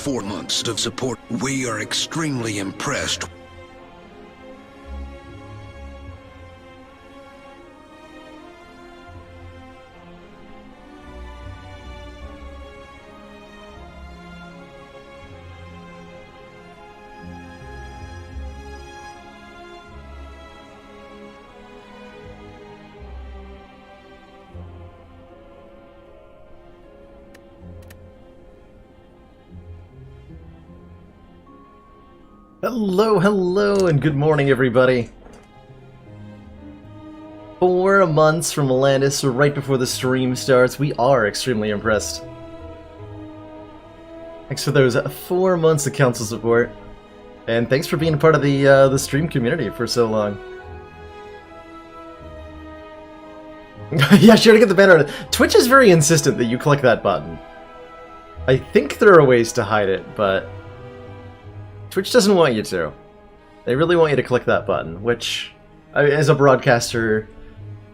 4 months of support. We are extremely impressed. Hello, and good morning, everybody. 4 months from Atlantis, right before the stream starts. We are extremely impressed. Thanks for those 4 months of council support, and thanks for being part of the stream community for so long. Yeah, sure to get the banner. Twitch is very insistent that you click that button. I think there are ways to hide it, but Twitch doesn't want you to. They really want you to click that button, which, as a broadcaster,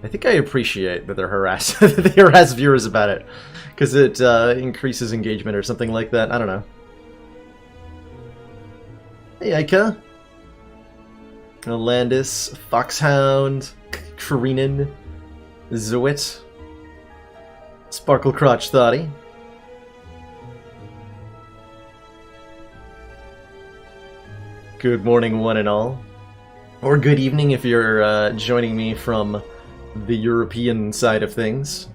I think I appreciate that they harass viewers about it, because it increases engagement or something like that. I don't know. Hey, Aika. Landis, Foxhound, Karinin, Zoit, Sparkle Crotch Thoughty. Good morning, one and all. Or good evening if you're joining me from the European side of things.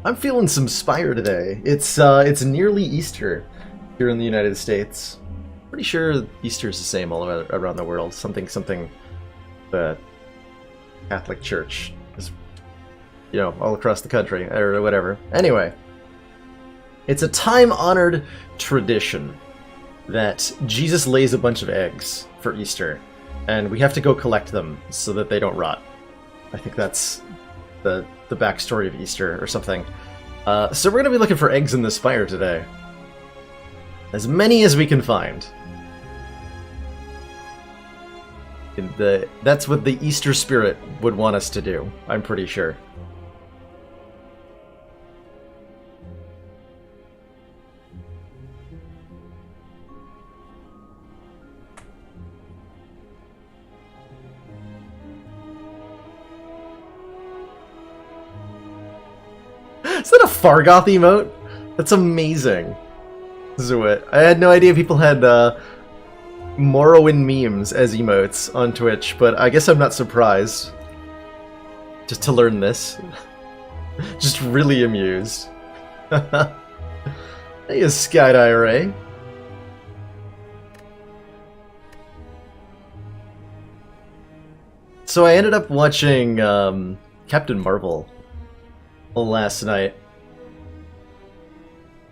I'm feeling some Spire today. It's nearly Easter here in the United States. Pretty sure Easter's the same all around the world. Something the Catholic Church is, all across the country or whatever. Anyway. It's a time-honored tradition that Jesus lays a bunch of eggs for Easter, and we have to go collect them so that they don't rot. I think that's the backstory of Easter or something. So we're going to be looking for eggs in the Spire today. As many as we can find. That's what the Easter spirit would want us to do, I'm pretty sure. Is that a Fargoth emote? That's amazing. Zuit. I had no idea people had Morrowind memes as emotes on Twitch, but I guess I'm not surprised. Just to learn this. Just really amused. Hey, a Skydi Array. So I ended up watching Captain Marvel last night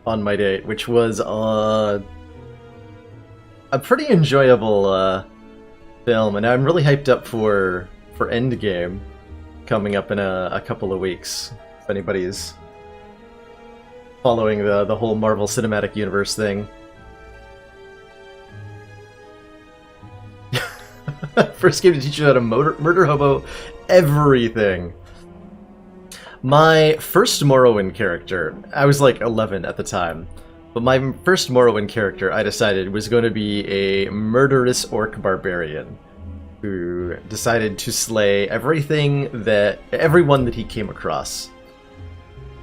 on my date, which was a pretty enjoyable film, and I'm really hyped up for Endgame coming up in a couple of weeks. If anybody's following the whole Marvel Cinematic Universe thing. First game to teach you how to murder hobo everything. My first Morrowind character, I was like 11 at the time, but my first Morrowind character I decided was going to be a murderous orc barbarian who decided to slay everyone that he came across.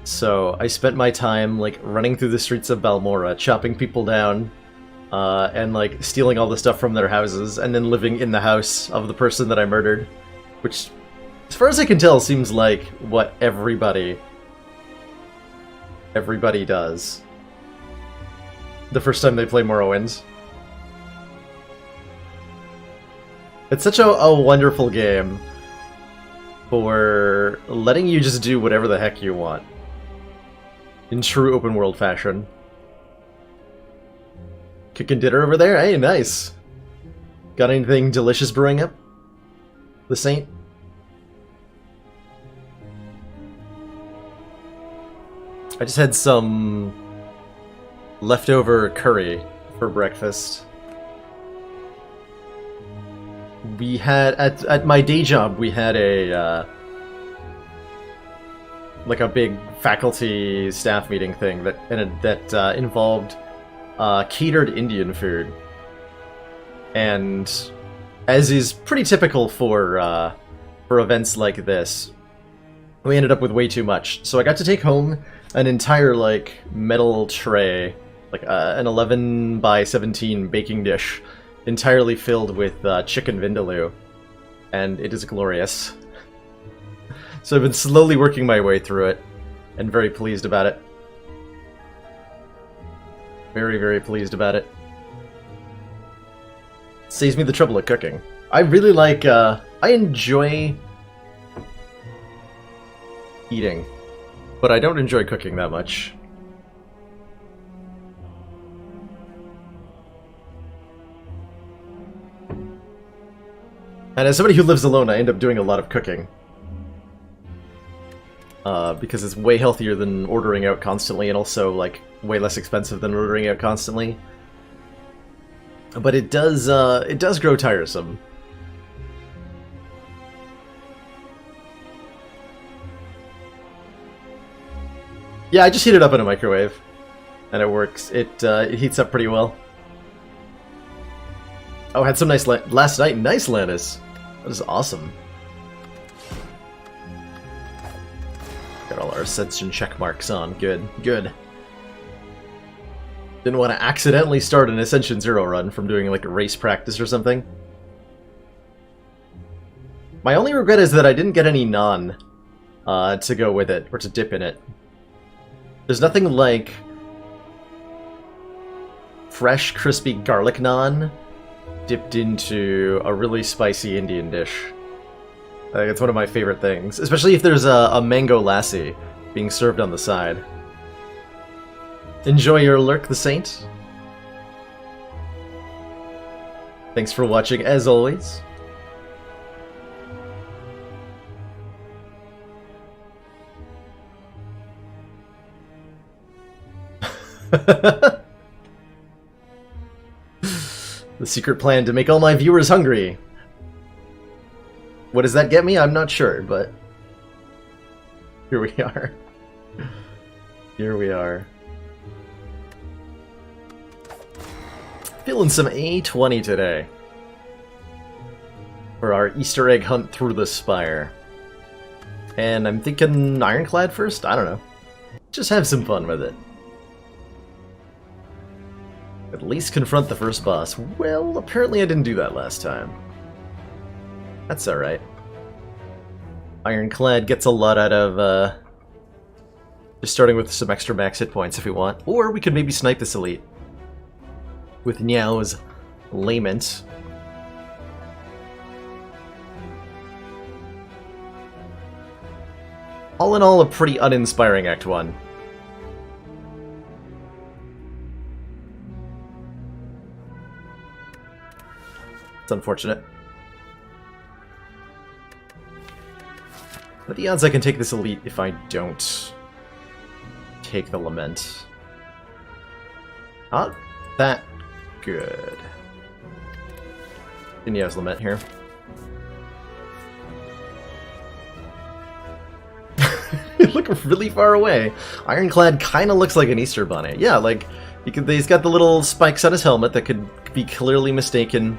So I spent my time like running through the streets of Balmora, chopping people down, and like stealing all the stuff from their houses, and then living in the house of the person that I murdered, which, as far as I can tell, seems like what everybody does the first time they play Morrowind. It's such a wonderful game for letting you just do whatever the heck you want in true open world fashion. Cooking dinner over there? Hey, nice. Got anything delicious brewing up? The Saint? I just had some leftover curry for breakfast. We had, at my day job, we had a like a big faculty staff meeting thing that involved catered Indian food, and as is pretty typical for events like this, we ended up with way too much. So I got to take home an entire like metal tray, like an 11 by 17 baking dish, entirely filled with chicken vindaloo, and it is glorious. So I've been slowly working my way through it, and very pleased about it. Very, very pleased about it. Saves me the trouble of cooking. I really like, I enjoy eating, but I don't enjoy cooking that much. And as somebody who lives alone, I end up doing a lot of cooking. Because it's way healthier than ordering out constantly, and also, like, way less expensive than ordering out constantly. But it does grow tiresome. Yeah, I just heat it up in a microwave, and it works. It heats up pretty well. Oh, had some nice last night. Nice lettuce. That is awesome. Got all our Ascension check marks on. Good, good. Didn't want to accidentally start an Ascension 0 run from doing like a race practice or something. My only regret is that I didn't get any naan to go with it, or to dip in it. There's nothing like fresh, crispy garlic naan dipped into a really spicy Indian dish. I think it's one of my favorite things, especially if there's a mango lassi being served on the side. Enjoy your lurk, the Saint. Thanks for watching, as always. The secret plan to make all my viewers hungry. What does that get me? I'm not sure, but here we are. Here we are. Feeling some A20 today for our Easter egg hunt through the Spire. And I'm thinking Ironclad first? I don't know. Just have some fun with it. At least confront the first boss. Well, apparently I didn't do that last time. That's alright. Ironclad gets a lot out of, just starting with some extra max hit points if we want. Or we could maybe snipe this elite with Niao's Lament. All in all, a pretty uninspiring Act 1. It's unfortunate. But the odds I can take this elite if I don't take the Lament. Not that good. Niao's Lament here. Look really far away. Ironclad kind of looks like an Easter bunny. Yeah, like he's got the little spikes on his helmet that could be clearly mistaken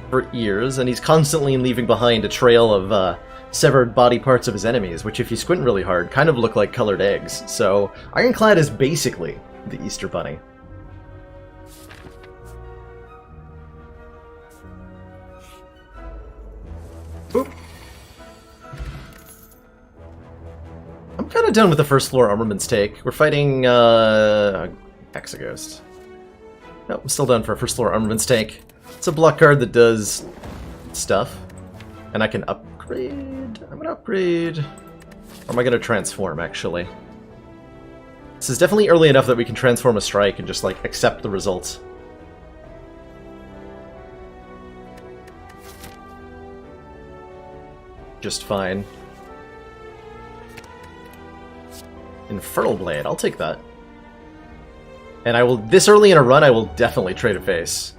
for ears, and he's constantly leaving behind a trail of severed body parts of his enemies, which if you squint really hard, kind of look like colored eggs. So Ironclad is basically the Easter bunny. Boop. I'm kind of done with the first floor armaments take. We're fighting Hexaghost. No, I'm still done for a first floor armaments take. It's a block card that does stuff, and I can upgrade. I'm gonna upgrade. Or am I gonna transform, actually? This is definitely early enough that we can transform a strike and just, like, accept the results. Just fine. Infernal Blade, I'll take that. And I will, this early in a run, I will definitely trade a face.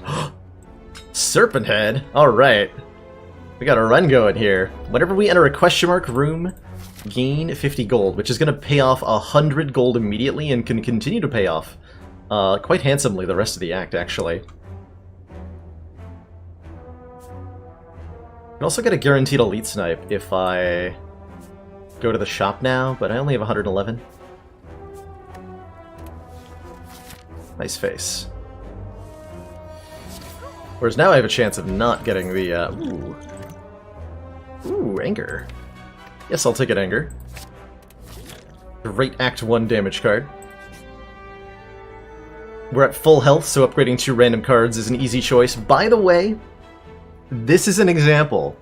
Serpent Head, alright. We got a run going here. Whenever we enter a question mark room, gain 50 gold, which is going to pay off 100 gold immediately and can continue to pay off quite handsomely the rest of the act, actually. I can also get a guaranteed elite snipe if I go to the shop now, but I only have 111. Nice face. Whereas now I have a chance of not getting the, Ooh, anger. Yes, I'll take an anger. Great Act 1 damage card. We're at full health, so upgrading 2 random cards is an easy choice. By the way, this is an example.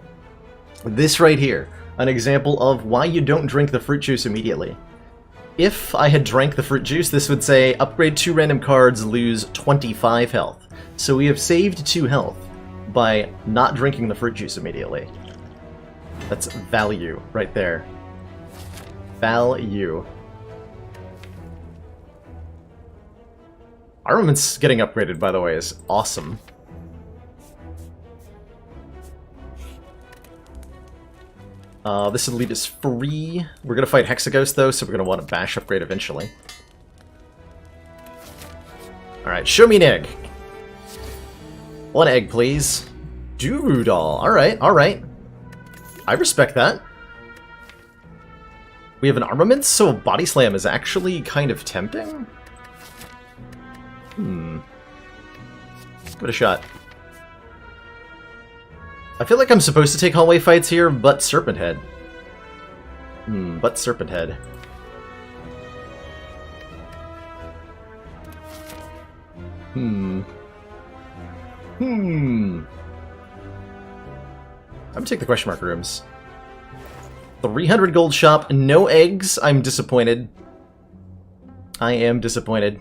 This right here. An example of why you don't drink the fruit juice immediately. If I had drank the fruit juice, this would say, upgrade 2 random cards, lose 25 health. So we have saved 2 health by not drinking the fruit juice immediately. That's value right there. Value. Armaments getting upgraded, by the way, is awesome. This elite is free. We're going to fight Hexaghost, though, so we're going to want a bash upgrade eventually. Alright, show me an egg. 1 egg, please. Duru doll. Alright, alright. I respect that. We have an armament, so Body Slam is actually kind of tempting? Let's give it a shot. I feel like I'm supposed to take hallway fights here, but Serpent Head. But Serpent Head. I'm gonna take the question mark rooms. 300 gold shop, no eggs. I'm disappointed. I am disappointed.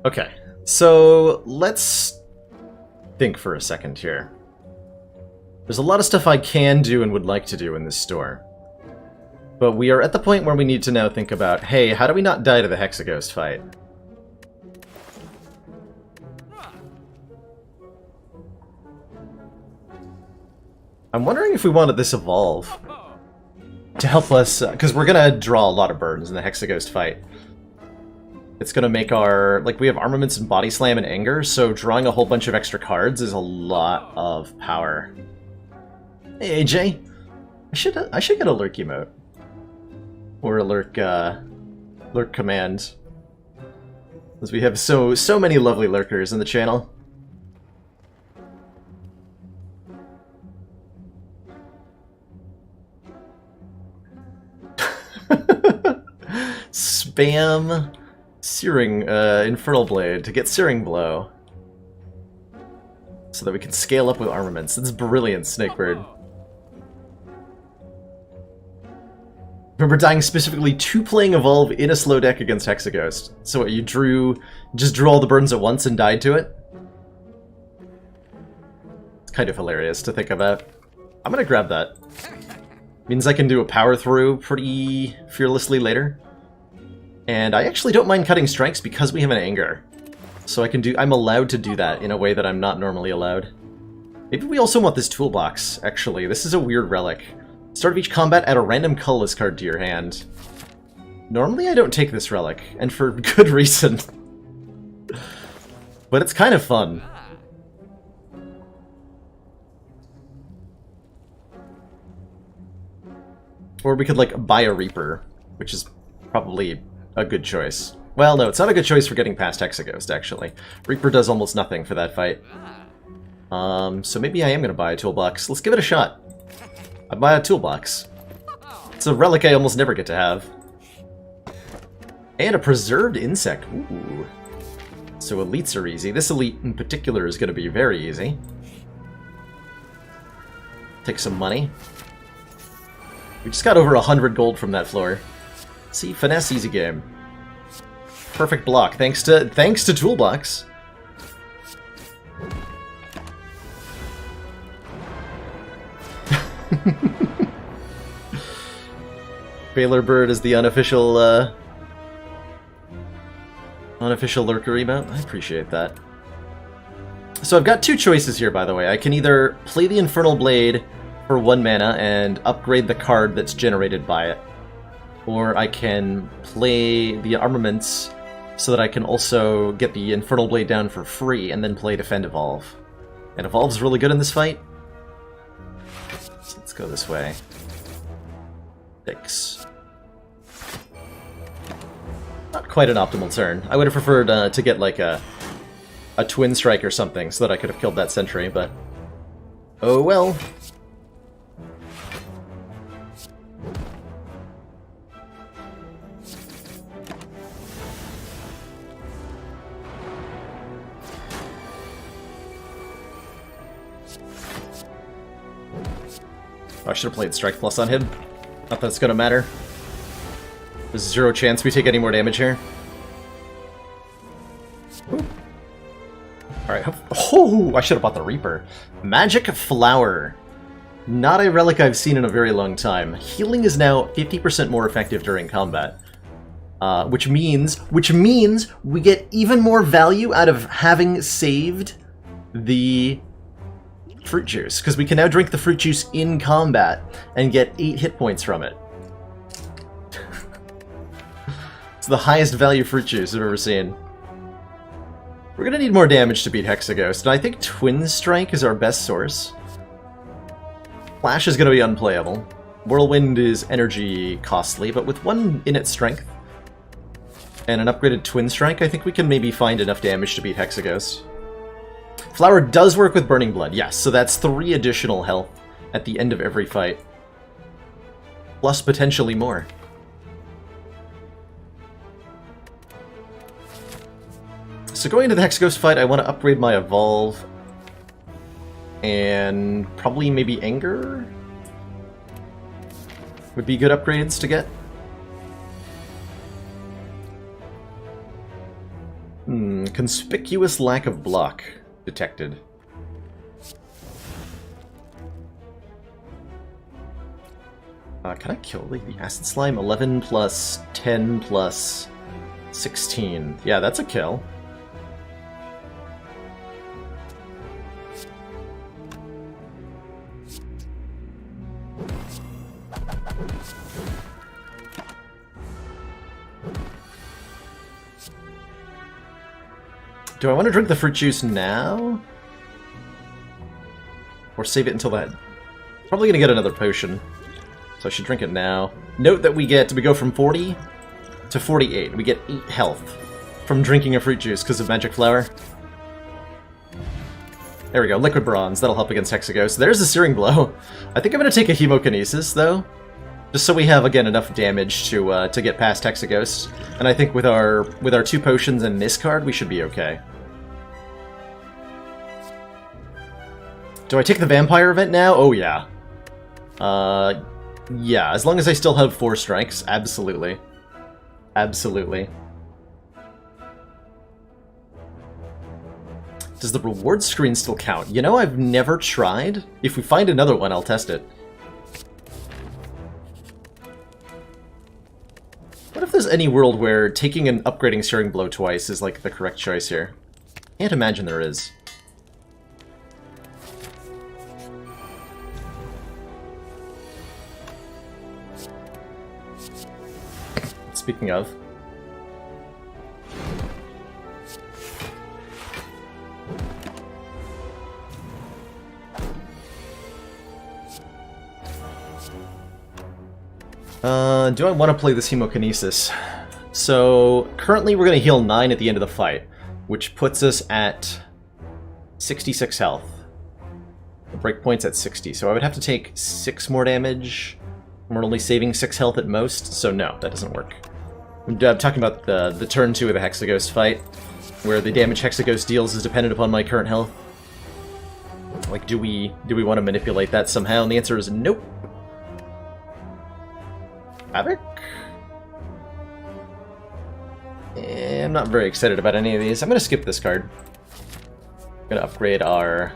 Okay, so let's think for a second here. There's a lot of stuff I can do and would like to do in this store. But we are at the point where we need to now think about, hey, how do we not die to the Hexaghost fight? I'm wondering if we wanted this evolve to help us, because we're going to draw a lot of burns in the Hexaghost fight. It's going to make our, like, we have armaments and body slam and anger, so drawing a whole bunch of extra cards is a lot of power. Hey, AJ, I should get a lurk emote. Or a lurk command. Because we have so many lovely lurkers in the channel. Spam Searing Infernal Blade to get Searing Blow. So that we can scale up with armaments. That's brilliant, Snakebird. Remember dying specifically to playing Evolve in a slow deck against Hexaghost. So what, you just drew all the burns at once and died to it? It's kind of hilarious to think about. I'm gonna grab that. Means I can do a power through pretty fearlessly later. And I actually don't mind cutting strikes because we have an anger. So I'm allowed to do that in a way that I'm not normally allowed. Maybe we also want this toolbox, actually. This is a weird relic. Start of each combat, add a random colorless card to your hand. Normally I don't take this relic, and for good reason. But it's kind of fun. Or we could, like, buy a Reaper, which is probably a good choice. Well, no, it's not a good choice for getting past Hexaghost, actually. Reaper does almost nothing for that fight. So maybe I am going to buy a toolbox. Let's give it a shot. I buy a toolbox. It's a relic I almost never get to have. And a preserved insect. Ooh. So elites are easy. This elite in particular is going to be very easy. Take some money. We just got over 100 gold from that floor. See, finesse, easy game. Perfect block, thanks to toolbox. Baylor Bird is the unofficial unofficial lurker emote. I appreciate that. So I've got two choices here, by the way. I can either play the Infernal Blade for 1 mana and upgrade the card that's generated by it, or I can play the armaments so that I can also get the Infernal Blade down for free and then play Defend Evolve. And Evolve's really good in this fight. So let's go this way. 6. Not quite an optimal turn. I would have preferred to get like a Twin Strike or something so that I could have killed that sentry, but oh well. Oh, I should have played Strike Plus on him. Not that it's gonna matter. There's 0 chance we take any more damage here. Alright, oh, I should have bought the Reaper. Magic Flower. Not a relic I've seen in a very long time. Healing is now 50% more effective during combat. Which means we get even more value out of having saved the fruit juice, because we can now drink the fruit juice in combat and get 8 hit points from it. It's the highest value fruit juice I've ever seen. We're gonna need more damage to beat Hexaghost, and I think Twin Strike is our best source. Flash is gonna be unplayable. Whirlwind is energy costly, but with 1 innate strength and an upgraded Twin Strike, I think we can maybe find enough damage to beat Hexaghost. Flower does work with Burning Blood, yes, so that's 3 additional health at the end of every fight. Plus potentially more. So going into the Hexaghost fight, I want to upgrade my Evolve. And probably maybe Anger would be good upgrades to get. Conspicuous lack of block detected. Can I kill the Acid Slime? 11 plus 10 plus 16. Yeah, that's a kill. Do I want to drink the fruit juice now? Or save it until that? Probably gonna get another potion, so I should drink it now. Note that we go from 40 to 48. We get 8 health from drinking a fruit juice because of Magic Flower. There we go, Liquid Bronze. That'll help against Hexaghost. There's the Searing Blow. I think I'm gonna take a Hemokinesis though, just so we have again enough damage to get past Hexaghost. And I think with our 2 potions and this card, we should be okay. Do I take the Vampire event now? Oh yeah. Yeah, as long as I still have 4 strikes, absolutely. Absolutely. Does the reward screen still count? You know, I've never tried. If we find another one, I'll test it. What if there's any world where taking and upgrading Searing Blow twice is like the correct choice here? Can't imagine there is. Speaking of. Do I want to play this Hemokinesis? So, currently we're going to heal 9 at the end of the fight, which puts us at 66 health. The breakpoint's at 60, so I would have to take 6 more damage. We're only saving 6 health at most, so no, that doesn't work. I'm talking about the turn 2 of the Hexaghost fight, where the damage Hexaghost deals is dependent upon my current health. Like, do we want to manipulate that somehow? And the answer is nope. Havoc? I'm not very excited about any of these. I'm going to skip this card. I'm going to upgrade our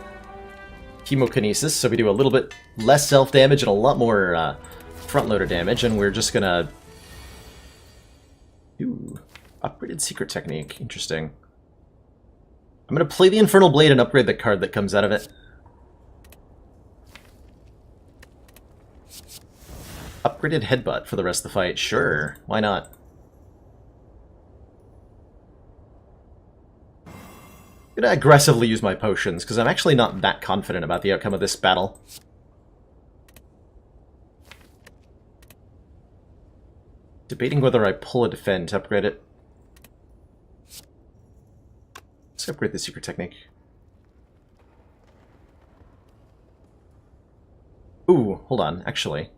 Hemokinesis, so we do a little bit less self-damage and a lot more front-loader damage, and we're just going to... Ooh, upgraded Secret Technique. Interesting. I'm going to play the Infernal Blade and upgrade the card that comes out of it. Upgraded Headbutt for the rest of the fight. Sure, why not? I'm going to aggressively use my potions, because I'm actually not that confident about the outcome of this battle. Debating whether I pull a defend to upgrade it. Let's upgrade the secret technique. Ooh, hold on, actually.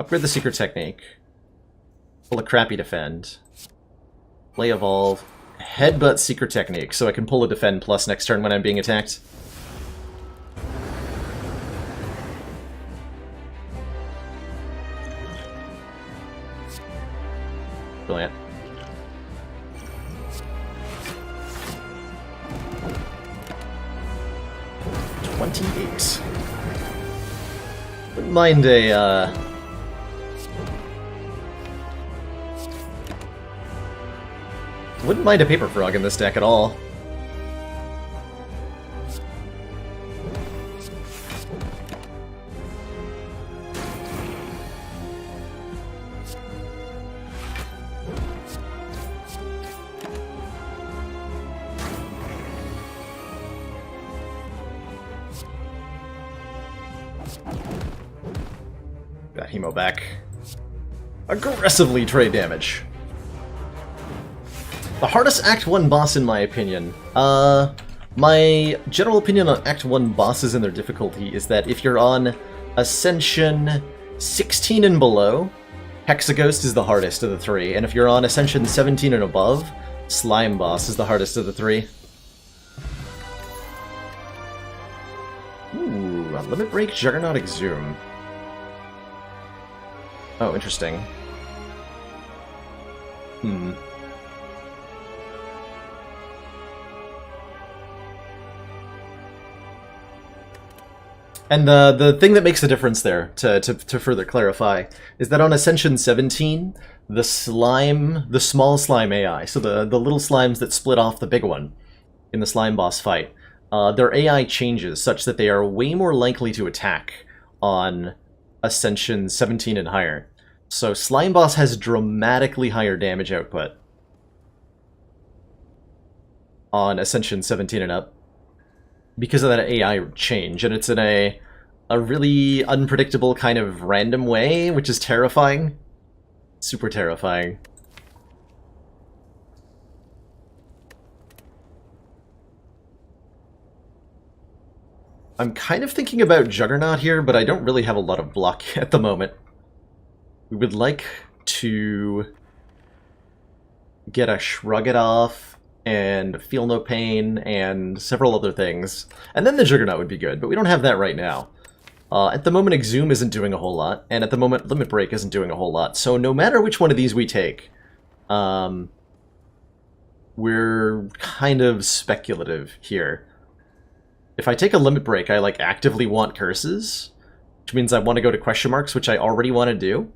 Upgrade the secret technique. Pull a crappy defend. Play evolve. Headbutt secret technique, so I can pull a defend plus next turn when I'm being attacked. Brilliant. $28. Wouldn't mind a, wouldn't mind a Paper Frog in this deck at all. Got Hemo back. Aggressively trade damage. The hardest Act 1 boss, in my opinion. My general opinion on Act 1 bosses and their difficulty is that if you're on Ascension 16 and below, Hexaghost is the hardest of the three, and if you're on Ascension 17 and above, Slime Boss is the hardest of the three. Ooh, a Limit Break Juggernaut Exhume. Oh, interesting. And the thing that makes the difference there, to further clarify, is that on Ascension 17, the small slime AI, so the little slimes that split off the big one in the slime boss fight, their AI changes such that they are way more likely to attack on Ascension 17 and higher. So Slime Boss has dramatically higher damage output on Ascension 17 and up because of that AI change, and it's in a really unpredictable kind of random way, which is terrifying. Super terrifying. I'm kind of thinking about Juggernaut here, but I don't really have a lot of block at the moment. We would like to get a Shrug It Off and Feel No Pain and several other things. And then the Juggernaut would be good, but we don't have that right now. At the moment, Exhume isn't doing a whole lot, and at the moment, Limit Break isn't doing a whole lot. So no matter which one of these we take, we're kind of speculative here. If I take a Limit Break, I like actively want curses, which means I want to go to question marks, which I already want to do.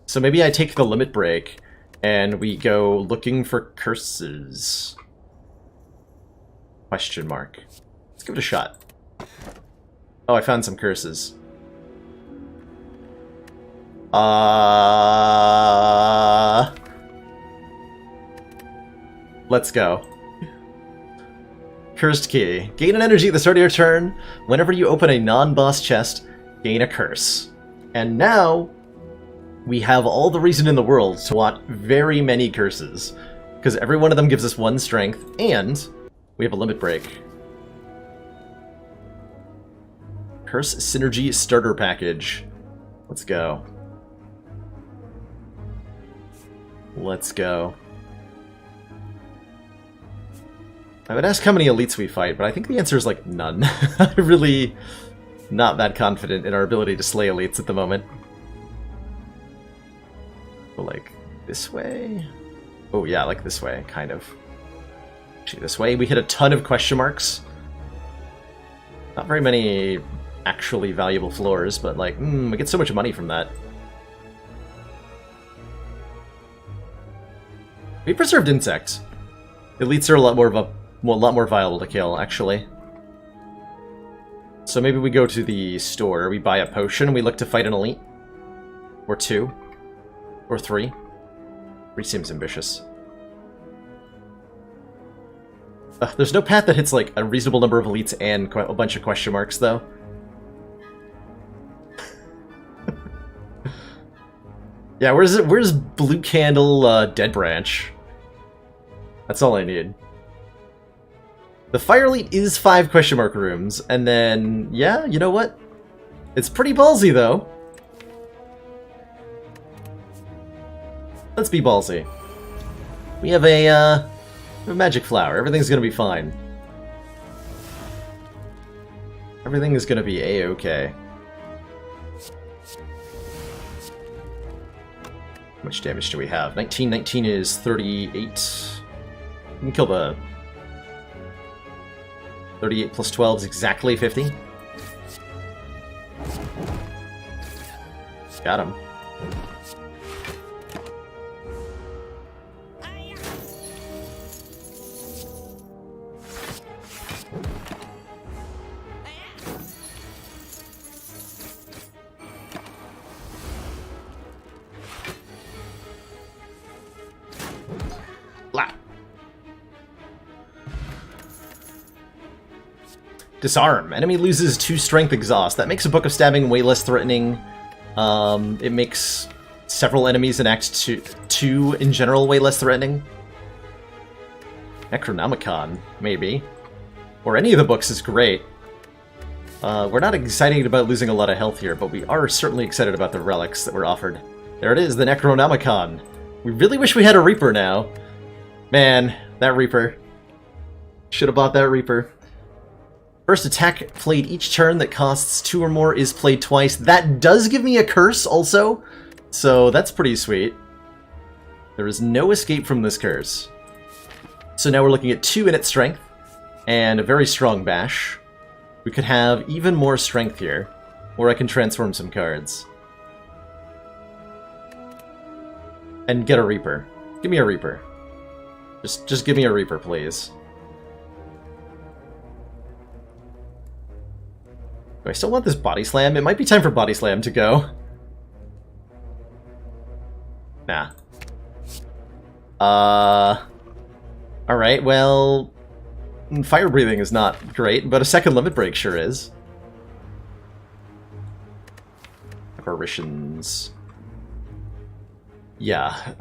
So maybe I take the Limit Break, and we go looking for curses. Question mark. Let's give it a shot. Oh, I found some curses. Let's go. Cursed Key. Gain an energy at the start of your turn. Whenever you open a non-boss chest, gain a curse. And now, we have all the reason in the world to want very many curses. Because every one of them gives us 1 strength, and we have a Limit Break. Curse Synergy Starter Package. Let's go. Let's go. I would ask how many elites we fight, but I think the answer is like none. I'm really not that confident in our ability to slay elites at the moment. But like this way? Oh yeah, like this way, kind of. Actually, this way. We hit a ton of question marks. Not very many actually valuable floors, but like, we get so much money from that. We preserved insects. Elites are a lot more viable to kill, actually. So maybe we go to the store, we buy a potion, and we look to fight an elite. Or 2. Or 3. 3 seems ambitious. There's no path that hits, like, a reasonable number of elites and a bunch of question marks, though. Yeah, where's Blue Candle, Dead Branch? That's all I need. The Fire Elite is 5 question mark rooms, and then, yeah, you know what? It's pretty ballsy, though. Let's be ballsy. We have a magic flower. Everything's gonna be fine. Everything is gonna be a-okay. How much damage do we have? 19 is 38. We can kill the... 38 plus 12 is exactly 50. Got him. Disarm. Enemy loses 2 strength exhaust. That makes a Book of Stabbing way less threatening. It makes several enemies in Act 2 in general way less threatening. Necronomicon, maybe. Or any of the books is great. We're not excited about losing a lot of health here, but we are certainly excited about the relics that were offered. There it is, the Necronomicon. We really wish we had a Reaper now. Man, that Reaper. Should have bought that Reaper. First attack played each turn that costs 2 or more is played twice. That does give me a curse also, so that's pretty sweet. There is no escape from this curse. So now we're looking at 2 innate strength and a very strong bash. We could have even more strength here, or I can transform some cards. And get a Reaper. Give me a Reaper. Just give me a Reaper, please. Do I still want this Body Slam? It might be time for Body Slam to go. Nah. Alright, well... Fire Breathing is not great, but a second Limit Break sure is. Apparitions. Yeah,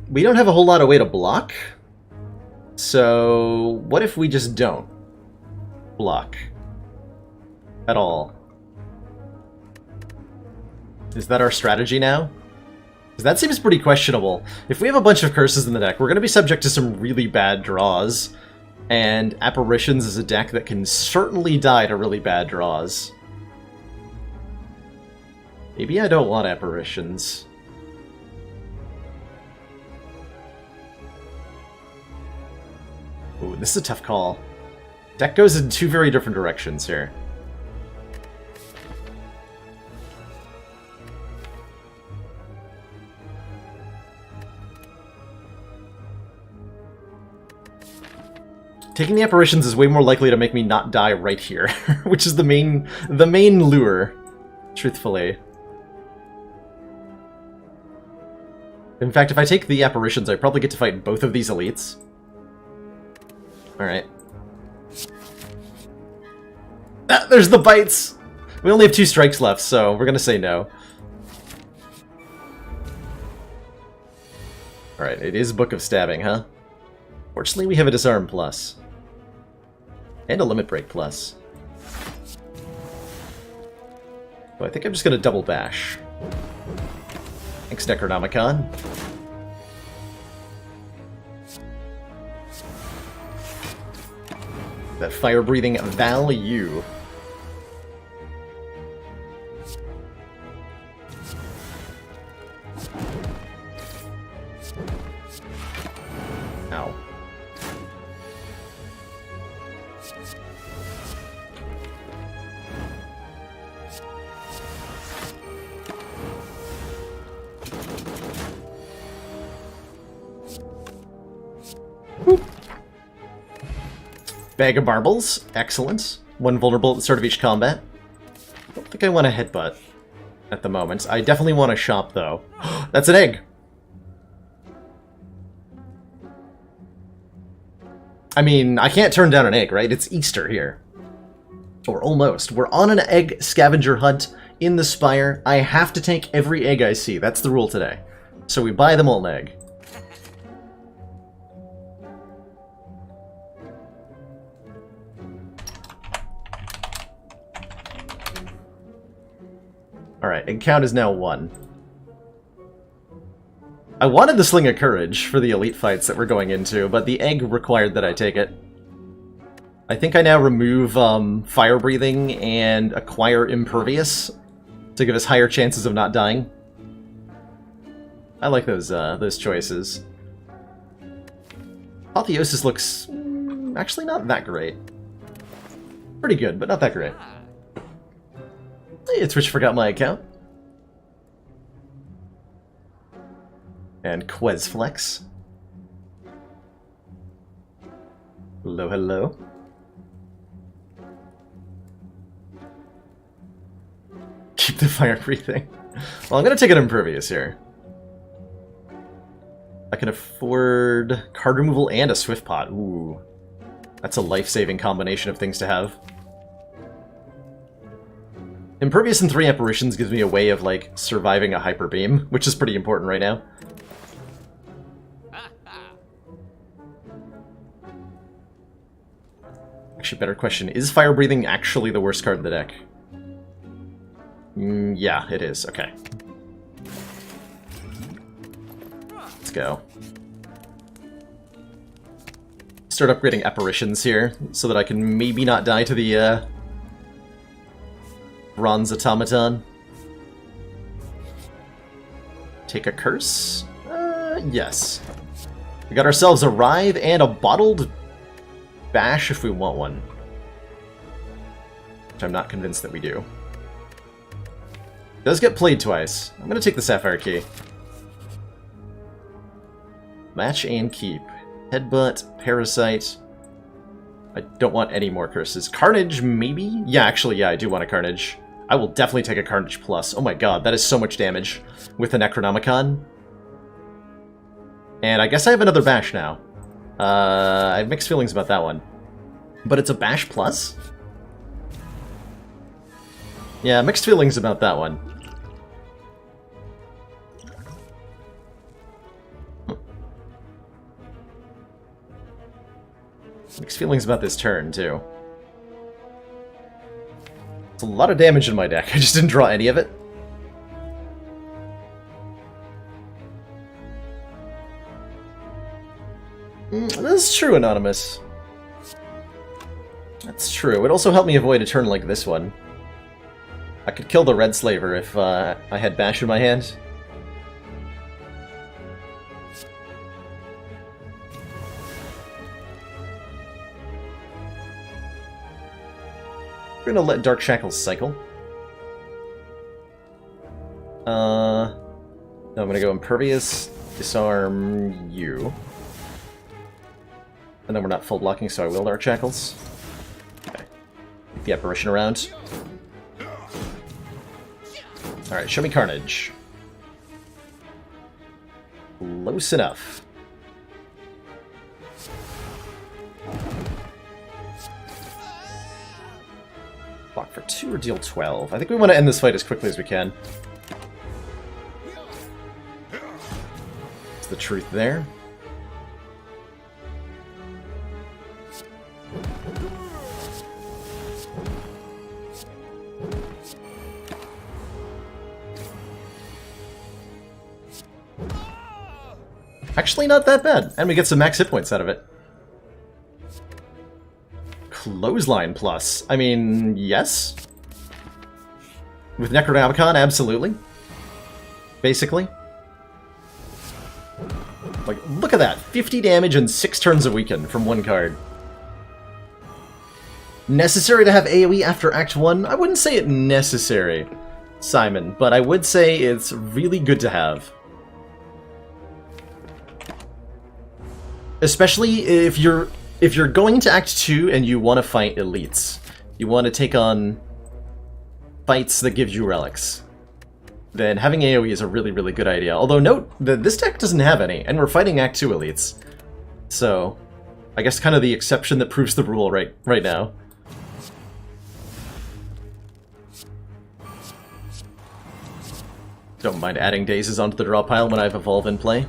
we don't have a whole lot of way to block. So, what if we just don't block? At all. Is that our strategy now? Because that seems pretty questionable. If we have a bunch of curses in the deck, we're going to be subject to some really bad draws. And Apparitions is a deck that can certainly die to really bad draws. Maybe I don't want Apparitions. Ooh, this is a tough call. Deck goes in 2 very different directions here. Taking the Apparitions is way more likely to make me not die right here, which is the main lure, truthfully. In fact, if I take the Apparitions, I probably get to fight both of these elites. Alright. Ah, there's the bites! We only have 2 strikes left, so we're gonna say no. Alright, it is Book of Stabbing, huh? Fortunately, we have a Disarm plus. And a Limit Break plus. So I think I'm just gonna double bash. Thanks, Necronomicon. That fire-breathing value. Ow. Whoop. Bag of marbles. Excellent. One vulnerable at the start of each combat. Don't think I want a headbutt at the moment. I definitely want a shop, though. That's an egg! I mean, I can't turn down an egg, right? It's Easter here. Or almost. We're on an egg scavenger hunt in the Spire. I have to take every egg I see. That's the rule today. So we buy the molten egg. Alright, egg count is now 1. I wanted the Sling of Courage for the elite fights that we're going into, but the egg required that I take it. I think I now remove Fire Breathing and acquire Impervious to give us higher chances of not dying. I like those choices. Apotheosis looks actually not that great. Pretty good, but not that great. Hey, Twitch forgot my account. And Quezflex. Hello, hello. Keep the fire breathing. Well, I'm gonna take an Impervious here. I can afford card removal and a Swift Pot. Ooh. That's a life-saving combination of things to have. Impervious and 3 apparitions gives me a way of, like, surviving a Hyper Beam, which is pretty important right now. Actually, better question, is Fire Breathing actually the worst card in the deck? Yeah, it is. Okay. Let's go. Start upgrading apparitions here, so that I can maybe not die to the, Bronze Automaton. Take a curse? Yes. We got ourselves a Writhe and a Bottled Bash if we want one. Which I'm not convinced that we do. It does get played twice. I'm gonna take the Sapphire Key. Match and keep. Headbutt, Parasite. I don't want any more curses. Carnage, maybe? Yeah, actually, yeah, I do want a Carnage. I will definitely take a Carnage Plus. Oh my god, that is so much damage with the Necronomicon. And I guess I have another Bash now. I have mixed feelings about that one. But it's a Bash Plus? Yeah, mixed feelings about that one. Mixed feelings about this turn, too. It's a lot of damage in my deck. I just didn't draw any of it. That's true, Anonymous. That's true. It also helped me avoid a turn like this one. I could kill the Red Slaver if I had Bash in my hand. We're gonna let Dark Shackles cycle. No, I'm gonna go Impervious, disarm you. And then we're not full blocking, so I will Dark Shackles. Okay. Keep the apparition around. Alright, show me Carnage. Close enough. Block for 2 or deal 12. I think we want to end this fight as quickly as we can. That's the truth there. Actually not that bad, and we get some max hit points out of it. Clothesline plus. I mean, yes. With Necronomicon, absolutely. Basically. Like, look at that. 50 damage and 6 turns of weaken from one card. Necessary to have AoE after Act 1? I wouldn't say it necessary, Simon, but I would say it's really good to have. Especially if you're going to Act 2 and you want to fight elites. You want to take on fights that give you relics. Then having AoE is a really, really good idea. Although note that this deck doesn't have any, and we're fighting Act 2 elites. So, I guess kind of the exception that proves the rule right now. Don't mind adding dazes onto the draw pile when I have Evolve in play.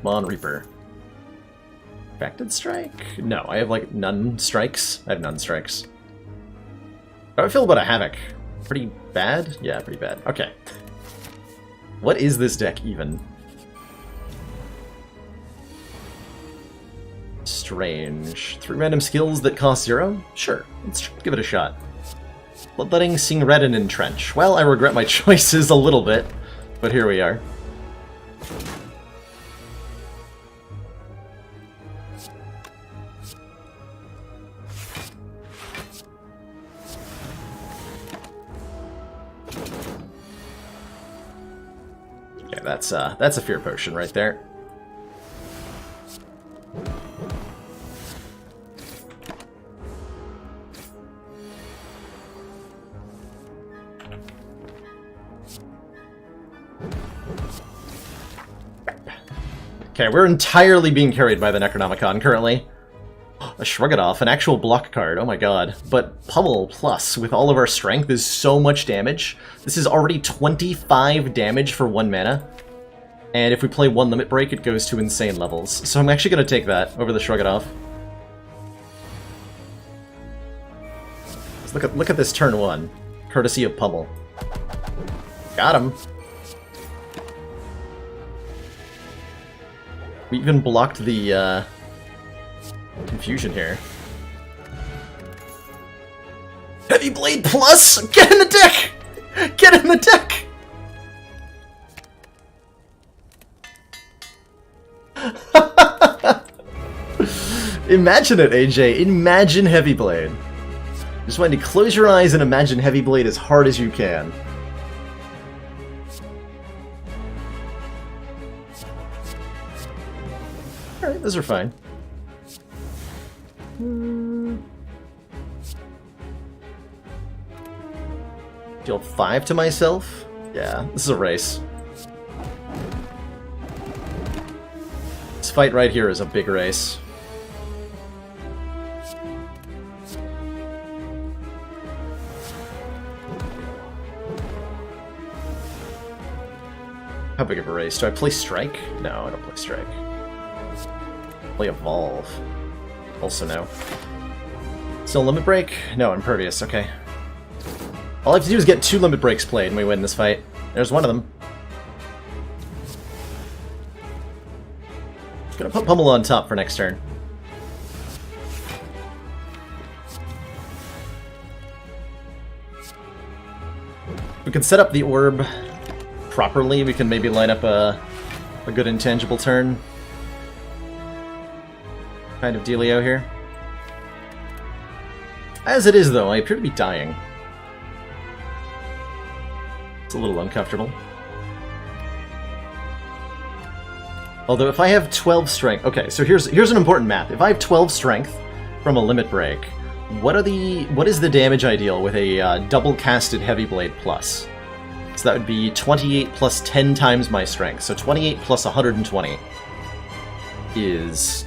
Come on, Reaper. Facted Strike? No, I have like none strikes. I have none strikes. How do I feel about a Havoc? Pretty bad? Yeah, pretty bad. Okay. What is this deck even? Strange. 3 random skills that cost 0? Sure, let's give it a shot. Bloodletting, Sing Red, and Entrench. Well, I regret my choices a little bit, but here we are. Okay, that's a Fear Potion right there. Okay, we're entirely being carried by the Necronomicon currently. A Shrug It Off, an actual block card, oh my god. But Pummel Plus, with all of our strength, is so much damage. This is already 25 damage for 1 mana. And if we play 1 Limit Break, it goes to insane levels. So I'm actually going to take that over the Shrug It Off. Look at this turn 1, courtesy of Pummel. Got him. We even blocked the confusion here. Heavy Blade Plus! Get in the deck! Get in the deck! Imagine it, AJ. Imagine Heavy Blade. Just want you to close your eyes and imagine Heavy Blade as hard as you can. Alright, those are fine. Deal 5 to myself? Yeah, this is a race. This fight right here is a big race. How big of a race? Do I play Strike? No, I don't play Strike. Play Evolve. Also no. Still Limit Break? No, Impervious, okay. All I have to do is get 2 Limit Breaks played and we win this fight. There's one of them. Gonna put Pummel on top for next turn. We can set up the orb properly. We can maybe line up a good intangible turn. Kind of dealio here. As it is, though, I appear to be dying. It's a little uncomfortable. Although if I have 12 strength... Okay, so here's an important math. If I have 12 strength from a Limit Break, what is the damage ideal with a double-casted Heavy Blade Plus? So that would be 28 plus 10 times my strength. So 28 plus 120 is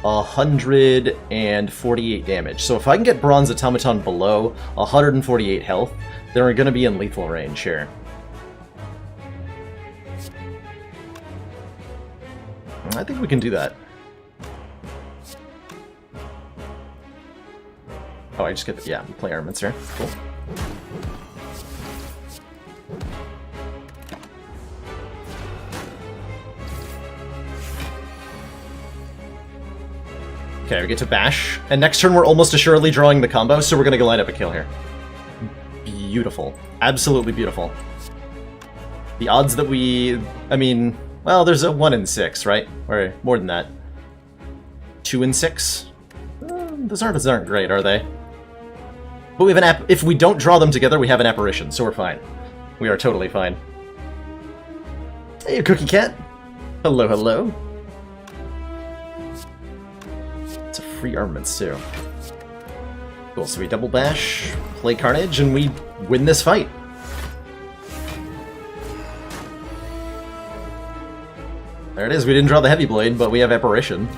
148 damage. So if I can get Bronze Automaton below 148 health, then we're going to be in lethal range here. I think we can do that. Oh, I just get the... Yeah, play Armaments here. Cool. Okay, we get to bash, and next turn we're almost assuredly drawing the combo, so we're gonna go line up a kill here. Beautiful. Absolutely beautiful. The odds that we... I mean, well, there's a 1 in 6, right? Or more than that. 2 in 6? Those aren't great, are they? But we have an if we don't draw them together, we have an apparition, so we're fine. We are totally fine. Hey, Cookie Cat. Hello, hello. It's a free armaments, too. Cool, so we double bash, play Carnage, and we win this fight. There it is, we didn't draw the Heavy Blade, but we have Apparition.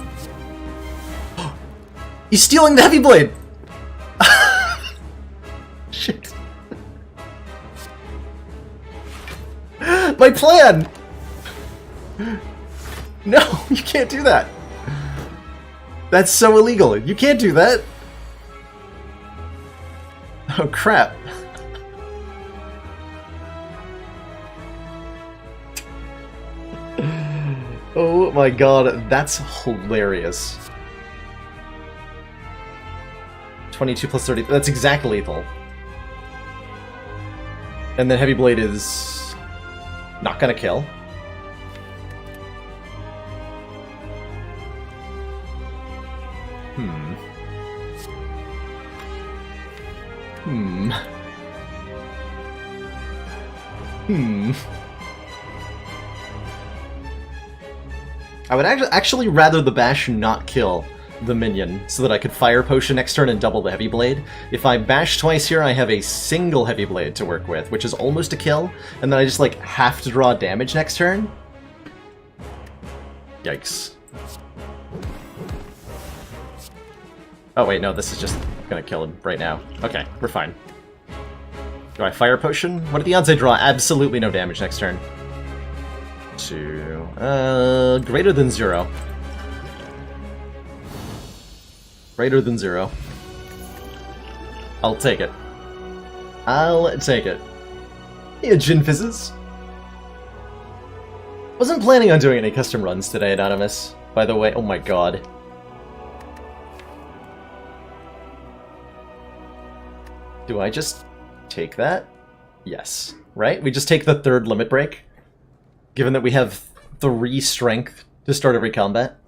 He's stealing the Heavy Blade! Shit. My plan! No, you can't do that! That's so illegal, you can't do that! Oh crap. Oh my god, that's hilarious. 22 plus 30, that's exactly lethal. And then Heavy Blade is not gonna kill. I would actually rather the bash not kill the minion, so that I could Fire Potion next turn and double the Heavy Blade. If I bash twice here, I have a single Heavy Blade to work with, which is almost a kill, and then I just, like, have to draw damage next turn? Yikes. Oh wait, no, this is just gonna kill him right now. Okay, we're fine. Do I Fire Potion? What are the odds I draw absolutely no damage next turn? 2... greater than 0. Greater than 0. I'll take it. I'll take it. Yeah, Jin Fizzes. Wasn't planning on doing any custom runs today, Anonymous. By the way, oh my god. Do I just take that? Yes. Right? We just take the third limit break? Given that we have 3 strength to start every combat?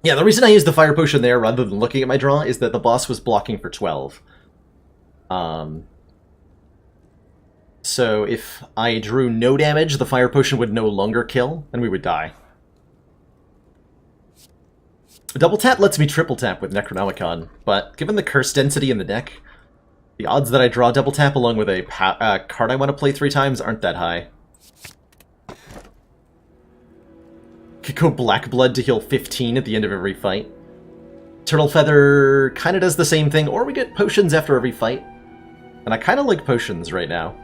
Yeah, the reason I used the Fire Potion there rather than looking at my draw is that the boss was blocking for 12. So if I drew no damage, the Fire Potion would no longer kill, and we would die. Double tap lets me triple tap with Necronomicon, but given the curse density in the deck, the odds that I draw double tap along with a card I want to play 3 times aren't that high. Could go Black Blood to heal 15 at the end of every fight. Turtle Feather kind of does the same thing, or we get potions after every fight. And I kind of like potions right now.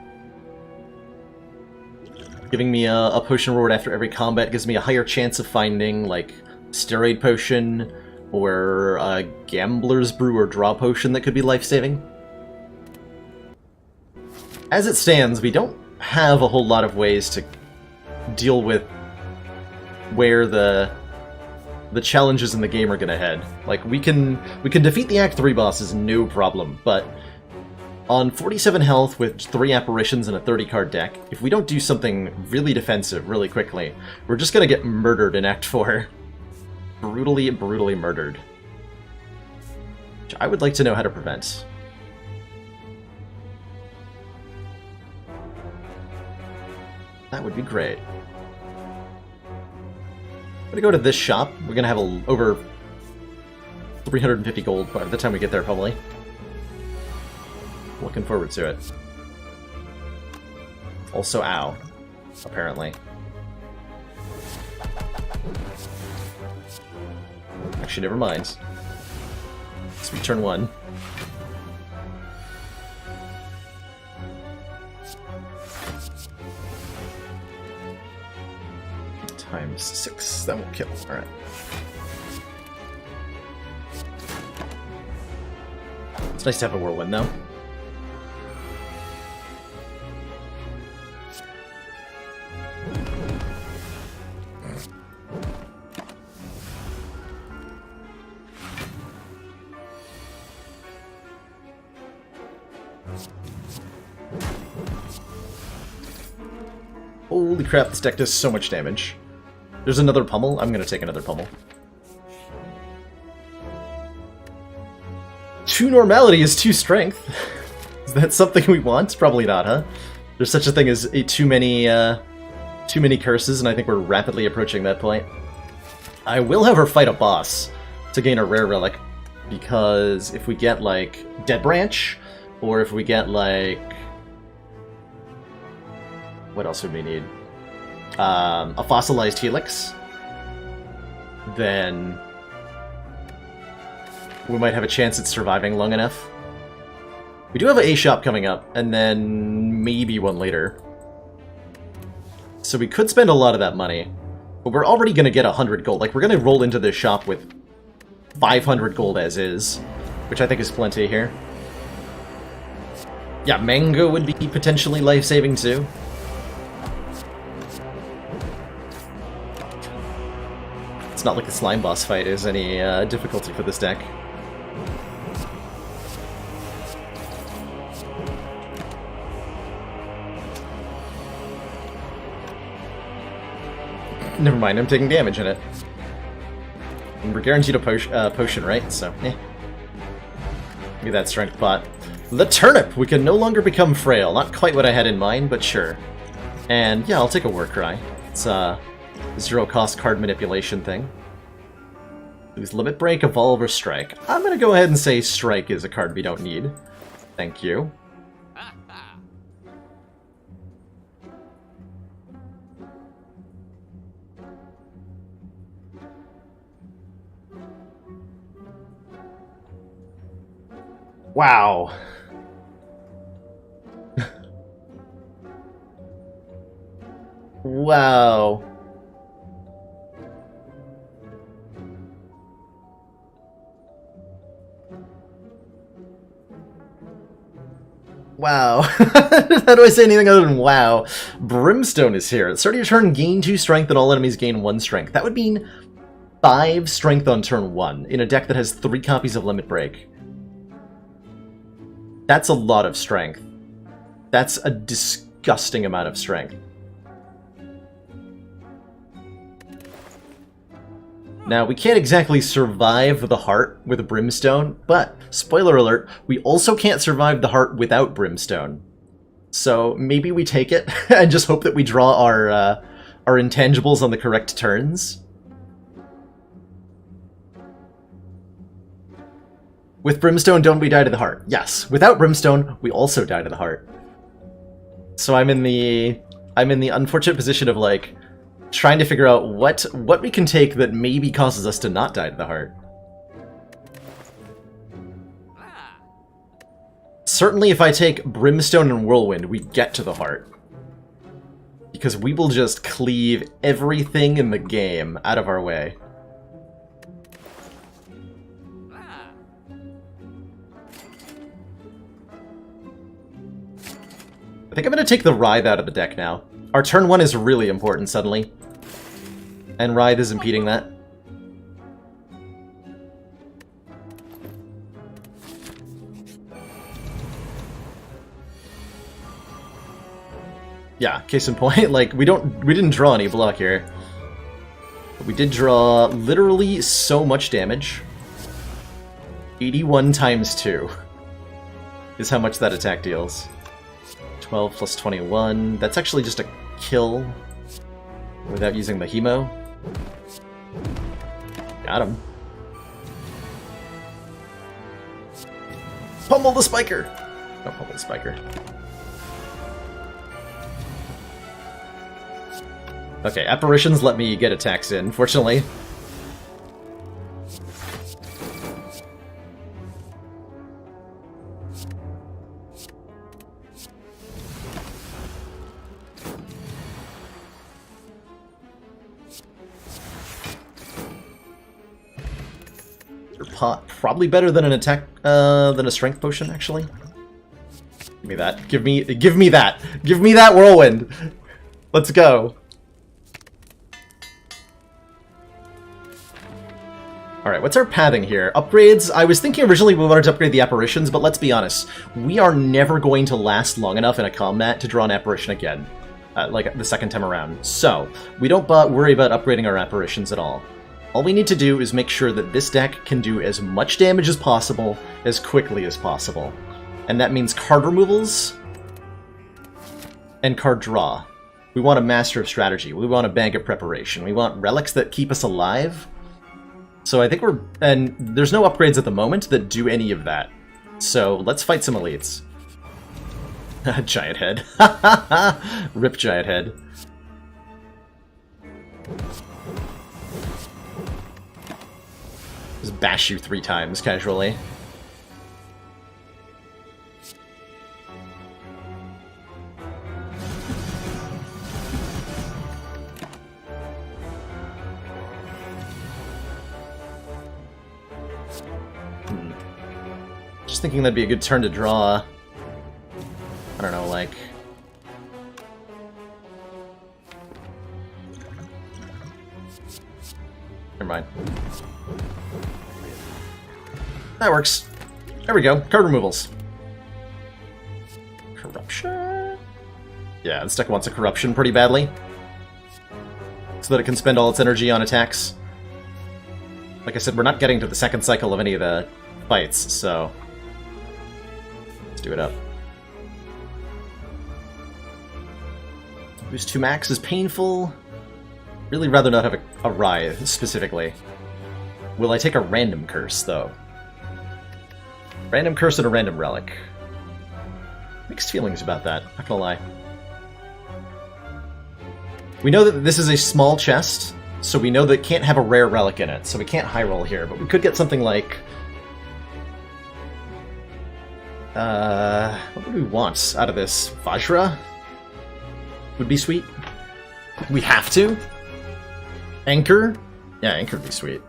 Giving me a potion reward after every combat gives me a higher chance of finding, like, Steroid Potion, or a Gambler's Brew or Draw Potion that could be life-saving. As it stands, we don't have a whole lot of ways to deal with where the challenges in the game are gonna head. Like, we can defeat the Act 3 bosses, no problem, but on 47 health with 3 apparitions and a 30-card deck, if we don't do something really defensive really quickly, we're just gonna get murdered in Act 4. Brutally, brutally murdered. Which I would like to know how to prevent. That would be great. I'm gonna go to this shop. We're gonna have over 350 gold by the time we get there, probably. Looking forward to it. Also, ow. Apparently. Actually, never mind. Sweet turn 1. Times 6. That won't kill. Alright. It's nice to have a whirlwind, though. Holy crap, this deck does so much damage. There's another pummel. I'm gonna take another pummel. 2 normality is 2 strength. Is that something we want? Probably not, huh? There's such a thing as too many curses, and I think we're rapidly approaching that point. I will, however, fight a boss to gain a rare relic, because if we get, like, Dead Branch, or if we get, like... What else would we need? A fossilized helix, then we might have a chance at surviving long enough. We do have an A shop coming up, and then maybe one later. So we could spend a lot of that money, but we're already going to get 100 gold. Like, we're going to roll into this shop with 500 gold as is, which I think is plenty here. Yeah, mango would be potentially life-saving too. It's not like the slime boss fight is any difficulty for this deck. Never mind, I'm taking damage in it. And we're guaranteed a potion, right? So, eh. Give me that strength pot. The turnip! We can no longer become frail. Not quite what I had in mind, but sure. And yeah, I'll take a Warcry. It's a zero-cost card manipulation thing. Lose Limit Break, Evolve, or Strike. I'm gonna go ahead and say Strike is a card we don't need. Thank you. Wow. Wow. Wow. How do I say anything other than wow? Brimstone is here. At the start of your turn, gain 2 strength and all enemies gain 1 strength. That would mean 5 strength on turn 1 in a deck that has 3 copies of Limit Break. That's a lot of strength. That's a disgusting amount of strength. Now, we can't exactly survive the heart with a Brimstone, but, spoiler alert, we also can't survive the heart without Brimstone. So maybe we take it and just hope that we draw our intangibles on the correct turns. With Brimstone, don't we die to the heart? Yes. Without Brimstone, we also die to the heart. So I'm in the unfortunate position of, like, trying to figure out what we can take that maybe causes us to not die to the heart. Certainly if I take Brimstone and Whirlwind, we get to the heart. Because we will just cleave everything in the game out of our way. I think I'm going to take the Writhe out of the deck now. Our turn 1 is really important suddenly. And Writhe is impeding that. Yeah, case in point, like, we didn't draw any block here. But we did draw literally so much damage. 81 times 2 is how much that attack deals. 12 plus 21. That's actually just a kill without using the Hemo. Got him. Pummel the Spiker! No, pummel the Spiker. Okay, Apparitions let me get attacks in, fortunately. Probably better than an attack, than a strength potion, actually. Give me that. Give me that! Give me that Whirlwind! Let's go! Alright, what's our pathing here? Upgrades? I was thinking originally we wanted to upgrade the Apparitions, but let's be honest. We are never going to last long enough in a combat to draw an Apparition again. Like, the second time around. So, we don't worry about upgrading our Apparitions at all. All we need to do is make sure that this deck can do as much damage as possible, as quickly as possible. And that means card removals and card draw. We want a Master of Strategy. We want a Bank of Preparation. We want relics that keep us alive. So I think we're... And there's no upgrades at the moment that do any of that. So let's fight some elites. Giant head. Rip giant head. Just bash you 3 times casually. Just thinking that'd be a good turn to draw. I don't know, like... Never mind. That works. There we go. Card removals. Corruption? Yeah, this deck wants a corruption pretty badly. So that it can spend all its energy on attacks. Like I said, we're not getting to the second cycle of any of the fights, so... Let's do it up. Boost 2 max is painful. Really rather not have a Writhe, specifically. Will I take a random curse, though? Random curse and a random relic. Mixed feelings about that, not gonna lie. We know that this is a small chest, so we know that it can't have a rare relic in it, so we can't high roll here, but we could get something like... what would we want out of this? Vajra? Would be sweet. We have to? Anchor? Yeah, Anchor would be sweet.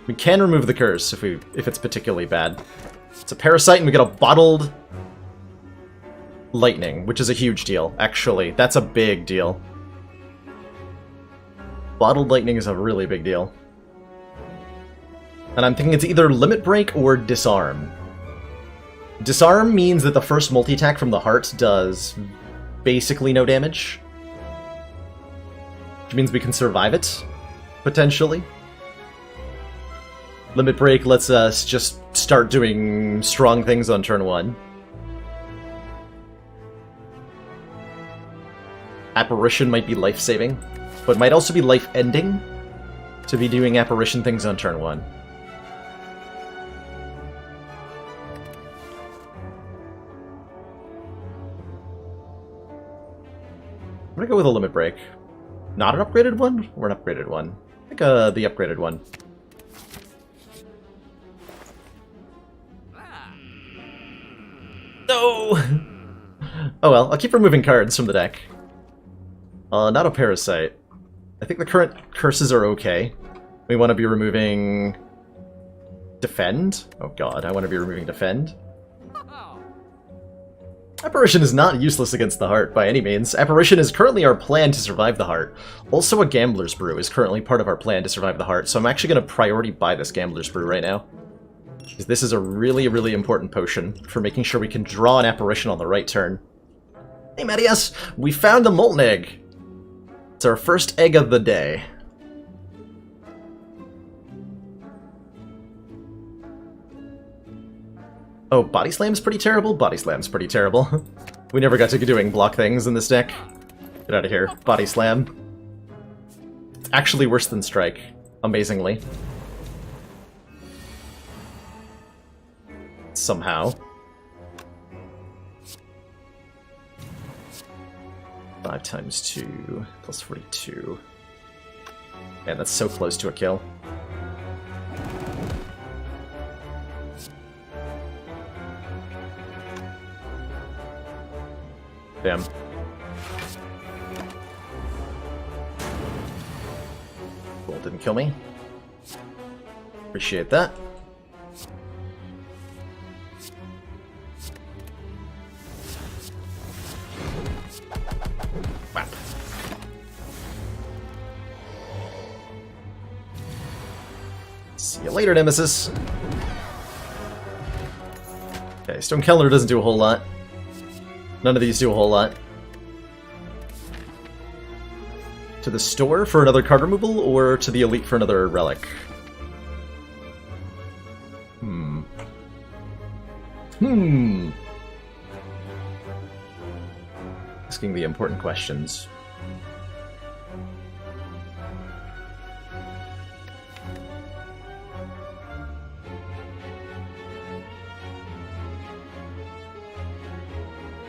We can remove the curse if it's particularly bad. It's a parasite and we get a bottled lightning, which is a huge deal, actually. That's a big deal. Bottled lightning is a really big deal. And I'm thinking it's either Limit Break or Disarm. Disarm means that the first multi-attack from the heart does basically no damage. Which means we can survive it, potentially. Limit Break lets us just start doing strong things on turn 1. Apparition might be life-saving, but might also be life-ending to be doing Apparition things on turn 1. I'm gonna go with a Limit Break. Not an upgraded one? Or an upgraded one? I think the upgraded one. No! Oh well, I'll keep removing cards from the deck. Not a Parasite. I think the current curses are okay. We want to be removing... Defend? Oh god, I want to be removing Defend. Apparition is not useless against the heart, by any means. Apparition is currently our plan to survive the heart. Also, a Gambler's Brew is currently part of our plan to survive the heart, so I'm actually going to priority buy this Gambler's Brew right now. Because this is a really, really important potion for making sure we can draw an Apparition on the right turn. Hey, Mattias! We found a Molten Egg! It's our first egg of the day. Oh, Body Slam's pretty terrible? Body Slam's pretty terrible. We never got to doing block things in this deck. Get out of here. Body Slam. It's actually worse than Strike, amazingly. Somehow. 5 times 2 plus 42. Man, that's so close to a kill. Damn. Cool, didn't kill me. Appreciate that. Whap. See you later, Nemesis. Okay, Stone Keller doesn't do a whole lot. None of these do a whole lot. To the store for another card removal, or to the elite for another relic? Asking the important questions.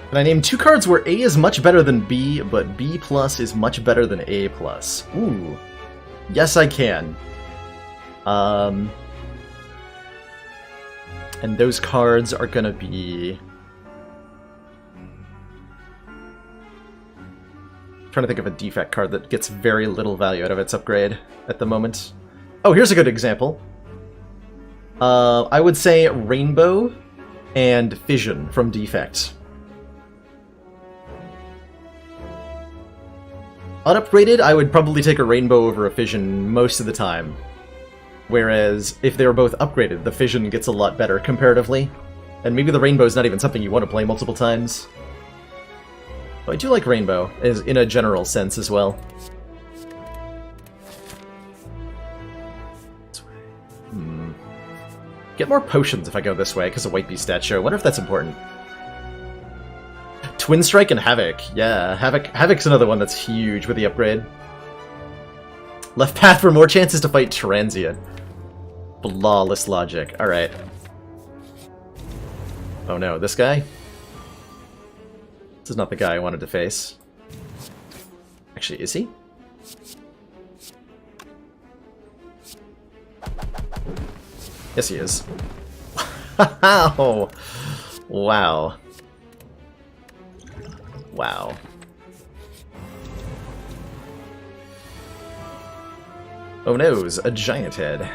Can I name 2 cards where A is much better than B, but B plus is much better than A plus? Ooh. Yes, I can. And those cards are gonna be... I'm trying to think of a defect card that gets very little value out of its upgrade at the moment. Oh, here's a good example. I would say Rainbow and Fission from Defect. Unupgraded, I would probably take a Rainbow over a Fission most of the time. Whereas, if they were both upgraded, the Fission gets a lot better comparatively. And maybe the Rainbow's not even something you want to play multiple times. But I do like Rainbow, as in a general sense as well. Get more potions if I go this way, because of White Beast Statue. I wonder if that's important. Twin Strike and Havoc. Yeah, Havoc's another one that's huge with the upgrade. Left path for more chances to fight Transient. Flawless logic. Alright. Oh no, this guy? This is not the guy I wanted to face. Actually, is he? Yes, he is. Wow. Wow. Wow. Oh no's, a giant head.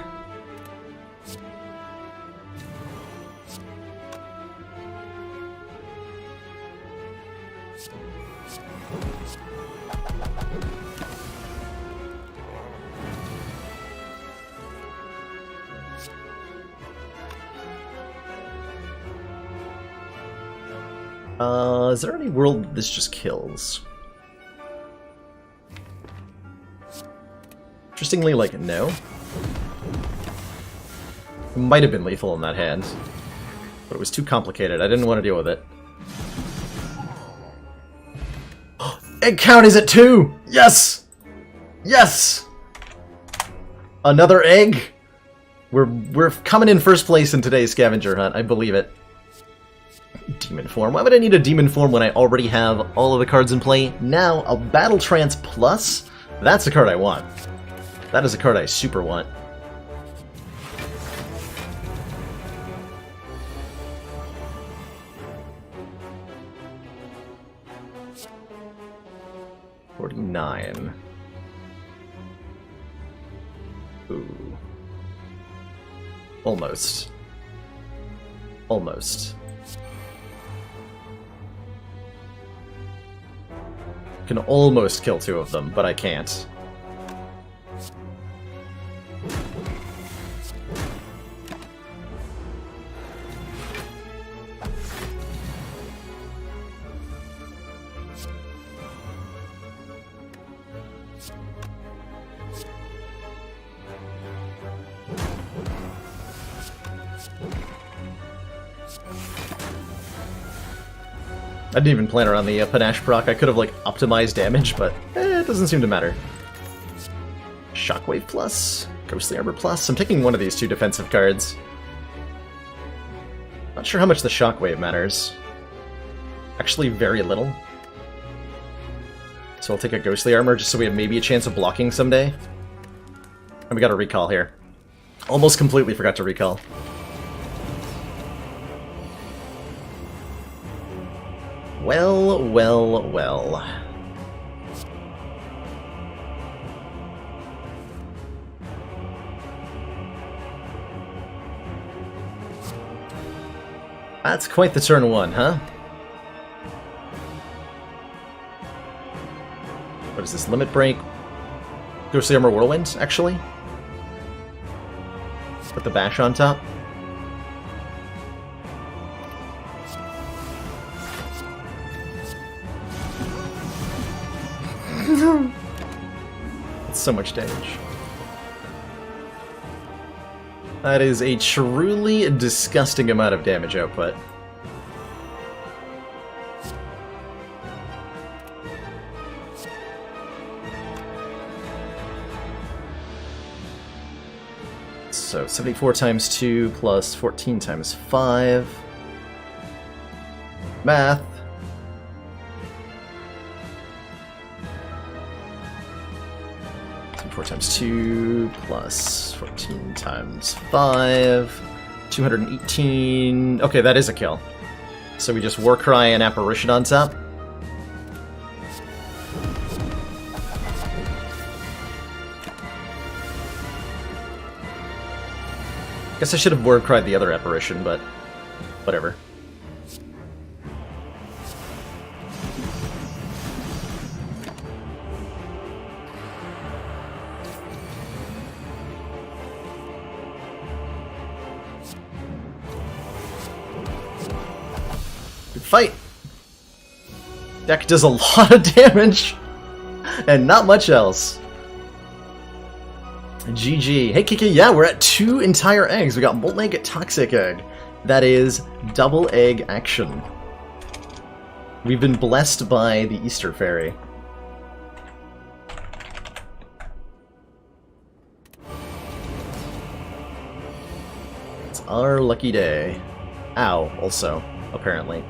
Is there any world this just kills? Interestingly, like, no. It might have been lethal in that hand, but it was too complicated. I didn't want to deal with it. Egg count is at 2! Yes! Yes! Another egg? We're coming in first place in today's scavenger hunt, I believe it. Demon form. Why would I need a demon form when I already have all of the cards in play? Now, a Battle Trance Plus? That's the card I want. That is a card I super want. $49. Ooh. Almost. Almost. Can almost kill 2 of them, but I can't. I didn't even plan around the Panache proc. I could have, like, optimized damage, but it doesn't seem to matter. Shockwave plus, Ghostly Armor plus. I'm taking one of these 2 defensive cards. Not sure how much the Shockwave matters. Actually, very little. So I'll take a Ghostly Armor just so we have maybe a chance of blocking someday. And we got a recall here. Almost completely forgot to recall. Well, well, well. That's quite the turn 1, huh? What is this, Limit Break? Ghostly Armor Whirlwind, actually? Put the bash on top. so much damage. That is a truly disgusting amount of damage output. So 74 times 2 plus 14 times 5. Math. Four times 2 plus 14 times 5. 218. Okay, that is a kill. So we just Warcry and Apparition on top. Guess I should have Warcried the other Apparition, but whatever. Good fight! Deck does a lot of damage, and not much else. GG. Hey Kiki, yeah, we're at 2 entire eggs. We got Molten Egg, Toxic Egg. That is double egg action. We've been blessed by the Easter Fairy. It's our lucky day. Ow, also, apparently.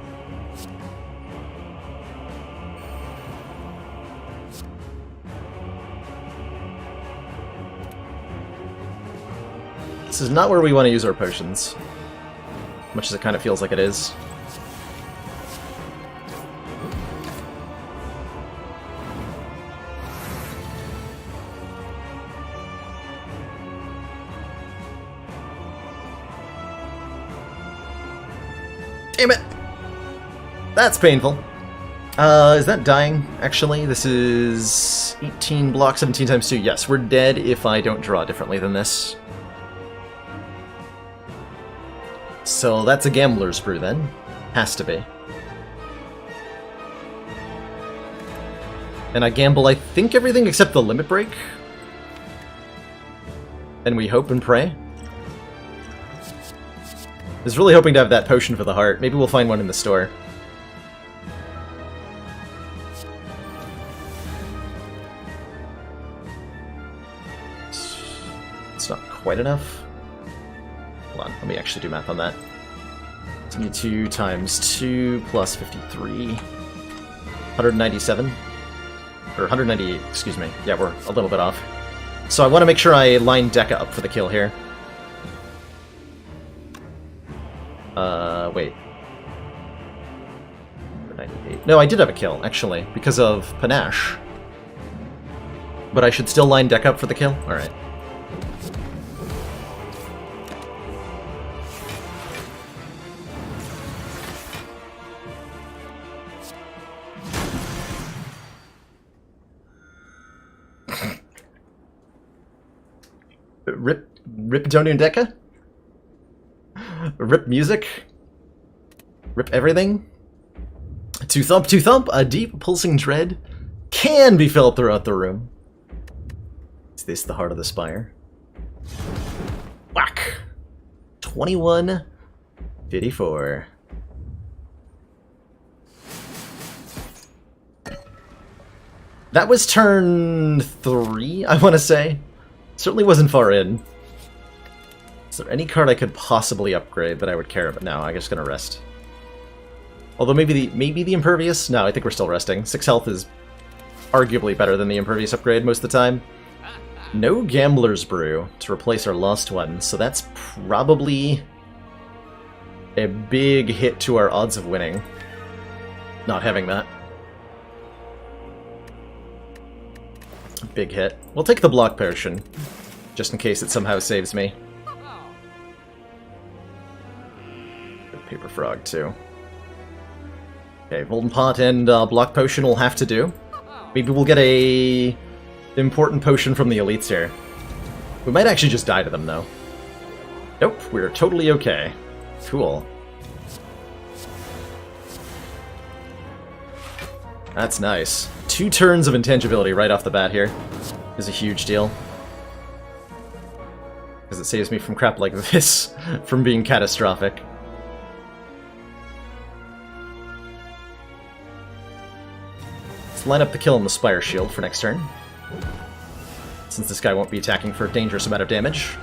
This is not where we want to use our potions, much as it kind of feels like it is. Damn it! That's painful. Is that dying, actually? This is 18 blocks, 17 times 2. Yes, we're dead if I don't draw differently than this. So that's a Gambler's Brew then. Has to be. And I gamble, I think, everything except the Limit Break. And we hope and pray. I was really hoping to have that potion for the heart. Maybe we'll find one in the store. It's not quite enough. Hold on, let me actually do math on that. 72 times 2 plus 53. 197. Or 198, excuse me. Yeah, we're a little bit off. So I want to make sure I line Deca up for the kill here. Wait. 98. No, I did have a kill, actually, because of Panache. But I should still line Deca up for the kill? Alright. Rip Donu Deca? Rip music? Rip everything? To thump, a deep pulsing dread can be felt throughout the room. Is this the heart of the Spire? Whack! 21-54. That was turn 3, I want to say. Certainly wasn't far in. Is there any card I could possibly upgrade that I would care about? No, I'm just gonna rest. Although maybe the Impervious? No, I think we're still resting. 6 health is arguably better than the Impervious upgrade most of the time. No Gambler's Brew to replace our lost one, so that's probably a big hit to our odds of winning. Not having that. Big hit. We'll take the block potion, just in case it somehow saves me. Good Paper Frog, too. Okay, Golden Pot and block potion will have to do. Maybe we'll get a important potion from the elites here. We might actually just die to them, though. Nope, we're totally okay. Cool. That's nice. 2 turns of intangibility right off the bat here. is a huge deal. Because it saves me from crap like this from being catastrophic. Let's line up the kill on the Spire Shield for next turn, since this guy won't be attacking for a dangerous amount of damage.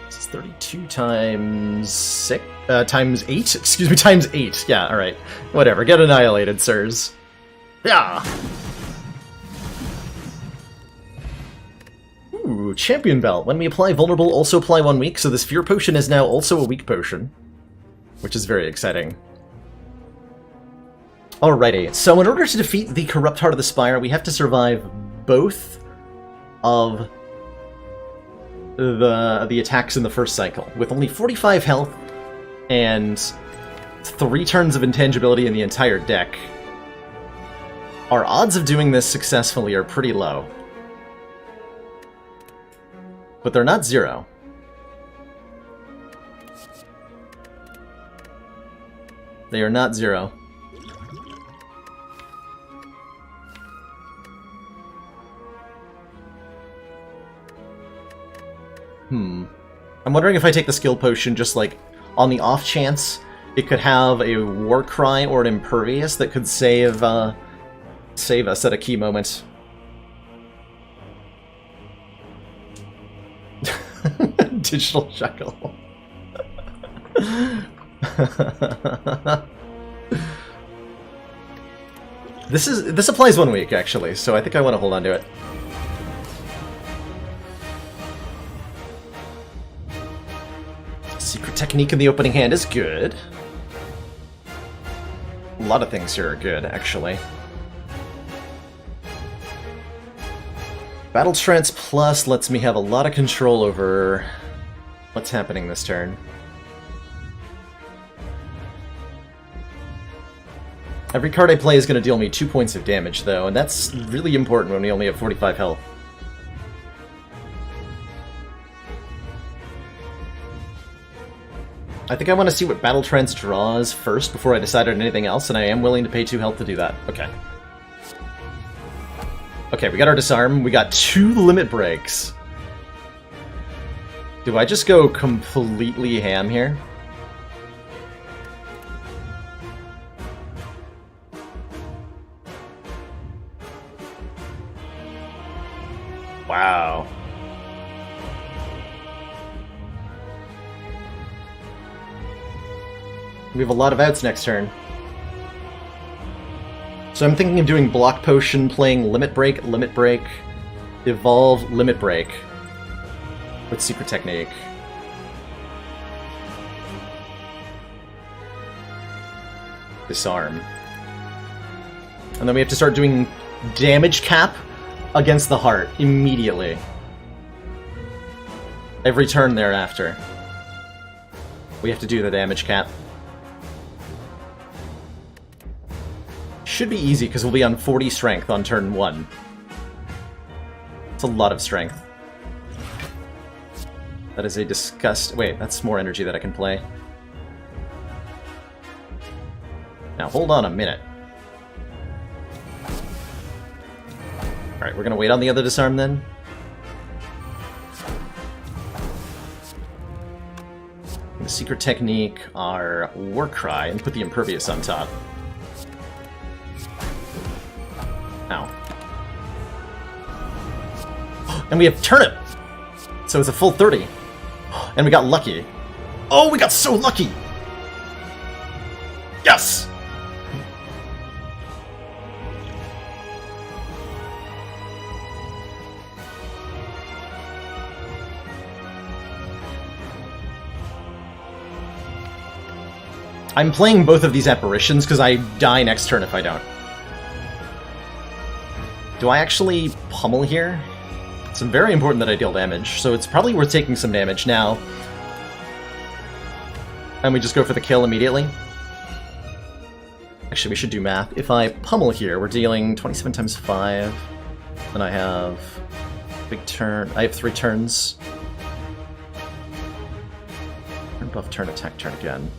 This is 32 times 8? Excuse me, times 8. Yeah, alright. Whatever, get annihilated, sirs. Yeah! Ooh, Champion Belt. When we apply Vulnerable, also apply 1 week, so this Fear Potion is now also a weak potion. Which is very exciting. Alrighty, so in order to defeat the Corrupt Heart of the Spire, we have to survive both of the attacks in the first cycle. With only 45 health and 3 turns of intangibility in the entire deck, our odds of doing this successfully are pretty low. But they're not 0. They are not 0. I'm wondering if I take the skill potion just like on the off chance it could have a War Cry or an Impervious that could save us at a key moment. Digital Shackle. This applies 1 week actually, so I think I want to hold on to it. Secret Technique in the opening hand is good. A lot of things here are good, actually. Battle Trance Plus lets me have a lot of control over what's happening this turn. Every card I play is going to deal me 2 points of damage, though, and that's really important when we only have 45 health. I think I want to see what Battle Trance draws first before I decide on anything else, and I am willing to pay 2 health to do that. Okay. Okay, we got our Disarm, we got 2 Limit Breaks. Do I just go completely ham here? Wow. We have a lot of outs next turn. So I'm thinking of doing Block Potion, playing Limit Break, Evolve, Limit Break with Secret Technique. Disarm. And then we have to start doing damage cap against the heart immediately. Every turn thereafter. We have to do the damage cap. Should be easy, because we'll be on 40 strength on turn 1. It's a lot of strength. That is a disgust... Wait, that's more energy that I can play. Now, hold on a minute. Alright, we're gonna wait on the other Disarm then. The Secret Technique, our War Cry, and put the Impervious on top. Ow. And we have Turnip! So it's a full 30. And we got lucky. Oh, we got so lucky! Yes! I'm playing both of these apparitions because I die next turn if I don't. Do I actually pummel here? It's very important that I deal damage, so it's probably worth taking some damage now. And we just go for the kill immediately. Actually, we should do math. If I pummel here, we're dealing 27 times 5. And I have big turn. I have 3 turns. Turn buff, turn, attack, turn again.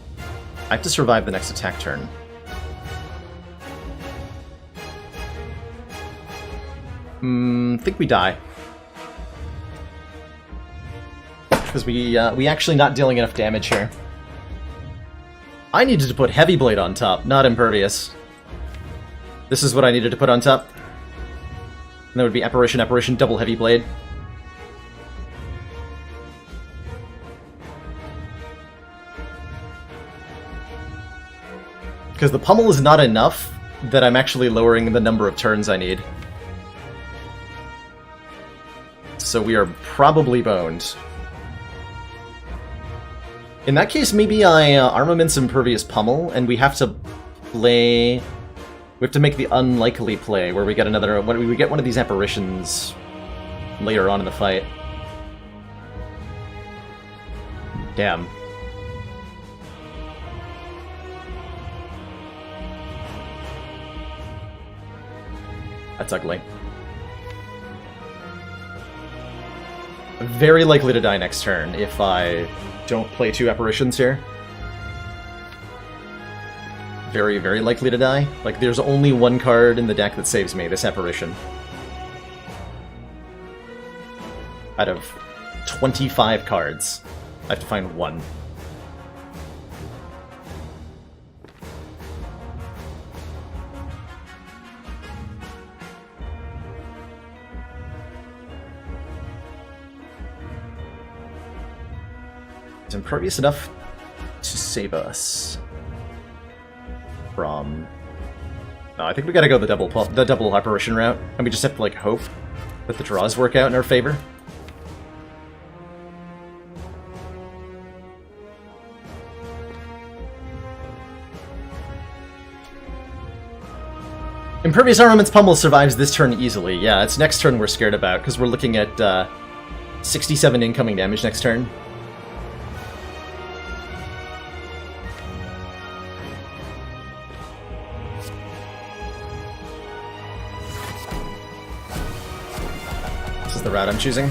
I have to survive the next attack turn. Think we die. Because we actually not dealing enough damage here. I needed to put Heavy Blade on top, not Impervious. This is what I needed to put on top. And that would be Apparition, Apparition, double Heavy Blade. Because the pummel is not enough that I'm actually lowering the number of turns I need. So we are probably boned. In that case, maybe I Armaments Impervious Pummel, and we have to play... We have to make the unlikely play, where we get another... We get one of these apparitions later on in the fight. Damn. That's ugly. Very likely to die next turn if I don't play 2 apparitions here. Very, very likely to die. Like, there's only 1 card in the deck that saves me, this apparition. Out of 25 cards, I have to find 1. It's impervious enough to save us from... No, I think we gotta go the double apparition route, and we just have to, like, hope that the draws work out in our favor. Impervious Armaments Pummel survives this turn easily. Yeah, it's next turn we're scared about, because we're looking at 67 incoming damage next turn. The route I'm choosing.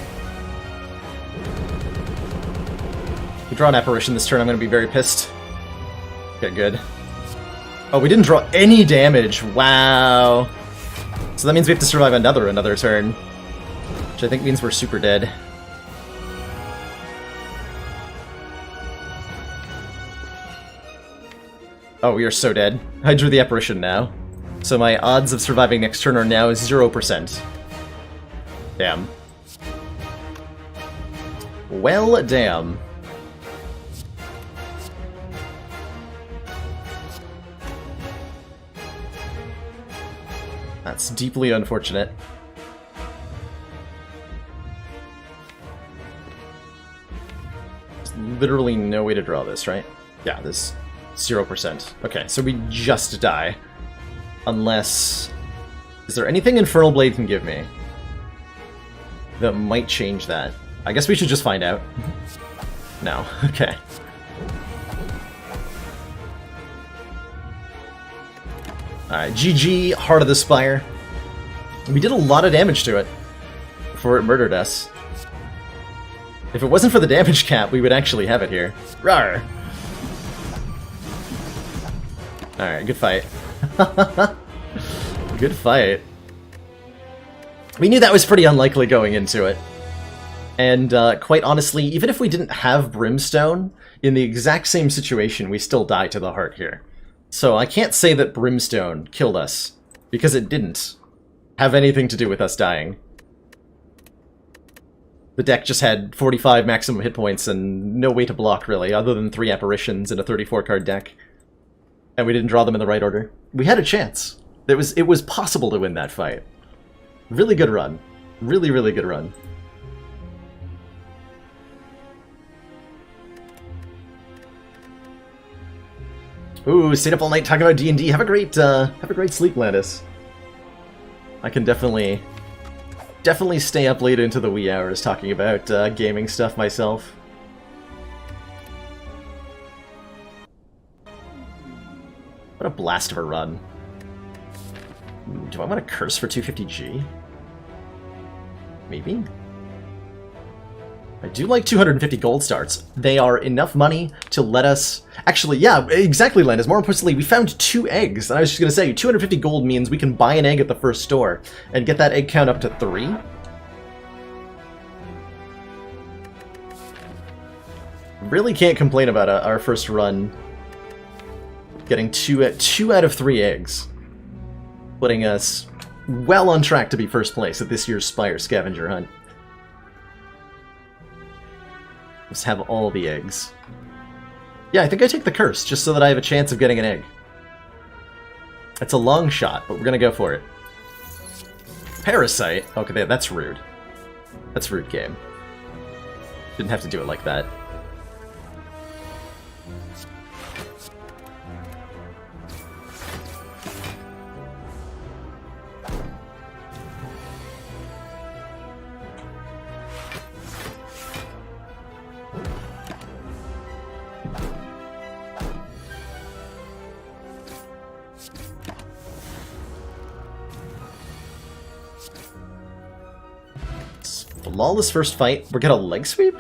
If we draw an apparition this turn, I'm going to be very pissed. Okay, good. Oh, we didn't draw any damage. Wow. So that means we have to survive another turn, which I think means we're super dead. Oh, we are so dead. I drew the apparition now. So my odds of surviving next turn are now 0%. Damn. Well, damn. That's deeply unfortunate. There's literally no way to draw this, right? Yeah, this 0%. Okay, so we just die. Unless... Is there anything Infernal Blade can give me that might change that? I guess we should just find out. No. Okay. Alright, GG, Heart of the Spire. We did a lot of damage to it before it murdered us. If it wasn't for the damage cap, we would actually have it here. Rawr! Alright, good fight. Good fight. We knew that was pretty unlikely going into it. And quite honestly, even if we didn't have Brimstone, in the exact same situation, we still die to the heart here. So I can't say that Brimstone killed us, because it didn't have anything to do with us dying. The deck just had 45 maximum hit points and no way to block, really, other than 3 apparitions in a 34-card deck. And we didn't draw them in the right order. We had a chance. It was possible to win that fight. Really good run. Really, really good run. Ooh, stayed up all night talking about D&D. Have a great sleep, Landis. I can definitely stay up late into the wee hours talking about gaming stuff myself. What a blast of a run. Do I want to curse for 250G? Maybe? I do like 250 gold stars. They are enough money to let us... Actually, yeah, exactly, Landis. More importantly, we found 2 eggs. And I was just going to say, 250 gold means we can buy an egg at the first store and get that egg count up to 3. Really can't complain about our first run. Getting 2 out of 3 eggs. Putting us well on track to be first place at this year's Spire scavenger hunt. Let's have all the eggs. Yeah, I think I take the curse, just so that I have a chance of getting an egg. It's a long shot, but we're gonna go for it. Parasite? Okay, that's rude. That's rude, game. Didn't have to do it like that. Flawless first fight. We're gonna leg sweep?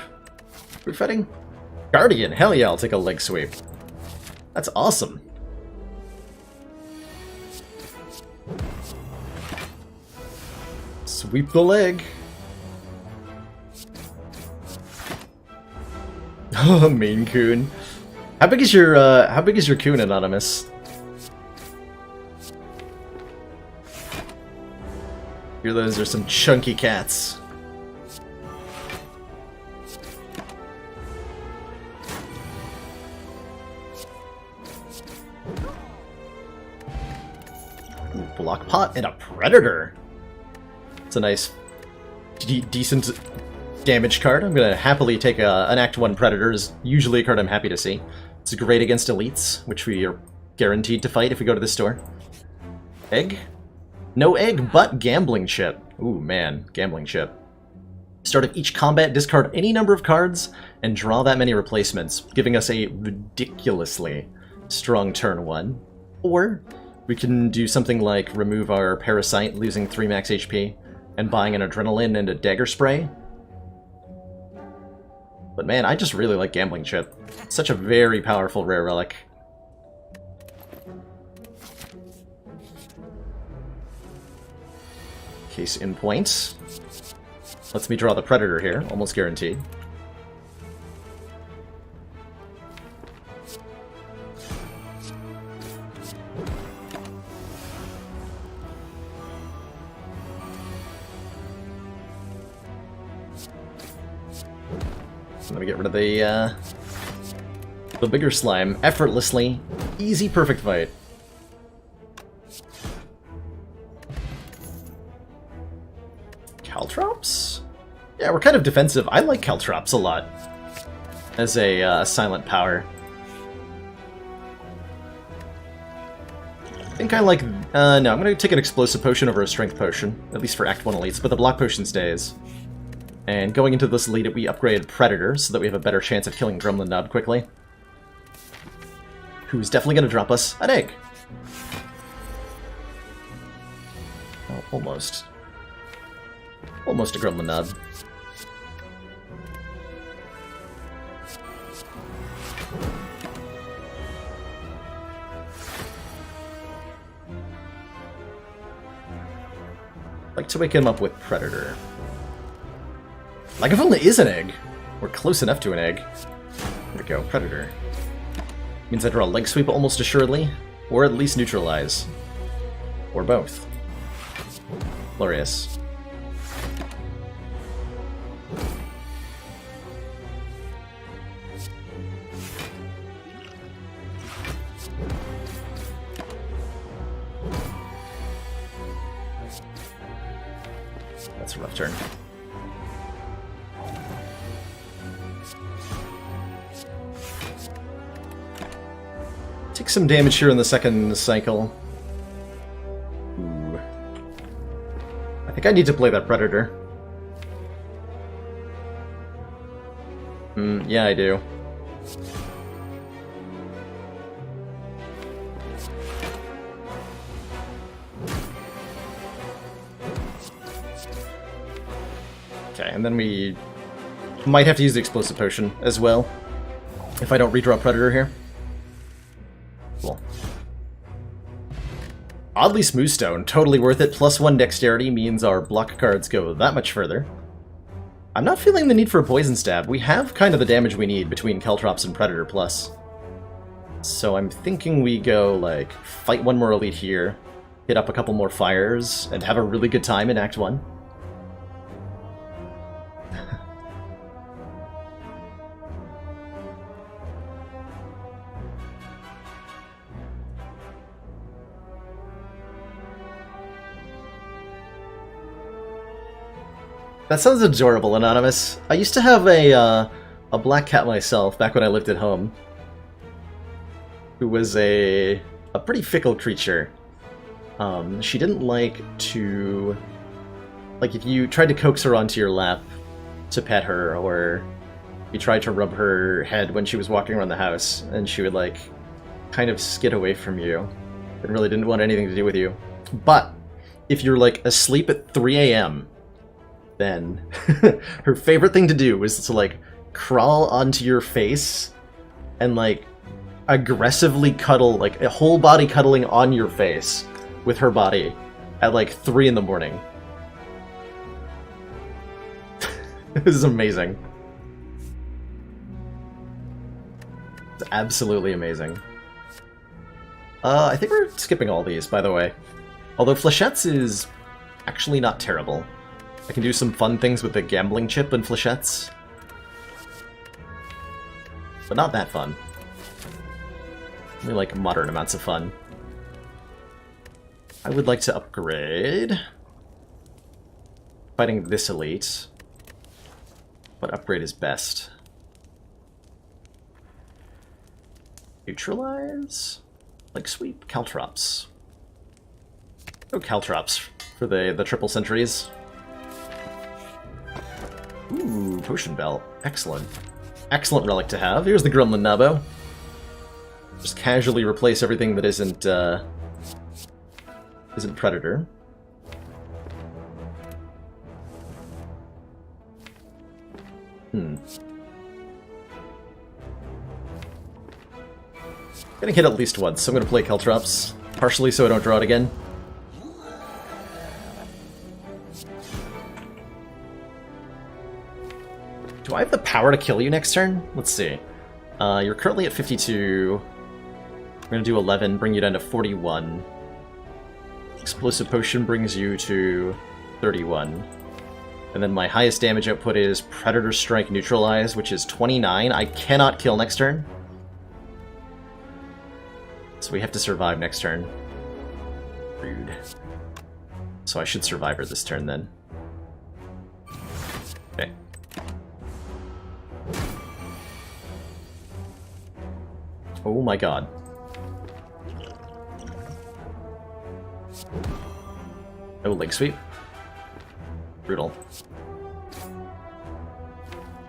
We're fighting? Guardian, hell yeah, I'll take a leg sweep. That's awesome. Sweep the leg. Oh, Maine Coon. How big is your coon, Anonymous? Here, those are some chunky cats. Block pot and a predator. It's a nice, decent damage card. I'm gonna happily take an Act 1 predator. Is usually a card I'm happy to see. It's great against elites, which we are guaranteed to fight if we go to the store. Egg? No egg, but gambling chip. Ooh, man, gambling chip. Start of each combat, discard any number of cards and draw that many replacements, giving us a ridiculously strong turn 1. Or we can do something like remove our Parasite, losing 3 max HP, and buying an Adrenaline and a Dagger Spray. But man, I just really like Gambling Chip. Such a very powerful rare relic. Case in point. Lets me draw the Predator here, almost guaranteed. Let me get rid of the bigger slime. Effortlessly. Easy, perfect fight. Caltrops? Yeah, we're kind of defensive. I like Caltrops a lot. As a silent power. I think I like... no, I'm going to take an Explosive Potion over a Strength Potion. At least for Act 1 elites, but the Block Potion stays. And going into this elite, we upgraded Predator, so that we have a better chance of killing Gremlin Nub quickly. Who's definitely going to drop us an egg. Oh, almost. Almost a Gremlin Nub. I'd like to wake him up with Predator. Lagavulin is an egg. We're close enough to an egg. There we go, Predator. Means I draw a leg sweep almost assuredly, or at least neutralize. Or both. Glorious. That's a rough turn. Take some damage here in the second cycle. Ooh. I think I need to play that Predator. Yeah, I do. Okay, and then we Might have to use the explosive potion as well, if I don't redraw Predator here. Cool. Oddly Smooth Stone, totally worth it. +1 dexterity means our block cards go that much further. I'm not feeling the need for a Poison Stab. We have kind of the damage we need between Caltrops and Predator Plus. So I'm thinking we go, like, fight one more elite here, hit up a couple more fires, and have a really good time in Act 1. That sounds adorable, Anonymous. I used to have a black cat myself back when I lived at home, who was a pretty fickle creature. She didn't like to... Like, if you tried to coax her onto your lap to pet her, or you tried to rub her head when she was walking around the house, and she would, like, kind of skid away from you, and really didn't want anything to do with you. But, if you're, like, asleep at 3 a.m., then her favorite thing to do was to, like, crawl onto your face and, like, aggressively cuddle, like, a whole body cuddling on your face with her body at, like, 3 in the morning. This is amazing. It's absolutely amazing. I think we're skipping all these, by the way. Although Flechettes is actually not terrible. I can do some fun things with the gambling chip and Flechettes. But not that fun. Only like moderate amounts of fun. I would like to upgrade. Fighting this elite. What upgrade is best? Neutralize? Like sweep? Caltrops. Oh, Caltrops for the triple sentries. Ooh, Potion Belt. Excellent. Excellent relic to have. Here's the Gremlin Nabo. Just casually replace everything that isn't Predator. Gonna hit at least once, so I'm gonna play Caltrops. Partially so I don't draw it again. Do I have the power to kill you next turn? Let's see. You're currently at 52. We're gonna do 11, bring you down to 41. Explosive Potion brings you to 31. And then my highest damage output is Predator Strike Neutralize, which is 29. I cannot kill next turn. So we have to survive next turn. Rude. So I should survive her this turn then. Okay. Oh my god. No leg sweep. Brutal.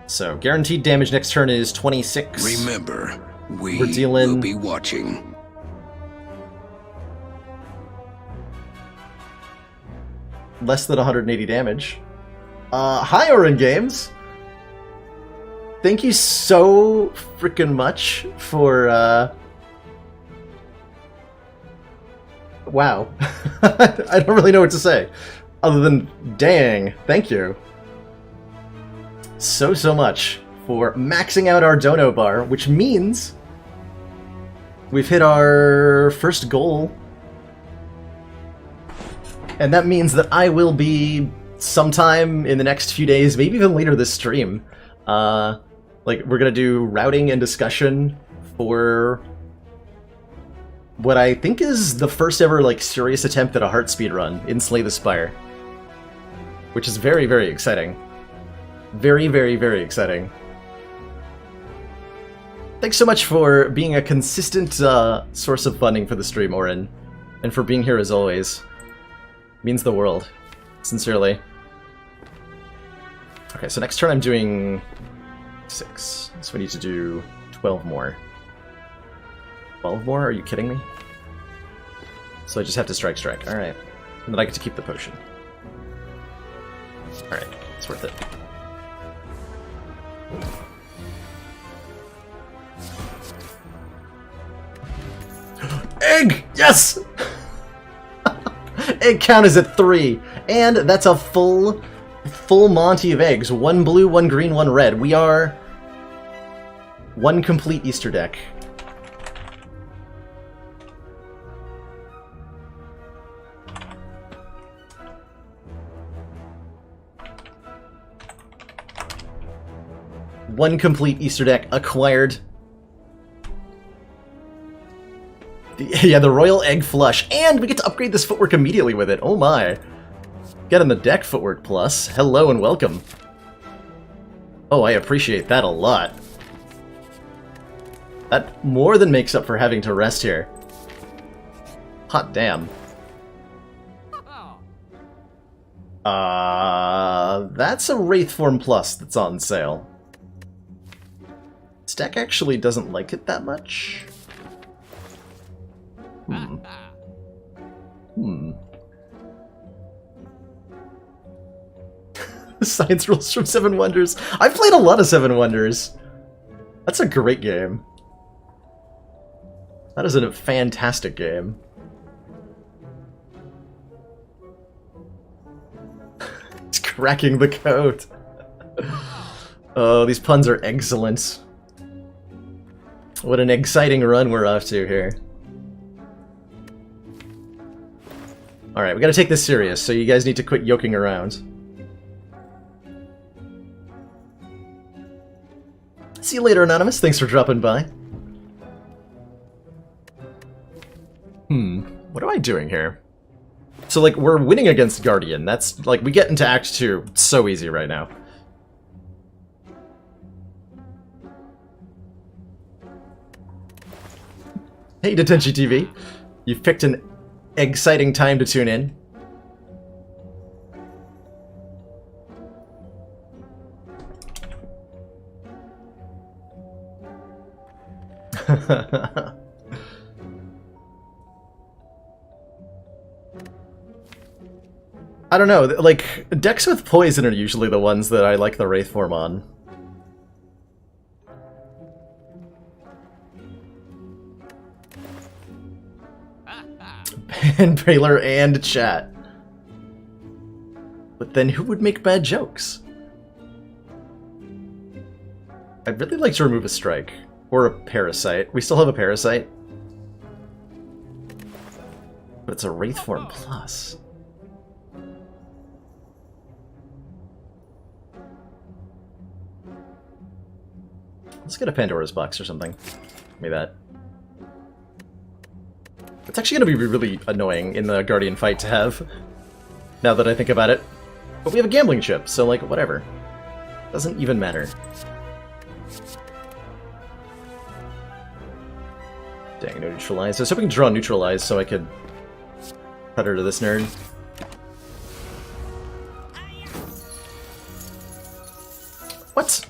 So, guaranteed damage next turn is 26. Remember, We're dealing... will be watching. Less than 180 damage. Hi, Orin Games! Thank you so freaking much for, Wow. I don't really know what to say. Other than, dang, thank you. So much for maxing out our dono bar, which means we've hit our first goal. And that means that I will be sometime in the next few days, maybe even later this stream. Like, we're gonna do routing and discussion for what I think is the first ever, like, serious attempt at a heart speedrun in Slay the Spire. Which is very, very exciting. Very, very, very exciting. Thanks so much for being a consistent source of funding for the stream, Orin. And for being here as always. Means the world. Sincerely. Okay, so next turn I'm doing 6. So we need to do 12 more. 12 more? Are you kidding me? So I just have to strike. Alright. And then I get to keep the potion. Alright, it's worth it. Egg! Yes! Egg count is at 3. And that's a full Monty of eggs. 1 blue, 1 green, 1 red. We are 1 complete Easter deck. One complete Easter deck acquired. Yeah, the Royal Egg Flush. And we get to upgrade this footwork immediately with it. Oh my. Get in the deck footwork plus. Hello and welcome. Oh, I appreciate that a lot. That more than makes up for having to rest here. Hot damn. That's a Wraithform Plus that's on sale. This deck actually doesn't like it that much. Science rules from Seven Wonders. I've played a lot of Seven Wonders. That's a great game. That is a fantastic game. It's cracking the code. Oh, these puns are excellent. What an exciting run we're off to here. Alright, we gotta take this serious, so you guys need to quit yoking around. See you later, Anonymous. Thanks for dropping by. What am I doing here? So, like, we're winning against Guardian. That's, like, we get into Act 2 so easy right now. Hey, Detenchi TV. You've picked an exciting time to tune in. I don't know, like, decks with poison are usually the ones that I like the Wraithform on. Ban Brailer and chat. But then who would make bad jokes? I'd really like to remove a strike. Or a parasite. We still have a parasite. But it's a Wraithform Plus. Let's get a Pandora's Box or something. Give me that. It's actually going to be really annoying in the Guardian fight to have, now that I think about it. But we have a gambling chip, so, like, whatever. Doesn't even matter. Dang, no neutralize. I was hoping to draw neutralize so I could cut her to this nerd. What?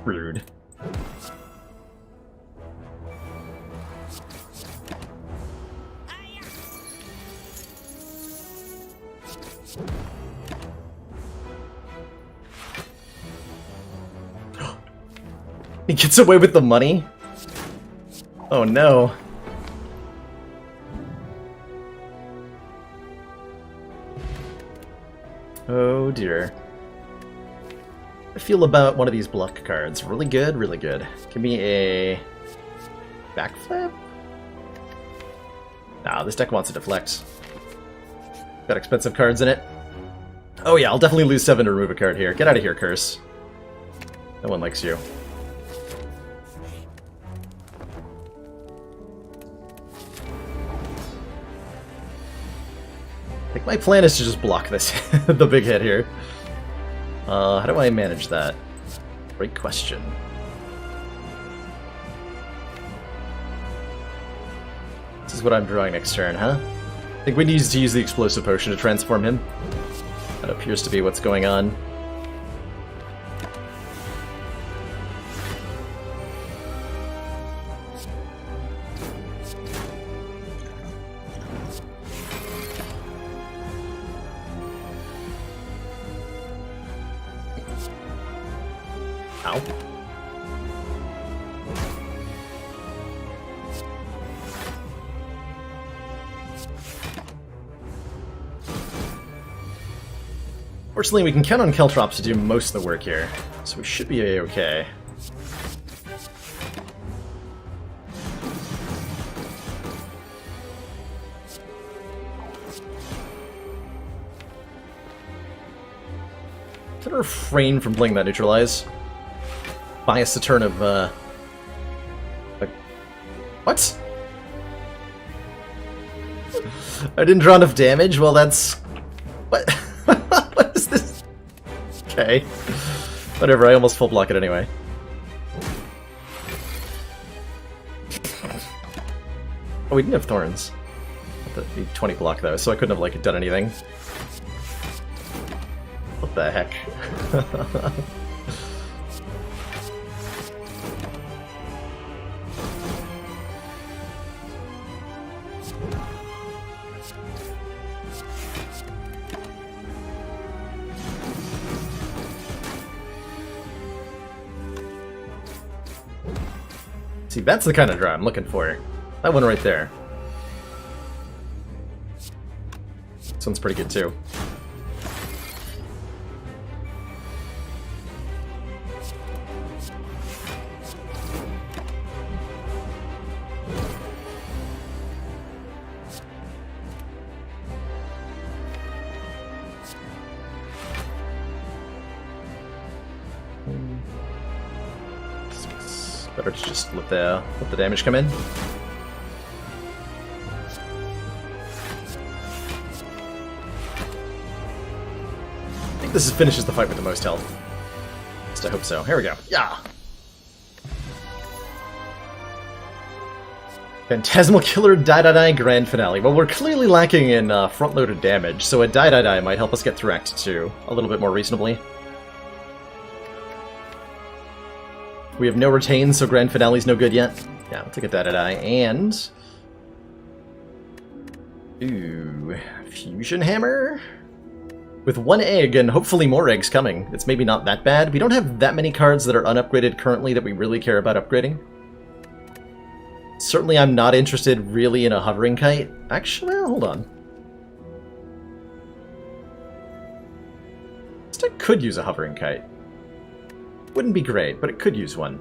Rude. He gets away with the money? Oh no. Oh dear. I feel about one of these block cards. Really good, really good. Give me a backflip? Nah, this deck wants to deflect. Got expensive cards in it. Oh yeah, I'll definitely lose 7 to remove a card here. Get out of here, Curse. No one likes you. I think my plan is to just block this, the big hit here. How do I manage that? Great question. This is what I'm drawing next turn, huh? I think we need to use the Explosive Potion to transform him. That appears to be what's going on. Ow. Fortunately, we can count on Caltrops to do most of the work here, so we should be a-okay. I'm gonna refrain from playing that Neutralize. Bias the turn of, what? I didn't draw enough damage? Well, that's... What? What is this? Okay. Whatever, I almost full block it anyway. Oh, we didn't have Thorns. The 20 block, though, so I couldn't have, like, done anything. What the heck? See, that's the kind of draw I'm looking for. That one right there. This one's pretty good, too. Better to just let the damage come in. I think this finishes the fight with the most health. At least I hope so. Here we go. Yeah! Phantasmal Killer Die Grand Finale. Well, we're clearly lacking in front-loaded damage, so a Die might help us get through Act 2 a little bit more reasonably. We have no retain, so Grand Finale's no good yet. Yeah, we'll take a Die, and... Ooh, Fusion Hammer? With one egg, and hopefully more eggs coming. It's maybe not that bad. We don't have that many cards that are unupgraded currently that we really care about upgrading. Certainly I'm not interested really in a Hovering Kite. Actually, hold on. I could use a Hovering Kite. Wouldn't be great, but it could use one.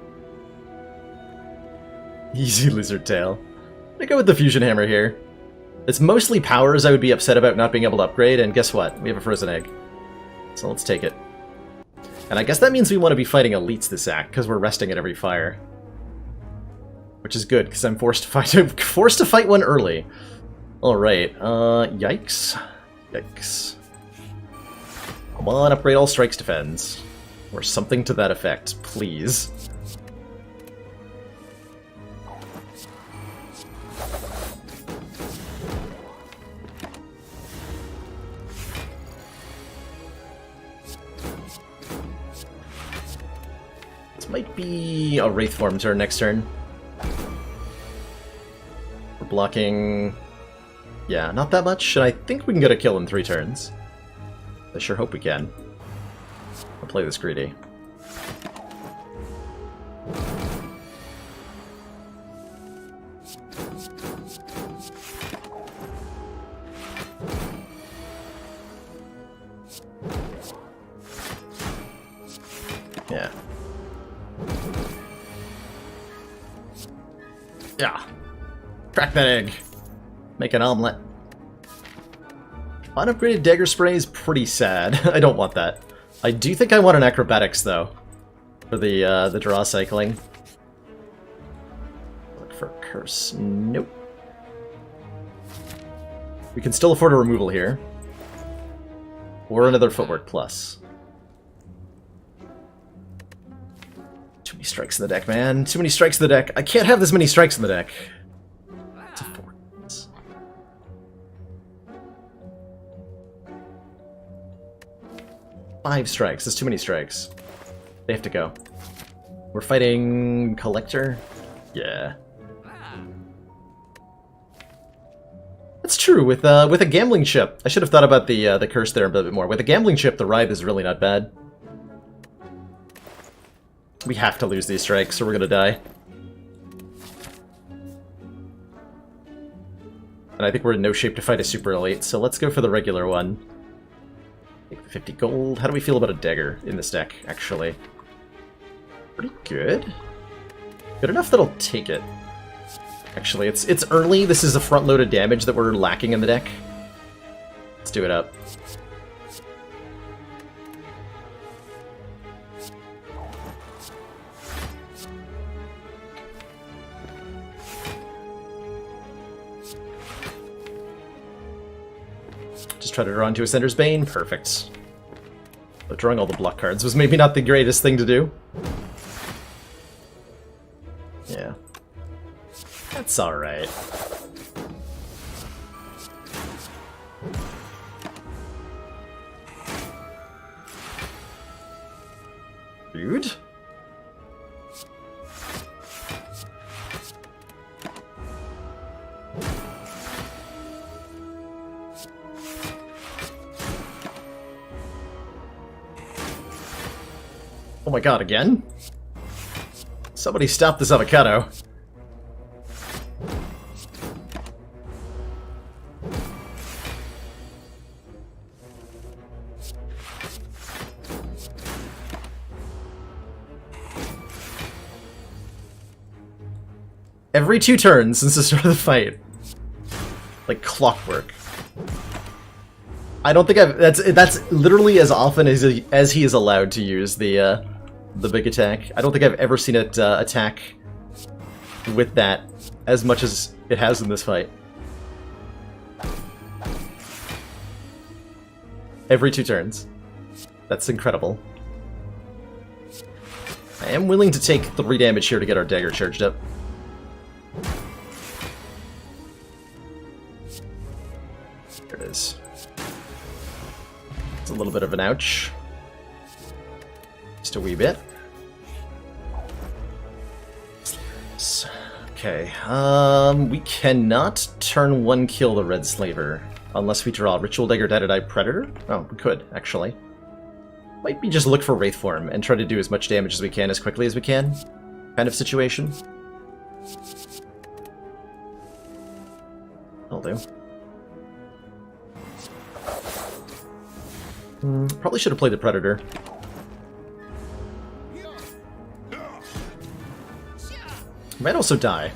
Easy Lizard Tail. I'm gonna go with the Fusion Hammer here. It's mostly powers I would be upset about not being able to upgrade, and guess what? We have a Frozen Egg. So let's take it. And I guess that means we want to be fighting elites this act, because we're resting at every fire. Which is good, because I'm forced to fight one early. Alright, yikes. Yikes. Come on, upgrade all strikes defends. Or something to that effect, please. This might be a Wraith Form turn next turn. We're blocking... Yeah, not that much, and I think we can get a kill in 3 turns. I sure hope we can. I'll play this greedy. Yeah. Yeah. Crack that egg. Make an omelet. Unupgraded Dagger Spray is pretty sad. I don't want that. I do think I want an Acrobatics, though, for the draw cycling. Look for a Curse. Nope. We can still afford a removal here. Or another Footwork Plus. Too many strikes in the deck, man. Too many strikes in the deck. I can't have this many strikes in the deck. It's a 4. 5 strikes. That's too many strikes. They have to go. We're fighting Collector? Yeah. That's true. With a Gambling Chip. I should have thought about the curse there a bit more. With a Gambling Chip, the Writhe is really not bad. We have to lose these strikes or we're gonna die. And I think we're in no shape to fight a super elite, so let's go for the regular one. Take the 50 gold. How do we feel about a dagger in this deck, actually? Pretty good. Good enough that I'll take it. Actually, it's early. This is a front-loaded damage that we're lacking in the deck. Let's do it up. Just try to draw into Ascender's Bane. Perfect. But drawing all the block cards was maybe not the greatest thing to do. Yeah. That's alright. Rude. Oh my god, again? Somebody stop this avocado. Every 2 turns since the start of the fight. Like clockwork. I don't think I've... That's literally as often as he is allowed to use the big attack. I don't think I've ever seen it attack with that as much as it has in this fight. Every 2 turns. That's incredible. I am willing to take 3 damage here to get our dagger charged up. There it is. It's a little bit of an ouch. Just a wee bit. Okay, we cannot turn 1 kill the Red Slaver unless we draw Ritual Dagger, Dead-Eye Predator. Oh, we could, actually. Might be just look for Wraith Form and try to do as much damage as we can as quickly as we can. Kind of situation. That'll do. Probably should have played the Predator. Might also die.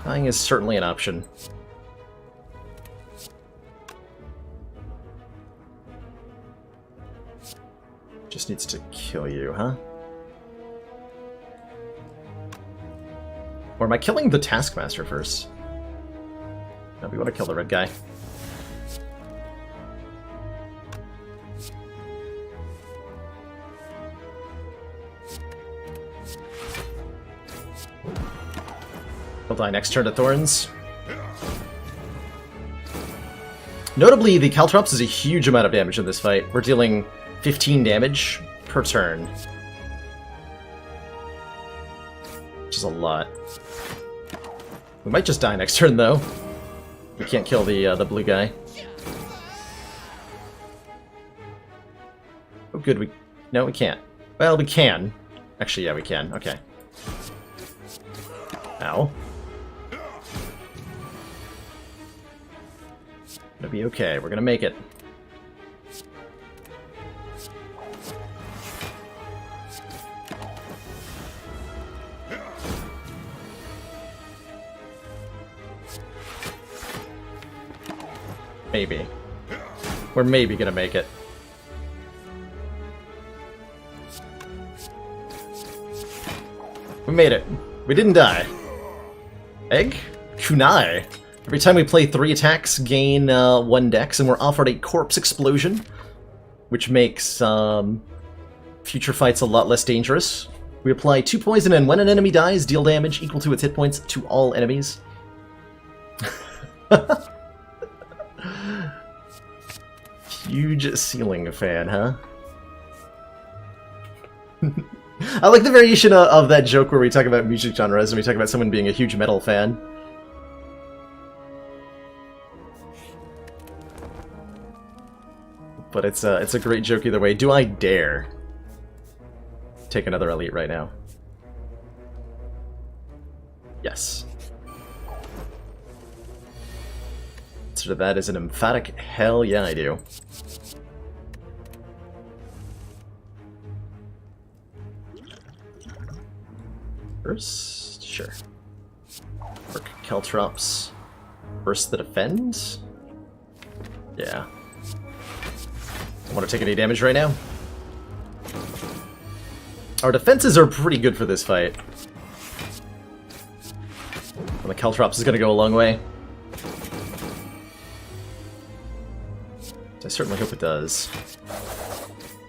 Dying is certainly an option. Just needs to kill you, huh? Or am I killing the Taskmaster first? No, we want to kill the red guy. He'll die next turn to Thorns. Notably, the Caltrops is a huge amount of damage in this fight. We're dealing 15 damage per turn. Which is a lot. We might just die next turn, though. We can't kill the blue guy. Oh, good. No, we can't. Well, we can. Actually, yeah, we can. Okay. Ow. Gonna be okay. We're gonna make it. Maybe. We're maybe gonna make it. We made it. We didn't die. Egg? Kunai. Every time we play 3 attacks, gain 1 dex, and we're offered a Corpse Explosion, which makes future fights a lot less dangerous. We apply 2 poison, and when an enemy dies, deal damage equal to its hit points to all enemies. Huge ceiling fan, huh? I like the variation of that joke where we talk about music genres and we talk about someone being a huge metal fan. But it's a great joke either way. Do I dare? take another elite right now. Yes. So that is an emphatic hell yeah, I do. First, sure. Work Caltrops. First the defend? Yeah. Don't want to take any damage right now. Our defenses are pretty good for this fight. And the Caltrops is going to go a long way. I certainly hope it does.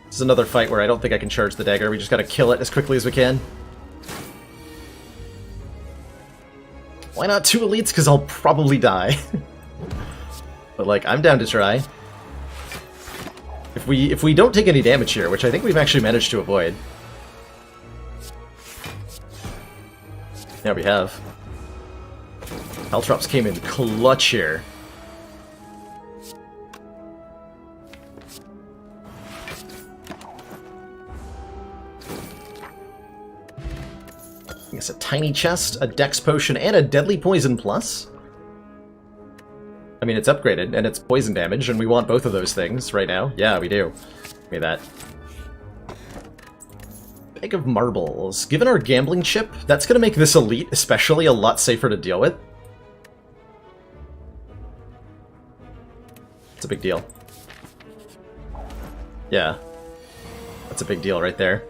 This is another fight where I don't think I can charge the dagger. We just gotta kill it as quickly as we can. Why not 2 elites? Because I'll probably die. But, like, I'm down to try. If we don't take any damage here, which I think we've actually managed to avoid. Yeah, we have. Caltrops came in clutch here. It's a tiny chest, a dex potion, and a deadly poison plus. I mean, it's upgraded, and it's poison damage, and we want both of those things right now. Yeah, we do. Give me that. Bag of marbles. Given our gambling chip, that's going to make this elite especially a lot safer to deal with. It's a big deal. Yeah. That's a big deal right there.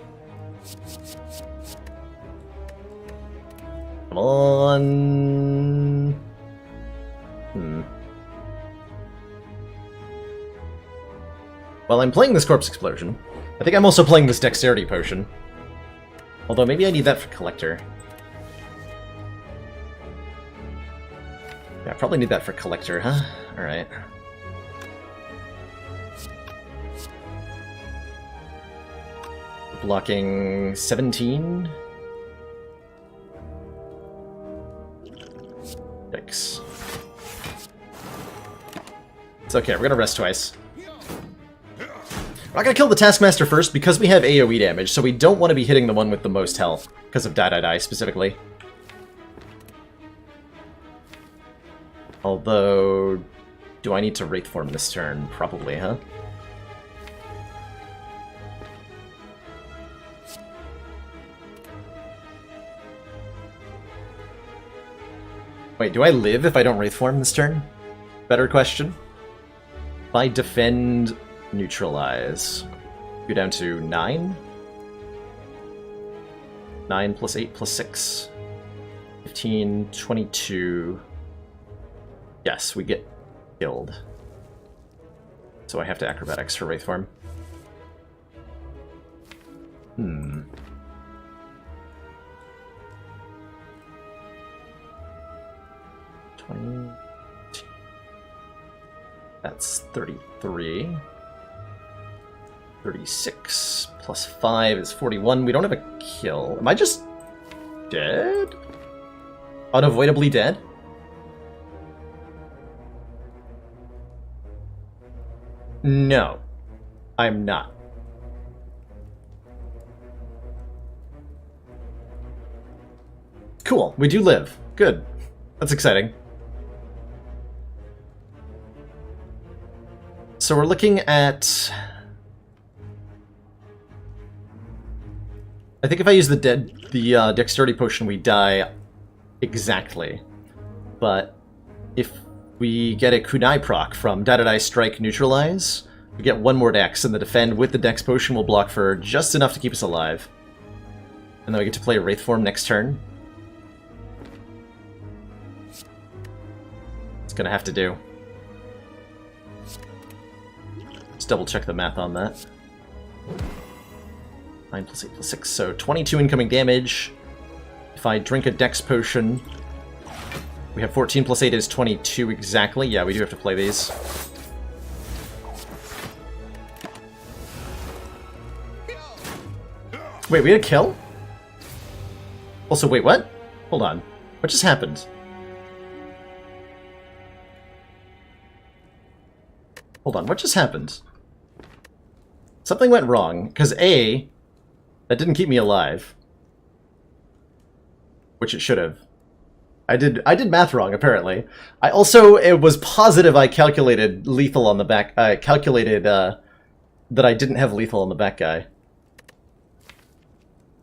Come on. Well, I'm playing this Corpse Explosion. I think I'm also playing this Dexterity Potion. Although maybe I need that for Collector. Yeah, I probably need that for Collector, huh? Alright. Blocking 17? Yikes. It's okay, we're gonna rest twice. We're not gonna kill the Taskmaster first because we have AoE damage, so we don't want to be hitting the one with the most health, because of Die specifically. Although, do I need to Wraith Form this turn? Probably, huh? Wait, do I live if I don't Wraith Form this turn? Better question. If I defend, neutralize. Go down to 9? 9 plus 8 plus 6. 15, 22. Yes, we get killed. So I have to Acrobatics for Wraith Form. 20. That's 33. 36 plus 5 is 41. We don't have a kill. Am I just dead? Unavoidably dead? No, I'm not. Cool, we do live. Good. That's exciting. So we're looking at... I think if I use the Dexterity Potion, we die exactly. But if we get a Kunai proc from Die Strike Neutralize, we get 1 more Dex, and the Defend with the Dex Potion will block for just enough to keep us alive. And then we get to play Wraith Form next turn. It's gonna have to do. Just double check the math on that. 9 plus 8 plus 6, so 22 incoming damage. If I drink a Dex Potion, we have 14 plus 8 is 22 exactly. Yeah, we do have to play these. Wait, we had a kill? Also, wait, what? Hold on. What just happened? Hold on, what just happened? Something went wrong, because A, That didn't keep me alive. Which it should have. I did math wrong, apparently. I also, it was positive I calculated lethal on the back. I calculated that I didn't have lethal on the back guy.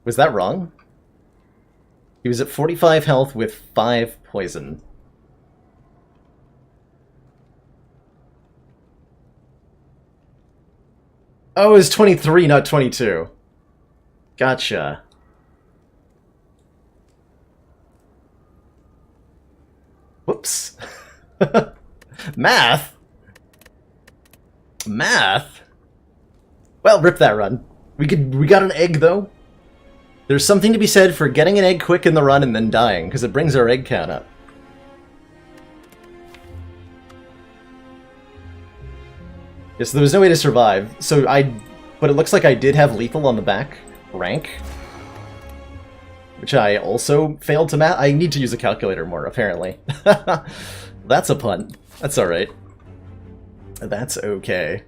Was that wrong? He was at 45 health with 5 poison. Oh, it was 23, not 22. Gotcha. Whoops. Math? Math? Well, rip that run. We got an egg, though. There's something to be said for getting an egg quick in the run and then dying, because it brings our egg count up. Yeah, so there was no way to survive. But it looks like I did have lethal on the back rank, which I also failed to math. I need to use a calculator more, apparently. That's a punt. That's alright. That's okay.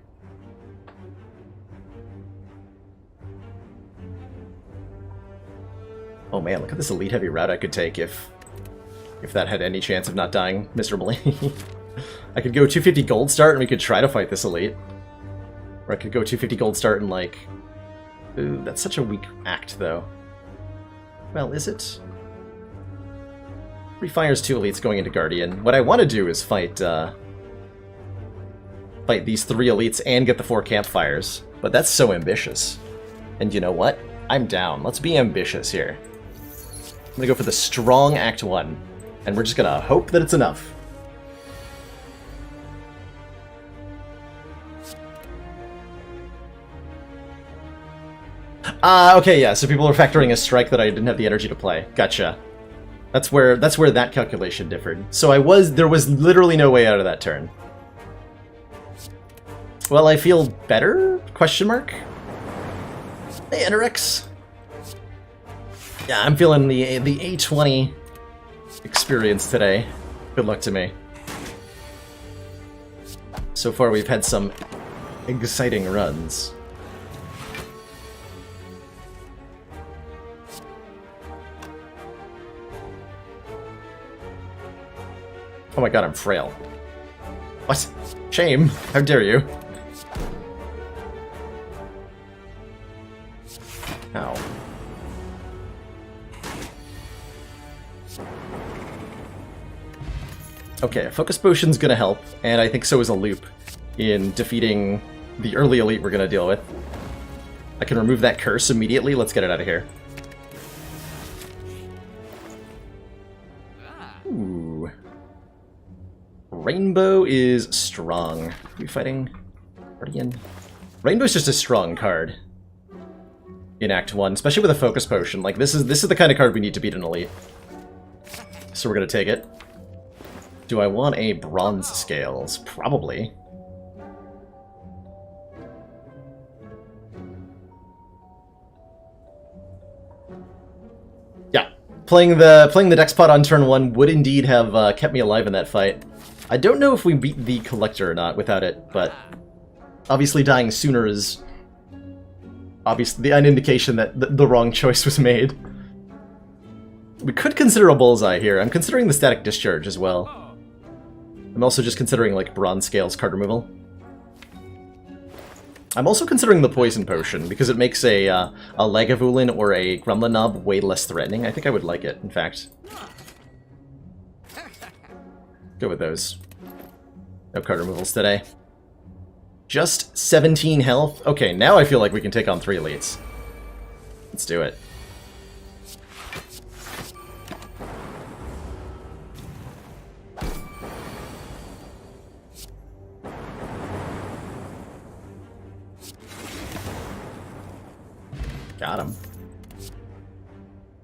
Oh man, look at this elite heavy route I could take if that had any chance of not dying miserably. I could go 250 gold start and we could try to fight this elite. Or I could go 250 gold start and like... Ooh, that's such a weak act though. Well, is it? 3 fires, 2 elites going into Guardian. What I want to do is fight these 3 elites and get the 4 campfires. But that's so ambitious. And you know what? I'm down. Let's be ambitious here. I'm gonna go for the strong Act 1. And we're just gonna hope that it's enough. Okay, yeah, so people are factoring a strike that I didn't have the energy to play. Gotcha. That's where that calculation differed. So there was literally no way out of that turn. Well, I feel better? Question mark? Hey, Enerix. Yeah, I'm feeling the A20 experience today. Good luck to me. So far, we've had some exciting runs. Oh my god, I'm frail. What? Shame. How dare you? Ow. Okay, a focus potion's gonna help, and I think so is a loop in defeating the early elite we're gonna deal with. I can remove that curse immediately. Let's get it out of here. Ooh. Rainbow is strong. Are we fighting Guardian? Rainbow's just a strong card in Act 1, especially with a focus potion. Like, this is the kind of card we need to beat an elite. So we're gonna take it. Do I want a bronze scales? Probably. Yeah, playing the Dex pot on turn 1 would indeed have kept me alive in that fight. I don't know if we beat the Collector or not without it, but obviously dying sooner is obviously an indication that the wrong choice was made. We could consider a bullseye here. I'm considering the static discharge as well. I'm also just considering, like, bronze scales card removal. I'm also considering the poison potion, because it makes a Lagavulin or a Gremlin Knob way less threatening. I think I would like it, in fact. Go with those. No card removals today. Just 17 health? Okay, now I feel like we can take on 3 elites. Let's do it. Got him.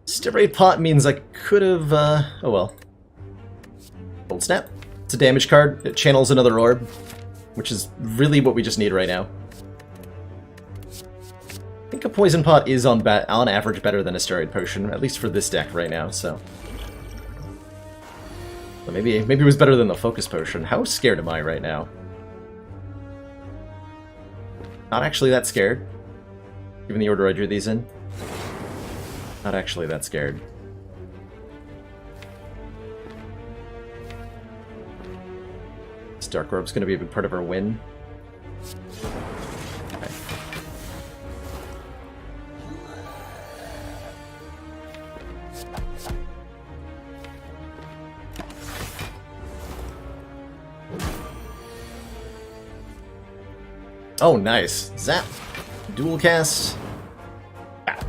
Stirade Pot means I could have, oh well. Bolt Snap. It's a damage card. It channels another orb, which is really what we just need right now. I think a Poison Pot is on average better than a Steroid Potion, at least for this deck right now, so... But maybe it was better than the Focus Potion. How scared am I right now? Not actually that scared, given the order I drew these in. Not actually that scared. This Dark Orb's going to be a big part of our win. Okay. Oh, nice. Zap. Dual cast. Ah.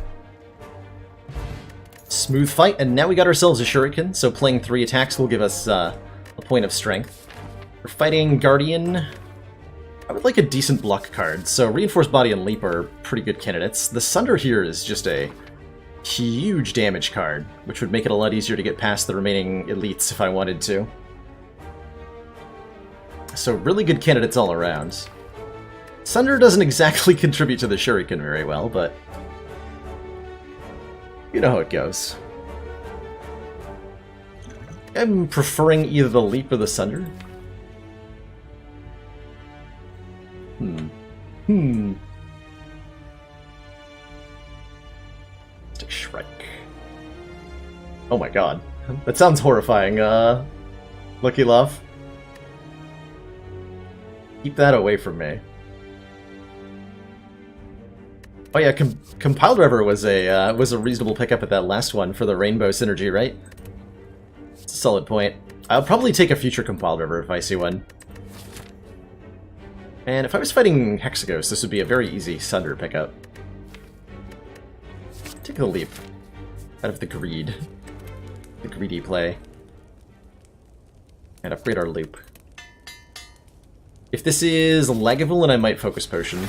Smooth fight, and now we got ourselves a shuriken, so playing 3 attacks will give us a point of strength. We're fighting Guardian. I would like a decent block card, so Reinforced Body and Leap are pretty good candidates. The Sunder here is just a huge damage card, which would make it a lot easier to get past the remaining elites if I wanted to. So really good candidates all around. Sunder doesn't exactly contribute to the shuriken very well, but you know how it goes. I'm preferring either the Leap or the Sunder. Let's take Shrike. Oh my god. That sounds horrifying, Lucky Love. Keep that away from me. Oh yeah, Compile Driver was a reasonable pickup at that last one for the Rainbow synergy, right? It's a solid point. I'll probably take a future Compile Driver if I see one. And if I was fighting Hexagos, this would be a very easy Sunder pickup. Take the Leap. Out of the greed. The greedy play. And upgrade our Loop. If this is Lagavulin, I might Focus Potion.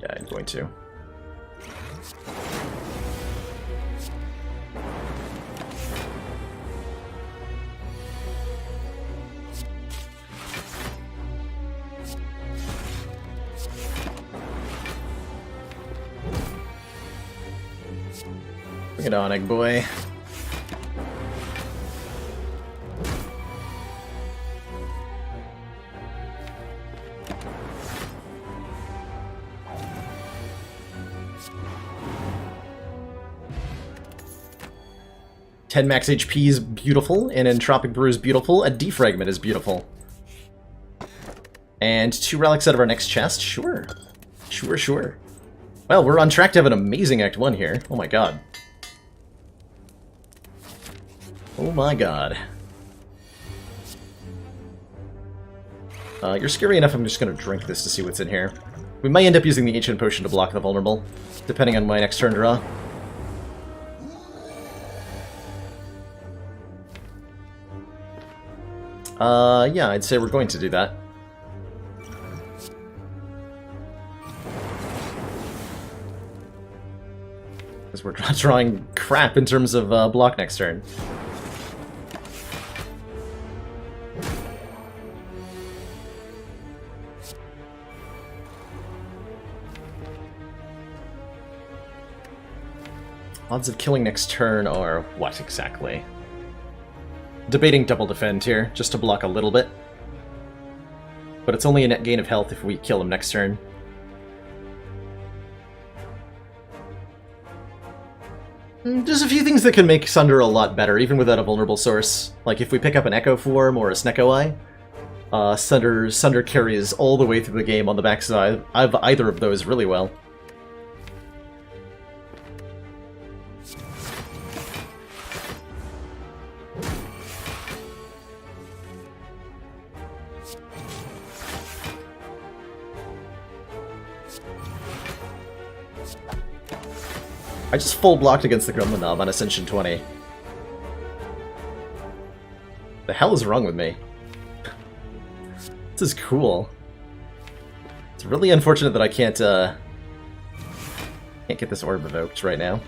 Yeah, I'm going to. Bring it on, Egg Boy. Ten max HP is beautiful, an Entropic Brew is beautiful, a Defragment is beautiful. And 2 relics out of our next chest? Sure. Sure, sure. Well, we're on track to have an amazing Act 1 here. Oh my god. Oh my god. You're scary enough, I'm just gonna drink this to see what's in here. We might end up using the Ancient Potion to block the Vulnerable, depending on my next turn draw. Yeah, I'd say we're going to do that. Because we're drawing crap in terms of block next turn. Odds of killing next turn are what exactly? Debating double defend here, just to block a little bit. But it's only a net gain of health if we kill him next turn. There's a few things that can make Sunder a lot better, even without a vulnerable source. Like if we pick up an Echo Form or a Snecko Eye, Sunder carries all the way through the game on the backside of either of those really well. I just full blocked against the Gremlin Knob on Ascension 20. The hell is wrong with me? This is cool. It's really unfortunate that I can't get this orb evoked right now.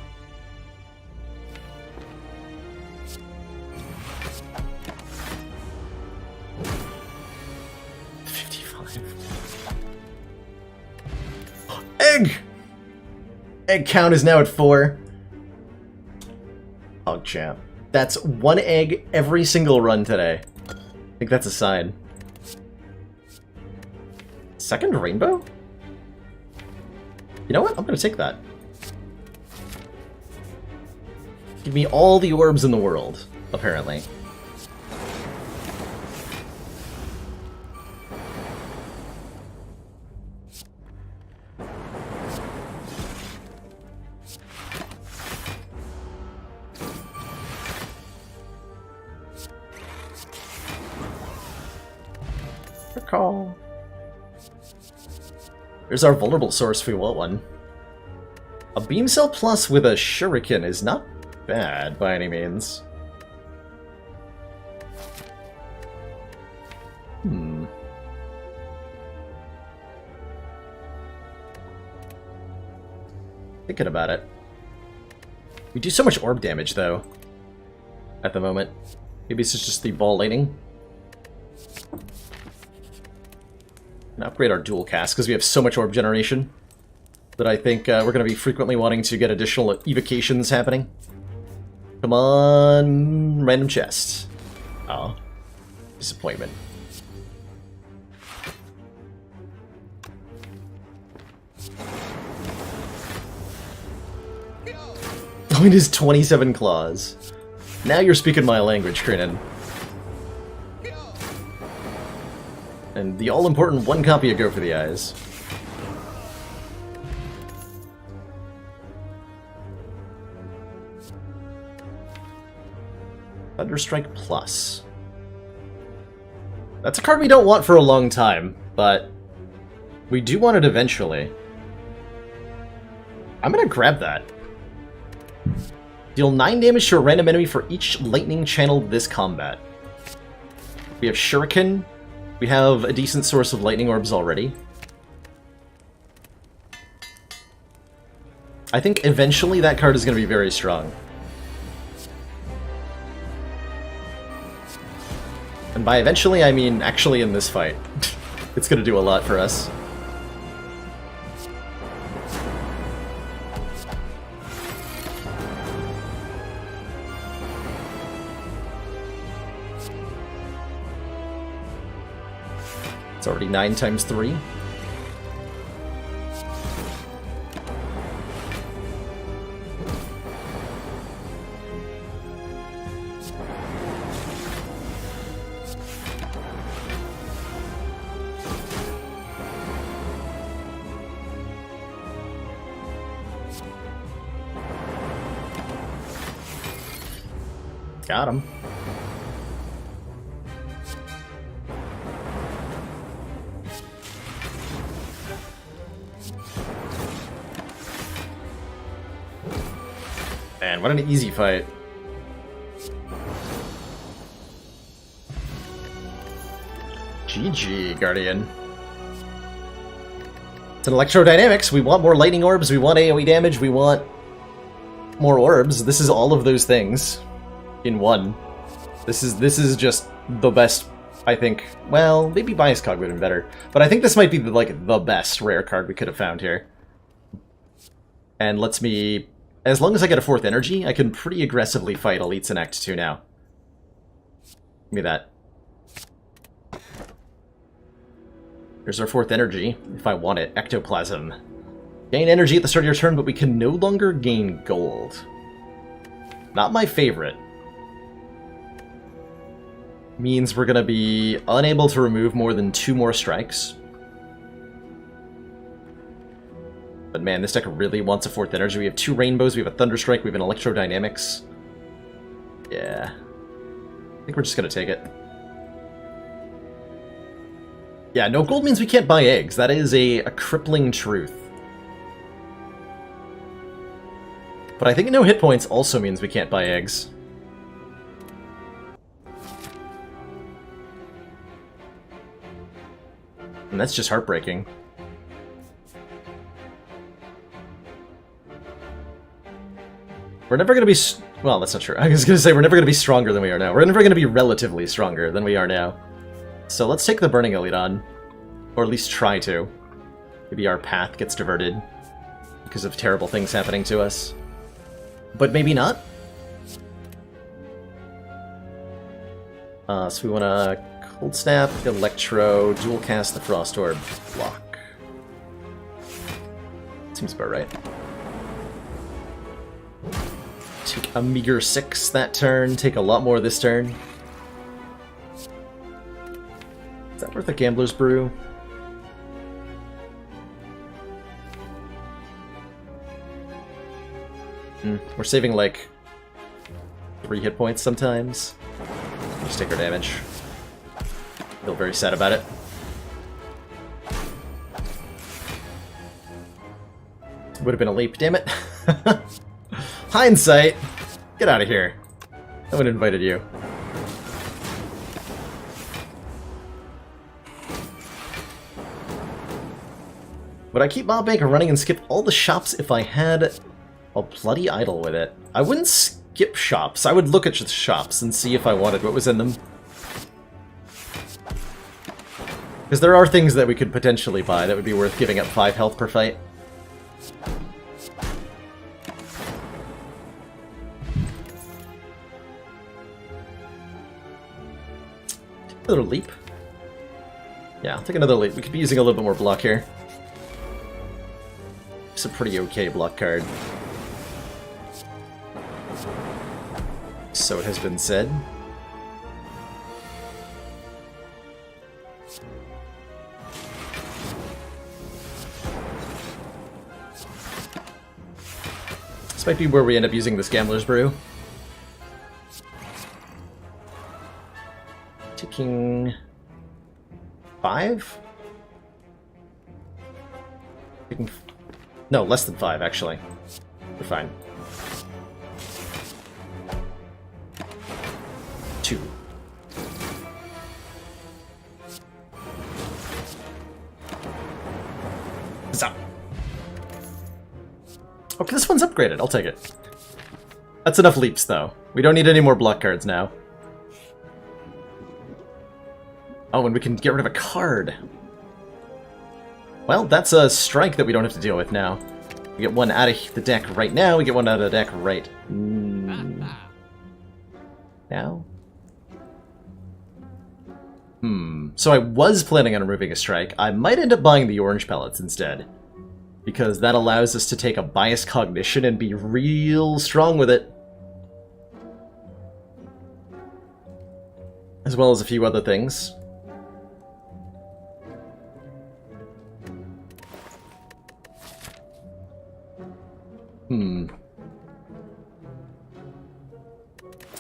Egg! Egg count is now at 4. Oh, champ. That's 1 egg every single run today. I think that's a sign. Second rainbow? You know what? I'm gonna take that. Give me all the orbs in the world, apparently. Call. There's our vulnerable source if we want one. A beam cell plus with a shuriken is not bad by any means. Thinking about it. We do so much orb damage though. At the moment. Maybe it's just the ball lightning. And upgrade our dual cast because we have so much orb generation that I think we're going to be frequently wanting to get additional evocations happening. Come on, random chest. Oh, disappointment. Oh, it is 27 claws. Now you're speaking my language, Krinin. And the all-important one copy of Go for the Eyes. Thunderstrike Plus. That's a card we don't want for a long time, but we do want it eventually. I'm gonna grab that. Deal 9 damage to a random enemy for each lightning channeled this combat. We have Shuriken. We have a decent source of lightning orbs already. I think eventually that card is going to be very strong. And by eventually, I mean actually in this fight. It's going to do a lot for us. It's already 9 times 3. Got him. Man, what an easy fight. GG, Guardian. It's an electrodynamics. We want more lightning orbs, we want AoE damage, we want more orbs. This is all of those things in one. This is just the best, I think. Well, maybe Bias Cog would have been better, but I think this might be the best rare card we could have found here. And lets me, as long as I get a 4th energy, I can pretty aggressively fight elites in Act 2 now. Give me that. Here's our 4th energy, if I want it. Ectoplasm. Gain energy at the start of your turn, but we can no longer gain gold. Not my favorite. Means we're gonna be unable to remove more than 2 more strikes. But man, this deck really wants a 4th energy. We have 2 rainbows, we have a Thunderstrike, we have an Electrodynamics. Yeah. I think we're just gonna take it. Yeah, no gold means we can't buy eggs. That is a crippling truth. But I think no hit points also means we can't buy eggs. And that's just heartbreaking. We're never going to be... Well, that's not true. I was going to say we're never going to be stronger than we are now. We're never going to be relatively stronger than we are now. So let's take the Burning Elite on. Or at least try to. Maybe our path gets diverted because of terrible things happening to us. But maybe not. So we want to Cold Snap, Electro, Dual Cast the Frost Orb, block. Seems about right. Take a meager 6 that turn, take a lot more this turn. Is that worth a Gambler's Brew? We're saving like 3 hit points sometimes. Just take our damage. Feel very sad about it. Would have been a leap, damn it. Hindsight! Get out of here. No one invited you. Would I keep Mob Banker running and skip all the shops if I had a bloody idol with it? I wouldn't skip shops. I would look at the shops and see if I wanted what was in them. Because there are things that we could potentially buy that would be worth giving up 5 health per fight. Another leap. Yeah, I'll take another leap. We could be using a little bit more block here. It's a pretty okay block card. So it has been said. This might be where we end up using this Gambler's Brew. Taking 5? Taking... No, less than 5, actually. We're fine. 2. Zap. Okay, this one's upgraded. I'll take it. That's enough leaps, though. We don't need any more block cards now. Oh, and we can get rid of a card. Well, that's a strike that we don't have to deal with now. We get one out of the deck right now, we get one out of the deck right now. So I was planning on removing a strike. I might end up buying the orange pellets instead. Because that allows us to take a bias cognition and be real strong with it. As well as a few other things.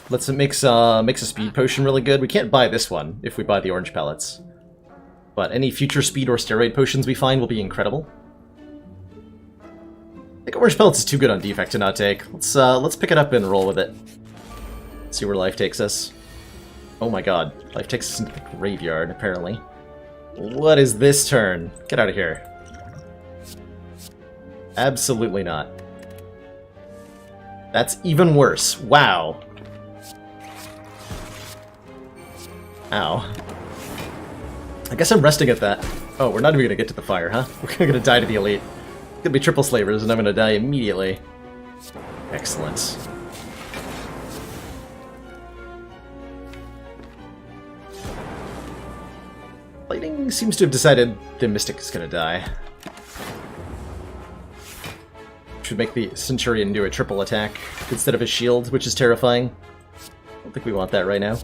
Let's makes a speed potion really good. We can't buy this one if we buy the orange pellets. But any future speed or steroid potions we find will be incredible. I think orange pellets is too good on defect to not take. Let's pick it up and roll with it. See where life takes us. Oh my god. Life takes us into the graveyard, apparently. What is this turn? Get out of here. Absolutely not. That's even worse. Wow. Ow. I guess I'm resting at that. Oh, we're not even gonna get to the fire, huh? We're gonna die to the elite. It's gonna be triple slavers, and I'm gonna die immediately. Excellent. Lightning seems to have decided the Mystic is gonna die. Should make the Centurion do a triple attack instead of a shield, which is terrifying. I don't think we want that right now.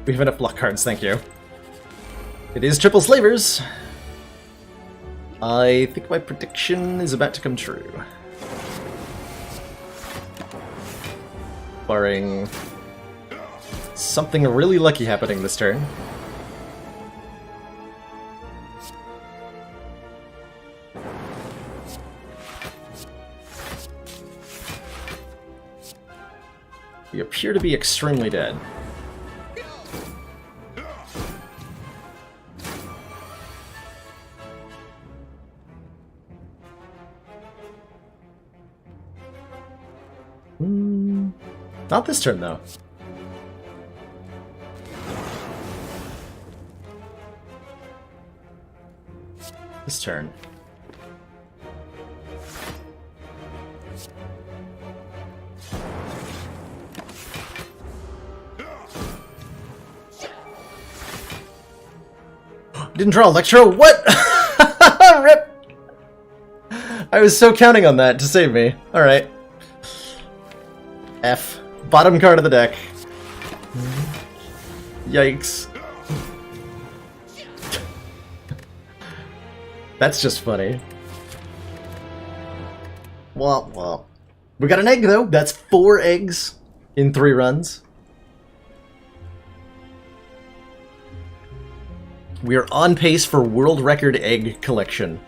We have enough block cards, thank you. It is triple slavers. I think my prediction is about to come true. Barring something really lucky happening this turn. We appear to be extremely dead. Not this turn, though. This turn. Didn't draw Electro? What? Rip! I was so counting on that to save me. Alright. F. Bottom card of the deck. Yikes. That's just funny. Well. We got an egg, though. That's 4 eggs in 3 runs. We are on pace for world record egg collection.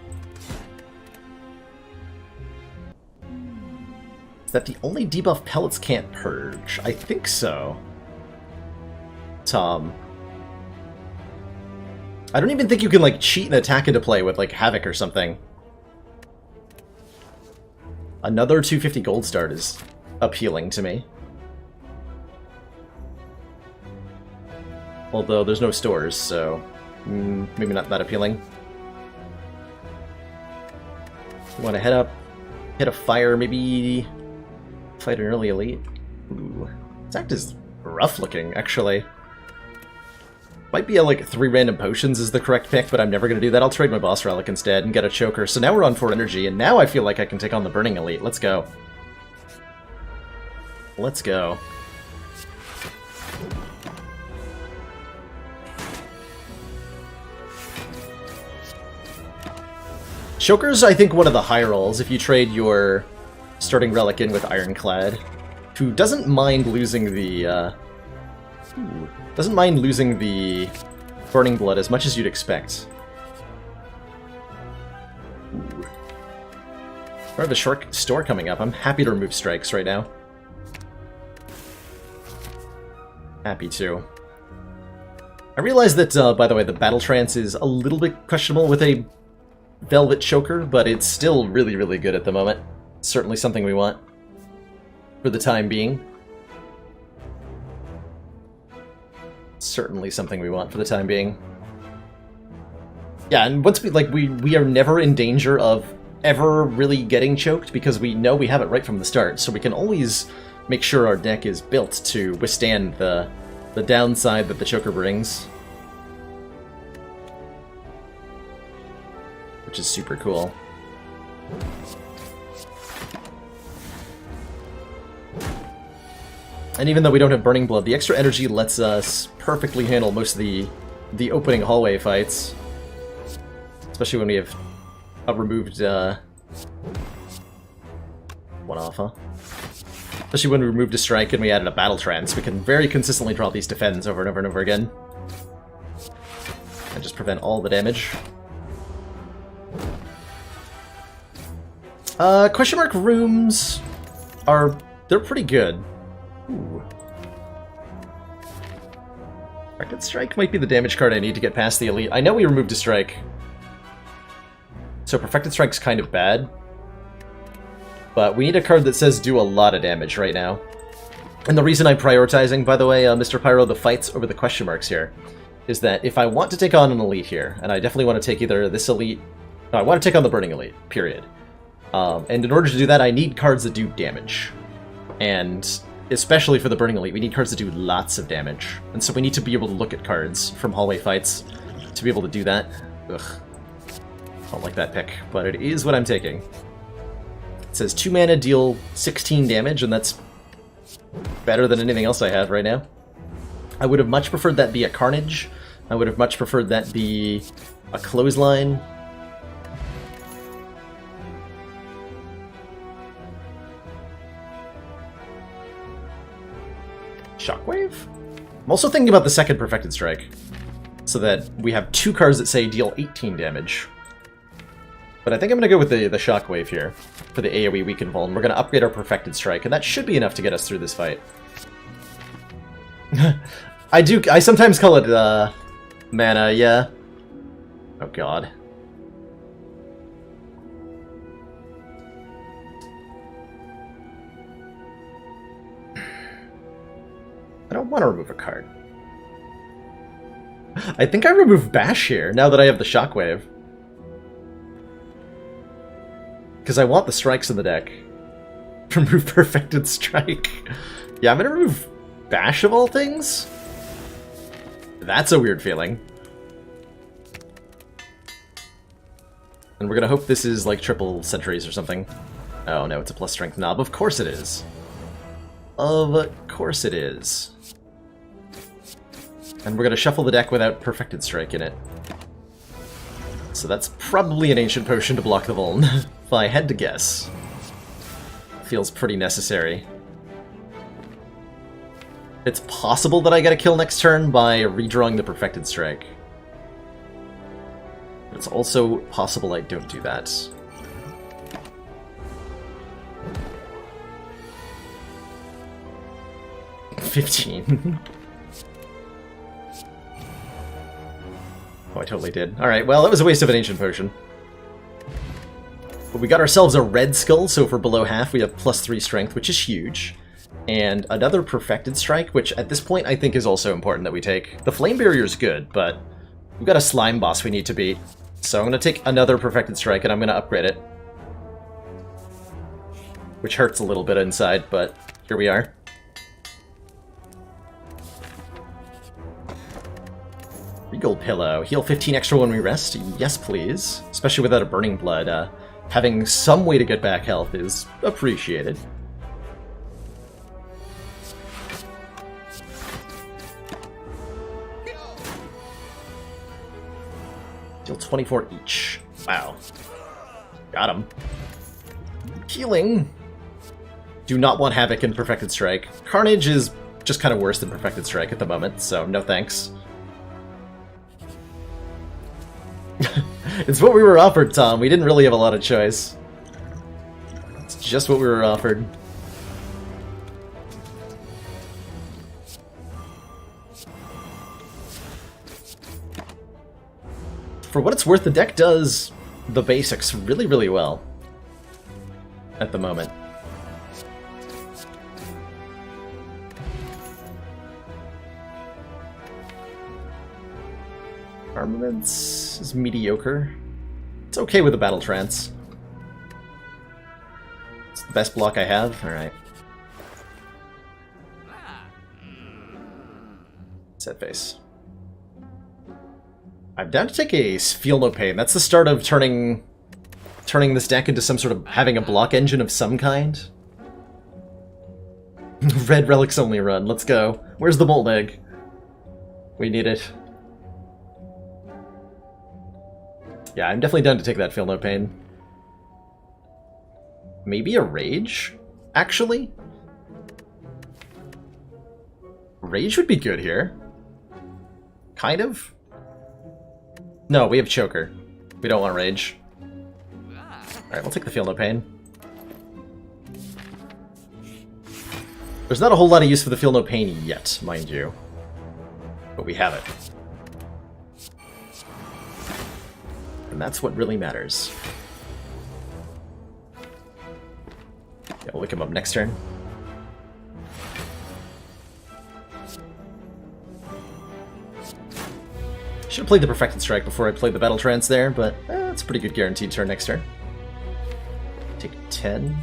Is that the only debuff pellets can't purge? I think so. Tom. I don't even think you can, like, cheat and attack into play with, like, Havoc or something. Another 250 gold start is appealing to me. Although there's no stores, so maybe not that appealing. You want to head up, hit a fire, maybe fight an early elite. Ooh, this act is rough looking, actually. Might be like 3 random potions is the correct pick, but I'm never going to do that. I'll trade my boss relic instead and get a choker. So now we're on 4 energy, and now I feel like I can take on the burning elite. Let's go. Let's go. Choker's, I think, one of the high rolls if you trade your starting relic in with Ironclad, who doesn't mind losing the Burning Blood as much as you'd expect. Ooh. I have a short store coming up. I'm happy to remove strikes right now. Happy to. I realize that, by the way, the Battle Trance is a little bit questionable with a Velvet Choker, but it's still really, really good at the moment. Certainly something we want for the time being. Certainly something we want for the time being. Yeah, and once we are never in danger of ever really getting choked because we know we have it right from the start, so we can always make sure our deck is built to withstand the downside that the choker brings. Which is super cool. And even though we don't have Burning Blood, the extra energy lets us perfectly handle most of the opening hallway fights. Especially when we have a removed one off, huh? Especially when we removed a strike and we added a Battle Trance, we can very consistently draw these defends over and over and over again. And just prevent all the damage. Question mark rooms they're pretty good. Ooh. Perfected Strike might be the damage card I need to get past the elite. I know we removed a strike, so Perfected Strike's kind of bad. But we need a card that says do a lot of damage right now. And the reason I'm prioritizing, by the way, Mr. Pyro, the fights over the question marks here, is that if I want to take on an elite here, and I definitely want to take either this elite... No, I want to take on the Burning Elite, period. And in order to do that, I need cards that do damage. And especially for the Burning Elite, we need cards that do lots of damage. And so we need to be able to look at cards from hallway fights to be able to do that. Ugh. I don't like that pick, but it is what I'm taking. It says 2 mana, deal 16 damage, and that's better than anything else I have right now. I would have much preferred that be a Carnage. I would have much preferred that be a Clothesline. Shockwave? I'm also thinking about the second Perfected Strike, so that we have 2 cards that say deal 18 damage. But I think I'm going to go with the Shockwave here for the AoE Weaken Vuln. We're going to upgrade our Perfected Strike, and that should be enough to get us through this fight. I sometimes call it mana, yeah. Oh god. I don't want to remove a card. I think I remove Bash here, now that I have the Shockwave. Because I want the strikes in the deck. Remove Perfected Strike. Yeah, I'm gonna remove Bash of all things? That's a weird feeling. And we're gonna hope this is like triple sentries or something. Oh no, it's a plus strength knob. Of course it is. Of course it is. And we're gonna shuffle the deck without Perfected Strike in it. So that's probably an Ancient Potion to block the Vuln, if I had to guess. Feels pretty necessary. It's possible that I get a kill next turn by redrawing the Perfected Strike. But it's also possible I don't do that. $15. Oh, I totally did. Alright, well, that was a waste of an Ancient Potion. But we got ourselves a Red Skull, so for below half we have +3 strength, which is huge. And another Perfected Strike, which at this point I think is also important that we take. The Flame Barrier's good, but we've got a Slime Boss we need to beat. So I'm going to take another Perfected Strike and I'm going to upgrade it. Which hurts a little bit inside, but here we are. Regal Pillow. Heal 15 extra when we rest? Yes, please. Especially without a Burning Blood. Having some way to get back health is appreciated. Deal 24 each. Wow. Got him. Healing. Do not want Havoc and Perfected Strike. Carnage is just kind of worse than Perfected Strike at the moment, so no thanks. It's what we were offered, Tom. We didn't really have a lot of choice. It's just what we were offered. For what it's worth, the deck does the basics really, really well at the moment. Armaments is mediocre. It's okay with the Battle Trance. It's the best block I have. Alright. Set face. I'm down to take a Feel No Pain. That's the start of turning this deck into some sort of having a block engine of some kind. Red Relics only run. Let's go. Where's the Molten Egg? We need it. Yeah, I'm definitely down to take that Feel No Pain. Maybe a Rage, actually? Rage would be good here. Kind of. No, we have Choker. We don't want Rage. Alright, we'll take the Feel No Pain. There's not a whole lot of use for the Feel No Pain yet, mind you. But we have it. And that's what really matters. Yeah, we'll look him up next turn. Should have played the Perfected Strike before I played the Battle Trance there, but it's a pretty good guaranteed turn next turn. Take 10.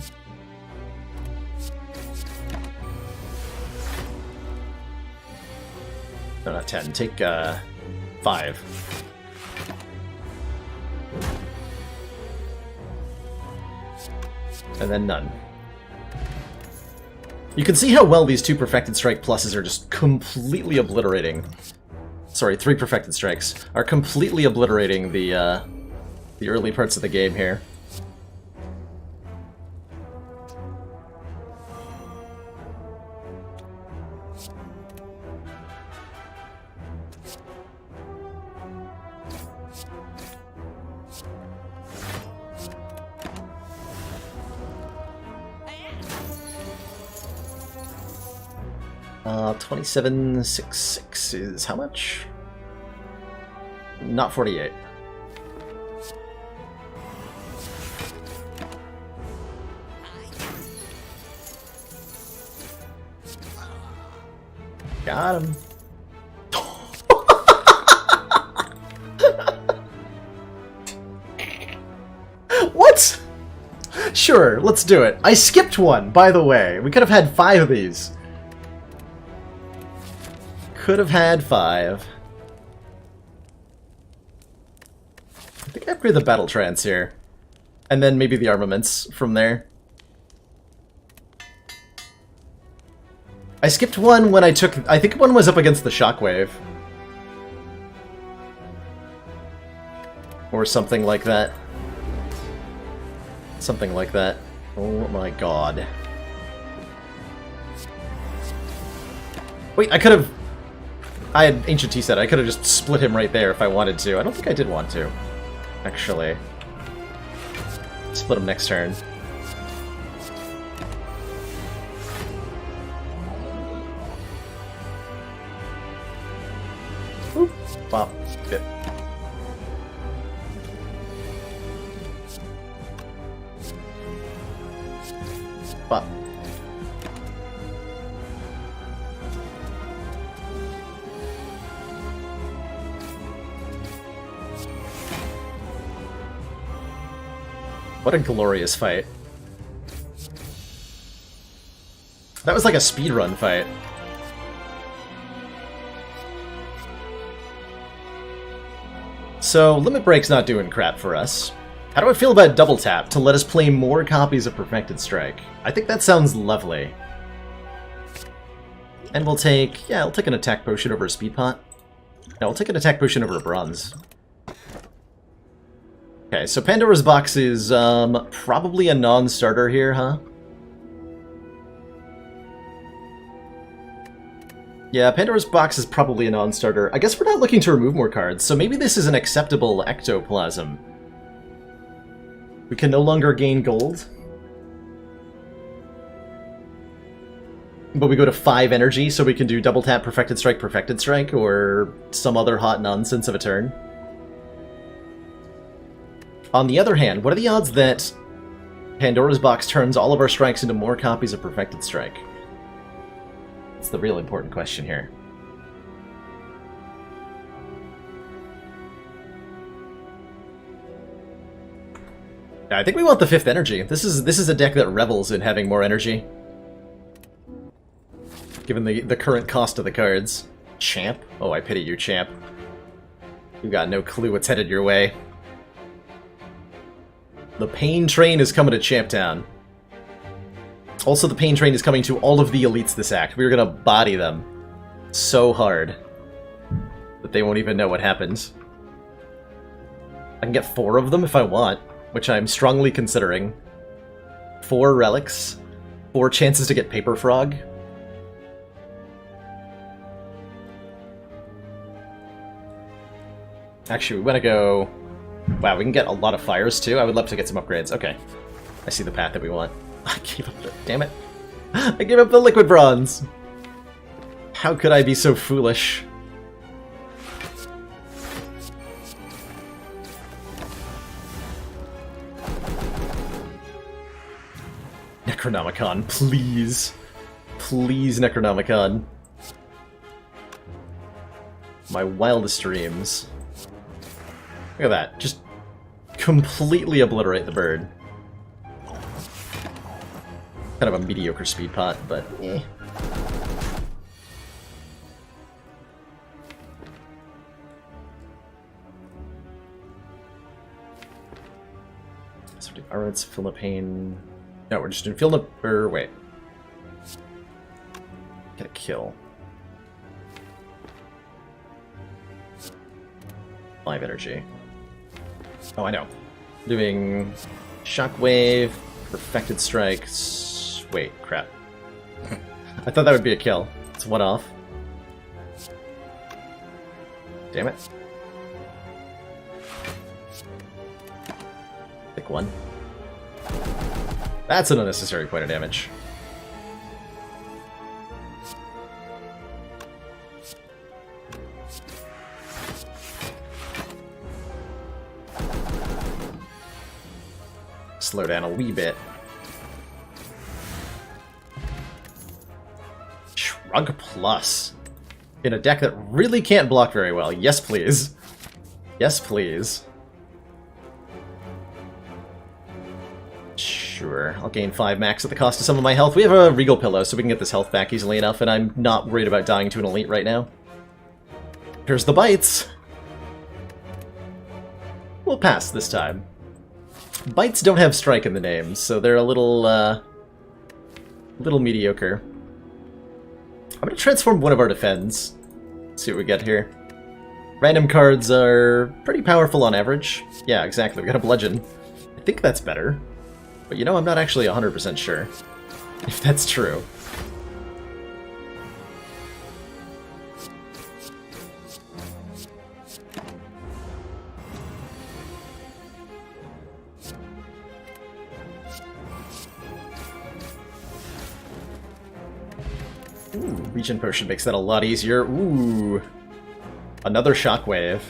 No, not 10. Take 5. And then none. You can see how well these two Perfected Strike pluses are just completely obliterating. Sorry, 3 Perfected Strikes are completely obliterating the early parts of the game here. Uh, 27.66 is how much? Not 48. Got him. What? Sure, let's do it. I skipped one, by the way. We could have had 5 of these. Could have had 5. I think I upgrade the battle trance here. And then maybe the armaments from there. I skipped one when I think one was up against the shockwave. Or something like that. Something like that. Oh my god. Wait, I could have... I had Ancient Tea said I could have just split him right there if I wanted to. I don't think I did want to, actually. Split him next turn. Oop. Wow. Good. Wow. What a glorious fight. That was like a speedrun fight. So, Limit Break's not doing crap for us. How do I feel about Double Tap to let us play more copies of Perfected Strike? I think that sounds lovely. And we'll take... yeah, I'll take an attack potion over a speed pot. No, I'll take an attack potion over a bronze. Okay, so Pandora's Box is probably a non-starter here, huh? Yeah, Pandora's Box is probably a non-starter. I guess we're not looking to remove more cards, so maybe this is an acceptable ectoplasm. We can no longer gain gold. But we go to 5 energy, so we can do Double Tap, Perfected Strike, or some other hot nonsense of a turn. On the other hand, what are the odds that Pandora's Box turns all of our strikes into more copies of Perfected Strike? That's the real important question here. I think we want the 5th energy. This is a deck that revels in having more energy. Given the current cost of the cards. Champ? Oh, I pity you, Champ. You got no clue what's headed your way. The Pain Train is coming to Champtown. Also, the Pain Train is coming to all of the elites this act. We're gonna body them so hard that they won't even know what happened. I can get 4 of them if I want, which I'm strongly considering. 4 relics, 4 chances to get Paper Frog. Actually, we want to go... wow, we can get a lot of fires too. I would love to get some upgrades. Okay, I see the path that we want. I gave up the... damn it. I gave up the liquid bronze. How could I be so foolish? Necronomicon, please. Please, Necronomicon. My wildest dreams. Look at that. Just completely obliterate the bird. Kind of a mediocre speed pot, but eh. So we do Arts, Philippine... no, we're just doing Philip... or wait. Get a kill. 5 energy. Oh, I know. Doing Shockwave, Perfected Strikes... wait, crap. I thought that would be a kill. It's one off. Damn it. Pick one. That's an unnecessary point of damage. Slow down a wee bit. Shrug Plus. in a deck that really can't block very well. Yes, please. Yes, please. Sure, I'll gain 5 max at the cost of some of my health. We have a Regal Pillow, so we can get this health back easily enough, and I'm not worried about dying to an elite right now. Here's the bites. We'll pass this time. Bites don't have strike in the name, so they're a little mediocre. I'm gonna transform one of our defends. See what we get here. Random cards are pretty powerful on average. Yeah, exactly. We got a bludgeon. I think that's better. But you know, I'm not actually 100% sure if that's true. Ooh, Regen Potion makes that a lot easier. Ooh. Another Shockwave.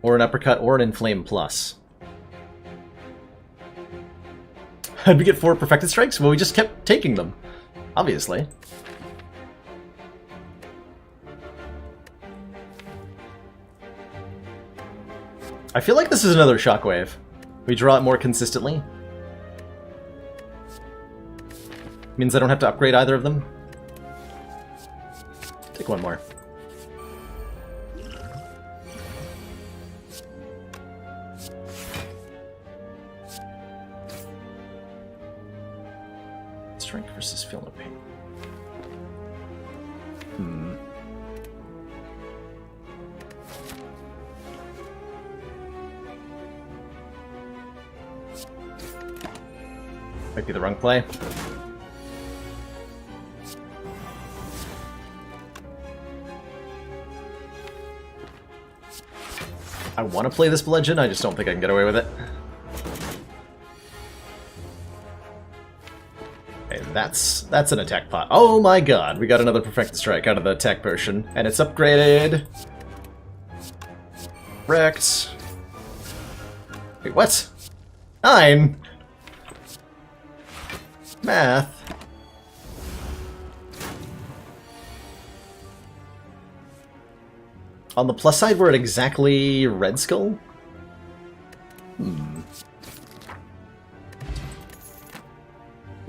Or an Uppercut, or an Inflame Plus. How'd we get 4 Perfected Strikes? Well, we just kept taking them. Obviously. I feel like this is another Shockwave. We draw it more consistently. Means I don't have to upgrade either of them. Take one more. Strength versus feel no pain. Might be the wrong play. I want to play this bludgeon, I just don't think I can get away with it. Okay, that's an attack pot. Oh my god, we got another Perfected Strike out of the attack potion, and it's upgraded. Wrecked. Wait, what? 9? Math. On the plus side, we're at exactly Red Skull?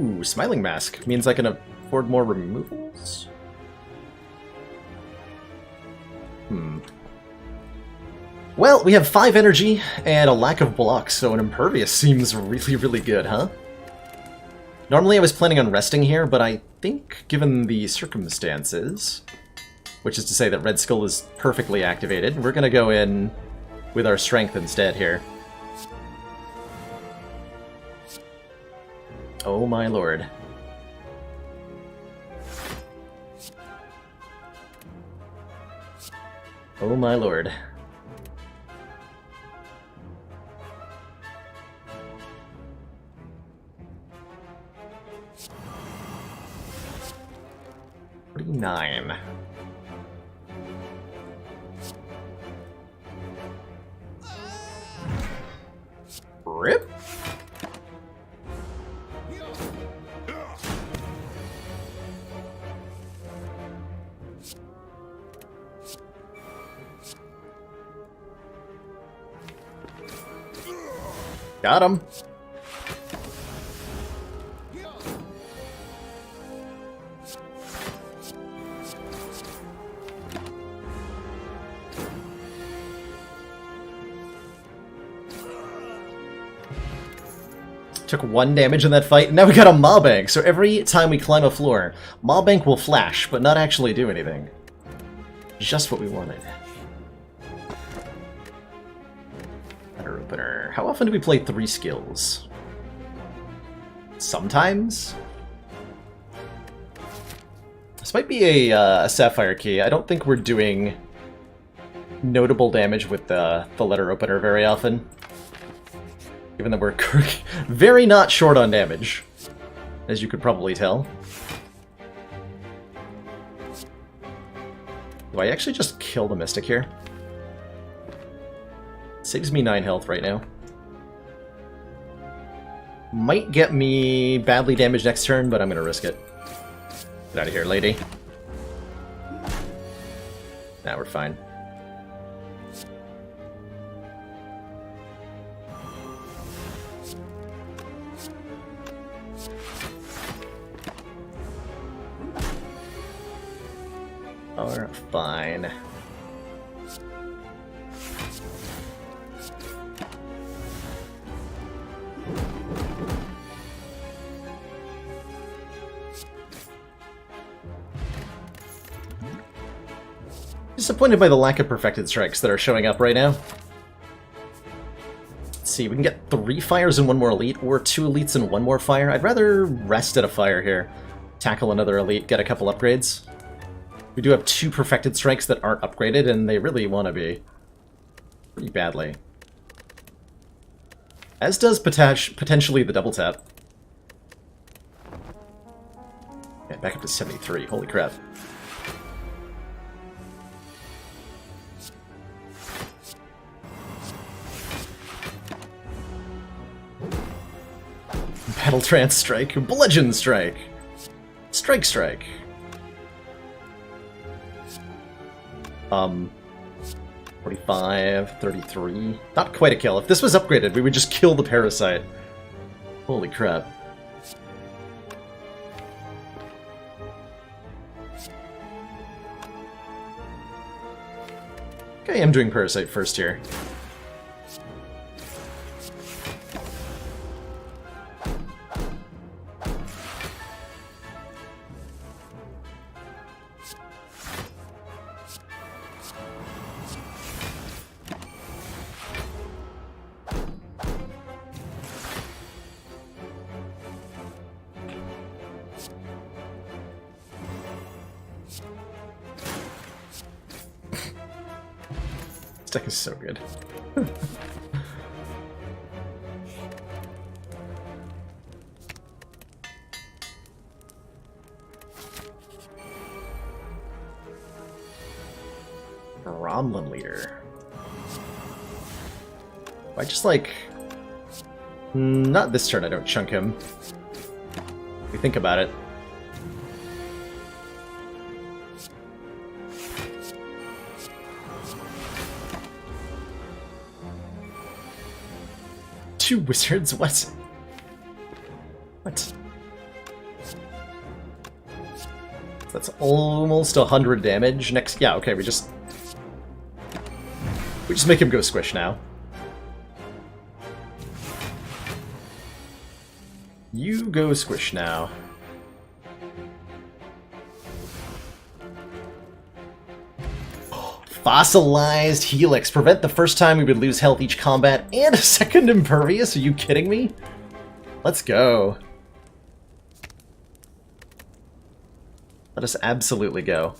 Ooh, Smiling Mask. Means I can afford more removals? Well, we have 5 energy and a lack of blocks, so an Impervious seems really, really good, huh? Normally I was planning on resting here, but I think, given the circumstances, which is to say that Red Skull is perfectly activated, we're gonna go in with our strength instead here. Oh my lord. Oh my lord. $49. Rip. Got him. Took 1 damage in that fight, and now we got a Maw Bank, so every time we climb a floor, Maw Bank will flash, but not actually do anything. Just what we wanted. Letter Opener. How often do we play 3 skills? Sometimes? This might be a Sapphire Key. I don't think we're doing notable damage with the Letter Opener very often. Given that we're very not short on damage, as you could probably tell. Do I actually just kill the Mystic here? Saves me 9 health right now. Might get me badly damaged next turn, but I'm gonna risk it. Get out of here, lady. Now we're fine. Are fine. Disappointed by the lack of perfected strikes that are showing up right now. Let's see, we can get 3 fires and 1 more elite, or 2 elites and 1 more fire. I'd rather rest at a fire here. Tackle another elite, get a couple upgrades. We do have 2 perfected strikes that aren't upgraded, and they really want to be. Pretty badly. As does potentially the double tap. Yeah, back up to 73, holy crap. Battle Trance Strike, Bludgeon Strike, Strike Strike. 45, 33. Not quite a kill. If this was upgraded, we would just kill the parasite. Holy crap. Okay, I'm doing parasite first here. This deck is so good. Romlin leader. I just like... Not this turn I don't chunk him. If you think about it. Two wizards? What? What? That's almost 100 damage. Next, yeah, okay, we just make him go squish now. You go squish now. Fossilized Helix. Prevent the first time we would lose health each combat and a second impervious? Are you kidding me? Let's go. Let us absolutely go.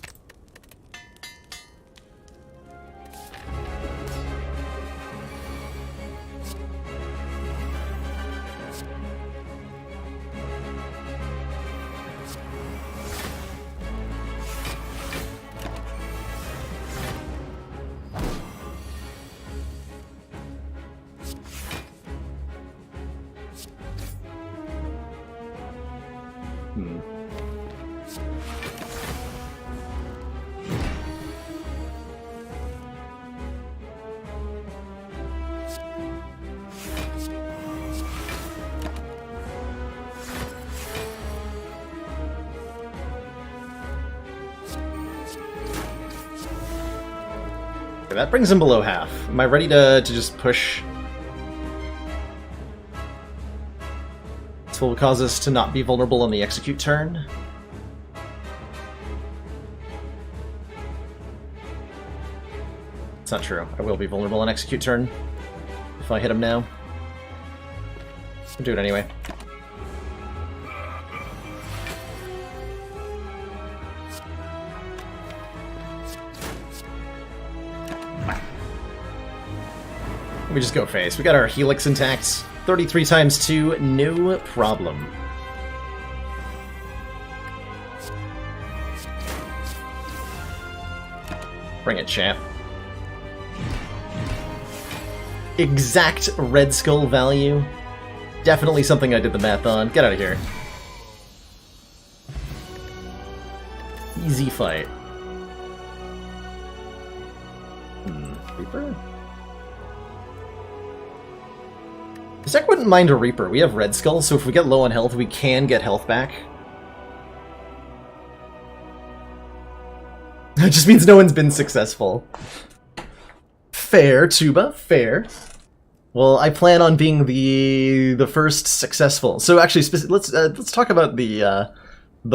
Okay, that brings him below half. Am I ready to just push? This will cause us to not be vulnerable on the execute turn. It's not true. I will be vulnerable on execute turn if I hit him now. I'll do it anyway. We just go face. We got our Helix intact. 33 times 2, no problem. Bring it, champ. Exact Red Skull value. Definitely something I did the math on. Get out of here. Easy fight. Reaper? Zek wouldn't mind a Reaper. We have Red Skull, so if we get low on health, we can get health back. That just means no one's been successful. Fair, Tuba, fair. Well, I plan on being the first successful. So actually, let's talk about the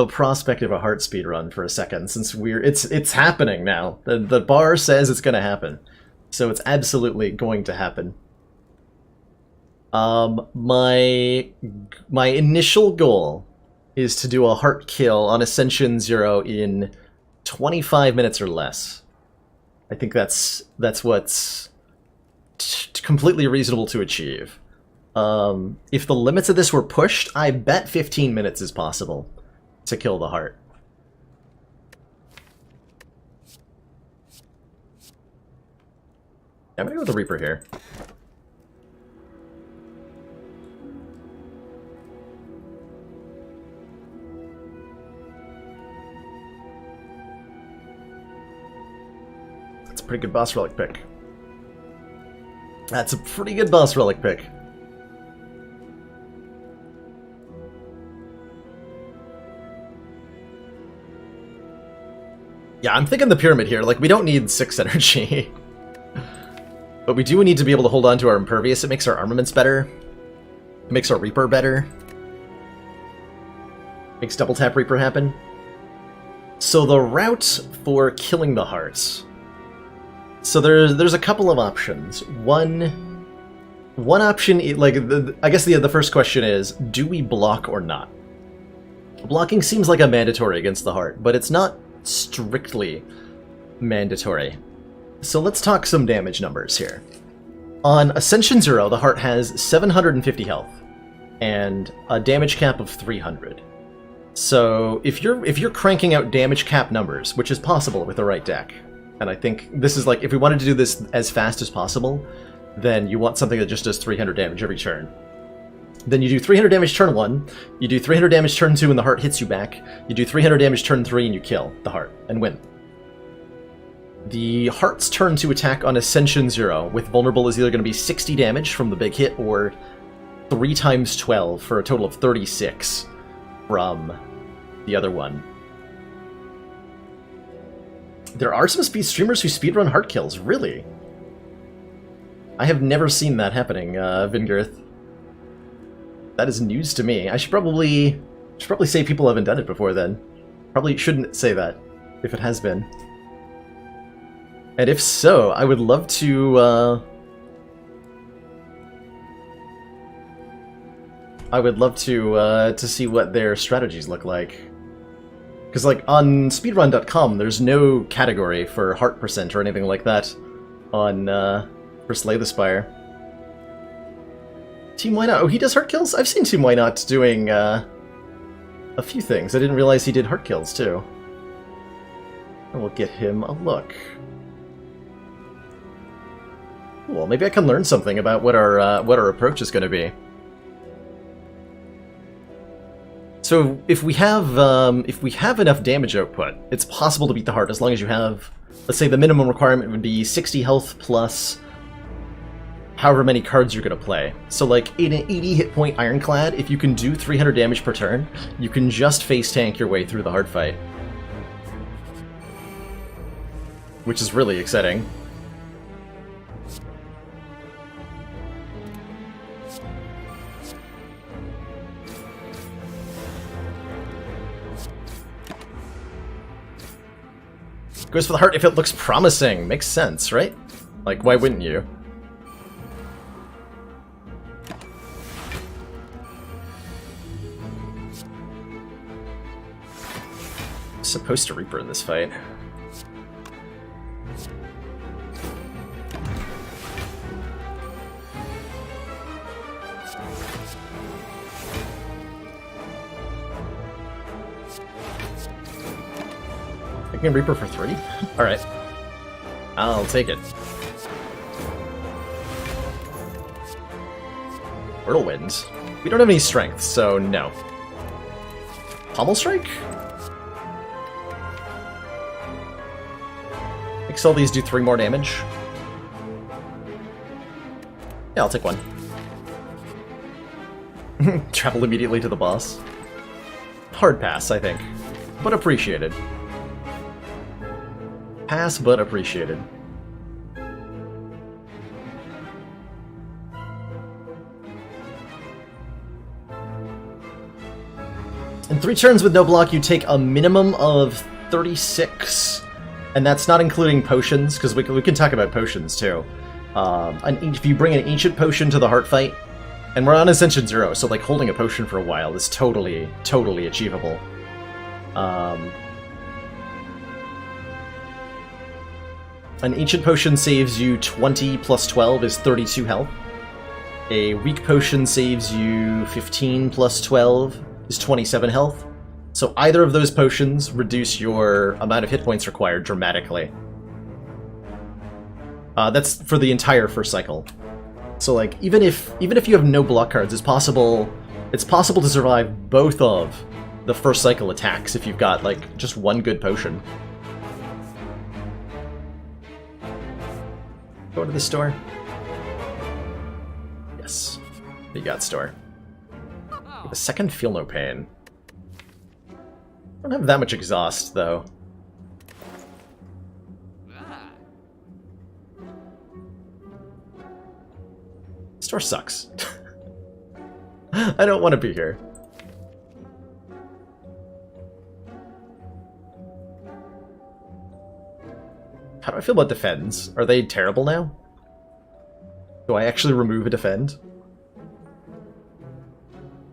prospect of a heart speed run for a second, since it's happening now. The bar says it's going to happen, so it's absolutely going to happen. My initial goal is to do a heart kill on Ascension 0 in 25 minutes or less. I think that's what's completely reasonable to achieve. If the limits of this were pushed, I bet 15 minutes is possible to kill the heart. I'm gonna go with the Reaper here. That's a pretty good boss relic pick. That's a pretty good boss relic pick. Yeah, I'm thinking the pyramid here. Like, we don't need 6 energy. But we do need to be able to hold on to our impervious. It makes our armaments better. It makes our Reaper better. Makes double tap Reaper happen. So the route for killing the hearts. So there's a couple of options. One option, like, I guess the first question is, do we block or not? Blocking seems like a mandatory against the heart, but it's not strictly mandatory. So let's talk some damage numbers here. On Ascension 0, the heart has 750 health and a damage cap of 300. So if you're cranking out damage cap numbers, which is possible with the right deck, and I think this is like, if we wanted to do this as fast as possible, then you want something that just does 300 damage every turn. Then you do 300 damage turn 1, you do 300 damage turn 2 and the heart hits you back, you do 300 damage turn 3 and you kill the heart and win. The heart's turn to attack on Ascension 0 with vulnerable is either going to be 60 damage from the big hit or 3 times 12 for a total of 36 from the other one. There are some streamers who speedrun heart kills, really? I have never seen that happening, Vingirth. That is news to me. I should probably say people haven't done it before then. Probably shouldn't say that, if it has been. And if so, I would love to, to see what their strategies look like. Because, like, on speedrun.com, there's no category for heart percent or anything like that on, for Slay the Spire. Team Why Not? Oh, he does heart kills? I've seen Team Why Not doing, a few things. I didn't realize he did heart kills, too. And we'll get him a look. Cool, maybe I can learn something about what our approach is going to be. So if we have enough damage output, it's possible to beat the heart as long as you have, let's say the minimum requirement would be 60 health plus however many cards you're going to play. So like in an 80 hit point Ironclad, if you can do 300 damage per turn, you can just face tank your way through the heart fight. Which is really exciting. Goes for the heart if it looks promising. Makes sense, right? Like, why wouldn't you? Supposed to Reaper in this fight. I can Reaper for 3? Alright. I'll take it. Whirlwind. We don't have any strength, so no. Pommel Strike? Makes all these do 3 more damage. Yeah, I'll take one. Travel immediately to the boss. Hard pass, I think. But appreciated. Pass, but appreciated. In 3 turns with no block, you take a minimum of 36. And that's not including potions, because we can talk about potions, too. If you bring an ancient potion to the heart fight, and we're on Ascension 0, so like holding a potion for a while is totally achievable. An ancient potion saves you 20 plus 12 is 32 health. A weak potion saves you 15 plus 12 is 27 health. So either of those potions reduce your amount of hit points required dramatically. That's for the entire first cycle. So like even if you have no block cards, it's possible to survive both of the first cycle attacks if you've got like just one good potion. Go to the store. Yes, you got store. The second feel no pain. I don't have that much exhaust though. Store sucks. I don't want to be here. How do I feel about defends? Are they terrible now? Do I actually remove a defend?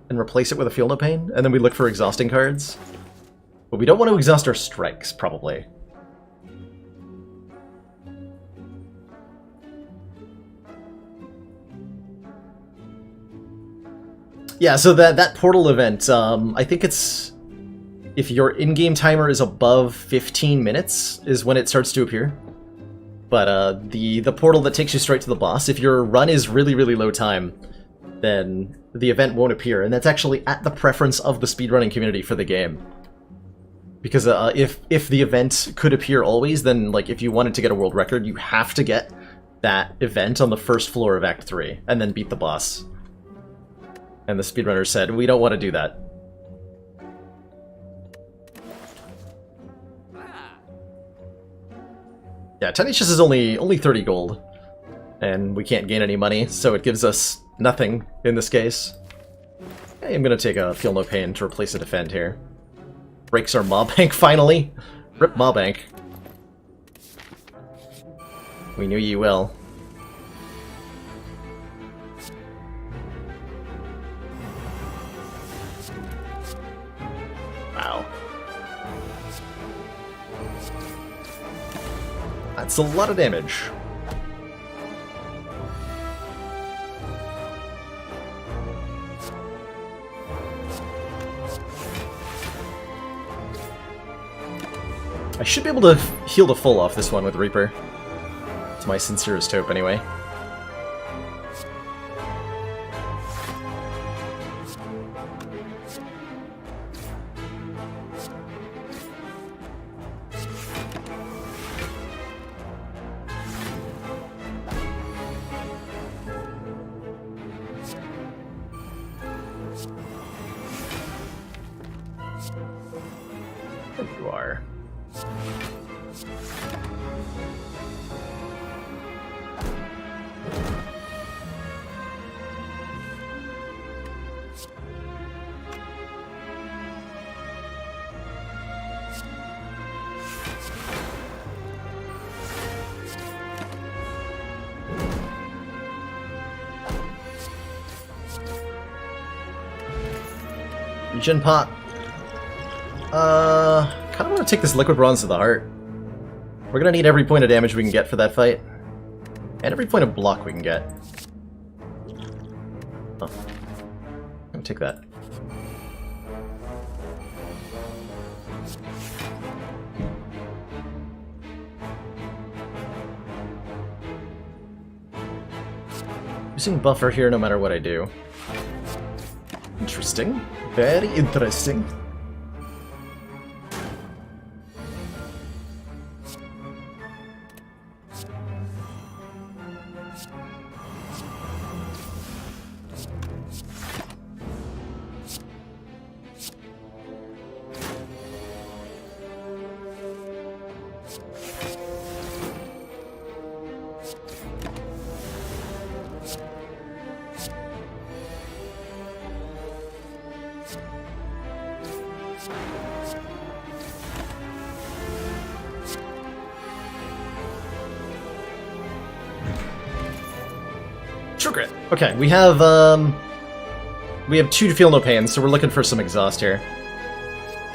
And replace it with a feel no pain? And then we look for exhausting cards? But we don't want to exhaust our strikes, probably. Yeah, so that portal event, I think it's... If your in-game timer is above 15 minutes is when it starts to appear. But the portal that takes you straight to the boss, if your run is really low time, then the event won't appear. And that's actually at the preference of the speedrunning community for the game. Because if the event could appear always, then like if you wanted to get a world record, you have to get that event on the first floor of Act 3, and then beat the boss. And the speedrunners said, we don't want to do that. Yeah, Tenacious is only 30 gold. And we can't gain any money, so it gives us nothing in this case. Okay, I'm gonna take a Feel No Pain to replace a defend here. Breaks our Maw Bank finally! Rip Maw Bank. We knew ye will. Wow. That's a lot of damage. I should be able to heal to full off this one with Reaper. It's my sincerest hope, anyway. There you are. Regen pot. Kind of want to take this liquid bronze to the heart. We're gonna need every point of damage we can get for that fight. And every point of block we can get. Oh. I'm gonna take that. Using buffer here no matter what I do. Interesting. Very interesting. True Grit. Okay, we have 2 to feel no pain, so we're looking for some exhaust here.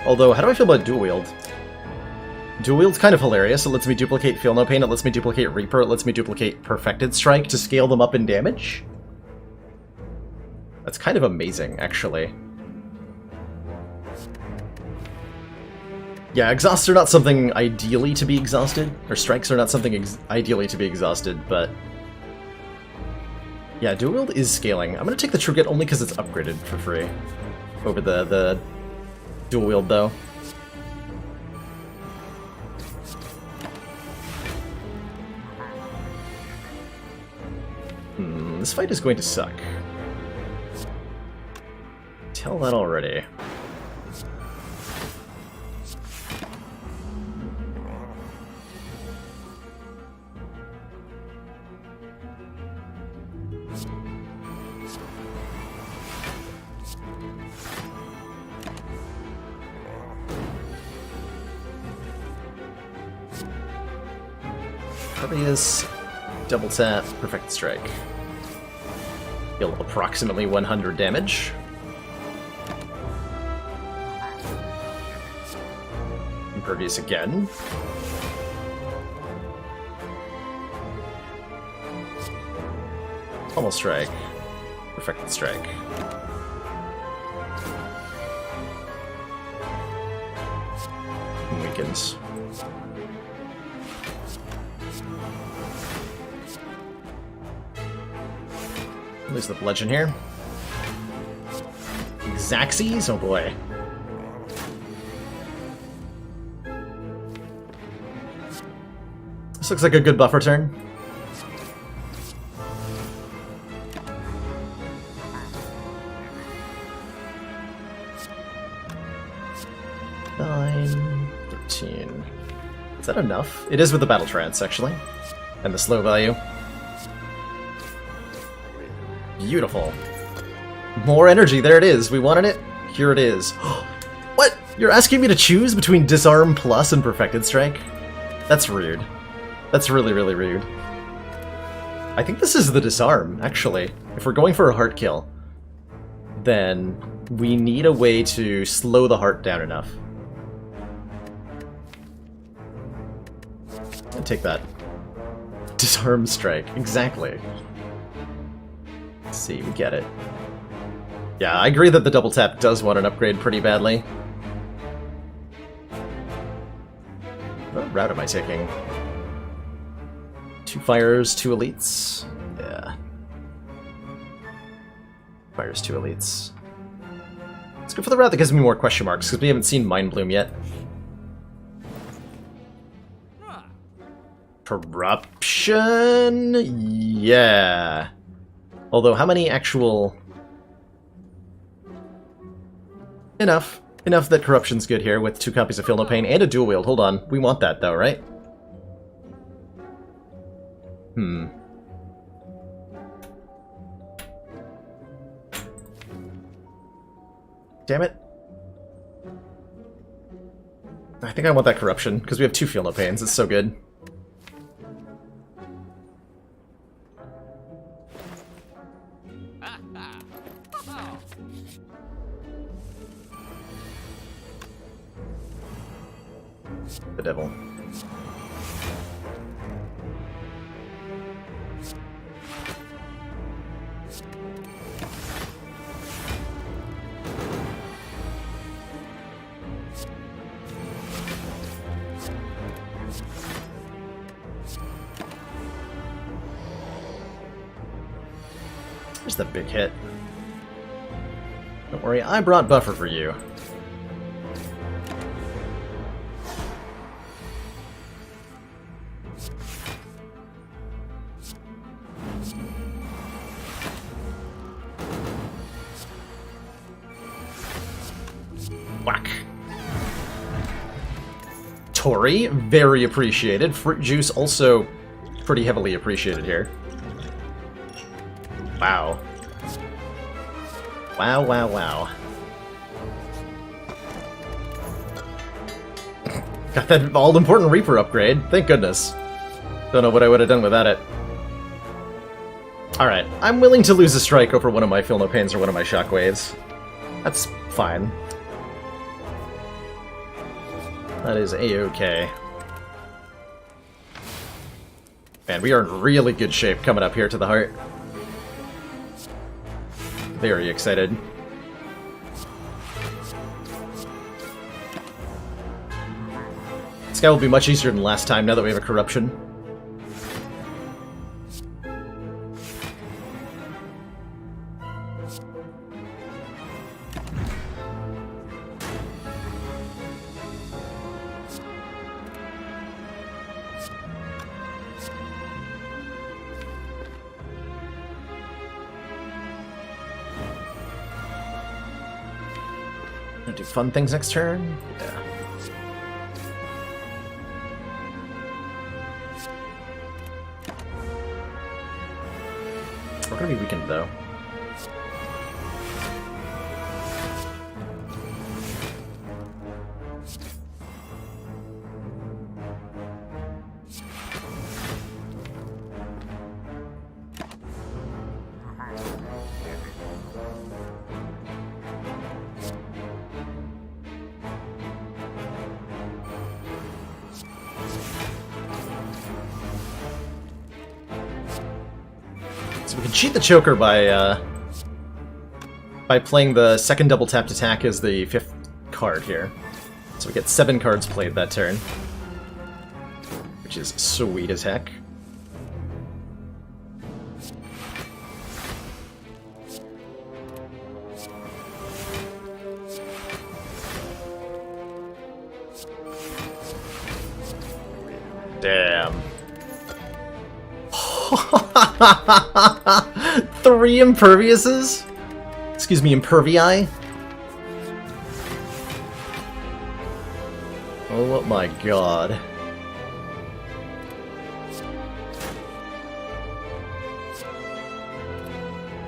Although, how do I feel about dual wield? Dual wield's kind of hilarious. It lets me duplicate Feel No Pain, it lets me duplicate Reaper, it lets me duplicate Perfected Strike to scale them up in damage. That's kind of amazing, actually. Yeah, exhausts are not something ideally to be exhausted, or strikes are not something ideally to be exhausted, but... yeah, dual wield is scaling. I'm gonna take the True Grit only because it's upgraded for free over the dual wield, though. This fight is going to suck. Tell that already. Obvious. Double tap, Perfect Strike. Deal approximately 100 damage. Impervious again. Pummel Strike. Perfected Strike. Weakens. Lose the bludgeon here. Xaxes? Oh boy. This looks like a good buffer turn. Nine, 13. Is that enough? It is with the battle trance, actually. And the slow value. Beautiful. More energy, there it is. We wanted it, here it is. What? You're asking me to choose between Disarm Plus and Perfected Strike? That's rude. That's really, really rude. I think this is the Disarm, actually. If we're going for a heart kill, then we need a way to slow the heart down enough. I'll take that. Disarm Strike, exactly. Let's see, we get it. Yeah, I agree that the double tap does want an upgrade pretty badly. What route am I taking? 2 fires, 2 elites? Yeah. Fires, 2 elites. Let's go for the route that gives me more question marks, because we haven't seen Mind Bloom yet. Corruption? Yeah. Although, how many actual... Enough. Enough that Corruption's good here with 2 copies of Feel No Pain and a dual wield. Hold on. We want that, though, right? Damn it. I think I want that Corruption, because we have 2 Feel No Pains. It's so good. The devil. There's the big hit. Don't worry, I brought buffer for you. Whack. Tori, very appreciated. Fruit juice, also pretty heavily appreciated here. Wow. Wow, wow, wow. Got that all-important Reaper upgrade. Thank goodness. Don't know what I would have done without it. Alright, I'm willing to lose a strike over one of my Feel No Pains or one of my Shockwaves. That's fine. That is a-okay. Man, we are in really good shape coming up here to the heart. Very excited. This guy will be much easier than last time now that we have a corruption. Gonna do fun things next turn? Yeah. We're gonna be weakened though. So we can cheat the choker by playing the second double tapped attack as the 5th card here. So we get 7 cards played that turn, which is sweet as heck. Damn. 3 imperviouses? Excuse me, impervii? Oh my god.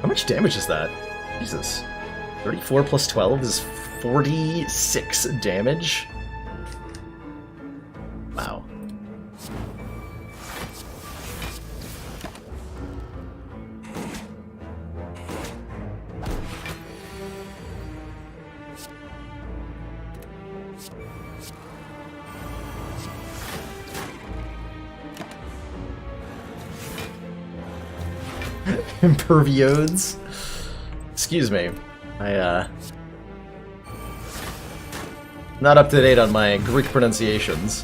How much damage is that? Jesus. 34 plus 12 is 46 damage? Wow. Imperviodes. Excuse me. Not up to date on my Greek pronunciations.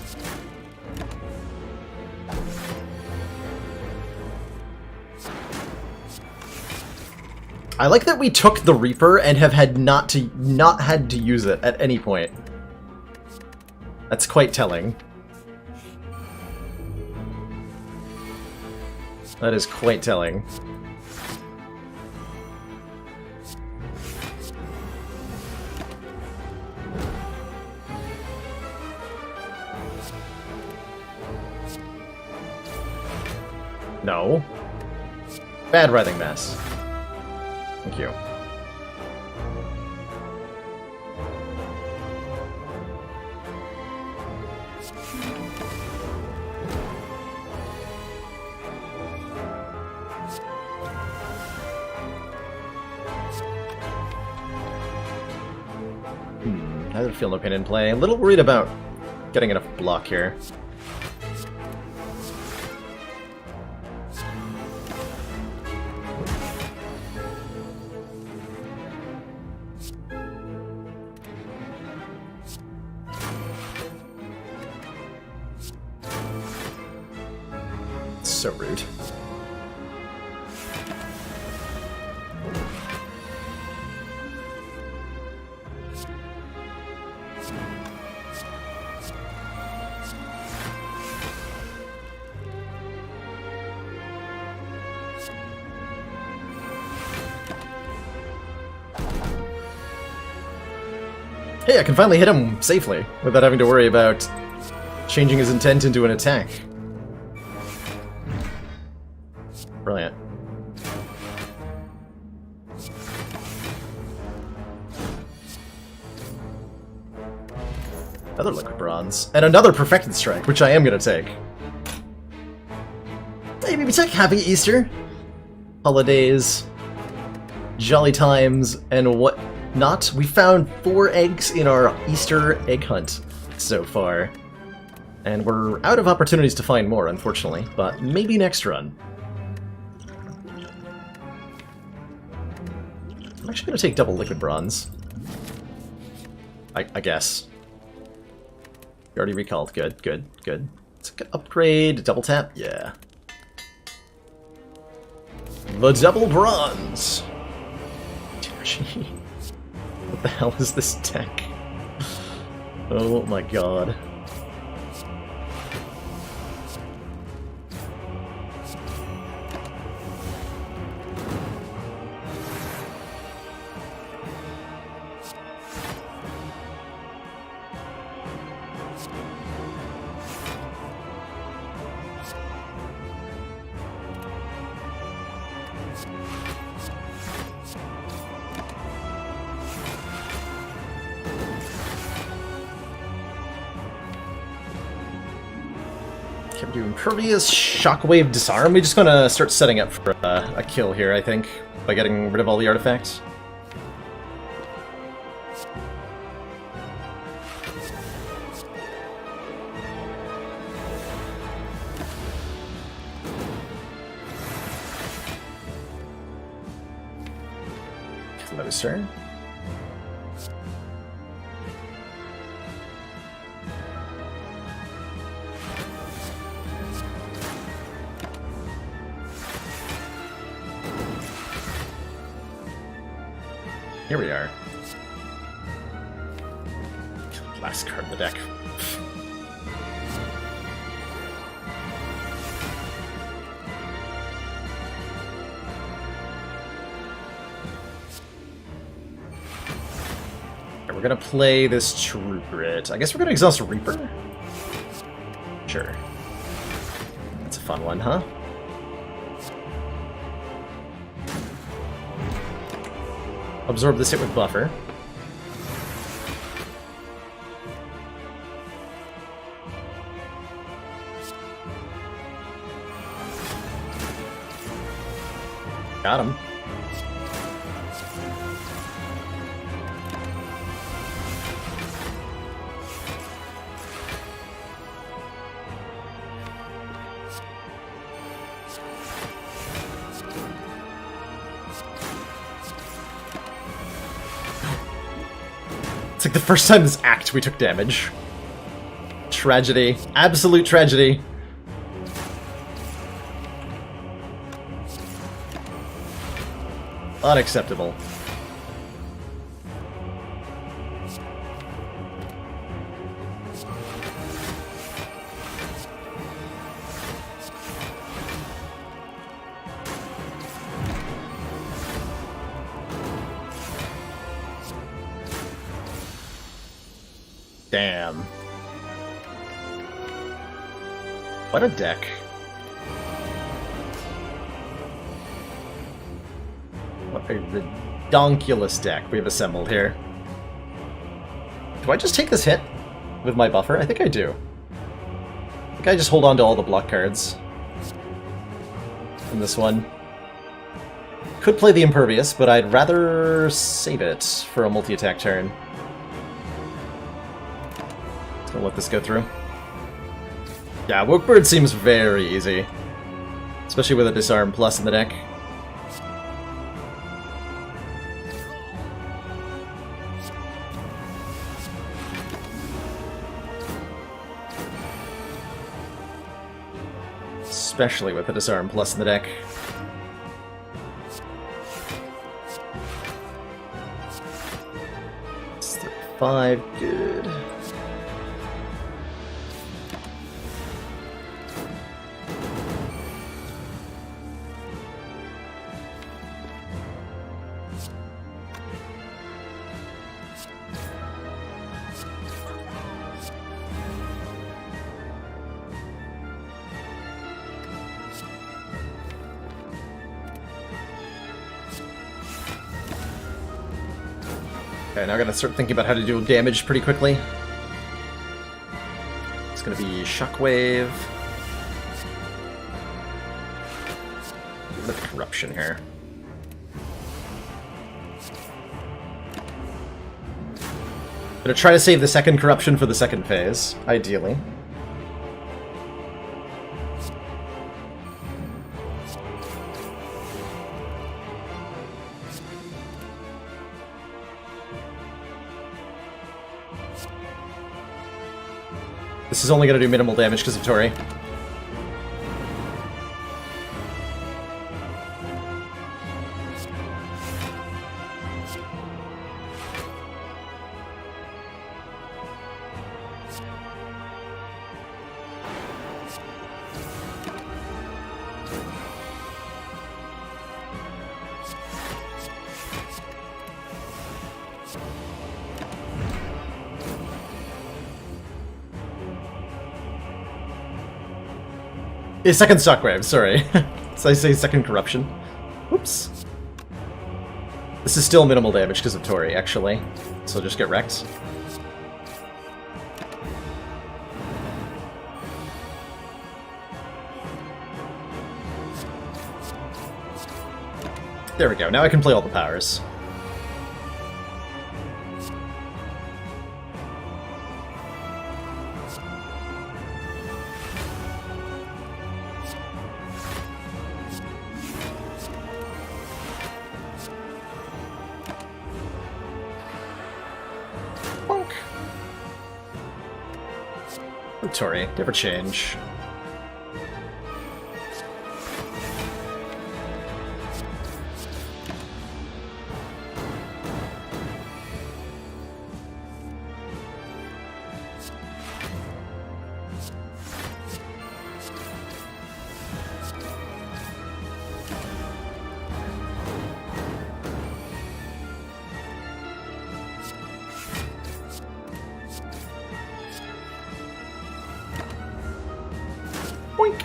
I like that we took the Reaper and have had not had to use it at any point. That's quite telling. That is quite telling. No. Bad Writhing Mass. Thank you. I don't feel no pain in play. A little worried about getting enough block here. So rude. Hey, I can finally hit him safely without having to worry about changing his intent into an attack. Brilliant. Another liquid bronze. And another perfected strike, which I am gonna take. Hey, baby tech, happy Easter! Holidays, jolly times, and what not. We found 4 eggs in our Easter egg hunt so far. And we're out of opportunities to find more, unfortunately, but maybe next run. I'm actually going to take double liquid bronze. I guess. You already recalled. Good, good, good. Let's upgrade. Double tap. Yeah. The double bronze. What the hell is this deck? Oh my god. Can do impervious, shockwave, disarm. We're just gonna start setting up for a kill here, I think, by getting rid of all the artifacts. Closer. Here we are. Last card in the deck. Okay, we're gonna play this Trooperit. I guess we're gonna exhaust a Reaper? Sure. That's a fun one, huh? Absorb this hit with buffer. Got him. It's like the first time this act we took damage. Tragedy. Absolute tragedy. Unacceptable. Damn. What a deck. What a redonkulous deck we've assembled here. Do I just take this hit with my buffer? I think I do. I think I just hold on to all the block cards in this one. Could play the Impervious, but I'd rather save it for a multi-attack turn. Gonna let this go through. Yeah, Wookbird seems very easy. Especially with a Disarm Plus in the deck. Especially with a Disarm Plus in the deck. It's 35, good. Okay, now I gotta start thinking about how to do damage pretty quickly. going to be Shockwave. With Corruption here. Gonna try to save the second Corruption for the second phase, ideally. This is only going to do minimal damage because of Tori. A second Shockwave, sorry. So I say second Corruption. Oops. This is still minimal damage because of Tori, actually. So just get wrecked. There we go, now I can play all the powers. Tori, never change. Boink!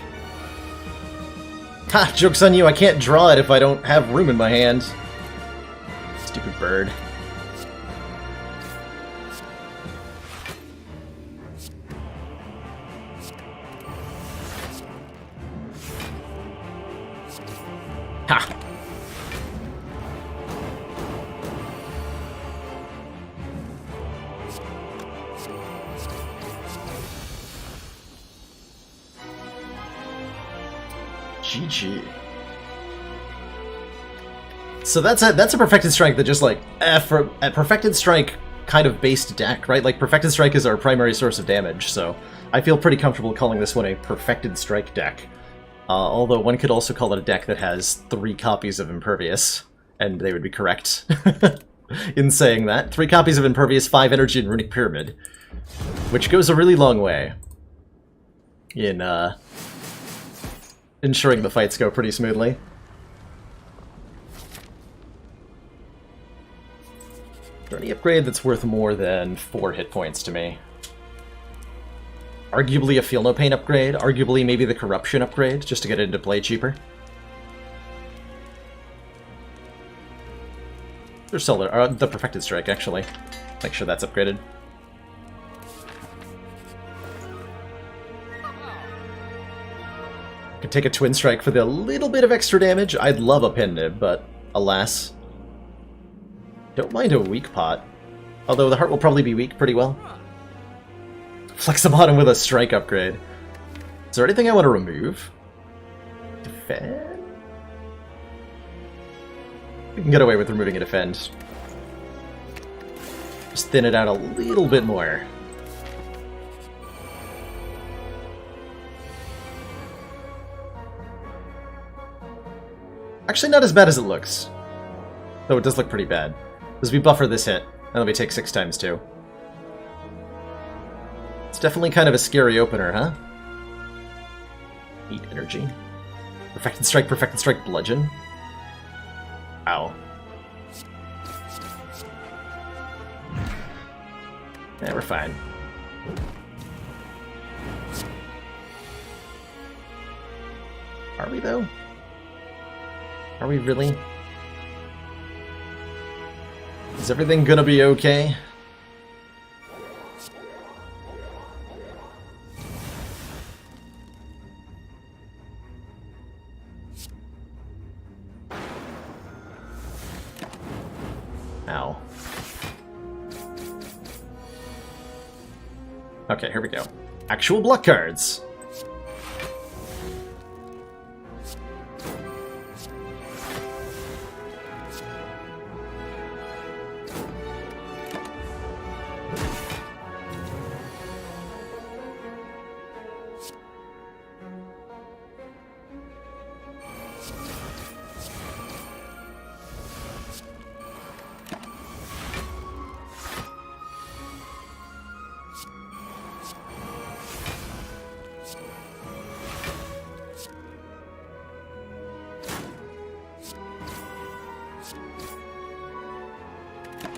Ha! Joke's on you, I can't draw it if I don't have room in my hand. Stupid bird. Ha! GG. So that's a Perfected Strike that just like for a Perfected Strike kind of based deck, right? Like Perfected Strike is our primary source of damage, so I feel pretty comfortable calling this one a Perfected Strike deck. Although one could also call it a deck that has 3 copies of Impervious, and they would be correct in saying that. 3 copies of Impervious, 5 Energy, and Runic Pyramid, which goes a really long way in ensuring the fights go pretty smoothly. Is there any upgrade that's worth more than 4 hit points to me? Arguably a Feel No Pain upgrade, arguably maybe the Corruption upgrade, just to get it into play cheaper. There's still the Perfected Strike, actually. Make sure that's upgraded. Could take a Twin Strike for the little bit of extra damage. I'd love a Pin Nib, but alas. Don't mind a Weak Pot. Although the heart will probably be weak pretty well. Flex the bottom with a Strike upgrade. Is there anything I want to remove? Defend? We can get away with removing a Defend. Just thin it out a little bit more. Actually, not as bad as it looks. Though it does look pretty bad. As we buffer this hit, and then we take 6 times 2. It's definitely kind of a scary opener, huh? 8 energy. Perfected Strike, Bludgeon. Ow. Yeah, we're fine. Are we, though? Are we really? Is everything gonna be okay? Ow. Okay, here we go. Actual block cards.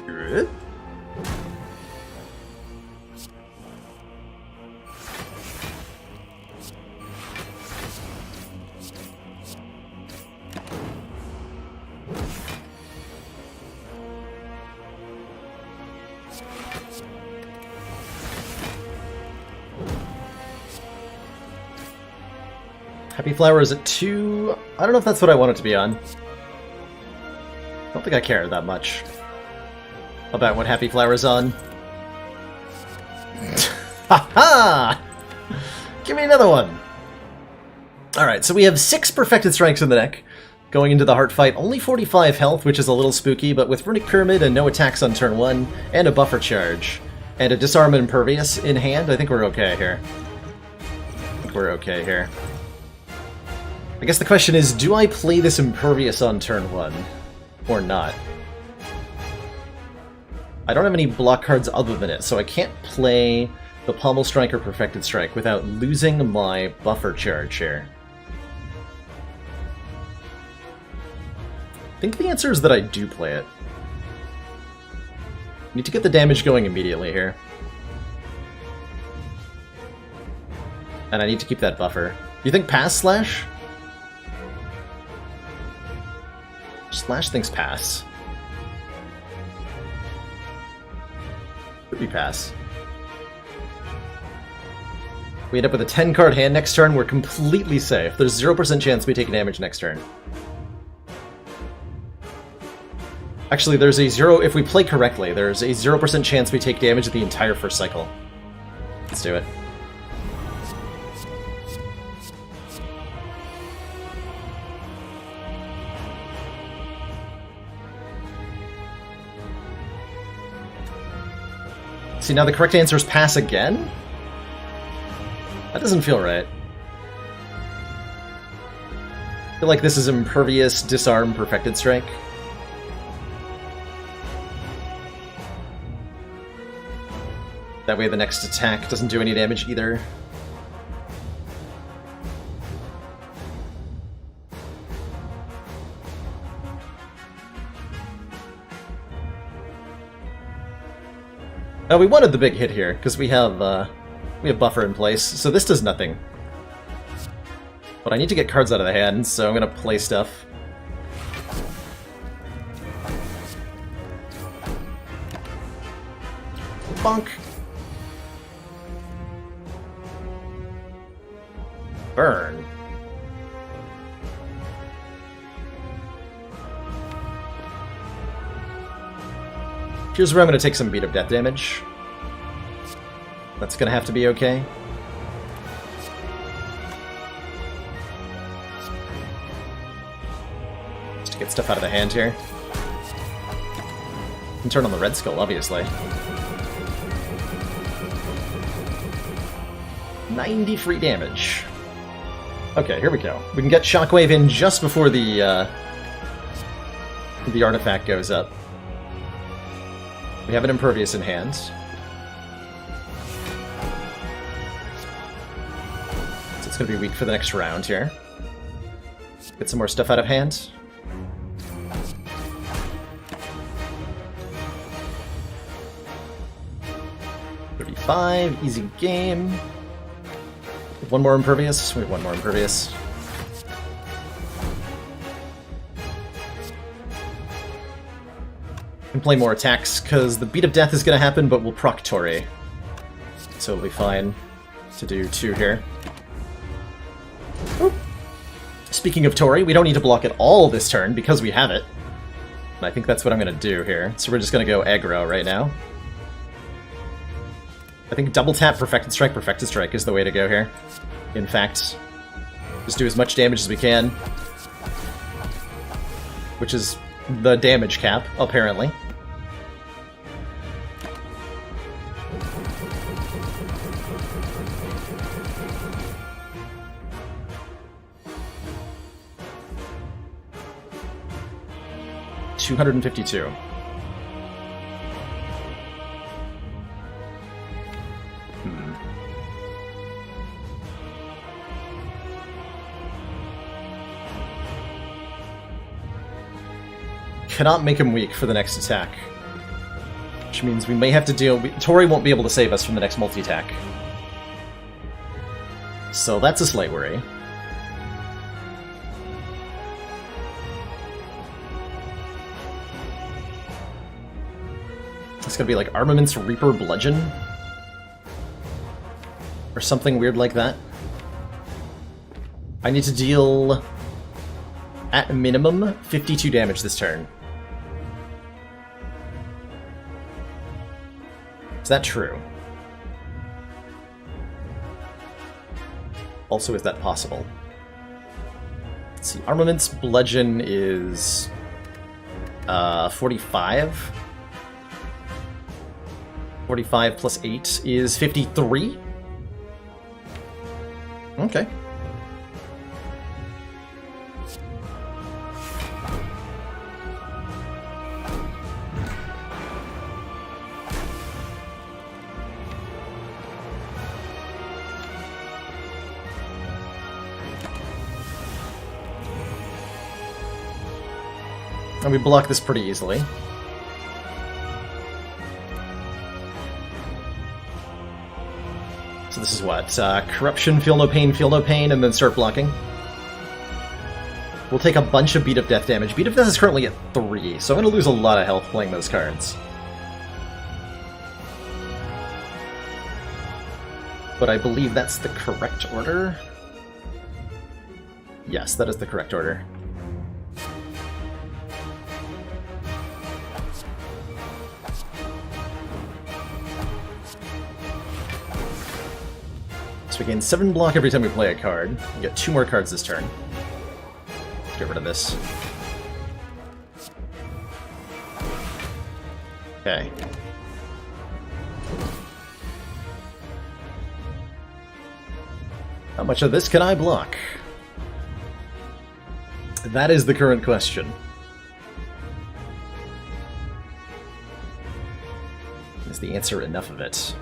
Good. Happy Flower is at 2. I don't know if that's what I want it to be on. I don't think I care that much about what Happy Flower's on. Ha-ha! Give me another one! Alright, so we have 6 Perfected Strikes in the deck. Going into the Heart Fight, only 45 health, which is a little spooky, but with Runic Pyramid and no attacks on turn 1, and a Buffer Charge, and a Disarm and Impervious in hand, I think we're okay here. I guess the question is, do I play this Impervious on turn 1? Or not? I don't have any block cards other than it, so I can't play the Pommel Strike or Perfected Strike without losing my Buffer Charge here. I think the answer is that I do play it. Need to get the damage going immediately here. And I need to keep that buffer. Do you think pass Slash? Slash thinks pass. Could be pass. We end up with a 10-card hand next turn, we're completely safe. There's 0% chance we take damage next turn. Actually, there's a 0... If we play correctly, there's a 0% chance we take damage the entire first cycle. Let's do it. See, now the correct answer is pass again? That doesn't feel right. I feel like this is Impervious, Disarm, Perfected Strike. That way the next attack doesn't do any damage either. Oh, we wanted the big hit here, because we have buffer in place, so this does nothing. But I need to get cards out of the hand, so I'm gonna play stuff. Bonk! Burn. Here's where I'm going to take some beat-up death damage. That's going to have to be okay. Just to get stuff out of the hand here. And turn on the Red Skull, obviously. 90 free damage. Okay, here we go. We can get Shockwave in just before the artifact goes up. We have an Impervious in hand. So it's going to be weak for the next round here. Get some more stuff out of hand. $35, easy game. One more Impervious. We have one more Impervious. Can play more attacks, because the Beat of Death is going to happen, but we'll proc Tori. So it'll be fine to do 2 here. Oop. Speaking of Tori, we don't need to block it all this turn, because we have it. I think that's what I'm going to do here. So we're just going to go aggro right now. I think double tap Perfected Strike is the way to go here. In fact, just do as much damage as we can. Which is the damage cap, apparently. $252. Cannot make him weak for the next attack. Which means we may have to deal... Tori won't be able to save us from the next multi-attack. So that's a slight worry. It's gonna be like Armaments Reaper Bludgeon? Or something weird like that. I need to deal, at minimum, 52 damage this turn. Is that true? Also, is that possible? Let's see, Armaments Bludgeon is 45. 45 plus 8 is 53? Okay. And we block this pretty easily. So this is what? Corruption, feel no pain, and then start blocking. We'll take a bunch of Beat of Death damage. Beat of Death is currently at 3, so I'm going to lose a lot of health playing those cards. But I believe that's the correct order. Yes, that is the correct order. So we gain 7 block every time we play a card. We get 2 more cards this turn. Let's get rid of this. Okay. How much of this can I block? That is the current question. Is the answer enough of it?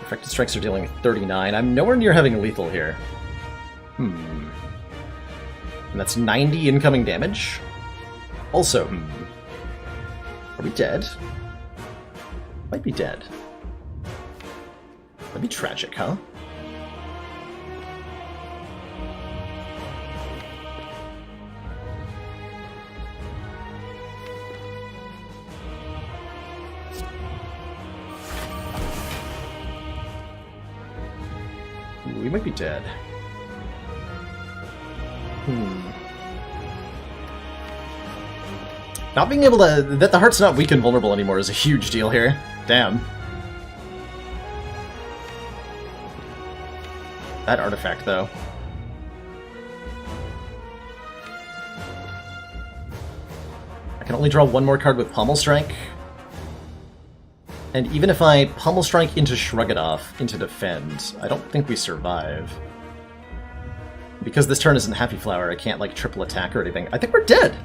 Perfected Strikes are dealing 39. I'm nowhere near having lethal here. And that's 90 incoming damage. Also, are we dead? Might be dead. That'd be tragic, huh? We might be dead. Not being able to... That the heart's not weak and vulnerable anymore is a huge deal here. Damn. That artifact, though. I can only draw 1 more card with Pommel Strike. And even if I Pommel Strike into Shrug It Off, into Defend, I don't think we survive. Because this turn isn't Happy Flower, I can't, like, triple attack or anything. I think we're dead!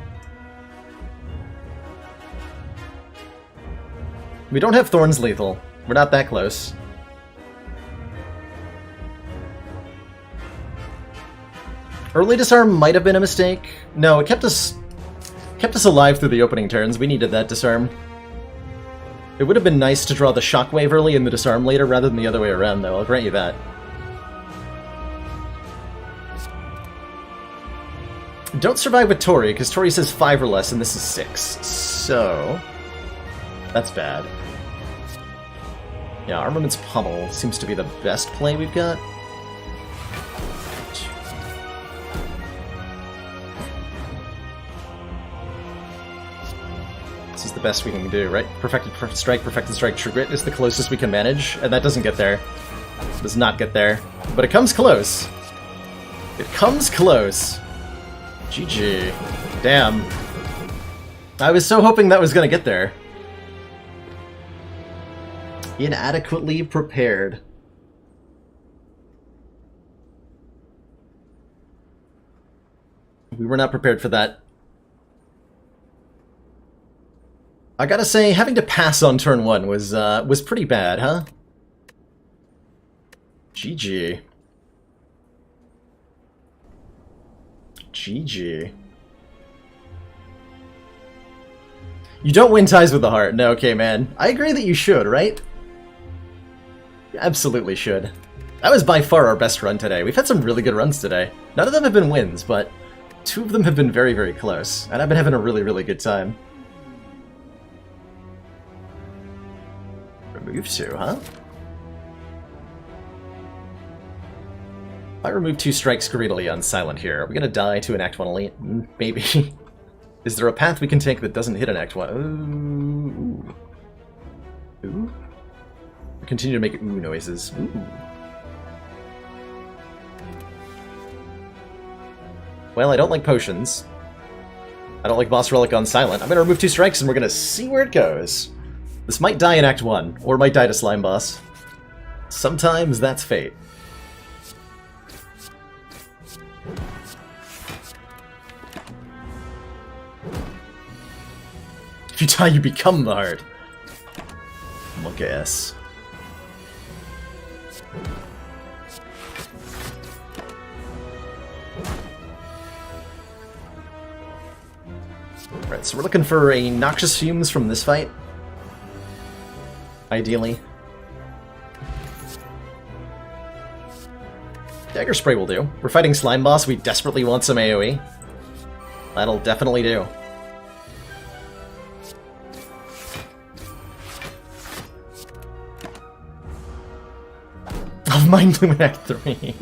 We don't have Thorns lethal. We're not that close. Early disarm might have been a mistake. No, it kept us alive through the opening turns. We needed that disarm. It would have been nice to draw the Shockwave early and the disarm later rather than the other way around, though. I'll grant you that. Don't survive with Tori, because Tori says 5 or less, and this is 6. So... that's bad. Yeah, Armament's Pummel seems to be the best play we've got. This is the best we can do, right? Perfected strike, true grit is the closest we can manage, and that doesn't get there. Does not get there. But it comes close. It comes close. GG. Damn. I was so hoping that was gonna get there. Inadequately prepared. We were not prepared for that. I gotta say, having to pass on turn 1 was pretty bad, huh? GG. GG. You don't win ties with the heart. No, okay, man. I agree that you should, right? You absolutely should. That was by far our best run today. We've had some really good runs today. None of them have been wins, but 2 of them have been very, very close. And I've been having a really, really good time. Remove 2, huh? If I remove 2 strikes greedily on Silent here, are we gonna die to an Act 1 elite? Maybe. Is there a path we can take that doesn't hit an Act 1? Ooh. Ooh? We continue to make ooh noises. Ooh. Well, I don't like potions. I don't like Boss Relic on Silent. I'm gonna remove 2 strikes and we're gonna see where it goes. This might die in Act 1, or might die to Slime Boss. Sometimes that's fate. If you die, you become the heart. Look at us. Alright, so we're looking for a Noxious Fumes from this fight. Ideally. Dagger Spray will do. We're fighting Slime Boss, we desperately want some AoE. That'll definitely do. Of Mind Bloom in Act 3.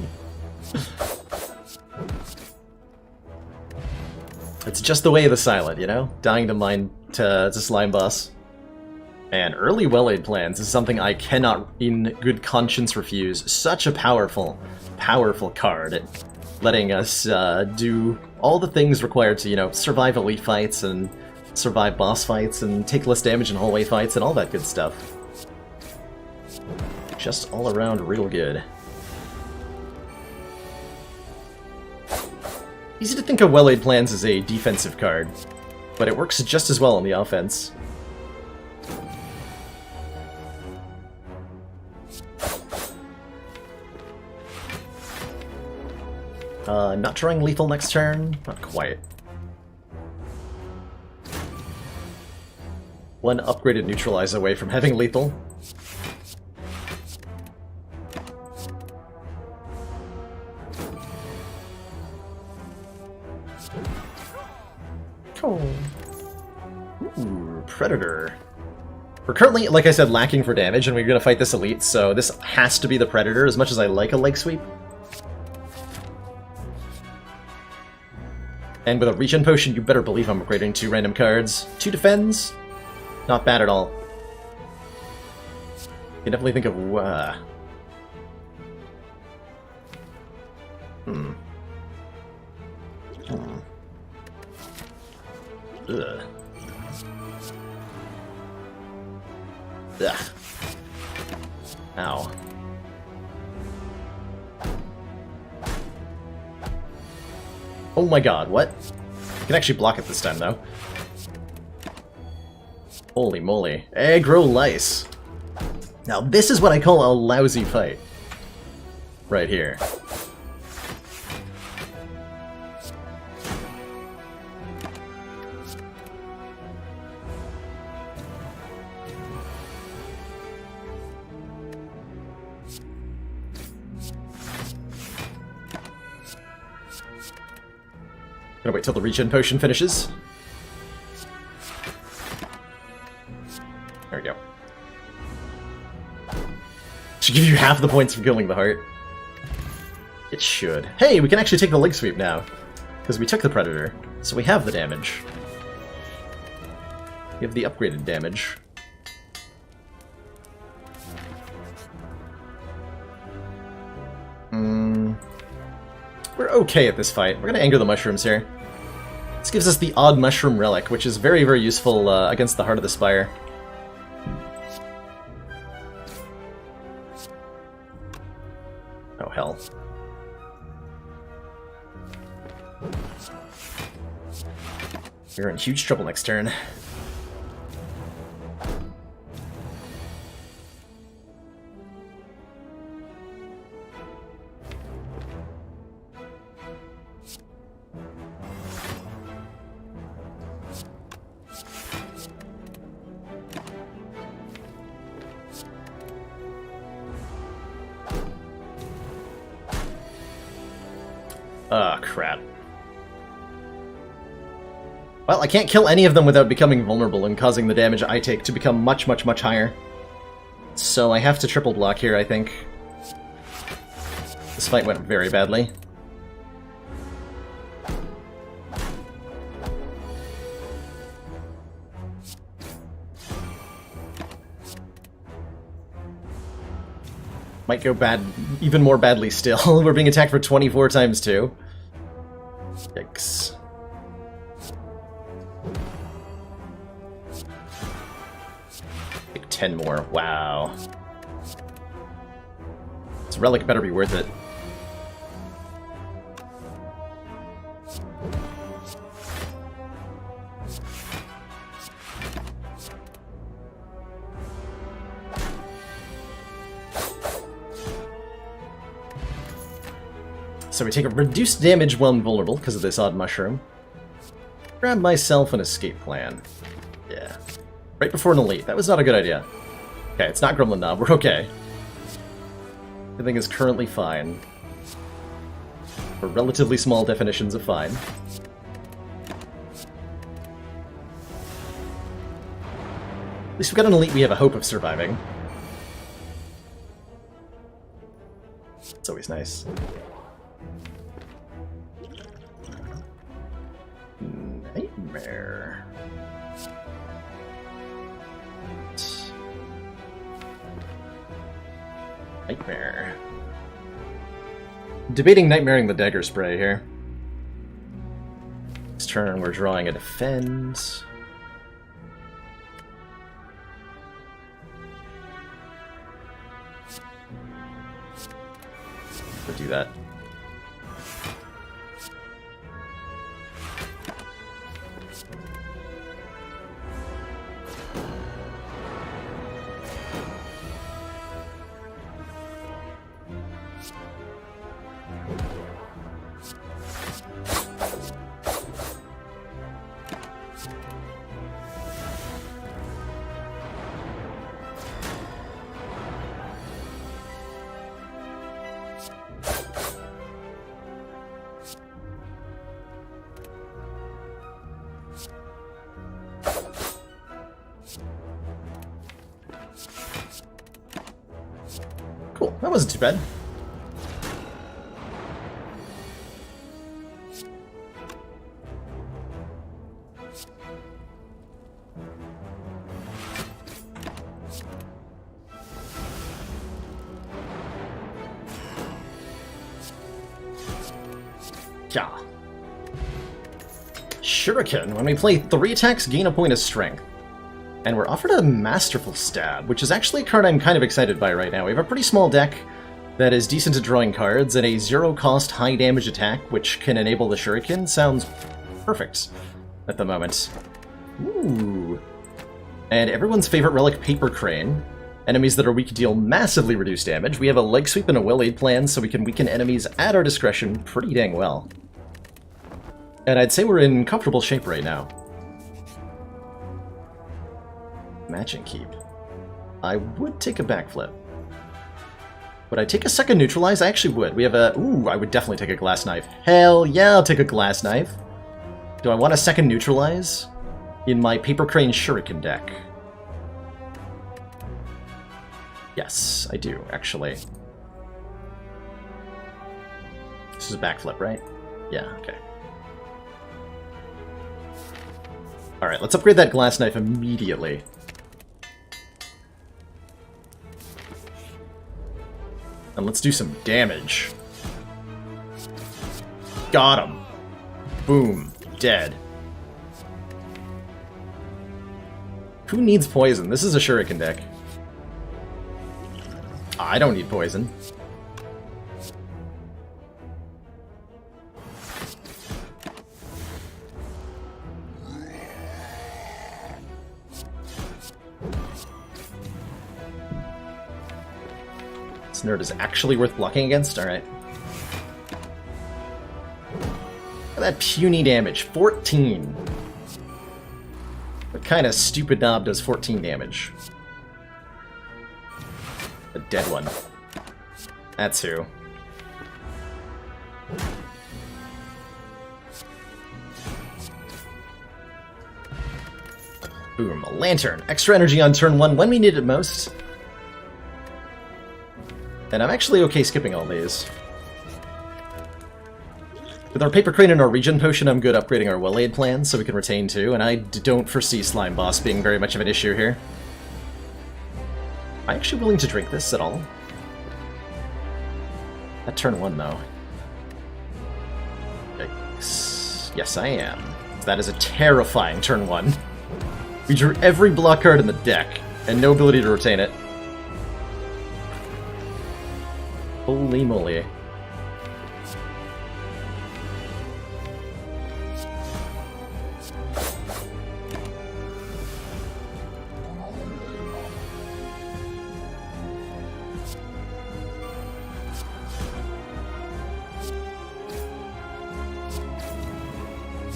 It's just the way of the Silent, you know? Dying to Slime Boss. Man, early Well-Laid Plans is something I cannot in good conscience refuse. Such a powerful, powerful card at letting us do all the things required to, you know, survive elite fights and survive boss fights and take less damage in hallway fights and all that good stuff. Just all around real good. Easy to think of Well-Laid Plans as a defensive card, but it works just as well on the offense. Not trying lethal next turn? Not quite. 1 upgraded Neutralize away from having lethal. Oh. Ooh, Predator. We're currently, like I said, lacking for damage, and we're going to fight this elite, so this has to be the Predator, as much as I like a Leg Sweep. And with a Regen Potion, you better believe I'm upgrading 2 random cards. 2 defends? Not bad at all. You can definitely think of... Ugh. Ugh. Ow. Oh my god, what? I can actually block it this time, though. Holy moly. Aggro Lice. Now this is what I call a lousy fight. Right here. Gonna wait till the regen potion finishes. There we go. Should give you half the points for killing the heart. It should. Hey, we can actually take the leg sweep now. Because we took the Predator, so we have the damage. We have the upgraded damage. We're okay at this fight. We're gonna anger the mushrooms here. This gives us the odd mushroom relic, which is very, very useful against the Heart of the Spire. Oh, hell. We're in huge trouble next turn. Ah, crap. Well, I can't kill any of them without becoming vulnerable and causing the damage I take to become much, much, much higher. So I have to triple block here, I think. This fight went very badly. Might go bad, even more badly still. We're being attacked for 24 times 2. Yikes. Like 10 more. Wow. This relic better be worth it. So we take a reduced damage when vulnerable because of this odd mushroom. Grab myself an escape plan. Yeah. Right before an elite. That was not a good idea. Okay, it's not Gremlin Knob. We're okay. Everything is currently fine. For relatively small definitions of fine. At least we've got an elite we have a hope of surviving. It's always nice. Nightmare. Nightmare. Debating nightmaring the dagger spray here. This turn we're drawing a defend. We'll do that. Cool, that wasn't too bad. Yeah. Shuriken. When we play 3 attacks, gain a point of strength. And we're offered a Masterful Stab, which is actually a card I'm kind of excited by right now. We have a pretty small deck that is decent at drawing cards, and a 0-cost high-damage attack, which can enable the Shuriken, sounds perfect at the moment. Ooh. And everyone's favorite relic, Paper Crane. Enemies that are weak deal massively reduced damage. We have a leg sweep and a well-aid plan, so we can weaken enemies at our discretion pretty dang well. And I'd say we're in comfortable shape right now. Matching keep. I would take a backflip. Would I take a second neutralize? I actually would. We have a... Ooh, I would definitely take a glass knife. Hell yeah, I'll take a glass knife. Do I want a second neutralize in my Paper Crane Shuriken deck? Yes, I do, actually. This is a backflip, right? Yeah, okay. Alright, let's upgrade that glass knife immediately. And let's do some damage. Got him. Boom. Dead. Who needs poison? This is a shuriken deck. I don't need poison. This nerd is actually worth blocking against? Alright. Look at that puny damage. 14. What kind of stupid knob does 14 damage? A dead one. That's who. Boom, a lantern. Extra energy on turn 1 when we need it most. And I'm actually okay skipping all these. With our Paper Crane and our Regen Potion, I'm good upgrading our Well-Aid plan so we can retain 2, and I don't foresee Slime Boss being very much of an issue here. Am I actually willing to drink this at all? At turn 1, though. Yikes. Yes, I am. That is a terrifying turn 1. We drew every block card in the deck, and no ability to retain it. Holy moly.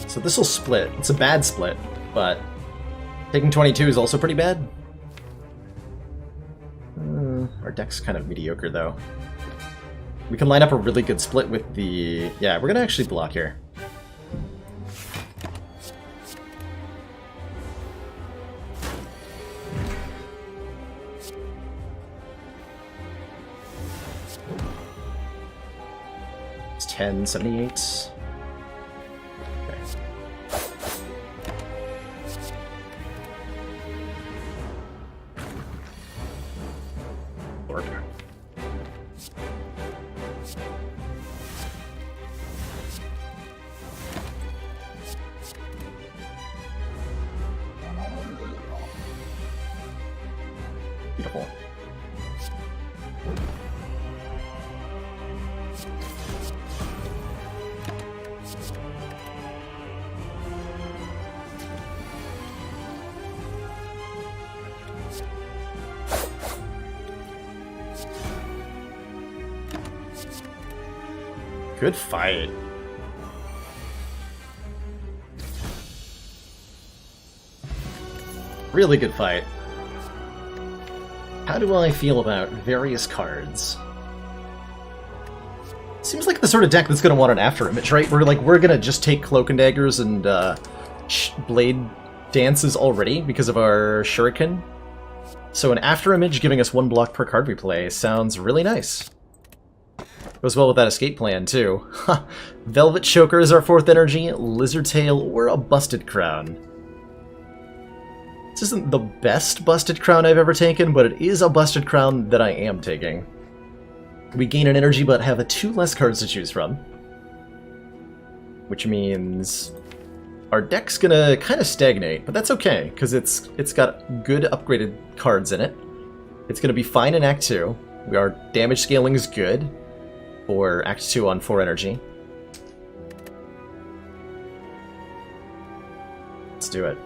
So this will split. It's a bad split, but taking 22 is also pretty bad. Our deck's kind of mediocre, though. We can line up a really good split with the... Yeah, we're gonna actually block here. It's 10, 78. Beautiful. Good fight. Really good fight. How do I feel about various cards? Seems like the sort of deck that's going to want an after image, right? We're going to just take Cloak and Daggers and Blade Dances already because of our Shuriken. So an after image giving us 1 block per card we play sounds really nice. Goes well with that escape plan, too. Velvet Choker is our 4th energy, Lizard Tail, or a Busted Crown. This isn't the best Busted Crown I've ever taken, but it is a Busted Crown that I am taking. We gain an energy but have 2 less cards to choose from. Which means our deck's gonna kind of stagnate, but that's okay, because it's got good upgraded cards in it. It's gonna be fine in Act 2. Our damage scaling is good for Act 2 on 4 energy. Let's do it.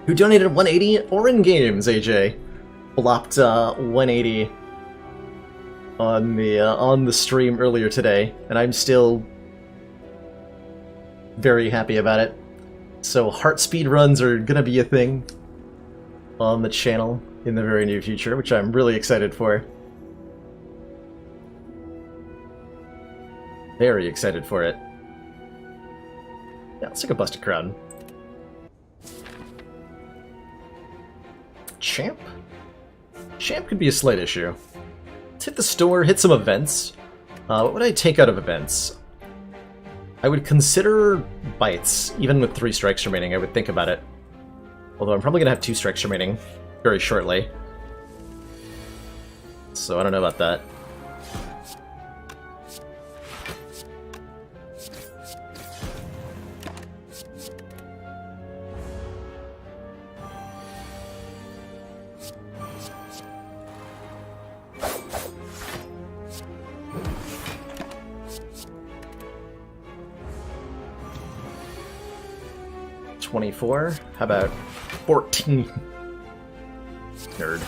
Who donated 180? Orin Games, AJ. Flopped 180 on the stream earlier today, and I'm still very happy about it. So heart speed runs are gonna be a thing on the channel in the very near future, which I'm really excited for. Very excited for it. Yeah, let's take a Busted Crown. Champ? Champ could be a slight issue. Let's hit the store, hit some events. What would I take out of events? I would consider Bites, even with 3 strikes remaining. I would think about it. Although I'm probably going to have 2 strikes remaining very shortly. So I don't know about that. $24. How about 14? Nerd.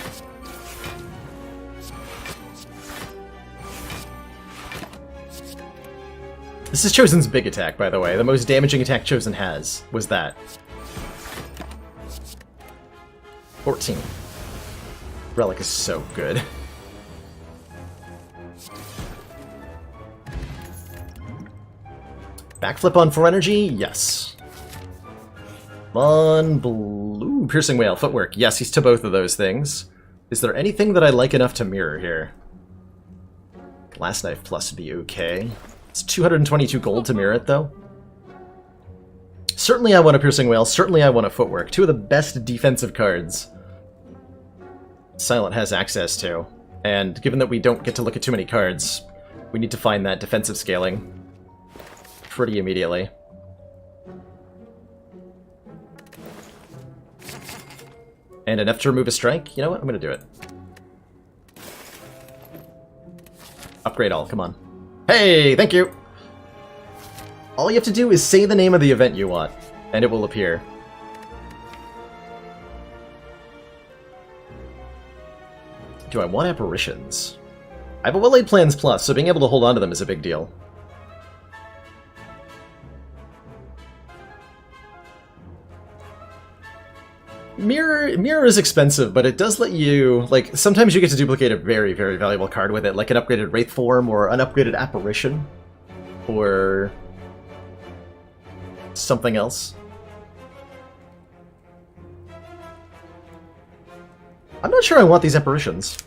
This is Chosen's big attack, by the way. The most damaging attack Chosen has was that. 14. Relic is so good. Backflip on 4 energy? Yes. On blue. Piercing Whale, footwork. Yes, he's to both of those things. Is there anything that I like enough to mirror here? Glass Knife Plus would be okay. It's 222 gold to mirror it, though. Certainly I want a Piercing Whale. Certainly I want a footwork. 2 of the best defensive cards Silent has access to. And given that we don't get to look at too many cards, we need to find that defensive scaling pretty immediately. And enough to remove a strike? You know what? I'm going to do it. Upgrade all, come on. Hey, thank you! All you have to do is say the name of the event you want, and it will appear. Do I want apparitions? I have a Well-Laid Plans Plus, so being able to hold on to them is a big deal. Mirror is expensive, but it does let you, like, sometimes you get to duplicate a very, very valuable card with it, like an upgraded Wraith form, or an upgraded Apparition, or something else. I'm not sure I want these Apparitions.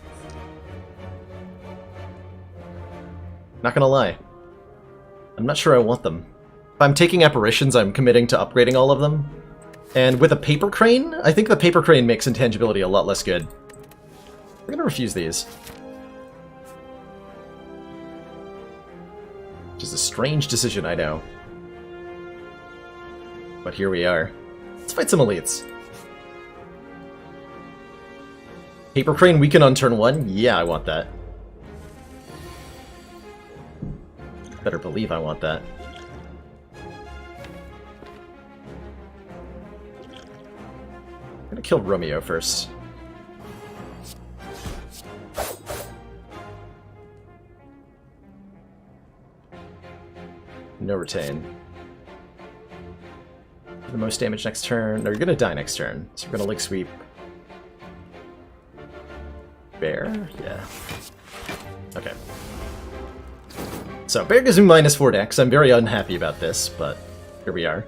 Not gonna lie. I'm not sure I want them. If I'm taking Apparitions, I'm committing to upgrading all of them. And with a Paper Crane, I think the Paper Crane makes intangibility a lot less good. We're gonna refuse these. Which is a strange decision, I know. But here we are. Let's fight some elites. Paper Crane weaken on turn 1? Yeah, I want that. Better believe I want that. I'm gonna kill Romeo first. No retain. The most damage next turn. No, you're gonna die next turn. So we're gonna Leg Sweep. Bear? Yeah. Okay. So, Bear gives me -4 dex. I'm very unhappy about this, but here we are.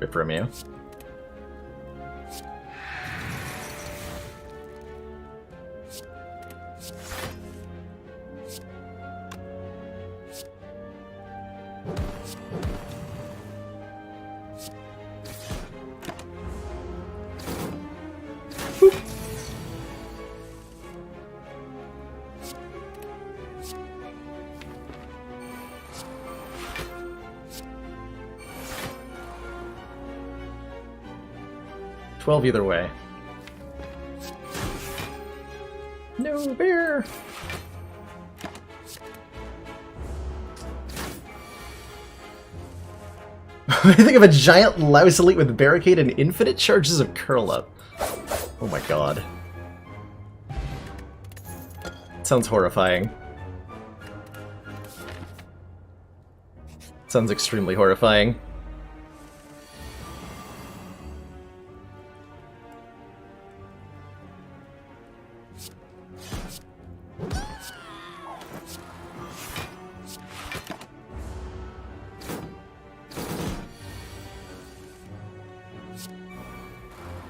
Rip Romeo. Either way. No bear! I think of a giant louse elite with barricade and infinite charges of curl up. Oh my god. Sounds horrifying. Sounds extremely horrifying.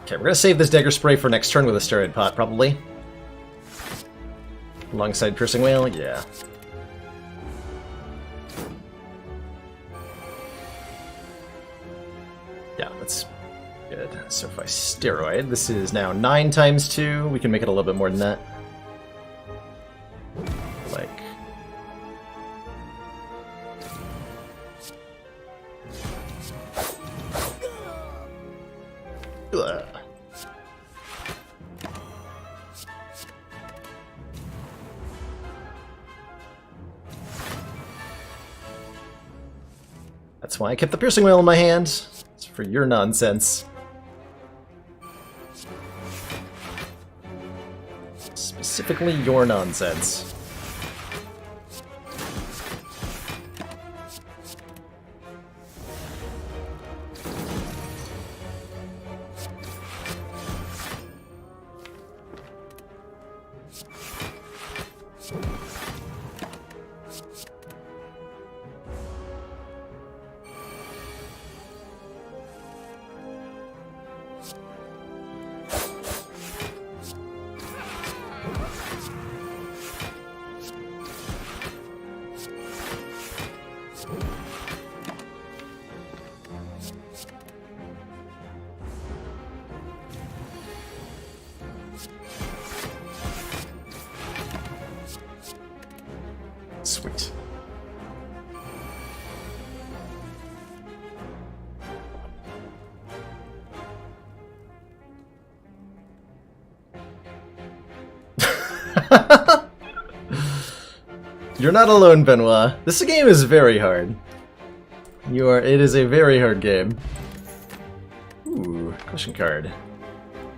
Okay, we're gonna save this Dagger Spray for next turn with a Steroid Pot, probably. Alongside Piercing Whale, yeah. Yeah, that's good. So if I steroid, this is now 9 times 2. We can make it a little bit more than that. Like... Ugh. That's why I kept the piercing whale in my hand. It's for your nonsense. Specifically your nonsense. Sweet. You're not alone, Benoit. This game is very hard. It is a very hard game. Ooh, question card.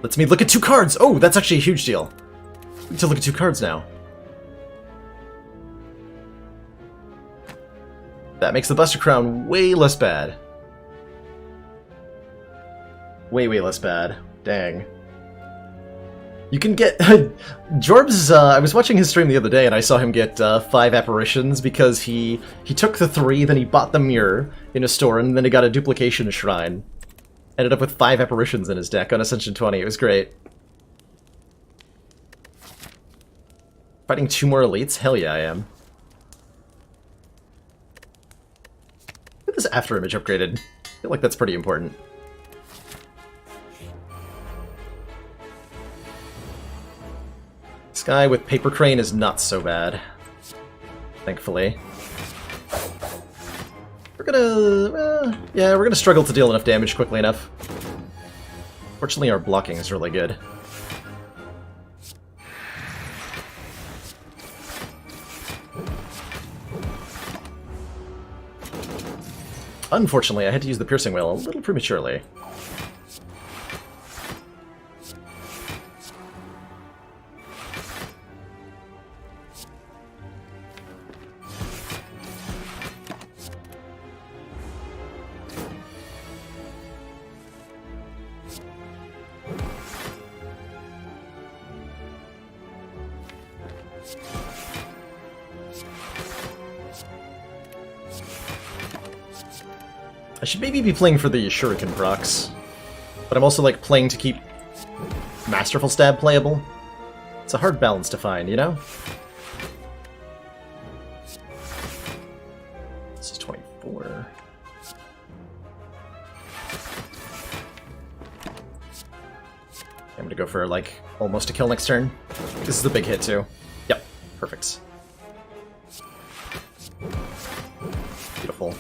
Lets me look at 2 cards! Oh, that's actually a huge deal. We get to look at 2 cards now. That makes the Buster Crown way less bad. Way less bad. Dang. You can get... Jorb's, I was watching his stream the other day and I saw him get 5 apparitions because he took the 3, then he bought the mirror in a store, and then he got a duplication shrine. Ended up with 5 apparitions in his deck on Ascension 20. It was great. Fighting 2 more elites? Hell yeah, I am. Get this after image upgraded. I feel like that's pretty important. This guy with Paper Crane is not so bad. Thankfully. We're gonna... yeah, we're gonna struggle to deal enough damage quickly enough. Fortunately, our blocking is really good. Unfortunately, I had to use the piercing whale a little prematurely. I should maybe be playing for the Shuriken procs, but I'm also like playing to keep Masterful Stab playable. It's a hard balance to find, you know? This is 24. I'm gonna go for like almost a kill next turn. This is the big hit too. Yep, perfect. Beautiful.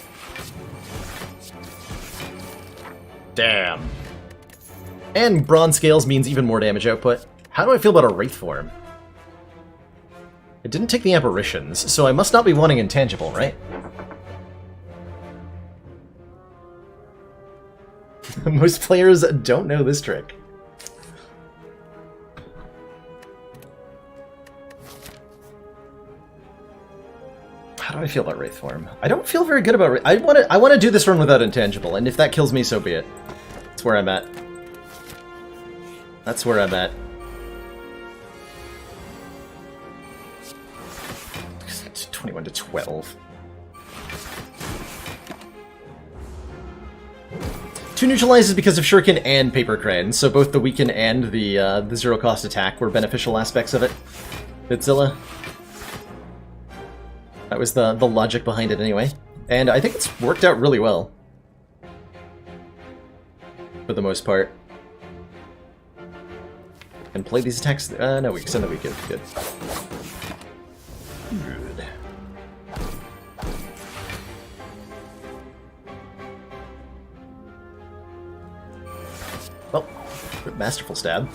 Damn. And bronze scales means even more damage output. How do I feel about a Wraith form? It didn't take the apparitions, so I must not be wanting intangible, right? Most players don't know this trick. How do I feel about Wraith form? I don't feel very good about Wraith. I want to do this run without intangible, and if that kills me, so be it. That's where I'm at. That's where I'm at. 21 to 12. 2 neutralizes because of Shuriken and Paper Crane, so both the weaken and the zero cost attack were beneficial aspects of it. Godzilla. That was the logic behind it anyway. And I think it's worked out really well. For the most part. And play these attacks. No, we extend the weekend. Good. Good. Well, masterful stab.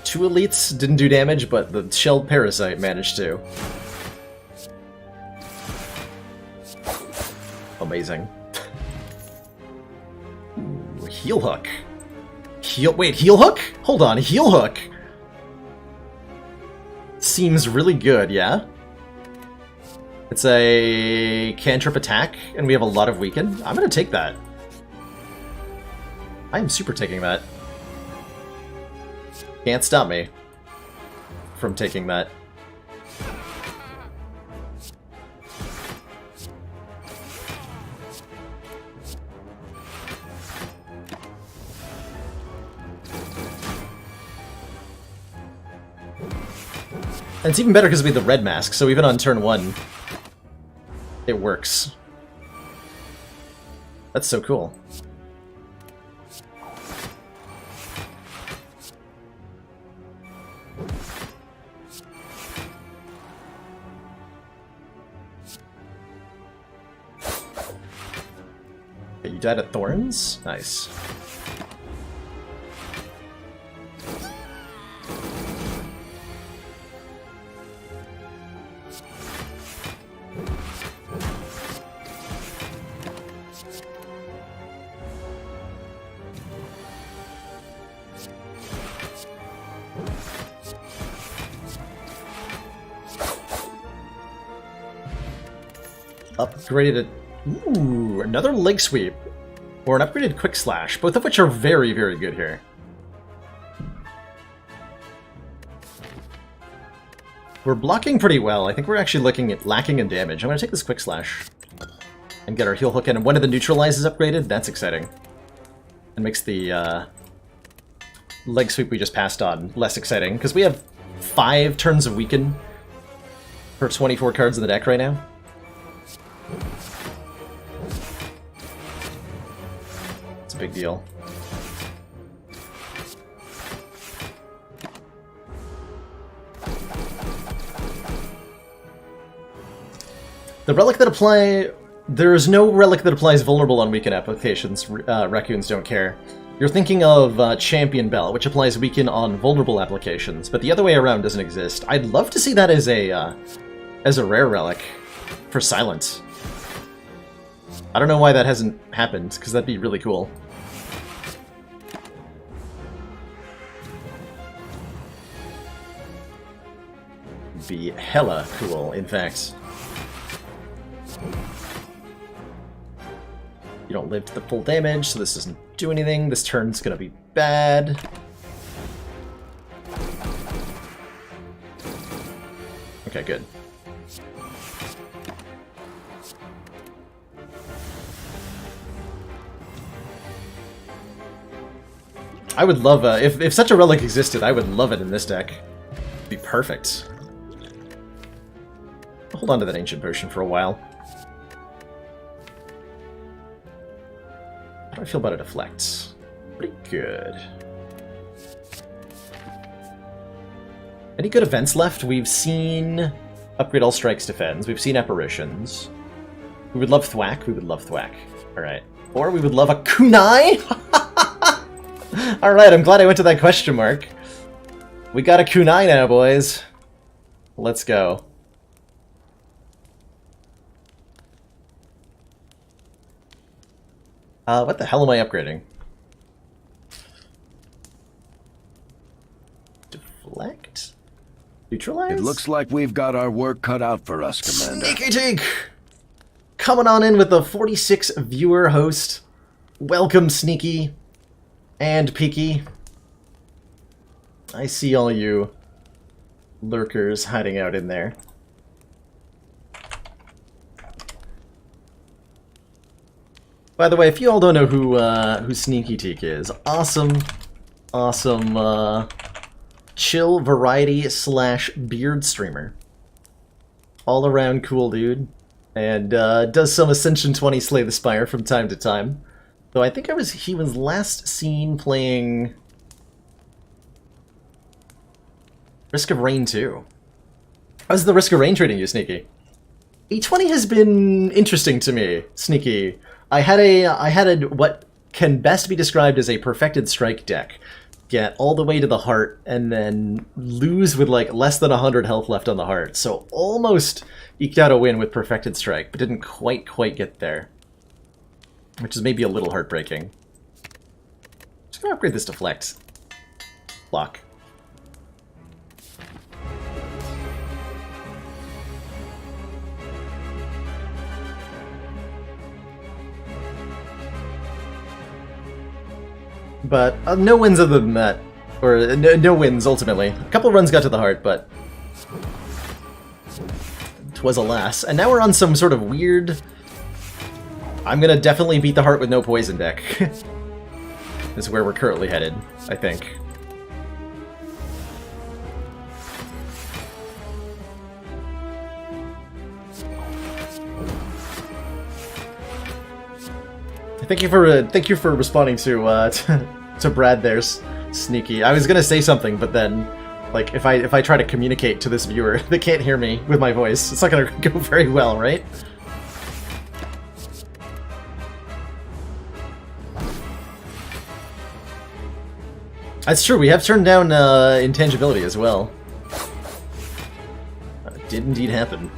Two elites didn't do damage, but the shelled parasite managed to. Amazing. Ooh, heal hook. Wait, heal hook? Hold on, heal hook. Seems really good, yeah? It's a cantrip attack, and we have a lot of weaken. I'm gonna take that. I am super taking that. Can't stop me from taking that. And it's even better because we have the red mask, so even on turn 1, it works. That's so cool. Okay, you died at Thorns? Nice. Upgraded it. Ooh, another leg sweep. Or an upgraded quick slash, both of which are very, very good here. We're blocking pretty well. I think we're actually looking at lacking in damage. I'm going to take this quick slash and get our heal hook in. And one of the neutralizes upgraded. That's exciting. And makes the leg sweep we just passed on less exciting. Because we have 5 turns of weaken per 24 cards in the deck right now. It's a big deal. The relic that apply... There is no relic that applies vulnerable on weaken applications. Raccoons don't care. You're thinking of Champion Bell, which applies weaken on vulnerable applications, but the other way around doesn't exist. I'd love to see that as a rare relic for Silence. I don't know why that hasn't happened, because that'd be really cool. Be hella cool, in fact. You don't live to the full damage, so this doesn't do anything. This turn's gonna be bad. Okay, good. I would love, if such a relic existed, I would love it in this deck. It'd be perfect. I'll hold on to that Ancient Potion for a while. How do I feel about a Deflect? Pretty good. Any good events left? We've seen Upgrade All Strikes Defends. We've seen Apparitions. We would love Thwack. We would love Thwack. Alright. Or we would love a Kunai! Alright, I'm glad I went to that question mark. We got a Kunai now, boys. Let's go. What the hell am I upgrading? Deflect? Neutralize? It looks like we've got our work cut out for us, Commander. Sneaky Tink! Coming on in with the 46 viewer host. Welcome, Sneaky. And Peaky. I see all you lurkers hiding out in there. By the way, if you all don't know who Sneaky Teak is, awesome, chill variety / beard streamer. All around cool dude, and does some Ascension 20 Slay the Spire from time to time. So I think he was last seen playing Risk of Rain 2. How's the Risk of Rain treating you, Sneaky? E20 has been interesting to me, Sneaky. I had a what can best be described as a perfected strike deck. Get all the way to the heart, and then lose with like less than 100 health left on the heart. So almost eked out a win with perfected strike, but didn't quite get there. Which is maybe a little heartbreaking. Just gonna upgrade this deflect. Block. But no wins other than that. Or no wins, ultimately. A couple runs got to the heart, but 'twas alas. And now we're on some sort of weird... I'm gonna definitely beat the heart with no poison deck. This is where we're currently headed, I think. Thank you for responding to to Brad there's Sneaky. I was gonna say something, but then, like, if I try to communicate to this viewer that can't hear me with my voice, it's not gonna go very well, right? That's true. We have turned down intangibility as well. It did indeed happen.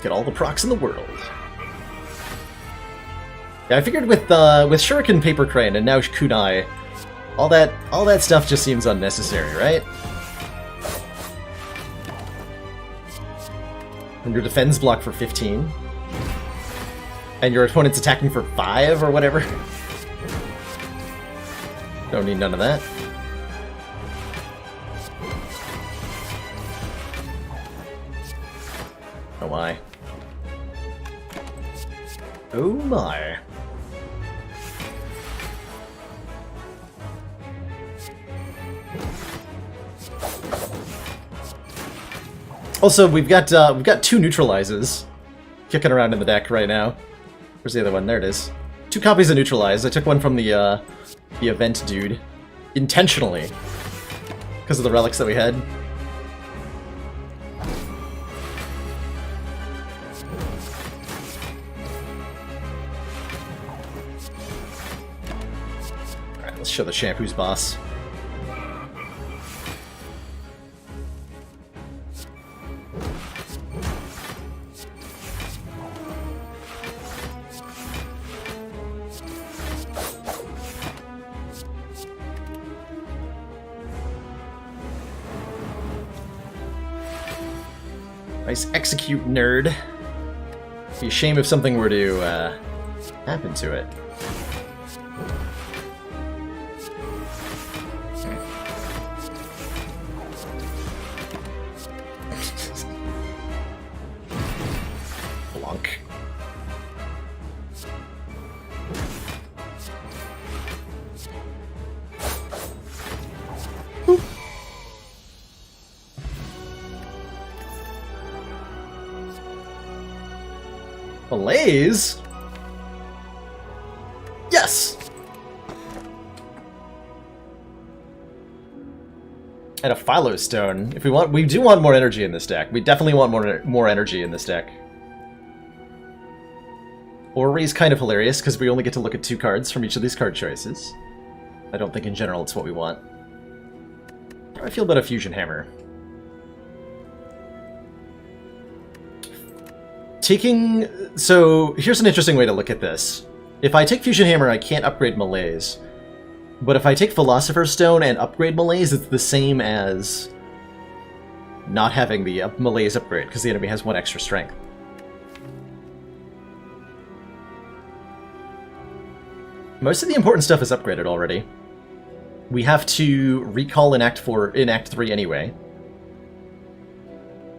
Get all the procs in the world. Yeah, I figured with Shuriken, Paper Crane, and now Kunai, all that stuff just seems unnecessary, right? And your defense block for 15, and your opponent's attacking for 5 or whatever. Don't need none of that. Oh my. Oh my. Also, we've got 2 neutralizes kicking around in the deck right now. Where's the other one? There it is. 2 copies of neutralize. I took one from the event dude intentionally because of the relics that we had. Let's show the champ who's boss. Nice execute, nerd. It'd be a shame if something were to happen to it. Blunk. Malaise? Yes! And a Philo Stone. If we do want more energy in this deck. We definitely want more energy in this deck. Ori's kind of hilarious because we only get to look at 2 cards from each of these card choices. I don't think in general it's what we want. How do I feel about a Fusion Hammer? So here's an interesting way to look at this. If I take Fusion Hammer, I can't upgrade Malaise. But if I take Philosopher's Stone and upgrade Malaise, it's the same as not having the Malaise upgrade, because the enemy has 1 extra strength. Most of the important stuff is upgraded already. We have to recall in Act 3 anyway.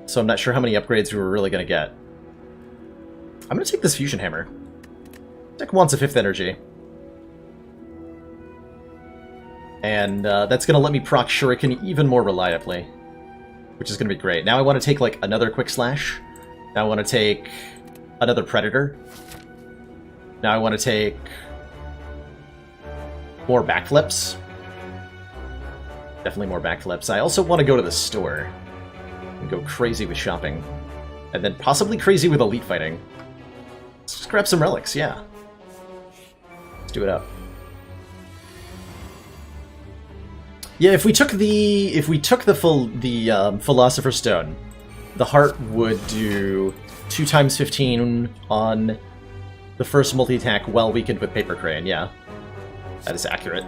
So I'm not sure how many upgrades we were really going to get. I'm gonna take this Fusion Hammer. Deck wants a 5th energy. And that's gonna let me proc Shuriken even more reliably, which is gonna be great. Now I want to take, like, another Quick Slash. Now I want to take another Predator. Now I want to take more backflips. Definitely more backflips. I also want to go to the store and go crazy with shopping. And then possibly crazy with elite fighting. Let's just grab some relics, yeah. Let's do it up. Yeah, if we took the Philosopher's Stone, the heart would do 2 times 15 on the first multi-attack while weakened with Paper Crane, yeah. That is accurate.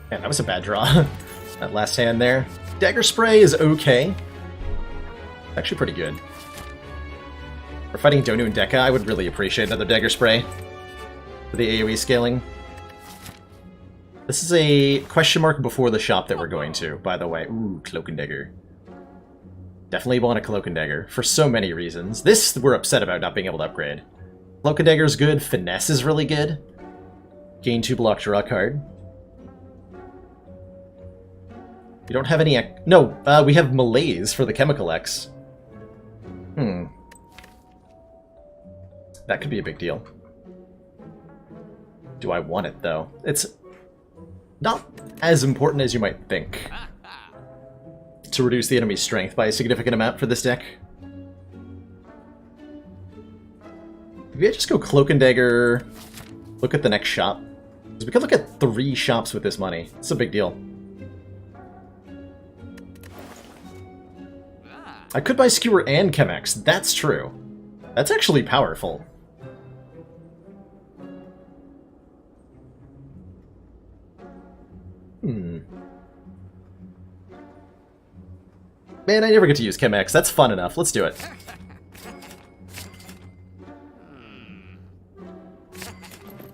Man, that was a bad draw. That last hand there. Dagger Spray is okay. Actually pretty good. For fighting Donu and Deka, I would really appreciate another Dagger Spray for the AoE scaling. This is a question mark before the shop that we're going to, by the way. Ooh, Cloak and Dagger. Definitely want a Cloak and Dagger, for so many reasons. This, we're upset about not being able to upgrade. Cloak and Dagger is good, Finesse is really good. Gain 2 block, draw a card. We don't have any... No, we have Malaise for the Chemical X. That could be a big deal. Do I want it, though? It's not as important as you might think to reduce the enemy's strength by a significant amount for this deck. Maybe I just go Cloak and Dagger, look at the next shop. Because we could look at 3 shops with this money. It's a big deal. I could buy Skewer and Chemex, that's true. That's actually powerful. Man, I never get to use Chemex, that's fun enough, let's do it.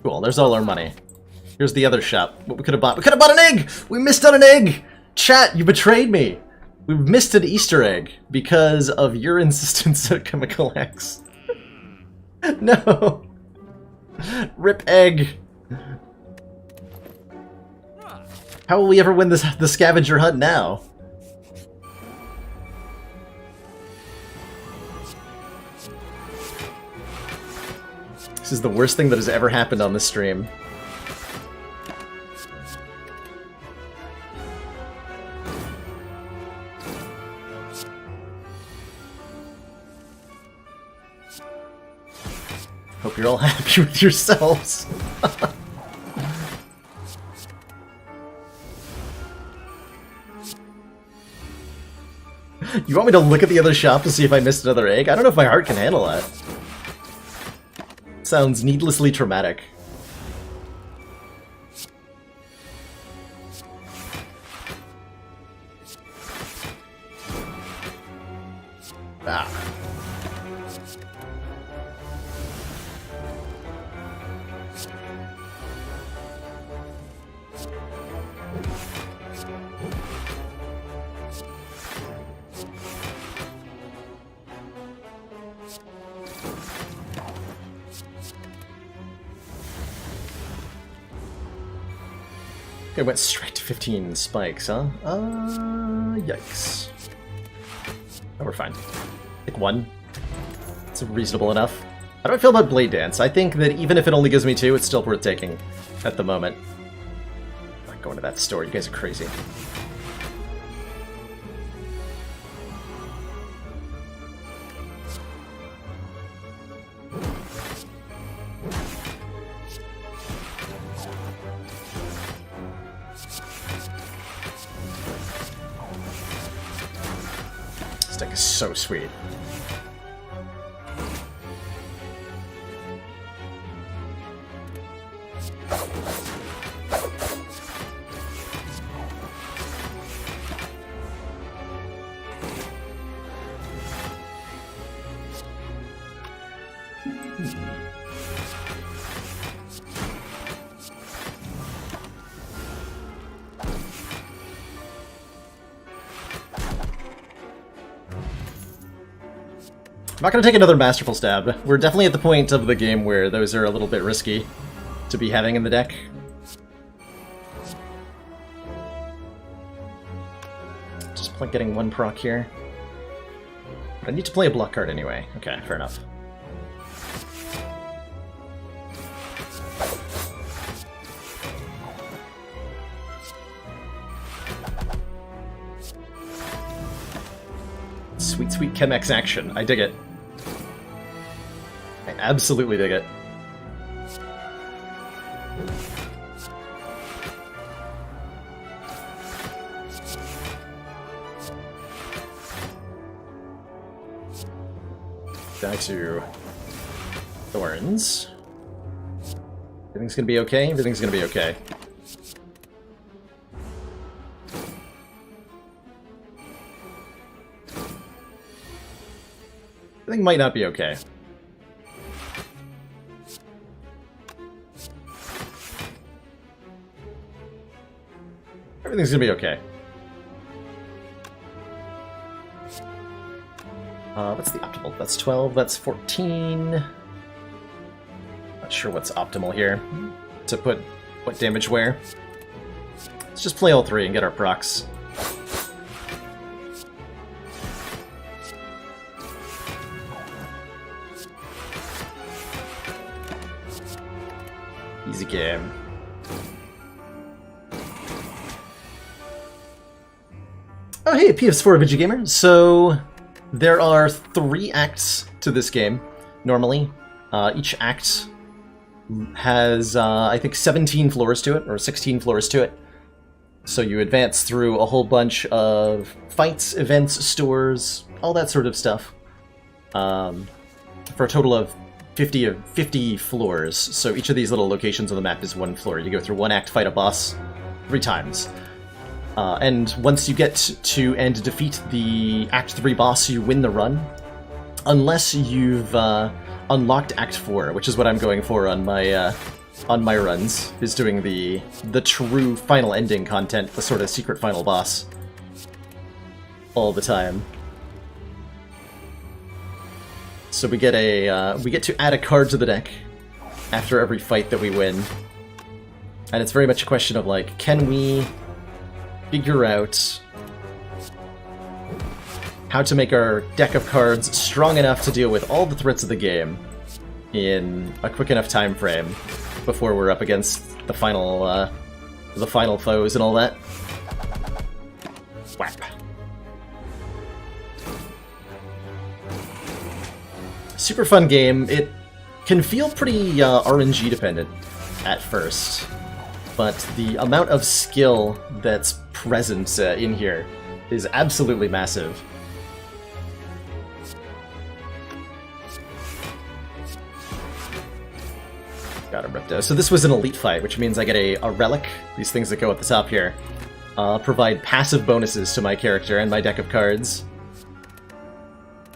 Cool, there's all our money. Here's the other shop, what we could have bought. We could have bought an egg! We missed on an egg! Chat, you betrayed me! We missed an Easter egg because of your insistence at Chemical X. No! Rip egg! How will we ever win this, the scavenger hunt now? This is the worst thing that has ever happened on this stream. Hope you're all happy with yourselves. You want me to look at the other shop to see if I missed another egg? I don't know if my heart can handle that. Sounds needlessly traumatic. Ah. It went straight to 15 spikes, huh? Yikes. Oh, we're fine. Pick 1. It's reasonable enough. How do I feel about Blade Dance? I think that even if it only gives me 2, it's still worth taking at the moment. I'm not going to that store, you guys are crazy. This deck is so sweet. I'm not going to take another Masterful Stab. We're definitely at the point of the game where those are a little bit risky to be having in the deck. Just getting one proc here. I need to play a block card anyway. Okay, fair enough. Sweet, sweet Chemex action. I dig it. I absolutely dig it. Back to Thorns. Everything's gonna be okay? Everything's gonna be okay. Everything might not be okay. Everything's gonna be okay. What's the optimal? That's 12, that's 14. Not sure what's optimal here. To put what damage where. Let's just play all three and get our procs. Easy game. Oh hey, PS4 Video Gamer. So there are 3 acts to this game, normally. Each act has, I think, 17 floors to it, or 16 floors to it. So you advance through a whole bunch of fights, events, stores, all that sort of stuff. For a total of 50 floors. So each of these little locations on the map is 1 floor. You go through 1 act, fight a boss 3 times. And once you get to and defeat the Act 3 boss, you win the run. Unless you've unlocked Act 4, which is what I'm going for on my runs, is doing the true final ending content, the sort of secret final boss. All the time. So we get to add a card to the deck after every fight that we win. And it's very much a question of, like, can we figure out how to make our deck of cards strong enough to deal with all the threats of the game in a quick enough time frame before we're up against the final foes and all that. Whap. Super fun game. It can feel pretty RNG dependent at first, but the amount of skill that's present in here is absolutely massive. Got him ripped out. So this was an elite fight, which means I get a relic. These things that go at the top here provide passive bonuses to my character and my deck of cards.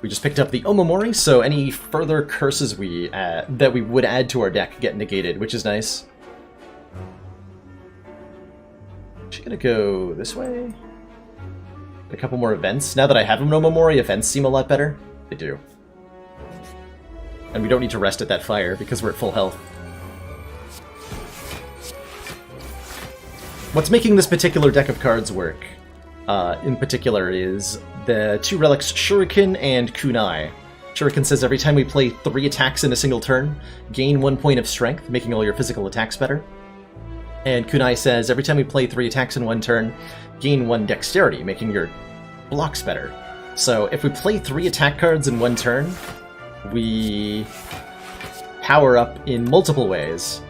We just picked up the Omamori, so any further curses that we would add to our deck get negated, which is nice. Actually gonna go this way. A couple more events. Now that I have an Omamori, events seem a lot better. They do. And we don't need to rest at that fire because we're at full health. What's making this particular deck of cards work, in particular, is the 2 relics Shuriken and Kunai. Shuriken says every time we play 3 attacks in a single turn, gain 1 point of strength, making all your physical attacks better. And Kunai says every time we play 3 attacks in 1 turn, gain 1 dexterity, making your blocks better. So if we play 3 attack cards in 1 turn, we power up in multiple ways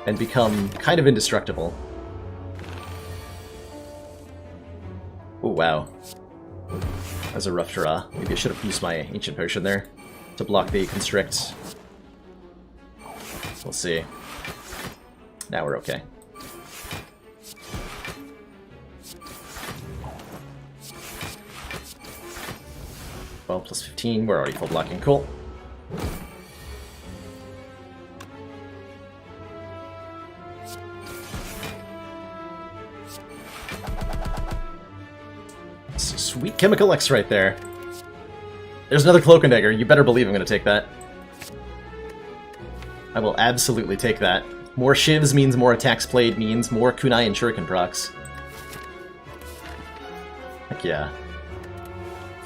and become kind of indestructible. Oh wow. That was a rough draw. Maybe I should have used my Ancient Potion there to block the Constrict. We'll see. Now we're okay. Well, plus 15. We're already full blocking. Cool. Sweet Chemical X right there. There's another Cloak and Dagger. You better believe I'm going to take that. I will absolutely take that. More shivs means more attacks played, means more kunai and shuriken procs. Heck yeah.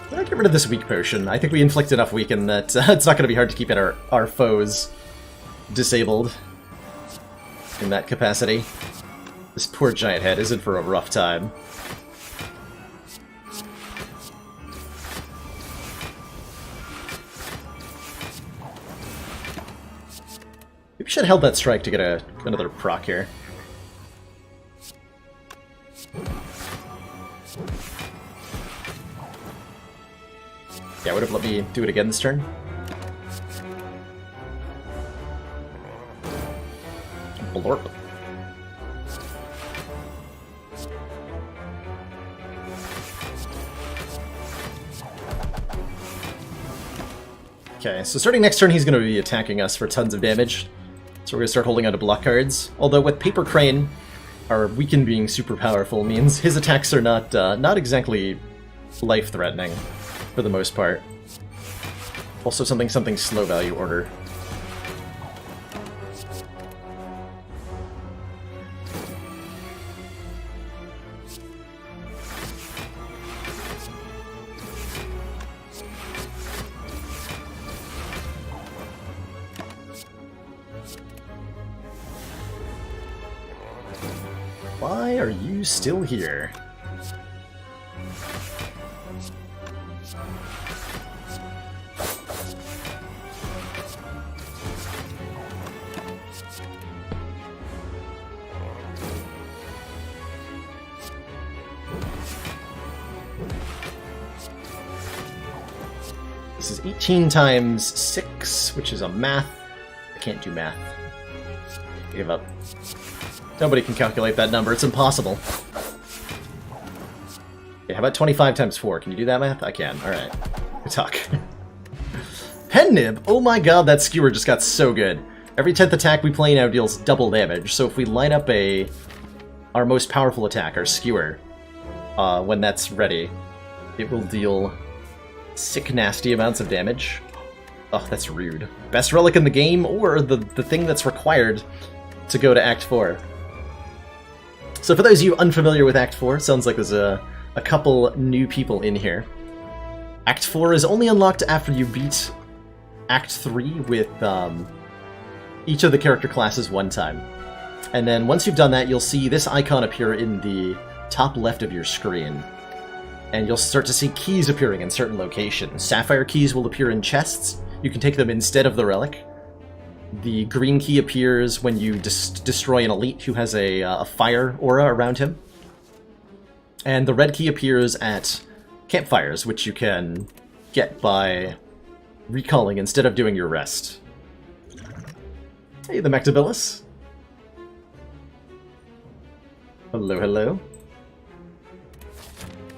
Why not get rid of this weak potion? I think we inflict enough weaken that it's not going to be hard to keep our foes disabled in that capacity. This poor giant head is in for a rough time. Maybe we should have held that strike to get another proc here. Yeah, would have let me do it again this turn. Blorp. Okay, so starting next turn he's going to be attacking us for tons of damage. So we're going to start holding on to block cards. Although with Paper Crane, our weaken being super powerful means his attacks are not exactly life-threatening for the most part. Also something slow value order. Why are you still here? This is 18 times 6, which is a math. I can't do math. I give up. Nobody can calculate that number, it's impossible. Okay, how about 25 times 4? Can you do that math? I can, alright. Good talk. Pen Nib! Oh my god, that skewer just got so good. Every 10th attack we play now deals double damage, so if we line up our most powerful attack, our skewer, when that's ready, it will deal sick nasty amounts of damage. Oh, that's rude. Best relic in the game, or the thing that's required to go to Act 4. So for those of you unfamiliar with Act 4, sounds like there's a couple new people in here. Act 4 is only unlocked after you beat Act 3 with each of the character classes one time. And then once you've done that, you'll see this icon appear in the top left of your screen. And you'll start to see keys appearing in certain locations. Sapphire keys will appear in chests. You can take them instead of the relic. The green key appears when you destroy an elite who has a fire aura around him. And the red key appears at campfires, which you can get by recalling instead of doing your rest. Hey, the Mectabilis. Hello, hello.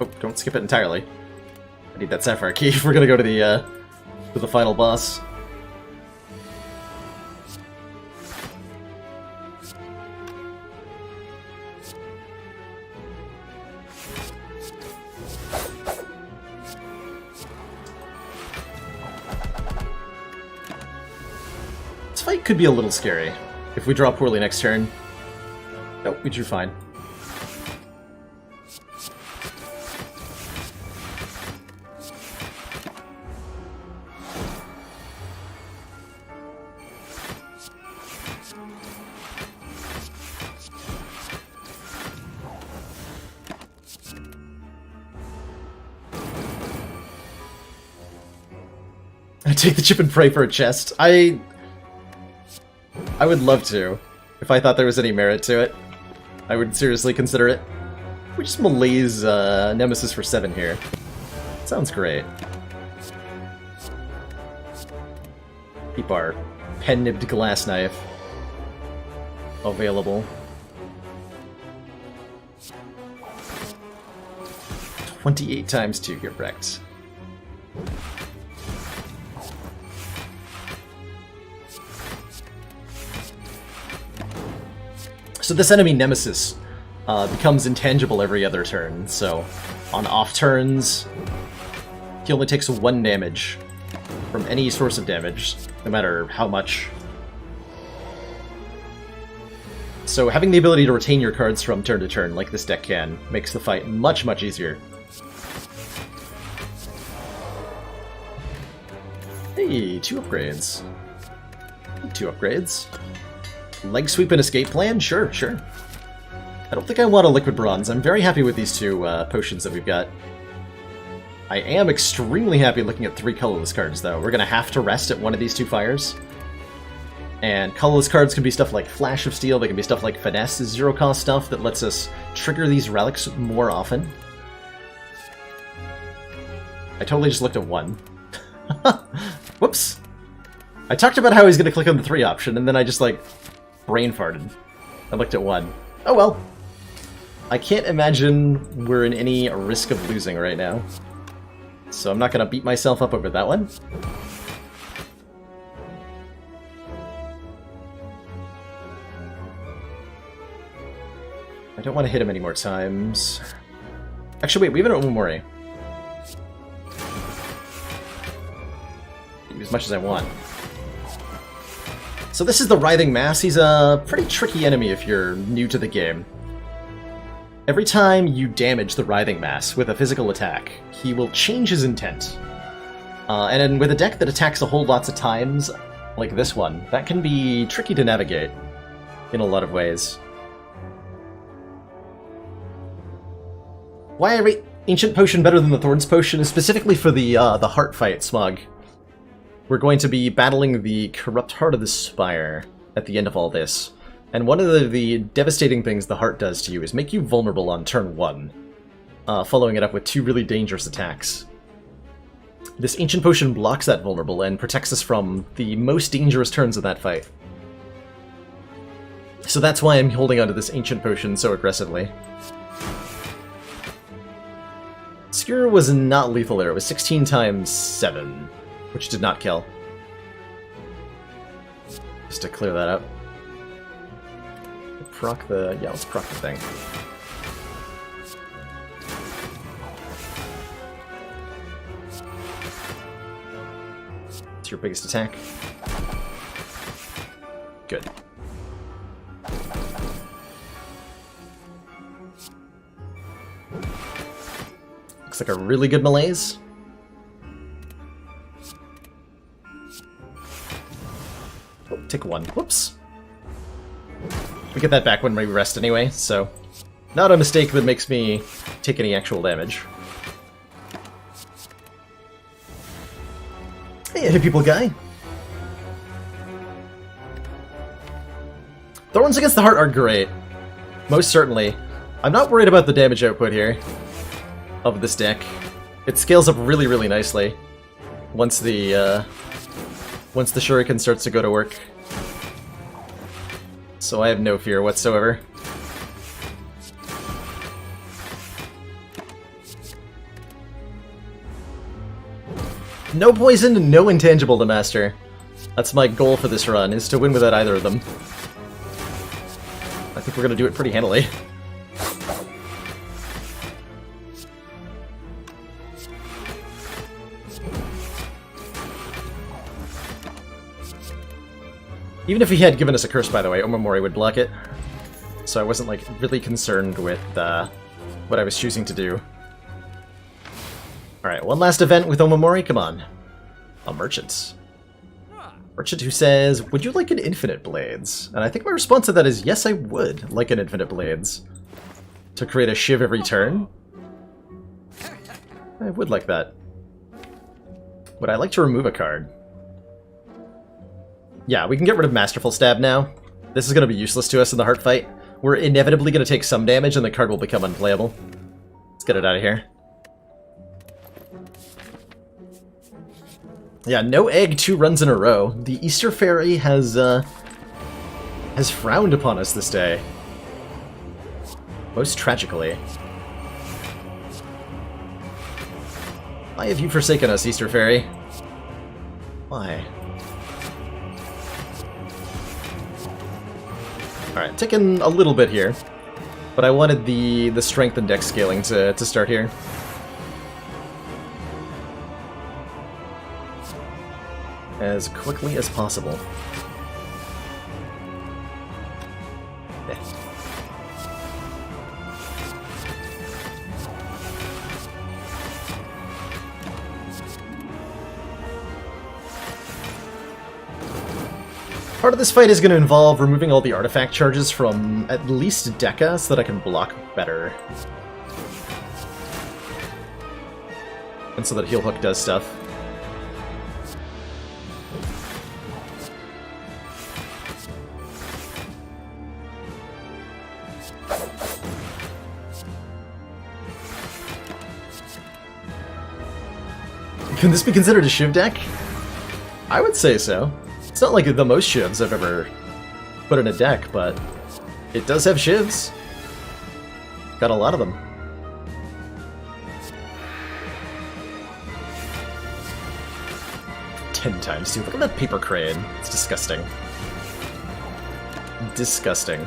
Oh, don't skip it entirely. I need that sapphire key if we're gonna go to the final boss. This fight could be a little scary if we draw poorly next turn. Nope, we drew fine. I take the chip and pray for a chest. I would love to, if I thought there was any merit to it. I would seriously consider it. We just malaise Nemesis for 7 here. Sounds great. Keep our pen-nibbed glass knife available. 28 times 2, get wrecked. So this enemy Nemesis becomes intangible every other turn. So on off turns, he only takes 1 damage from any source of damage, no matter how much. So having the ability to retain your cards from turn to turn, like this deck can, makes the fight much, much easier. Hey, 2 upgrades. 2 upgrades. Leg sweep and escape plan? Sure, sure. I don't think I want a liquid bronze. I'm very happy with these 2 potions that we've got. I am extremely happy looking at 3 colorless cards, though. We're going to have to rest at one of these 2 fires. And colorless cards can be stuff like Flash of Steel, they can be stuff like Finesse, zero-cost stuff that lets us trigger these relics more often. I totally just looked at 1. Whoops! I talked about how he's going to click on the 3 option, and then I just, like, brain farted. I looked at 1. Oh well. I can't imagine we're in any risk of losing right now. So I'm not going to beat myself up over that one. I don't want to hit him any more times. Actually, wait, we have an Omamori. Do as much as I want. So this is the Writhing Mass. He's a pretty tricky enemy if you're new to the game. Every time you damage the Writhing Mass with a physical attack, he will change his intent. And then with a deck that attacks a whole lots of times, like this one, that can be tricky to navigate in a lot of ways. Why I rate Ancient Potion better than the Thorns Potion is specifically for the heart fight, Smug. We're going to be battling the Corrupt Heart of the Spire at the end of all this. And one of the devastating things the heart does to you is make you vulnerable on turn 1, following it up with 2 really dangerous attacks. This Ancient Potion blocks that vulnerable and protects us from the most dangerous turns of that fight. So that's why I'm holding onto this Ancient Potion so aggressively. Skewer was not lethal there, it was 16 times 7, which did not kill. Just to clear that up. Proc the... yeah, let's proc the thing. It's your biggest attack. Good. Looks like a really good malaise. Oh, take 1. Whoops. We get that back when we rest anyway, so not a mistake that makes me take any actual damage. Hey, hit people guy! Thorns against the Heart are great. Most certainly. I'm not worried about the damage output here of this deck. It scales up really, really nicely once the Shuriken starts to go to work. So I have no fear whatsoever. No poison, no intangible to master. That's my goal for this run, is to win without either of them. I think we're gonna do it pretty handily. Even if he had given us a curse, by the way, Omamori would block it. So I wasn't, like, really concerned with what I was choosing to do. Alright, one last event with Omamori, come on. A merchant. Merchant who says, would you like an Infinite Blades? And I think my response to that is, yes, I would like an Infinite Blades. To create a Shiv every turn. I would like that. Would I like to remove a card? Yeah, we can get rid of Masterful Stab now. This is going to be useless to us in the heart fight. We're inevitably going to take some damage and the card will become unplayable. Let's get it out of here. Yeah, no egg 2 runs in a row. The Easter Fairy has frowned upon us this day. Most tragically. Why have you forsaken us, Easter Fairy? Why? Alright, taking a little bit here. But I wanted the strength and dex scaling to start here. As quickly as possible. Part of this fight is going to involve removing all the artifact charges from at least Deca so that I can block better. And so that Heal Hook does stuff. Can this be considered a Shiv deck? I would say so. It's not like the most Shivs I've ever put in a deck, but it does have Shivs. Got a lot of them. Ten times, dude. Look at that paper crane. It's disgusting. Disgusting.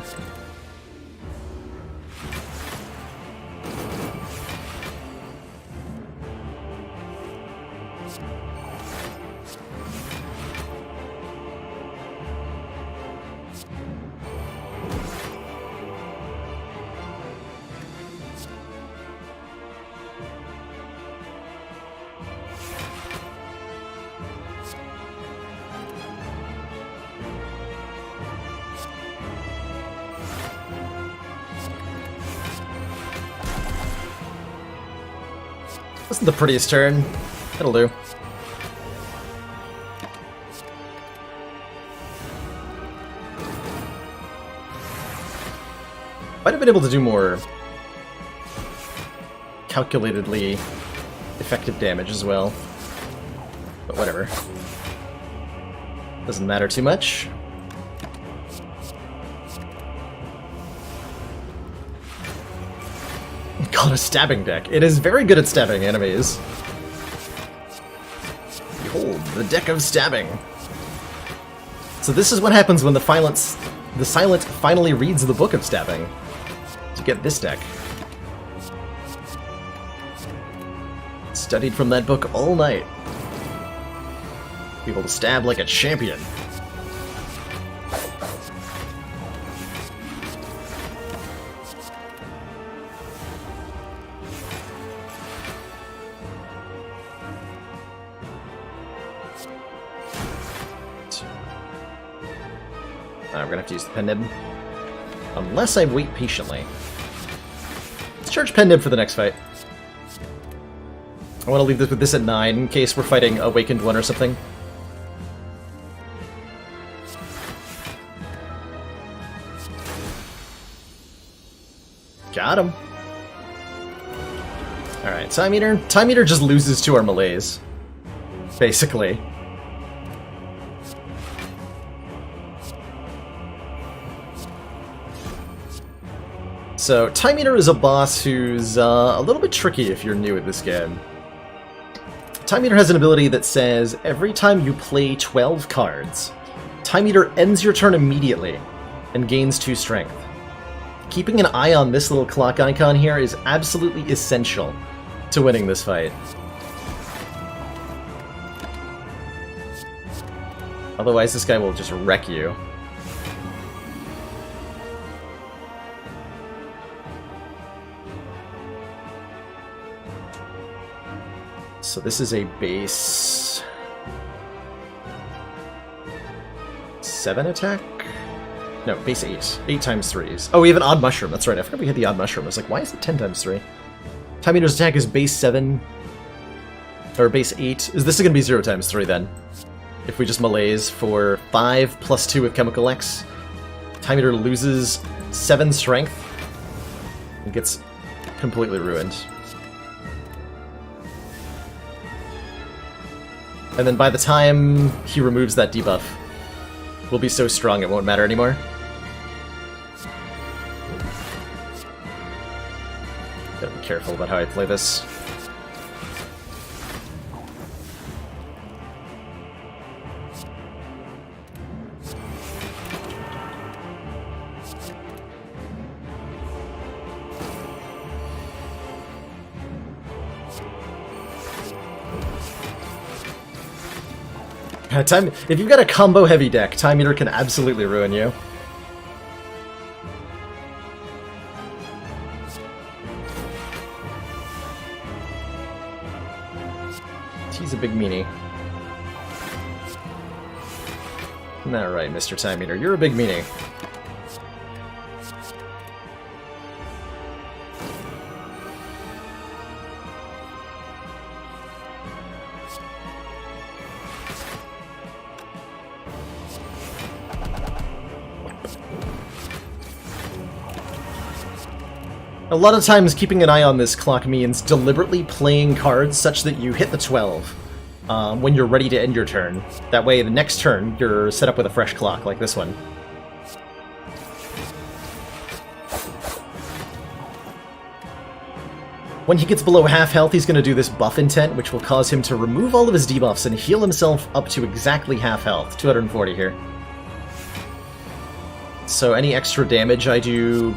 Wasn't the prettiest turn. It'll do. Might have been able to do more calculatedly effective damage as well. But whatever. Doesn't matter too much. Call it a stabbing deck. It is very good at stabbing enemies. Behold, the deck of stabbing. So this is what happens when the Silent finally reads the book of stabbing. To get this deck. Studied from that book all night. Be able to stab like a champion. I'm gonna have to use the Pen Nib. Unless I wait patiently. Let's charge Pen Nib for the next fight. I want to leave this with this at 9 in case we're fighting Awakened one or something. Got him. Alright, Time Eater. Time Eater just loses to our melees. Basically. So, Time Eater is a boss who's a little bit tricky if you're new at this game. Time Eater has an ability that says, every time you play 12 cards, Time Eater ends your turn immediately and gains 2 strength. Keeping an eye on this little clock icon here is absolutely essential to winning this fight. Otherwise, this guy will just wreck you. So this is a base 7 attack? No, base 8. 8 times 3s. Oh, we have an odd mushroom. That's right. I forgot we had the odd mushroom. I was like, why is it 10 times 3? Time Eater's attack is base 7. Or base 8. This is going to be 0 times 3 then. If we just melees for 5 plus 2 with Chemical X. Time Eater loses 7 strength. And gets completely ruined. And then by the time he removes that debuff, we'll be so strong it won't matter anymore. Gotta be careful about how I play this. Time. If you've got a combo heavy deck, Time Eater can absolutely ruin you. He's a big meanie. Isn't that right, Mr. Time Eater? You're a big meanie. A lot of times keeping an eye on this clock means deliberately playing cards such that you hit the 12 when you're ready to end your turn. That way the next turn you're set up with a fresh clock, like this one. When he gets below half health, he's going to do this buff intent, which will cause him to remove all of his debuffs and heal himself up to exactly half health. 240 here. So any extra damage I do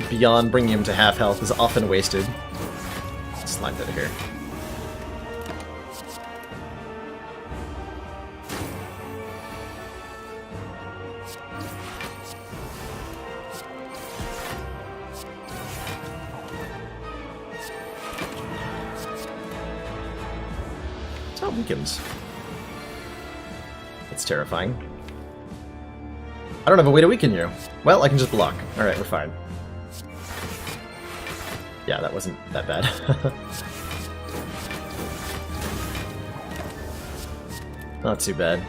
beyond bringing him to half health is often wasted. Slide that here. That weakens. That's terrifying. I don't have a way to weaken you. Well, I can just block. Alright, we're fine. Yeah, that wasn't that bad. Not too bad.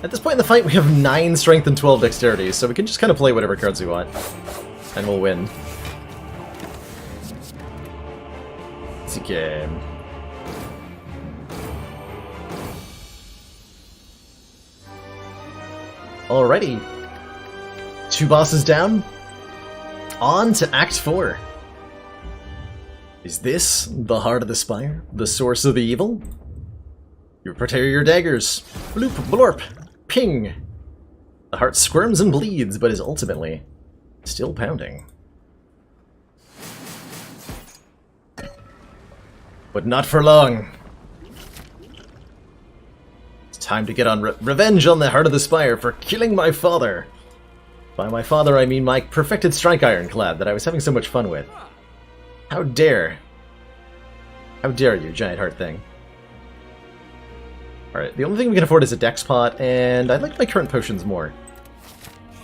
At this point in the fight, we have 9 strength and 12 dexterity, so we can just kind of play whatever cards we want, and we'll win. Easy game. Alrighty. 2 bosses down. On to Act 4. Is this the heart of the Spire? The source of the evil? You prepare your daggers. Bloop, blorp. Ping! The heart squirms and bleeds, but is ultimately still pounding. But not for long. It's time to get on revenge on the Heart of the Spire for killing my father. By my father, I mean my perfected strike ironclad that I was having so much fun with. How dare you, giant heart thing. Alright, the only thing we can afford is a dex pot, and I like my current potions more.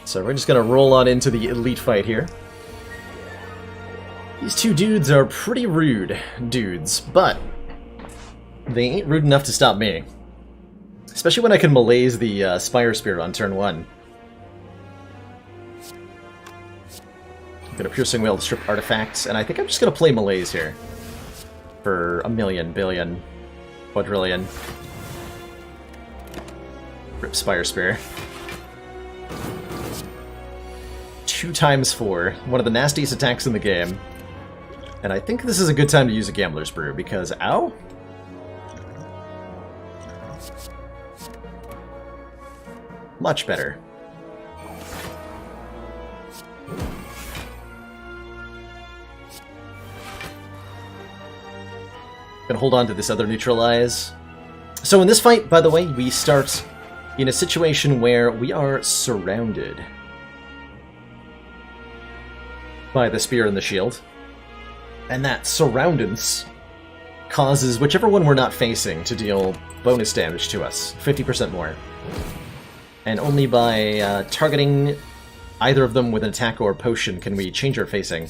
So we're just gonna roll on into the elite fight here. These 2 dudes are pretty rude dudes, but they ain't rude enough to stop me. Especially when I can malaise the Spire Spear on turn 1. Got a Piercing Wail to strip artifacts, and I think I'm just gonna play malaise here. For a million, billion, quadrillion. Rip Spire Spear. 2 times 4. One of the nastiest attacks in the game. And I think this is a good time to use a Gambler's Brew, because... Ow? Much better. Gonna hold on to this other Neutralize. So in this fight, by the way, we start in a situation where we are surrounded by the spear and the shield. And that surroundance causes whichever one we're not facing to deal bonus damage to us, 50% more. And only by targeting either of them with an attack or potion can we change our facing.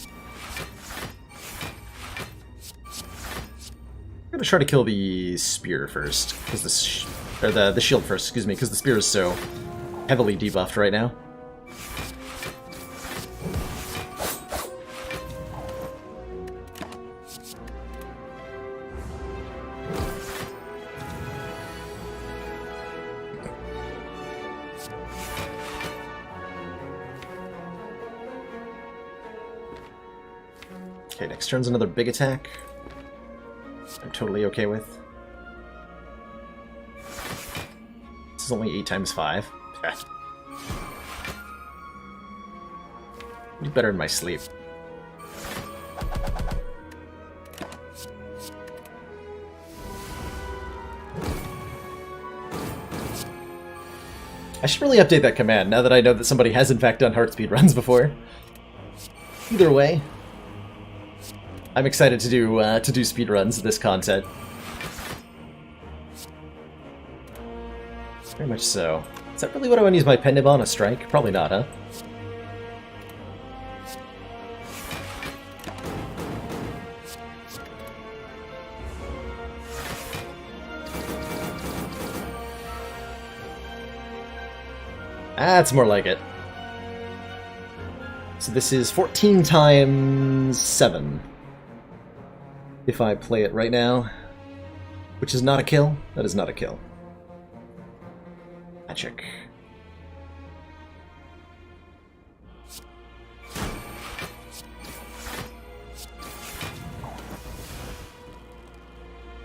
I'm gonna try to kill the spear first, because the shield first, excuse me, because the spear is so heavily debuffed right now. Okay, next turn's another big attack. I'm totally okay with. This is only 8 times 5. Do better in my sleep. I should really update that command now that I know that somebody has in fact done heart speed runs before. Either way, I'm excited to do speed runs of this content. Very much so. Is that really what I want to use my pen nib on? A strike? Probably not, huh? That's more like it. So this is 14 times 7. If I play it right now, which is not a kill. That is not a kill. Magic.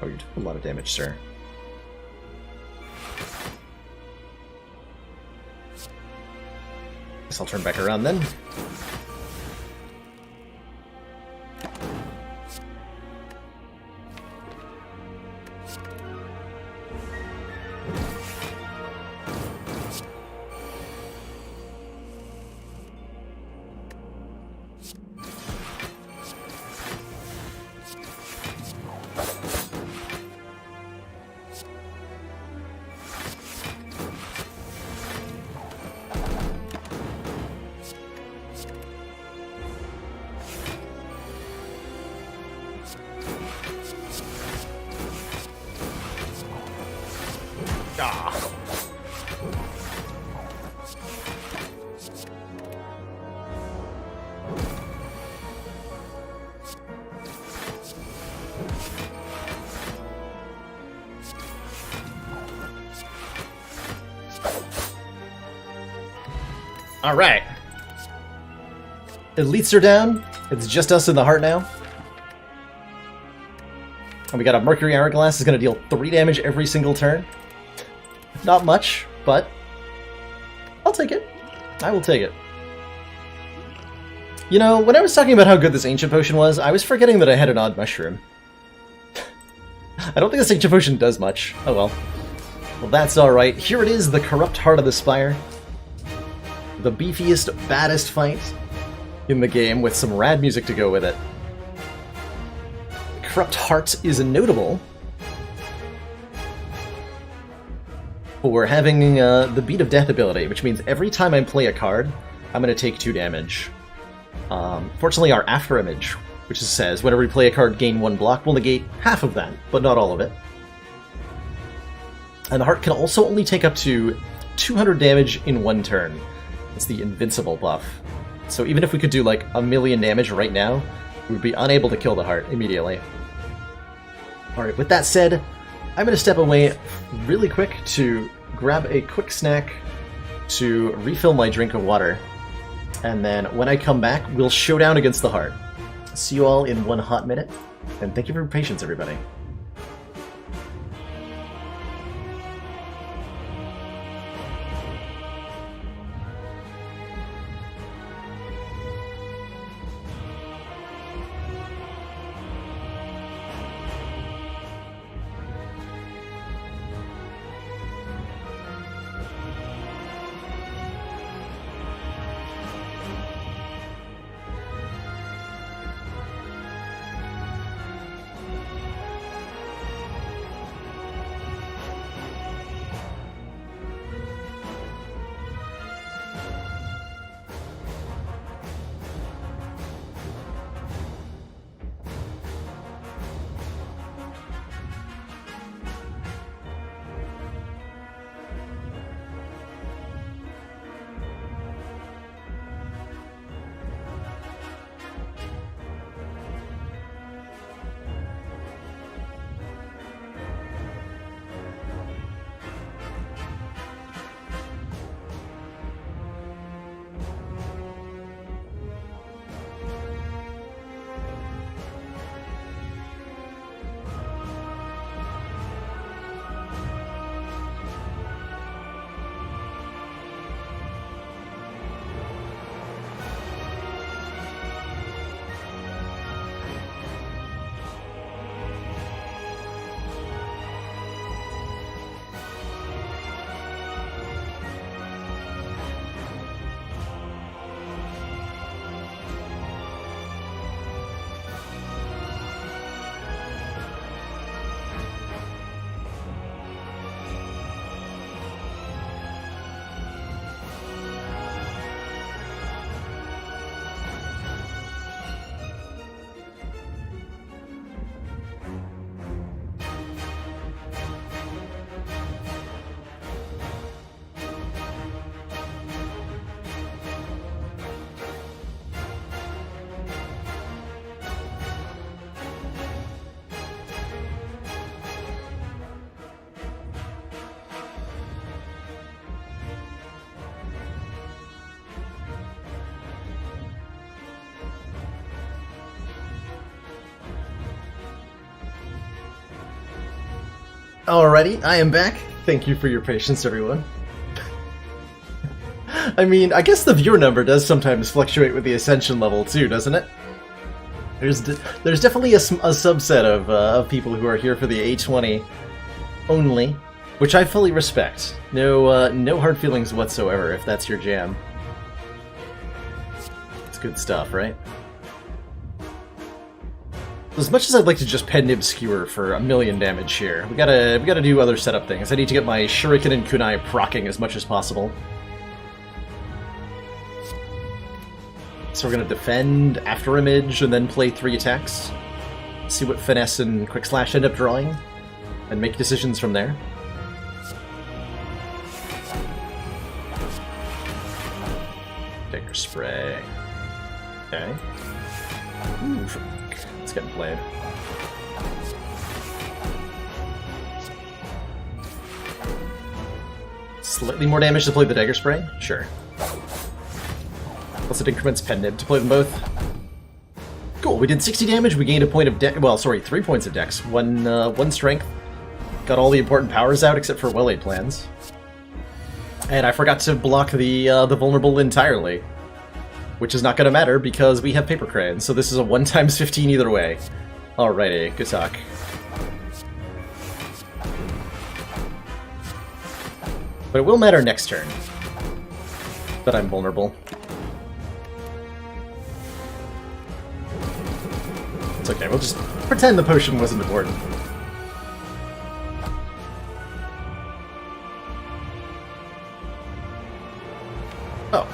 Oh, you took a lot of damage, sir. Guess I'll turn back around then. Alright. Elites are down. It's just us in the heart now. And we got a Mercury Hourglass is going to deal 3 damage every single turn. Not much, but I'll take it. I will take it. You know, when I was talking about how good this Ancient Potion was, I was forgetting that I had an odd mushroom. I don't think this Ancient Potion does much. Oh well. Well, that's alright. Here it is, the Corrupt Heart of the Spire. The beefiest, baddest fight in the game with some rad music to go with it. Corrupt Heart is notable for having the Beat of Death ability, which means every time I play a card, I'm going to take 2 damage. Fortunately, our After Image, which says whenever we play a card, gain 1 block, will negate half of that, but not all of it. And the Heart can also only take up to 200 damage in 1 turn. It's the Invincible buff. So even if we could do like 1,000,000 damage right now, we would be unable to kill the Heart immediately. Alright, with that said, I'm going to step away really quick to grab a quick snack to refill my drink of water. And then when I come back, we'll showdown against the Heart. See you all in 1 hot minute, and thank you for your patience, everybody. Alrighty, I am back. Thank you for your patience, everyone. I mean, I guess the viewer number does sometimes fluctuate with the Ascension level too, doesn't it? There's definitely a subset of people who are here for the A20 only, which I fully respect. No hard feelings whatsoever if that's your jam. It's good stuff, right? As much as I'd like to just pen Nib Skewer for 1,000,000 damage here, we gotta do other setup things. I need to get my Shuriken and Kunai proccing as much as possible. So we're gonna defend after Image and then play 3 attacks. See what Finesse and Quick Slash end up drawing, and make decisions from there. Dagger Spray. Okay. Ooh, it's getting played. Slightly more damage to play the Dagger Spray? Sure. Plus it increments Pen Nib to play them both. Cool, we did 60 damage, we gained a point of dex. Well, sorry, 3 points of dex. One strength. Got all the important powers out except for well-laid plans. And I forgot to block the vulnerable entirely. Which is not going to matter because we have Paper Crane, so this is a 1 times 15 either way. Alrighty, good talk. But it will matter next turn that I'm vulnerable. It's okay, we'll just pretend the potion wasn't important. Oh.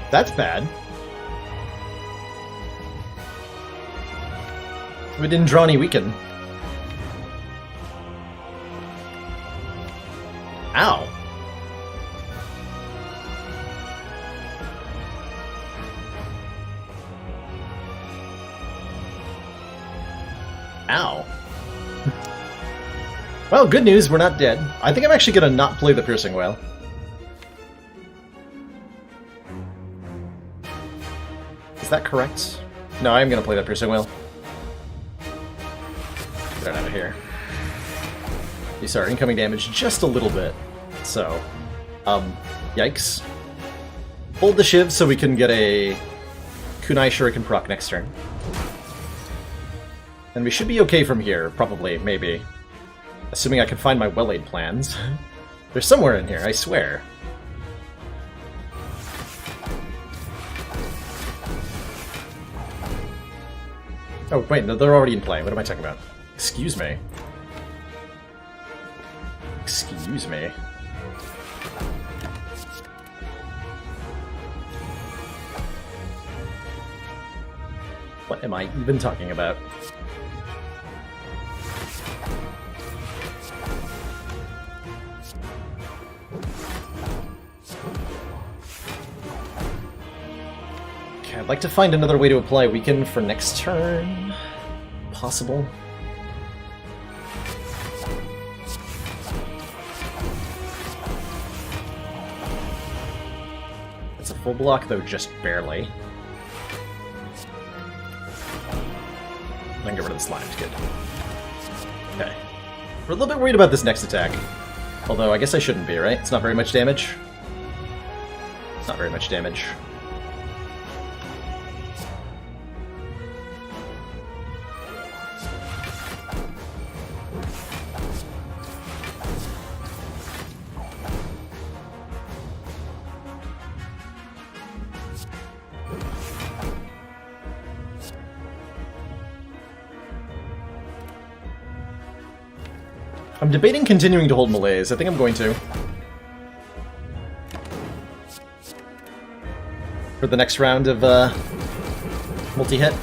That's bad. We didn't draw any weaken. Ow. Ow. Well, good news, we're not dead. I think I'm actually gonna not play the Piercing Wail. Is that correct? No, I am going to play that Piercing Wail. Get out of here. You saw our incoming damage just a little bit. So, yikes. Hold the Shiv so we can get a Kunai Shuriken proc next turn. And we should be okay from here, probably, maybe. Assuming I can find my well-laid plans. They're somewhere in here, I swear. Oh, wait, no, they're already in play. What am I talking about? Excuse me. Excuse me. What am I even talking about? I'd like to find another way to apply Weaken for next turn. Possible. It's a full block, though just barely. Then get rid of the slime, good. Okay. We're a little bit worried about this next attack. Although, I guess I shouldn't be, right? It's not very much damage. It's not very much damage. I'm debating continuing to hold Malaise. I think I'm going to. For the next round of multi-hit.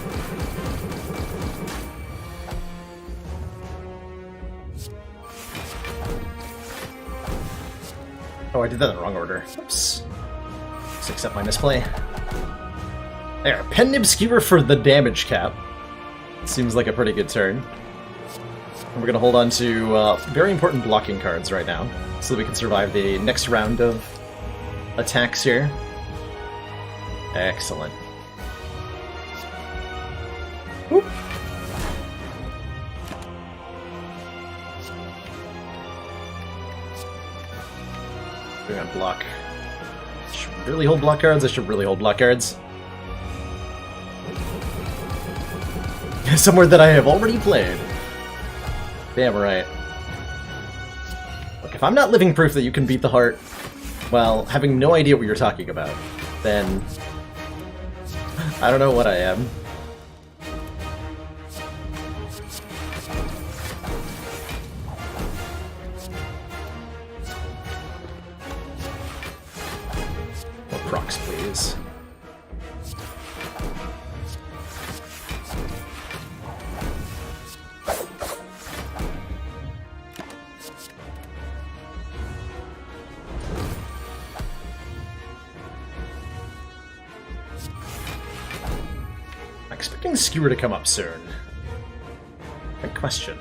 Oh, I did that in the wrong order. Oops. Just accept my misplay. There, Pen Nib Skewer for the damage cap. Seems like a pretty good turn. And we're going to hold on to very important blocking cards right now, so that we can survive the next round of attacks here. Excellent. Whoop. We're gonna block. Should really hold block cards? I should really hold block cards. Somewhere that I have already played. Damn right. Look, if I'm not living proof that you can beat the heart while having no idea what you're talking about, then I don't know what I am. More procs, please. Expecting Skewer to come up soon. Good question.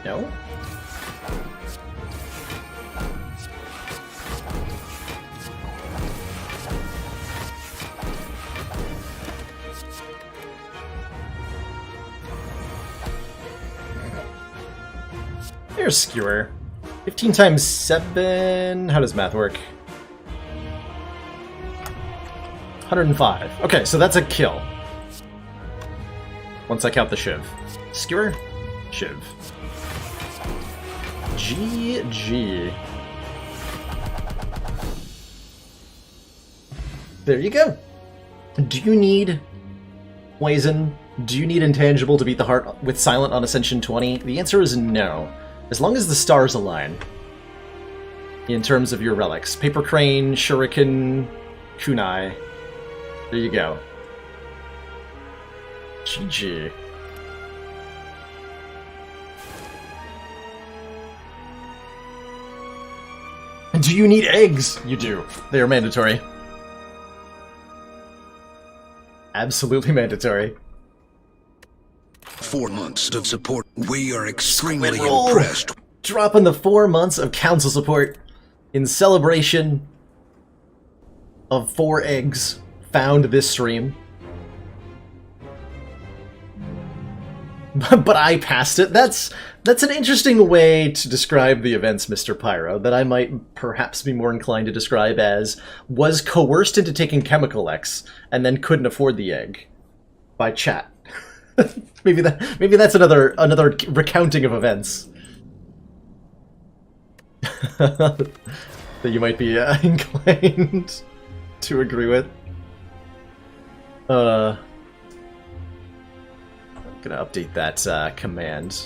No? There's Skewer. 15 times 7... How does math work? 105. Okay, so that's a kill. Once I count the Shiv. Skewer? Shiv. GG. There you go. Do you need Poison? Do you need Intangible to beat the heart with Silent on Ascension 20? The answer is no. As long as the stars align. In terms of your relics. Paper Crane, Shuriken, Kunai. There you go. GG. Do you need eggs? You do. They are mandatory. Absolutely mandatory. 4 months of support. We are extremely impressed. Dropping the 4 months of council support in celebration of 4 eggs found this stream. But I passed it. That's an interesting way to describe the events, Mr. Pyro, that I might perhaps be more inclined to describe as was coerced into taking Chemical X and then couldn't afford the egg by chat. maybe that's another recounting of events that you might be inclined to agree with. I'm gonna update that command.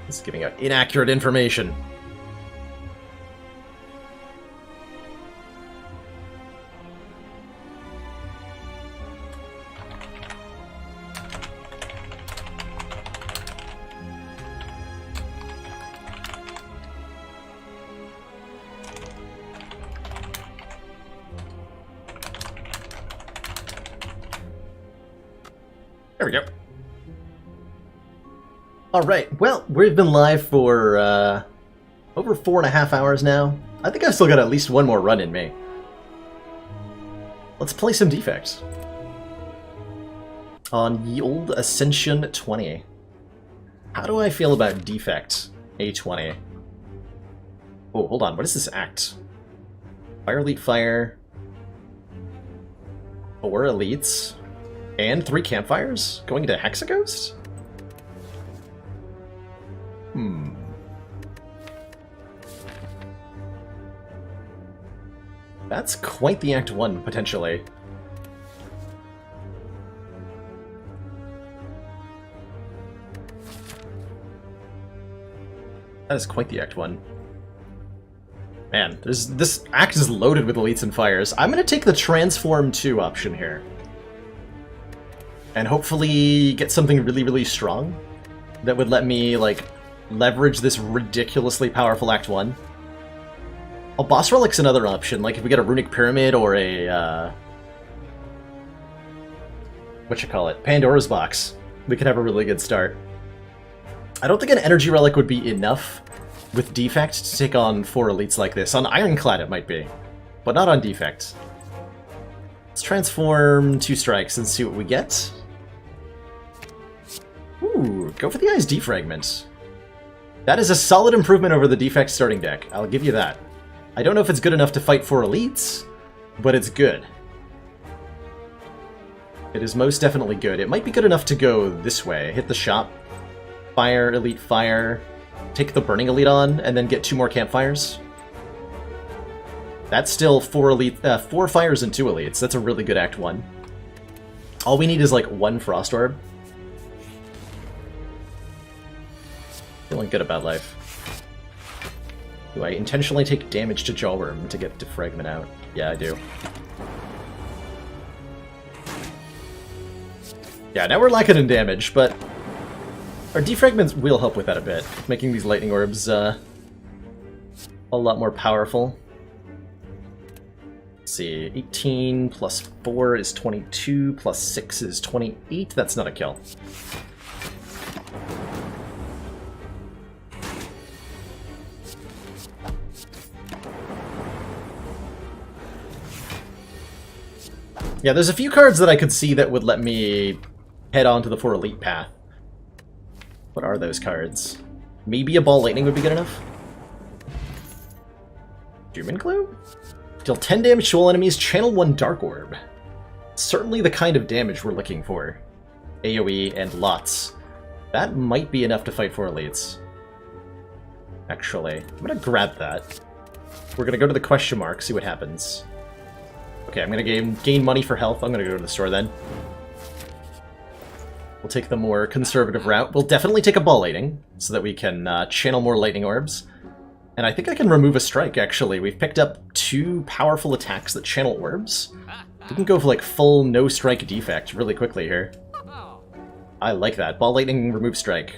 It's giving out inaccurate information. There we go. Alright, well, we've been live for over 4.5 hours now. I think I've still got at least one more run in me. Let's play some Defect. On the old Ascension 20. How do I feel about Defect A20? Oh, hold on, what is this act? Fire Elite Fire. 4 Elites. And 3 campfires? Going into Hexaghost? That's quite the Act 1, potentially. That is quite the Act 1. Man, this Act is loaded with Elites and Fires. I'm gonna take the Transform 2 option here. And hopefully get something really, really strong that would let me, like, leverage this ridiculously powerful Act 1. A Boss Relic's another option, like if we get a Runic Pyramid or a, Pandora's Box, we could have a really good start. I don't think an Energy Relic would be enough with Defect to take on 4 Elites like this. On Ironclad it might be, but not on Defect. Let's transform 2 strikes and see what we get. Ooh, go for the Eyes Defragment. That is a solid improvement over the Defect starting deck. I'll give you that. I don't know if it's good enough to fight 4 elites, but it's good. It is most definitely good. It might be good enough to go this way. Hit the shop, fire, elite fire, take the burning elite on, and then get 2 more campfires. That's still 4 fires and 2 elites. That's a really good Act 1. All we need is like 1 Frost Orb. Feeling good about life. Do I intentionally take damage to Jawworm to get Defragment out? Yeah, I do. Yeah, now we're lacking in damage, but our Defragments will help with that a bit, making these Lightning Orbs a lot more powerful. Let's see, 18 plus 4 is 22, plus 6 is 28. That's not a kill. Yeah, there's a few cards that I could see that would let me head on to the 4 elite path. What are those cards? Maybe a Ball Lightning would be good enough? Doom and Gloom? Deal 10 damage to all enemies, channel 1 Dark Orb. Certainly the kind of damage we're looking for. AoE and lots. That might be enough to fight 4 elites. Actually, I'm gonna grab that. We're gonna go to the question mark, see what happens. Okay, I'm gonna gain money for health. I'm gonna go to the store then. We'll take the more conservative route. We'll definitely take a Ball Lightning, so that we can channel more Lightning Orbs. And I think I can remove a strike, actually. We've picked up 2 powerful attacks that channel orbs. We can go for like full no-strike defect really quickly here. I like that. Ball Lightning, remove strike.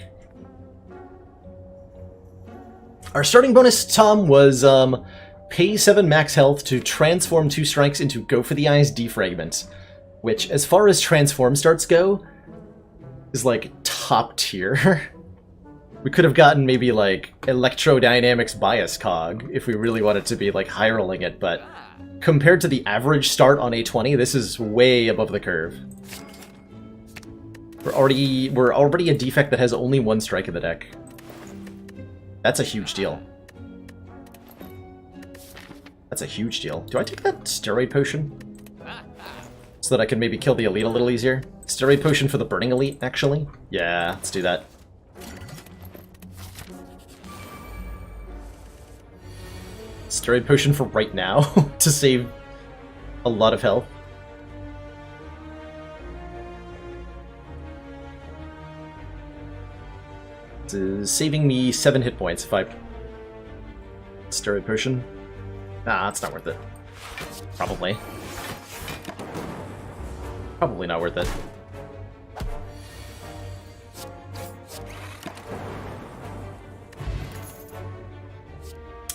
Our starting bonus, Tom, was pay 7 max health to transform 2 strikes into Go for the Eyes Defragment, which, as far as transform starts go, is like top tier. We could have gotten maybe like Electrodynamics Bias Cog if we really wanted to be like high rolling it, but compared to the average start on A20, this is way above the curve. We're already a defect that has only 1 strike in the deck. That's a huge deal. That's a huge deal. Do I take that Steroid Potion? So that I can maybe kill the elite a little easier? Steroid Potion for the Burning Elite, actually? Yeah, let's do that. Steroid Potion for right now, to save a lot of health. It's saving me 7 hit points if I... Steroid Potion? Nah, it's not worth it. Probably. Probably not worth it.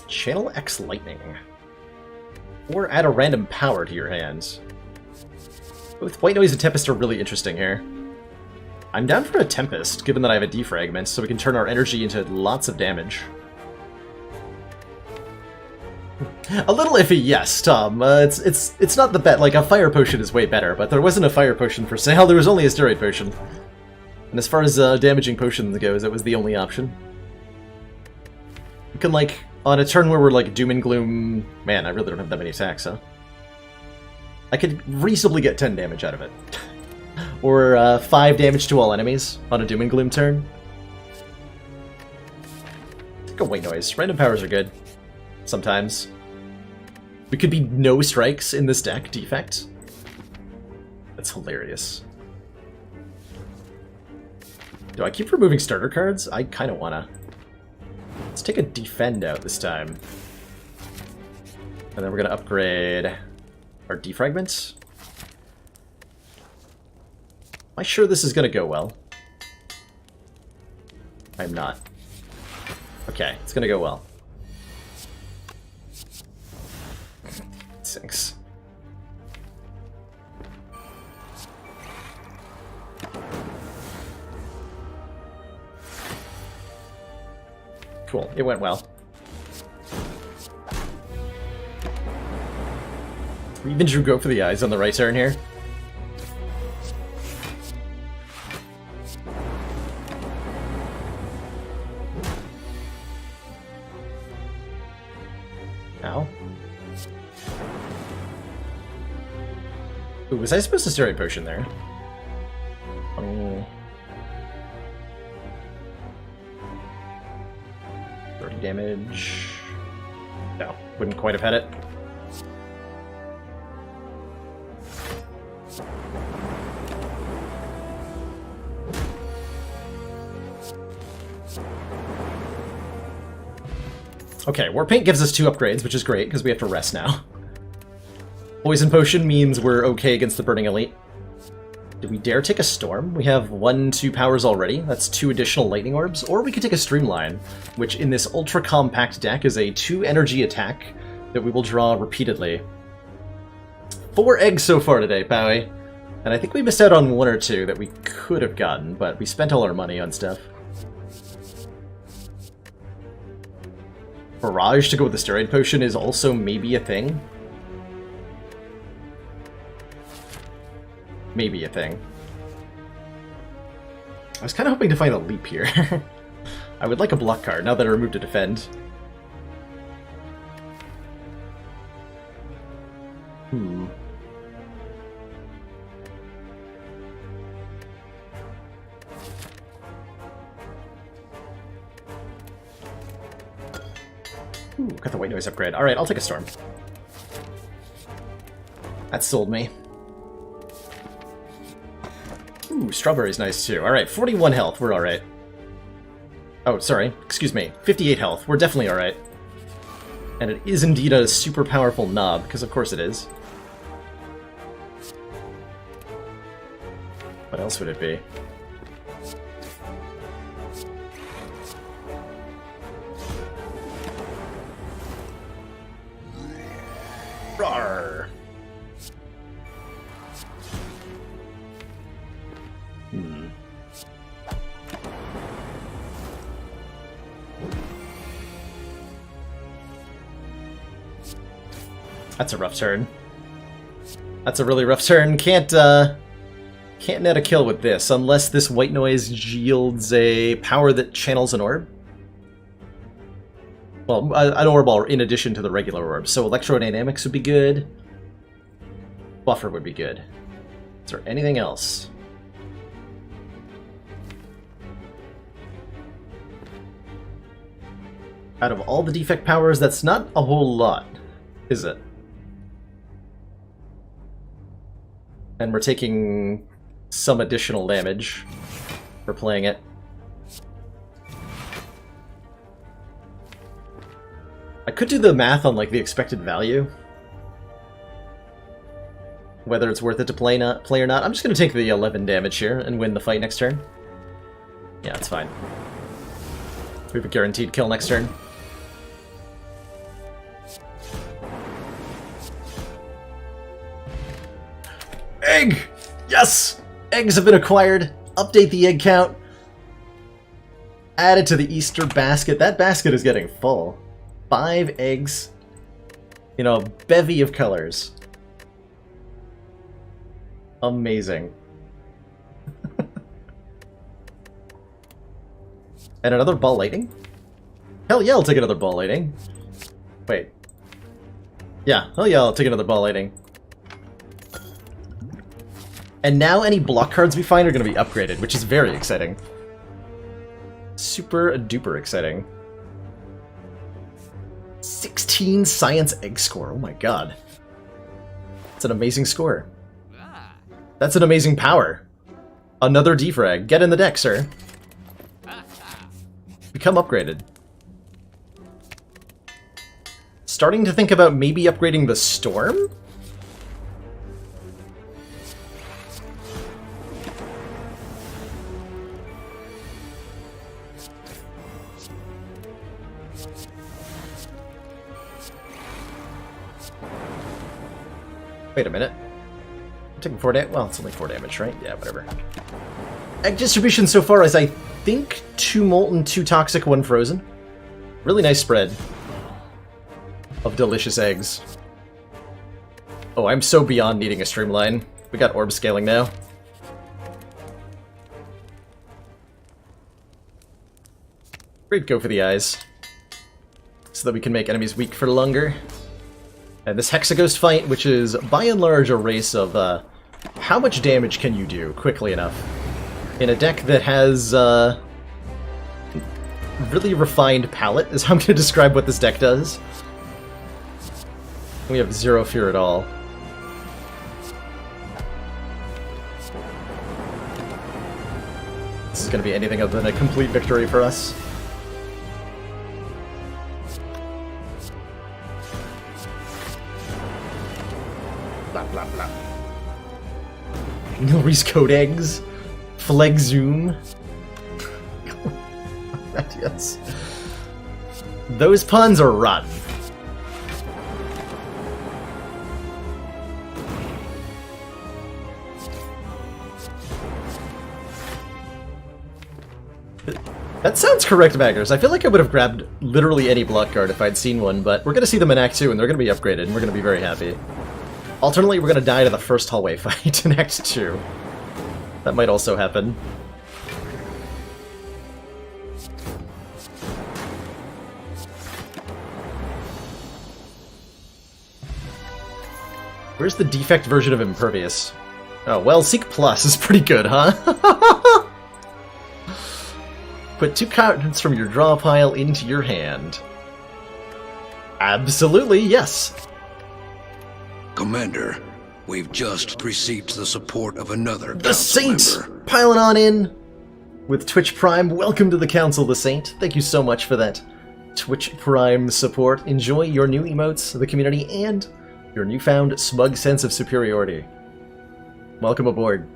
Channel X Lightning. Or add a random power to your hands. Both White Noise and Tempest are really interesting here. I'm down for a Tempest, given that I have a Defragment, so we can turn our energy into lots of damage. A little iffy, yes, Tom. It's not the bet. Like, a Fire Potion is way better, but there wasn't a Fire Potion for sale, there was only a Steroid Potion. And as far as damaging potions goes, it was the only option. You can, like, on a turn where we're, like, Doom and Gloom... Man, I really don't have that many attacks, huh? I could reasonably get 10 damage out of it. Or 5 damage to all enemies on a Doom and Gloom turn. Take a White Noise. Random powers are good. Sometimes. We could be no strikes in this deck, defect. That's hilarious. Do I keep removing starter cards? I kind of wanna. Let's take a defend out this time. And then we're gonna upgrade our defragments. Am I sure this is gonna go well? I'm not. Okay, it's gonna go well. Sinks. Cool, it went well. We even drew go for the eyes on the right turn here. Ow. Ooh, was I supposed to steroid potion there? Oh. 30 damage. No, wouldn't quite have had it. Okay, War Paint gives us 2 upgrades, which is great, because we have to rest now. Poison Potion means we're okay against the Burning Elite. Do we dare take a Storm? We have 1-2 powers already. That's 2 additional Lightning Orbs. Or we could take a Streamline, which in this ultra-compact deck is a 2-energy attack that we will draw repeatedly. 4 eggs so far today, Bowie. And I think we missed out on 1 or 2 that we could have gotten, but we spent all our money on stuff. Barrage to go with the Steroid Potion is also maybe a thing. Maybe a thing. I was kind of hoping to find a leap here. I would like a block card now that I removed a defend. Ooh, got the white noise upgrade. Alright, I'll take a Storm. That sold me. Ooh, Strawberry's nice too. Alright, 41 health, we're alright. Oh, sorry, excuse me. 58 health, we're definitely alright. And it is indeed a super powerful knob, because of course it is. What else would it be? Rawr! That's a rough turn. That's a really rough turn. Can't net a kill with this, unless this white noise yields a power that channels an orb. Well, an orb in addition to the regular orb. So electrodynamics would be good. Buffer would be good. Is there anything else? Out of all the defect powers, that's not a whole lot, is it? And we're taking some additional damage for playing it. I could do the math on like the expected value. Whether it's worth it to play or not. I'm just going to take the 11 damage here and win the fight next turn. Yeah, it's fine. We have a guaranteed kill next turn. Egg! Yes! Eggs have been acquired. Update the egg count. Add it to the Easter basket. That basket is getting full. 5 eggs in a bevy of colors. Amazing. And another ball lightning? Hell yeah, I'll take another ball lightning. Wait. Yeah, hell yeah, I'll take another ball lightning. And now any block cards we find are going to be upgraded, which is very exciting. Super duper exciting. 16 science egg score, oh my god. That's an amazing score. That's an amazing power. Another defrag. Get in the deck, sir. Become upgraded. Starting to think about maybe upgrading the Storm? Wait a minute. I'm taking 4 damage. Well, it's only 4 damage, right? Yeah, whatever. Egg distribution so far is, I think, 2 molten, 2 toxic, 1 frozen. Really nice spread of delicious eggs. Oh, I'm so beyond needing a streamline. We got orb scaling now. Great, go for the eyes. So that we can make enemies weak for longer. And this Hexaghost fight, which is by and large a race of how much damage can you do quickly enough in a deck that has really refined palette, is how I'm going to describe what this deck does. We have zero fear at all. This is going to be anything other than a complete victory for us. Blah, blah, blah. Nilry's Code Eggs. Flegzoom. Yes. Those puns are rotten. That sounds correct, Maggers. I feel like I would have grabbed literally any block card if I'd seen one, but we're going to see them in Act 2, and they're going to be upgraded, and we're going to be very happy. Alternately, we're going to die to the first hallway fight in Act 2. That might also happen. Where's the defect version of Impervious? Oh, well, Seek Plus is pretty good, huh? Put 2 cards from your draw pile into your hand. Absolutely, yes. Commander, we've just received the support of another The council Saint! member. Piling on in with Twitch Prime. Welcome to the Council, the Saint. Thank you so much for that Twitch Prime support. Enjoy your new emotes, the community, and your newfound smug sense of superiority. Welcome aboard.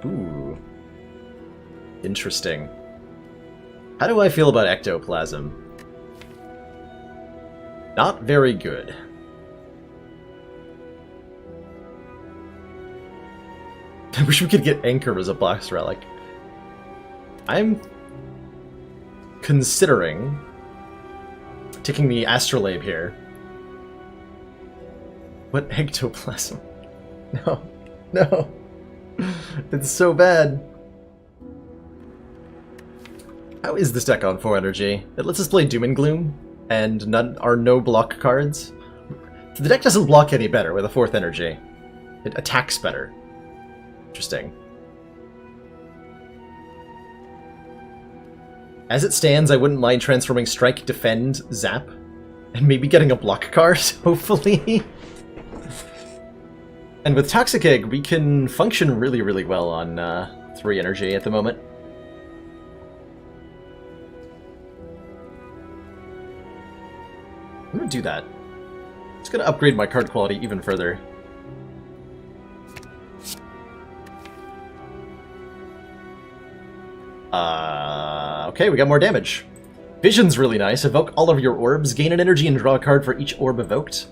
Ooh. Interesting. How do I feel about Ectoplasm? Not very good. I wish we could get Anchor as a box relic. I'm considering taking the Astrolabe here. What Ectoplasm? No. No. It's so bad. How is this deck on 4 energy? It lets us play Doom and Gloom, and none are no block cards. The deck doesn't block any better with a 4th energy. It attacks better. Interesting. As it stands, I wouldn't mind transforming Strike, Defend, Zap, and maybe getting a block card, hopefully. And with Toxic Egg, we can function really, really well on 3 energy at the moment. I'm gonna do that. Just gonna upgrade my card quality even further. Okay, we got more damage. Vision's really nice. Evoke all of your orbs, gain an energy and draw a card for each orb evoked.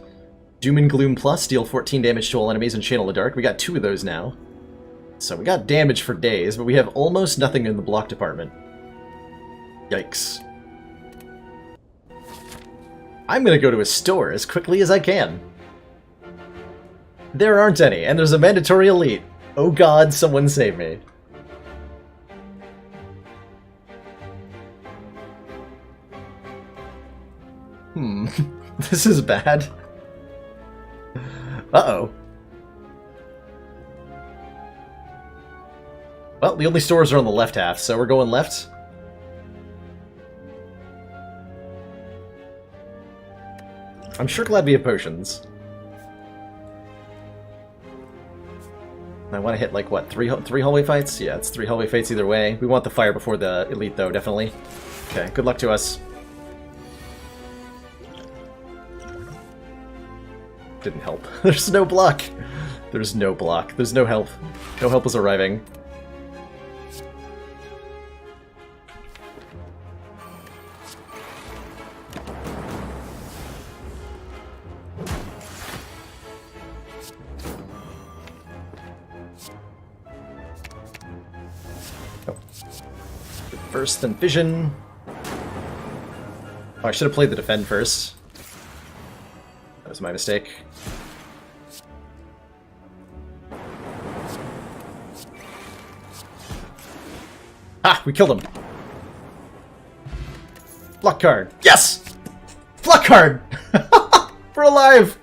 Doom and Gloom Plus, deal 14 damage to all enemies and Channel the Dark. We got 2 of those now. So we got damage for days, but we have almost nothing in the block department. Yikes. I'm gonna go to a store as quickly as I can. There aren't any, and there's a mandatory elite. Oh god, someone save me. This is bad. Uh-oh. Well, the only stores are on the left half, so we're going left. I'm sure glad we have potions. I want to hit, like, what, 3 hallway fights? Yeah, it's 3 hallway fights either way. We want the fire before the elite, though, definitely. Okay, good luck to us. Didn't help. There's no block. There's no block. There's no help. No help is arriving. Oh. First, then Vision. Oh, I should have played the Defend first. That was my mistake. Ah, we killed him. Block card. Yes! Block card! We're alive!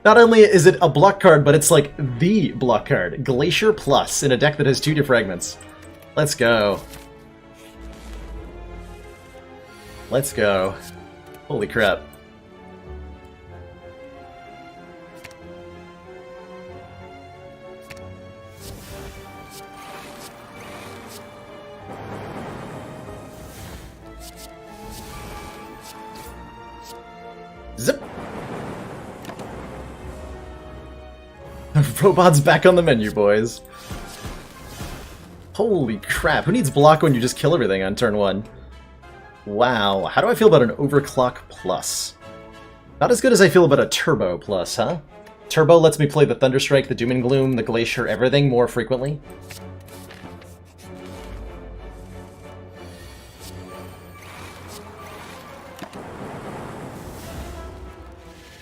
Not only is it a block card, but it's like the block card. Glacier Plus in a deck that has 2 defragments. Let's go. Let's go. Holy crap. Zip! Robot's back on the menu, boys. Holy crap, who needs block when you just kill everything on turn 1? Wow, how do I feel about an Overclock Plus? Not as good as I feel about a Turbo Plus, huh? Turbo lets me play the Thunderstrike, the Doom and Gloom, the Glacier, everything more frequently.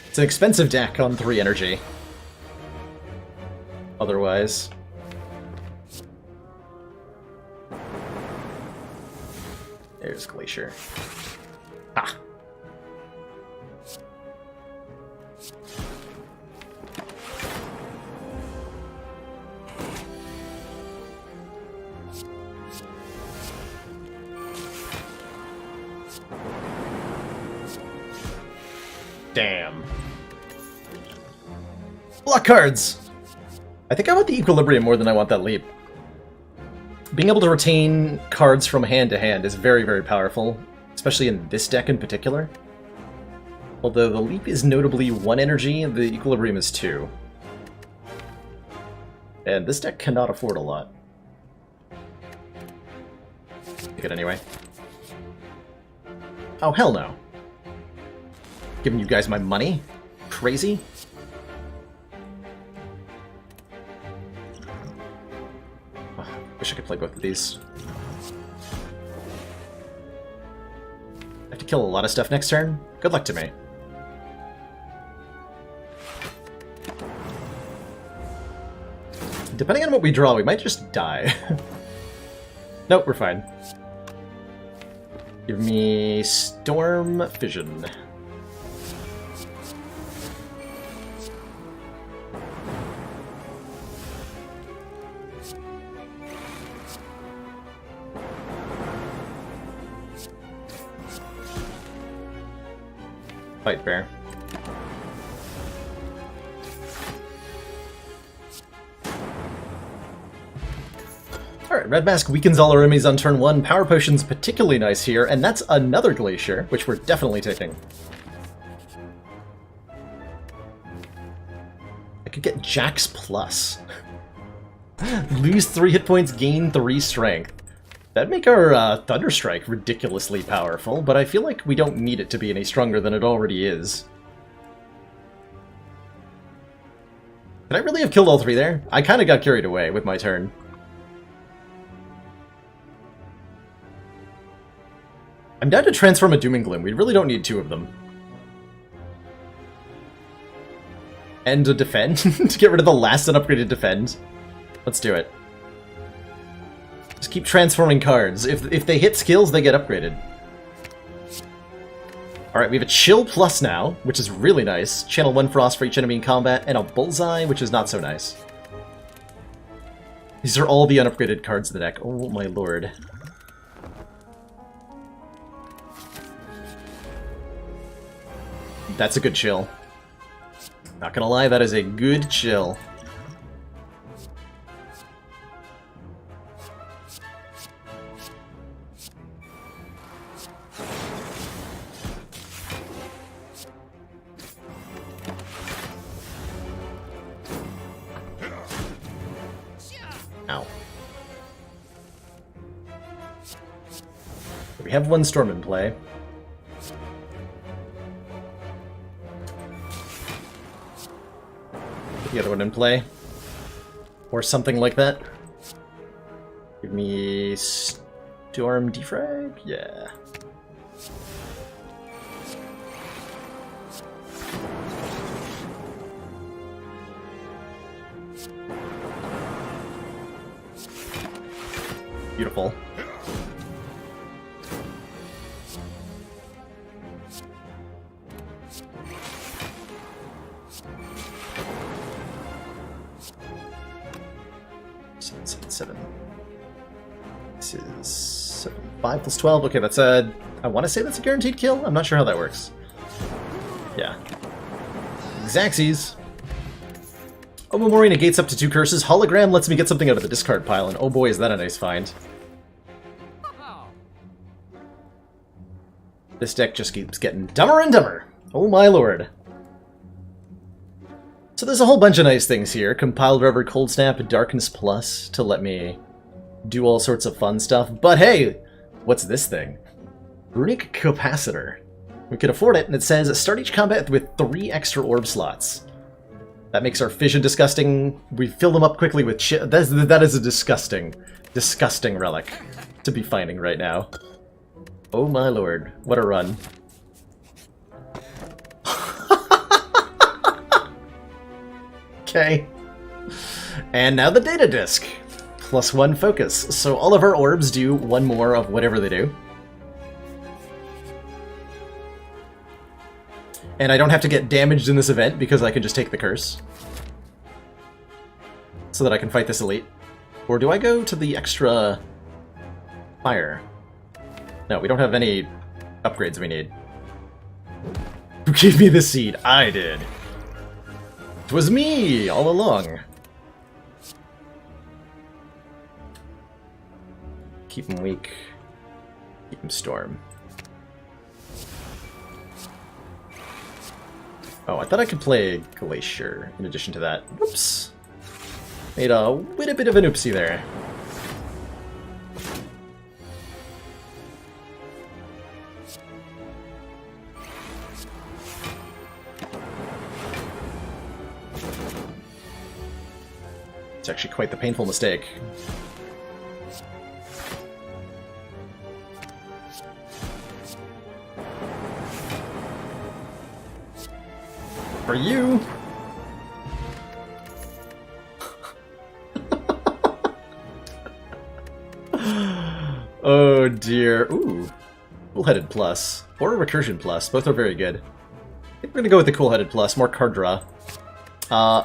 It's an expensive deck on 3 energy. Otherwise. There's Glacier. Ah! Damn. Block cards! I think I want the Equilibrium more than I want that Leap. Being able to retain cards from hand to hand is very, very powerful, especially in this deck in particular. Although the Leap is notably 1 energy, the Equilibrium is 2. And this deck cannot afford a lot. Take it anyway. Oh, hell no. Giving you guys my money? Crazy? Wish I could play both of these. I have to kill a lot of stuff next turn. Good luck to me. Depending on what we draw, we might just die. Nope, we're fine. Give me Storm Fission. Fight Bear. Alright, Red Mask weakens all our enemies on turn 1. Power Potion's particularly nice here, and that's another Glacier, which we're definitely taking. I could get Jax Plus. Lose 3 hit points, gain 3 strength. That'd make our Thunderstrike ridiculously powerful, but I feel like we don't need it to be any stronger than it already is. Could I really have killed all 3 there? I kind of got carried away with my turn. I'm down to transform a Doom and Gloom. We really don't need 2 of them. And a Defend, to get rid of the last unupgraded Defend. Let's do it. Just keep transforming cards. If they hit skills, they get upgraded. Alright, we have a Chill Plus now, which is really nice. Channel 1 Frost for each enemy in combat, and a Bullseye, which is not so nice. These are all the unupgraded cards in the deck. Oh my lord. That's a good chill. Not gonna lie, that is a good chill. Ow. We have 1 Storm in play. Put the other one in play. Or something like that. Give me Storm Defrag? Yeah. Beautiful. Seven. This is 7. 5 plus 12. Okay, that's a... I want to say that's a guaranteed kill? I'm not sure how that works. Yeah. Xaxes. Oh, Memoria negates up to 2 curses. Hologram lets me get something out of the discard pile, and oh boy, is that a nice find. This deck just keeps getting dumber and dumber. Oh my lord. So there's a whole bunch of nice things here. Compiled Rubber, Cold Snap, Darkness Plus to let me do all sorts of fun stuff. But hey, what's this thing? Runic Capacitor. We could afford it, and it says, start each combat with 3 extra orb slots. That makes our fission disgusting. We fill them up quickly with shit. That is a disgusting, disgusting relic to be finding right now. Oh my lord, what a run. Okay. And now the data disk. +1 focus. So all of our orbs do 1 more of whatever they do. And I don't have to get damaged in this event because I can just take the curse. So that I can fight this elite. Or do I go to the extra fire? No, we don't have any upgrades we need. Who gave me the seed? I did. It was me all along. Keep him weak. Keep him storm. Oh, I thought I could play Glacier in addition to that. Whoops. Made a bit of an oopsie there. It's actually quite the painful mistake. For you! Oh dear. Ooh. Cool-Headed Plus. Or a Recursion Plus. Both are very good. I think we're gonna go with the Cool-Headed Plus. More card draw.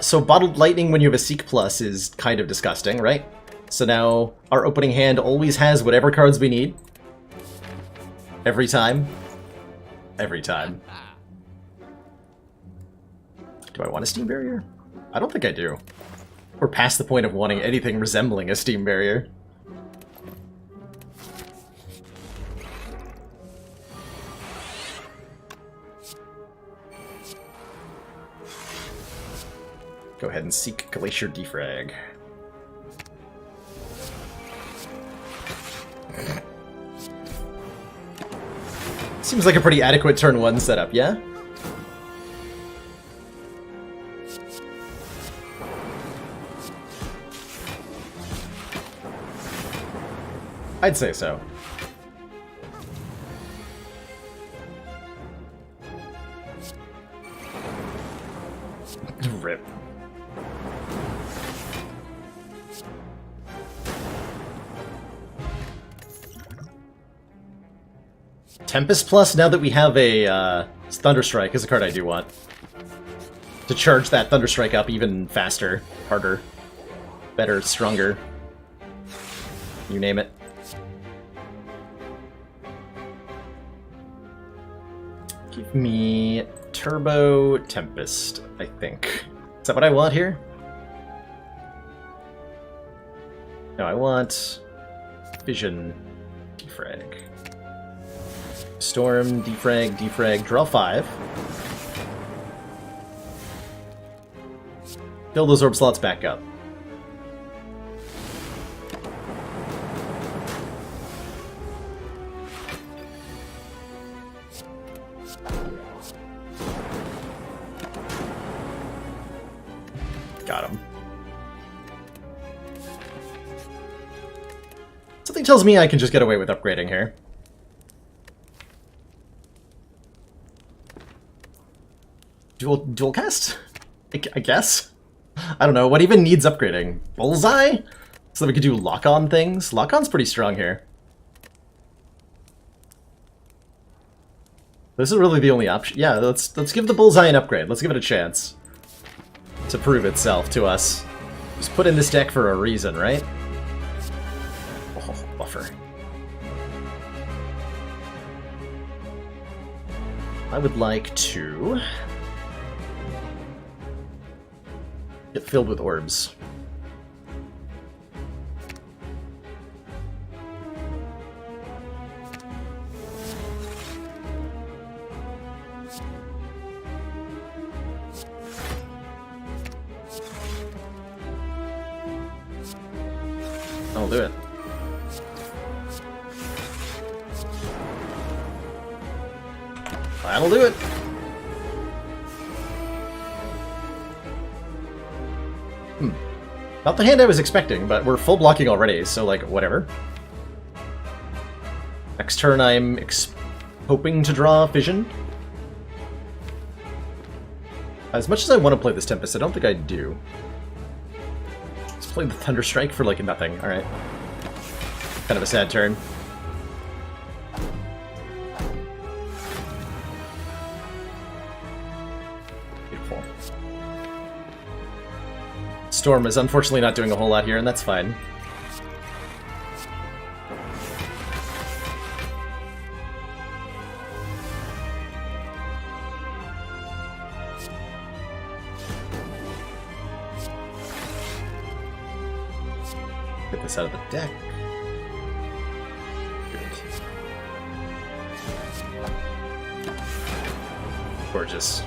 So Bottled Lightning when you have a Seek Plus is kind of disgusting, right? So now our opening hand always has whatever cards we need. Every time. Every time. Do I want a Steam Barrier? I don't think I do. We're past the point of wanting anything resembling a Steam Barrier. Go ahead and seek Glacier Defrag. Seems like a pretty adequate turn 1 setup, yeah? I'd say so. Rip. Tempest Plus, now that we have a Thunderstrike, is a card I do want. To charge that Thunderstrike up even faster, harder, better, stronger. You name it. Give me Turbo Tempest, I think. Is that what I want here? No, I want Vision Defrag. Storm, defrag, defrag, draw 5. Fill those orb slots back up. Got him. Something tells me I can just get away with upgrading here. Dual cast? I guess? I don't know, what even needs upgrading? Bullseye? so that we could do lock-on things. Lock-on's pretty strong here. This is really the only option. Yeah, let's give the Bullseye an upgrade. Let's give it a chance to prove itself to us. It was put in this deck for a reason, right? Oh, buffer. I would like to get filled with orbs. I'll do it. That'll do it. Not the hand I was expecting, but we're full blocking already, so like, whatever. Next turn I'm hoping to draw Fission. As much as I want to play this Tempest, I don't think I do. Let's play the Thunderstrike for like nothing, alright. Kind of a sad turn. Beautiful. Storm is unfortunately not doing a whole lot here, and that's fine. Get this out of the deck. Good. Gorgeous.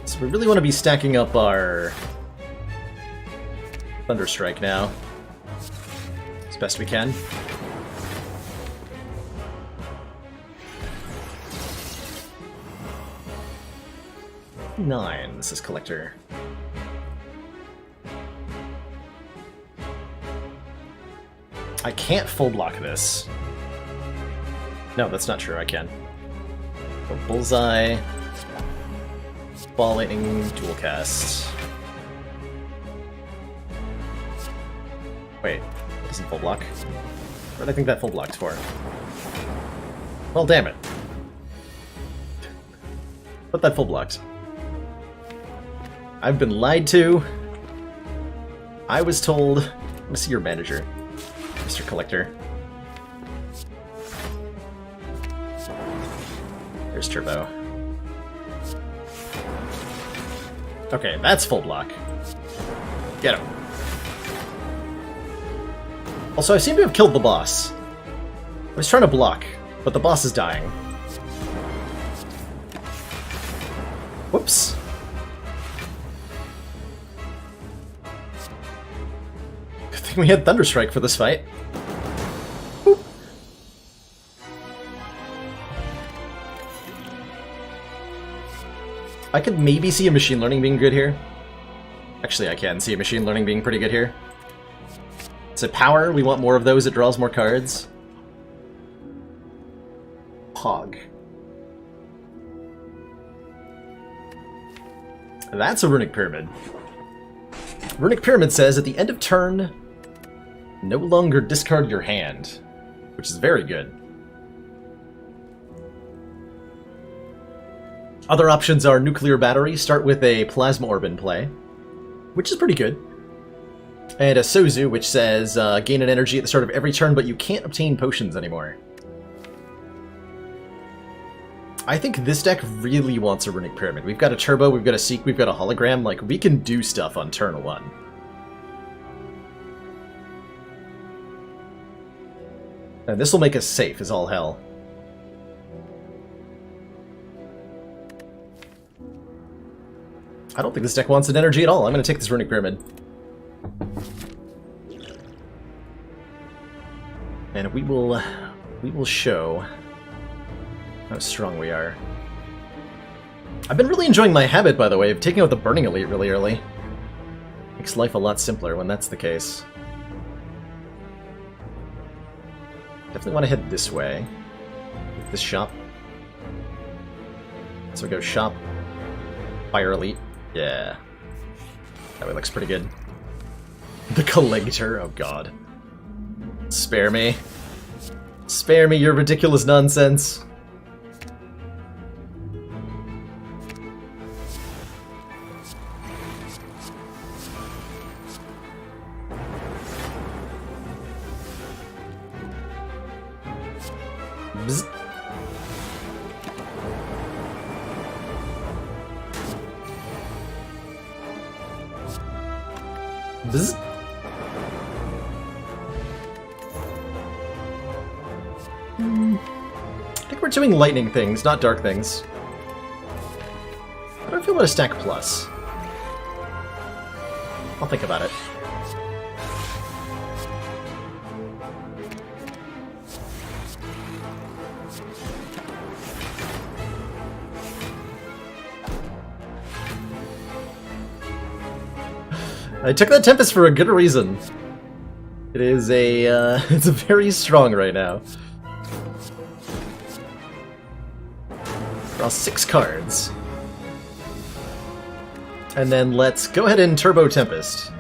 So we really want to be stacking up our Thunderstrike now, as best we can. Nine. This is Collector. I can't full block this. No, that's not true. I can. Go Bullseye. Ball Lightning, dual cast. Wait, that doesn't full block. What did I think that full blocked for? Well, damn it. But that full blocked. I've been lied to. I was told. Let me see your manager, Mr. Collector. There's Turbo. Okay, that's full block. Get him. Also, I seem to have killed the boss. I was trying to block, but the boss is dying. Whoops. Good thing we had Thunderstrike for this fight. Boop. I could maybe see a Machine Learning being good here. Actually, I can see a Machine Learning being pretty good here. It's a power. We want more of those. It draws more cards. Hog. That's a Runic Pyramid. Runic Pyramid says, at the end of turn, no longer discard your hand, which is very good. Other options are Nuclear Battery, start with a Plasma Orb in play, which is pretty good. And a Sozu, which says, gain an energy at the start of every turn, but you can't obtain potions anymore. I think this deck really wants a Runic Pyramid. We've got a Turbo, we've got a Seek, we've got a Hologram, like, we can do stuff on turn 1. And this will make us safe as all hell. I don't think this deck wants an energy at all. I'm going to take this Runic Pyramid. And we will show how strong we are. I've been really enjoying my habit, by the way, of taking out the Burning Elite really early. Makes life a lot simpler when that's the case. Definitely want to head this way. This shop. So we go shop. Fire Elite. Yeah. That way looks pretty good. The Collector? Oh god. Spare me. Spare me your ridiculous nonsense. Bzz. Bzz. I think we're doing lightning things, not dark things. How do I feel about a stack plus? I'll think about it. I took that Tempest for a good reason. It is a, it's very strong right now. Draw 6 cards. And then let's go ahead and Turbo Tempest.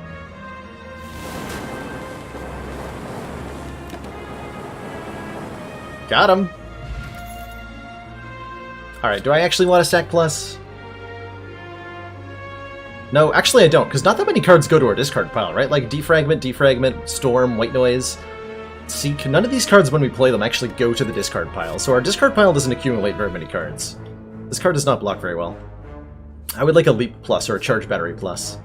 Got him! Alright, do I actually want a stack plus? No, actually I don't, because not that many cards go to our discard pile, right? Like Defragment, Defragment, Storm, White Noise, Seek. None of these cards, when we play them, actually go to the discard pile, so our discard pile doesn't accumulate very many cards. This card does not block very well. I would like a Leap Plus or a Charge Battery Plus,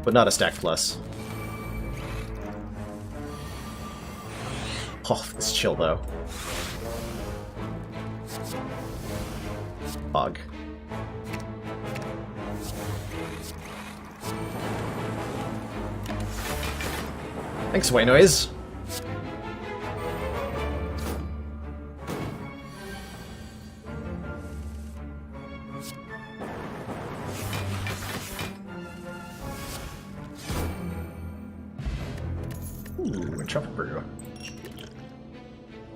but not a Stack Plus. Oh, this chill, though. Fog. Thanks, White Noise. Ooh, a Trumpet Brew.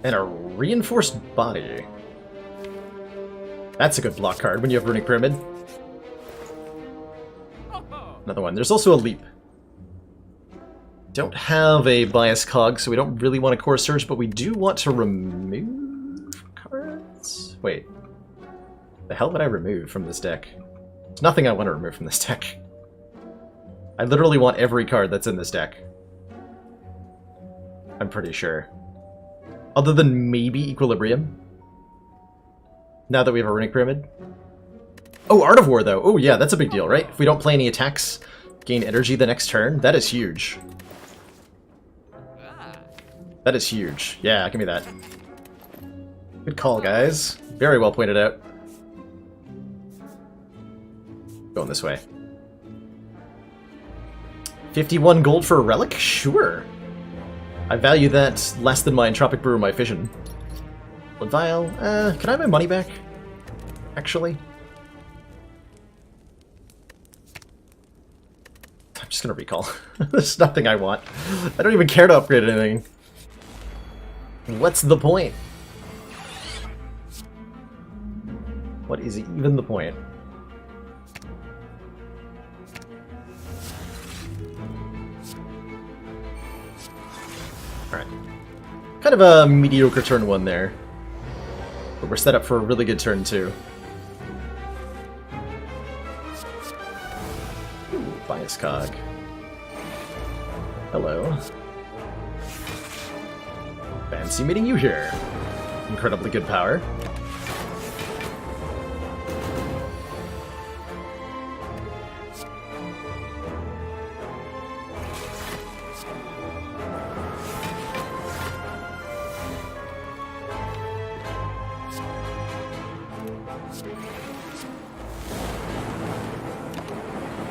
And a Reinforced Body. That's a good block card when you have Runic Pyramid. Another one. There's also a Leap. Don't have a Bias Cog, so we don't really want a Core Surge, but we do want to remove cards? Wait. The hell would I remove from this deck? There's nothing I want to remove from this deck. I literally want every card that's in this deck. I'm pretty sure. Other than maybe Equilibrium. Now that we have a Runic Pyramid. Oh, Art of War, though. Oh, yeah, that's a big deal, right? If we don't play any attacks, gain energy the next turn, that is huge. That is huge. Yeah, give me that. Good call, guys. Very well pointed out. Going this way. 51 gold for a relic? Sure. I value that less than my Entropic Brew or my Fission. Blood Vial? Can I have my money back? Actually? I'm just gonna recall. There's nothing I want. I don't even care to upgrade anything. What's the point? What is even the point? Alright. Kind of a mediocre turn 1 there. But we're set up for a really good turn 2. Ooh, Bias Cog. Hello. Fancy meeting you here. Incredibly good power.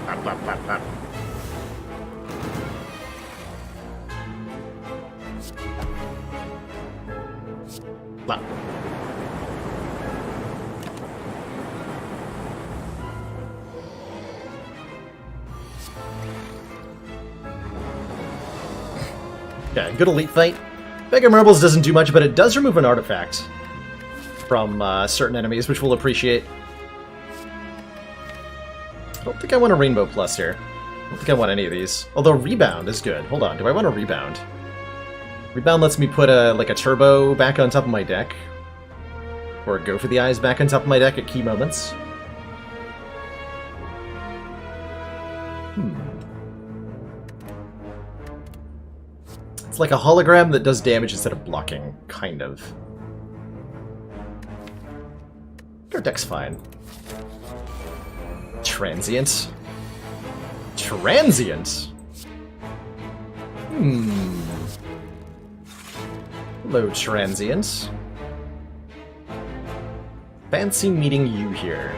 Bop, bop, bop, bop. Bop. Okay, good elite fight. Beggar Marbles doesn't do much, but it does remove an artifact from certain enemies, which we'll appreciate. I don't think I want a Rainbow Plus here. I don't think I want any of these. Although Rebound is good. Hold on, do I want a Rebound? Rebound lets me put like a Turbo back on top of my deck. Or Go for the Eyes back on top of my deck at key moments. It's like a hologram that does damage instead of blocking, kind of. Our deck's fine. Transient. Transient? Hello, Transient. Fancy meeting you here.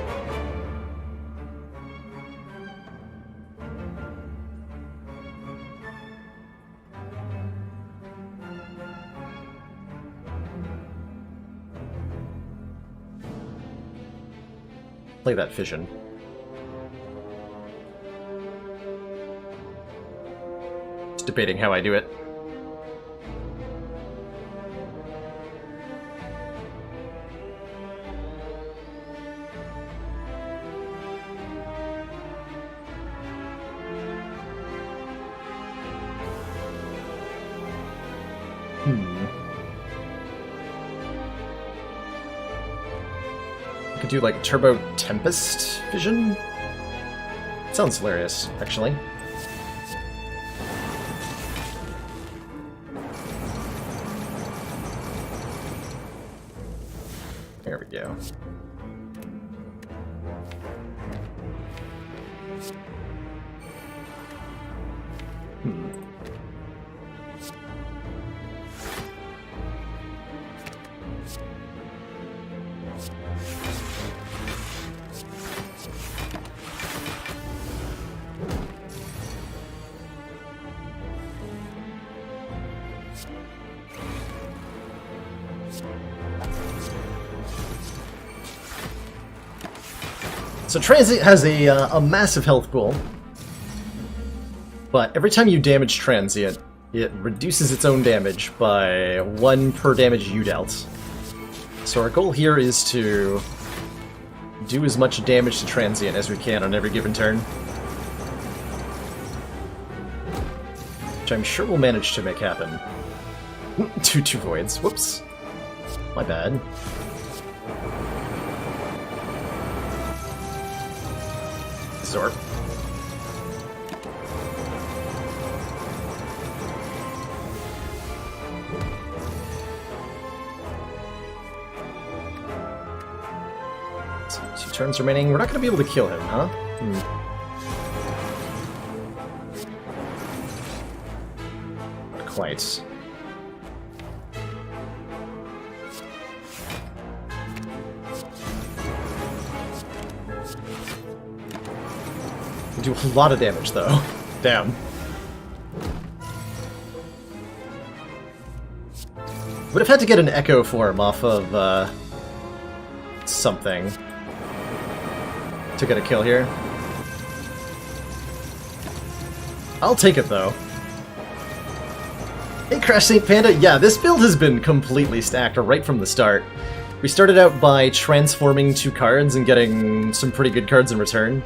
Play that fission. Just debating how I do it. Could do like Turbo Tempest Vision? Sounds hilarious, actually. There we go. So Transient has a massive health pool, but every time you damage Transient, it reduces its own damage by 1 per damage you dealt. So our goal here is to do as much damage to Transient as we can on every given turn. Which I'm sure we'll manage to make happen. two voids. Whoops. My bad. Zorp. So 2 turns remaining. We're not going to be able to kill him, huh? Not quite. Do a lot of damage, though. Damn. Would have had to get an Echo form off of, something to get a kill here. I'll take it, though. Hey, Crash St. Panda! Yeah, this build has been completely stacked right from the start. We started out by transforming 2 cards and getting some pretty good cards in return.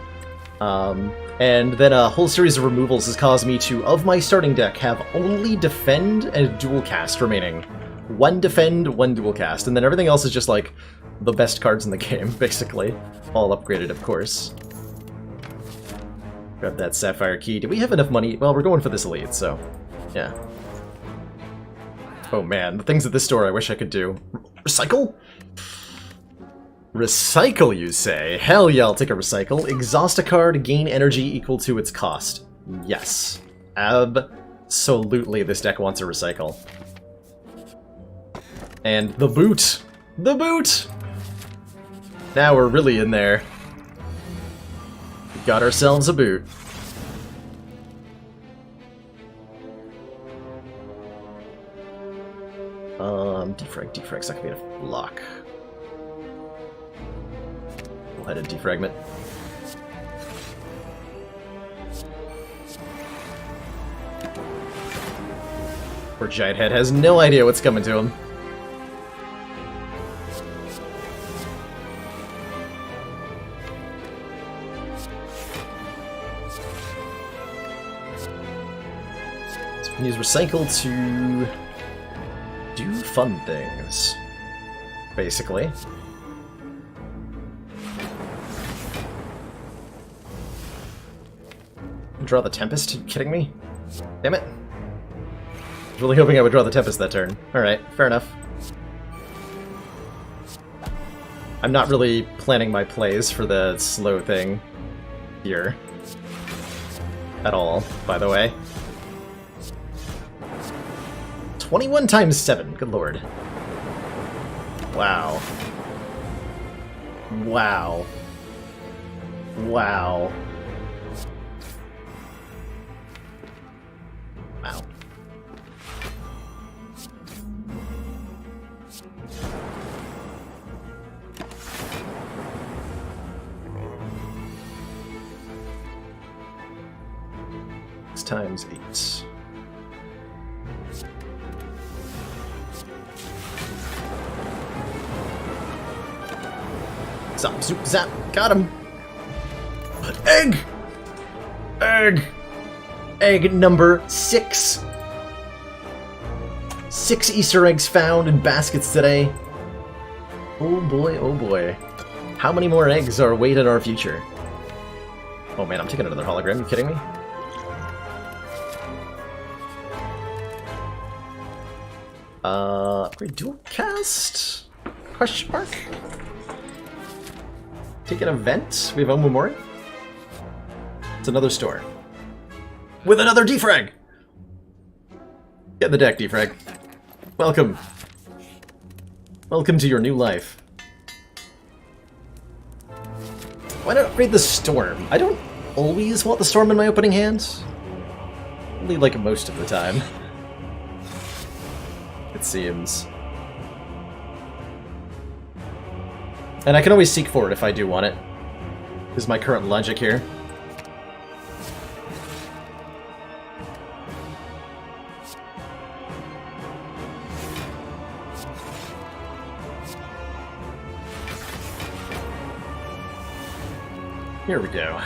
And then a whole series of removals has caused me to, of my starting deck, have only Defend and Dual Cast remaining. 1 Defend, 1 Dual Cast, and then everything else is just like the best cards in the game, basically. All upgraded, of course. Grab that Sapphire Key. Do we have enough money? Well, we're going for this Elite, so yeah. Oh man, the things at this store I wish I could do. Recycle? Recycle, you say? Hell yeah, I'll take a recycle. Exhaust a card, gain energy equal to its cost. Yes. Absolutely, this deck wants a recycle. And the boot! The boot! Now we're really in there. We got ourselves a boot. Defrag's not gonna be enough block. We'll head and defragment. Poor Giant Head has no idea what's coming to him. use recycle to do fun things, basically. Draw the Tempest? Are you kidding me? Damn it. I was really hoping I would draw the Tempest that turn. Alright, fair enough. I'm not really planning my plays for the slow thing here. At all, by the way. 21 times 7, good lord. Wow. Wow. Wow. Wow. It's times 8. Zap, zoop, zap. Got him. Egg! Egg! Egg number 6. 6 Easter eggs found in baskets today. Oh boy, oh boy. How many more eggs are await in our future? Oh man, I'm taking another hologram. You kidding me? Upgrade dual cast? Question mark? Take an event. We have Omumori. It's another store. With another defrag! Get in the deck, defrag. Welcome. Welcome to your new life. Why not upgrade the Storm? I don't always want the Storm in my opening hand. Only like most of the time. It seems. And I can always seek for it if I do want it. Is my current logic here. Here we go.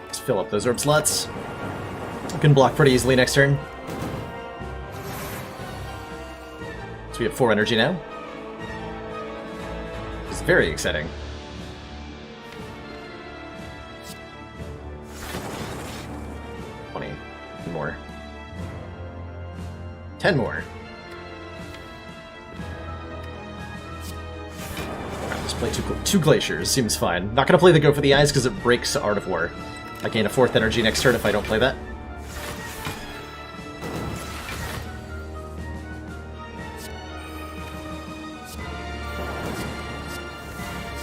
Let's fill up those orb slots. We can block pretty easily next turn. So we have 4 energy now. It's very exciting. More. 10 more. Alright, let's play two glaciers. Seems fine. Not gonna play the Go for the Eyes because it breaks Art of War. I gain a 4th energy next turn if I don't play that.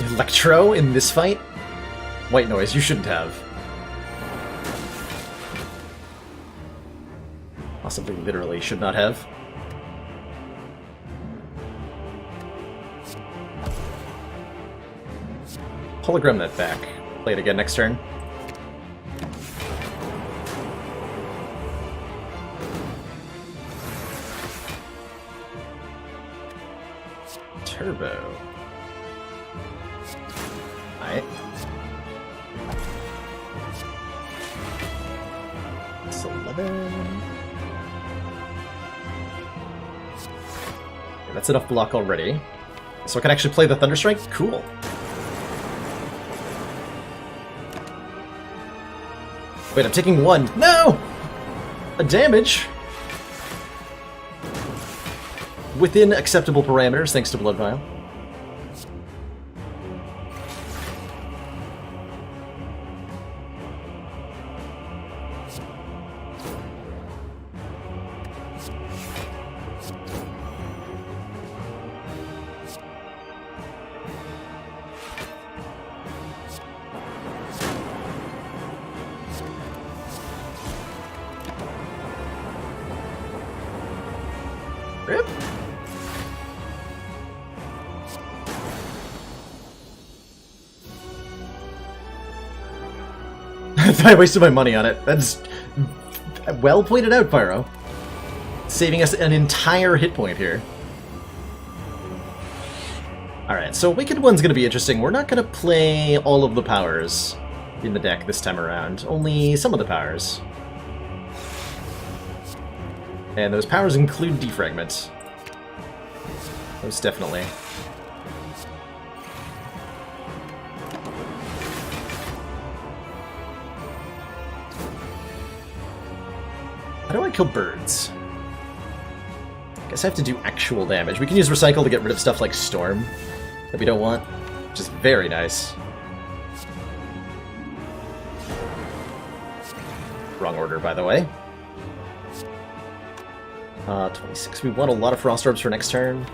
Electro in this fight? White noise, you shouldn't have. Possibly literally should not have. Hologram that back. Play it again next turn. Turbo. Alright. It's 11. That's enough block already. So I can actually play the Thunderstrike? Cool. Wait, I'm taking 1. No! A damage! Within acceptable parameters, thanks to Blood Vial. Rip. I wasted my money on it. That's well pointed out, Pyro. saving us an entire hit point here. Alright, so Wicked One's going to be interesting. We're not going to play all of the powers in the deck this time around, only some of the powers. And those powers include Defragment. Most definitely. How do I kill birds? Guess I have to do actual damage. We can use Recycle to get rid of stuff like Storm that we don't want, which is very nice. Wrong order, by the way. 26. We want a lot of Frost Orbs for next turn.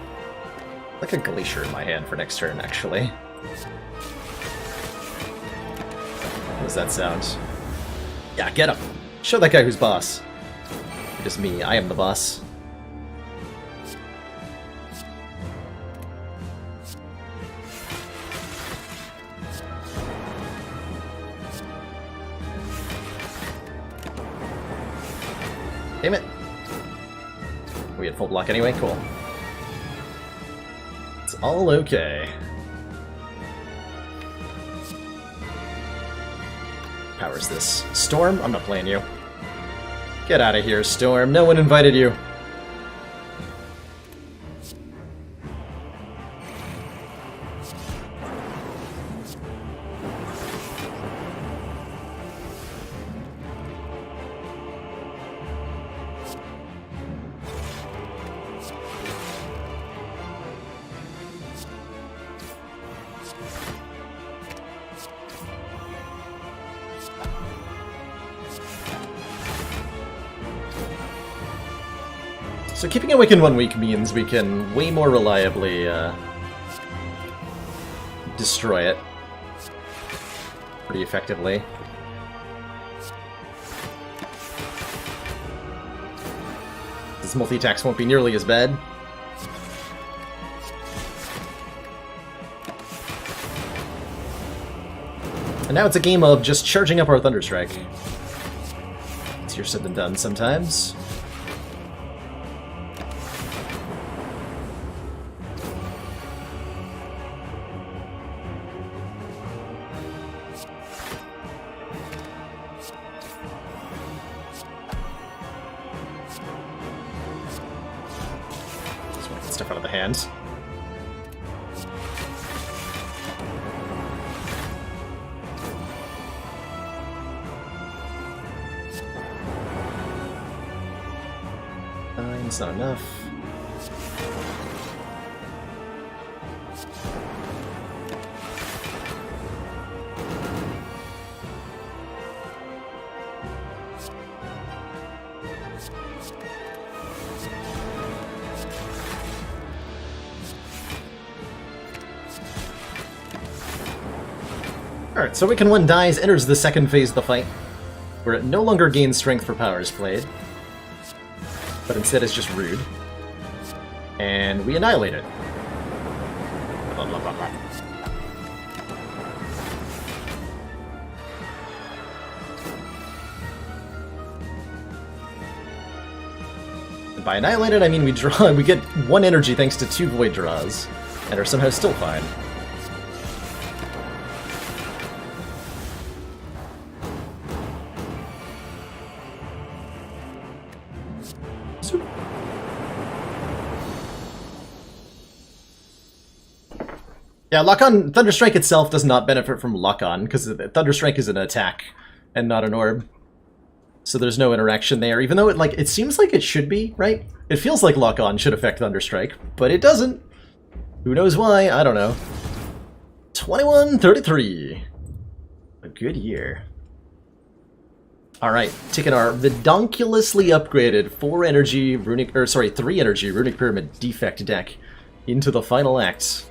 Like a Glacier in my hand for next turn, actually. How does that sound? Yeah, get him! Show that guy who's boss. It is me, I am the boss. Damn it! We had full block anyway, cool. It's all okay. Powers this. Storm? I'm not playing you. Get out of here, Storm. No one invited you. So keeping Awaken 1 week means we can way more reliably destroy it pretty effectively. His multi-attacks won't be nearly as bad. And now it's a game of just charging up our Thunderstrike. Easier said than done sometimes. Stuff out of the hand. It's not enough. Alright, so Awaken 1 dies, enters the second phase of the fight, where it no longer gains strength for powers played, but instead is just rude. And we annihilate it. Blah, blah, blah, blah. And by annihilate it, I mean we get 1 energy thanks to 2 void draws, and are somehow still fine. Yeah, lock-on, Thunderstrike itself does not benefit from lock-on, because Thunderstrike is an attack, and not an orb. So there's no interaction there, even though it seems like it should be, right? It feels like lock-on should affect Thunderstrike, but it doesn't. Who knows why? I don't know. 2133. A good year. Alright, taking our redonkulously upgraded 3 energy Runic Pyramid Defect deck into the final act.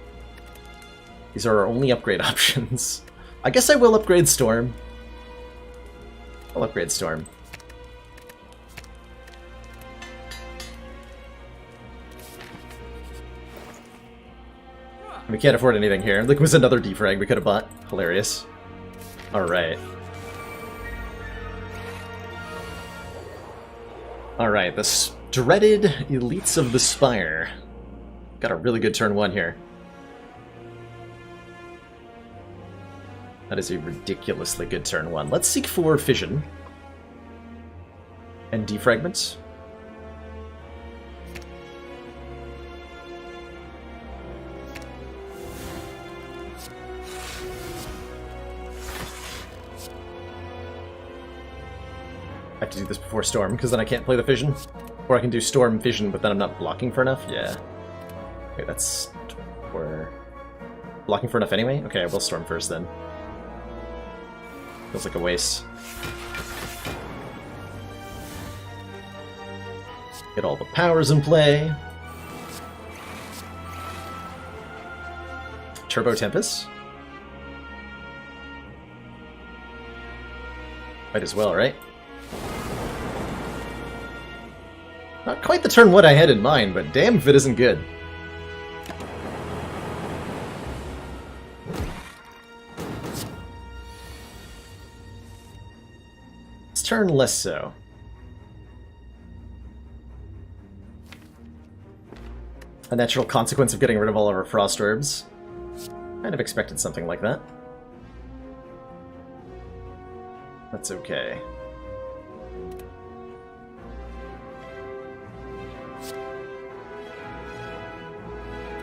These are our only upgrade options. I guess I will upgrade Storm. I'll upgrade Storm. We can't afford anything here. Look, it was another defrag we could have bought. Hilarious. Alright. Alright, Dreaded Elites of the Spire. Got a really good turn 1 here. That is a ridiculously good turn 1. Let's seek for Fission. And Defragments. I have to do this before Storm, because then I can't play the Fission. Or I can do Storm Fission, but then I'm not blocking for enough? Yeah. Wait, that's... We're... Blocking for enough anyway? Okay, we'll Storm first then. Feels like a waste. Get all the powers in play. Turbo Tempest. Might as well, right? Not quite the turn what I had in mind, but damn if it isn't good. This turn less so. A natural consequence of getting rid of all of our Frost Orbs. Kind of expected something like that. That's okay.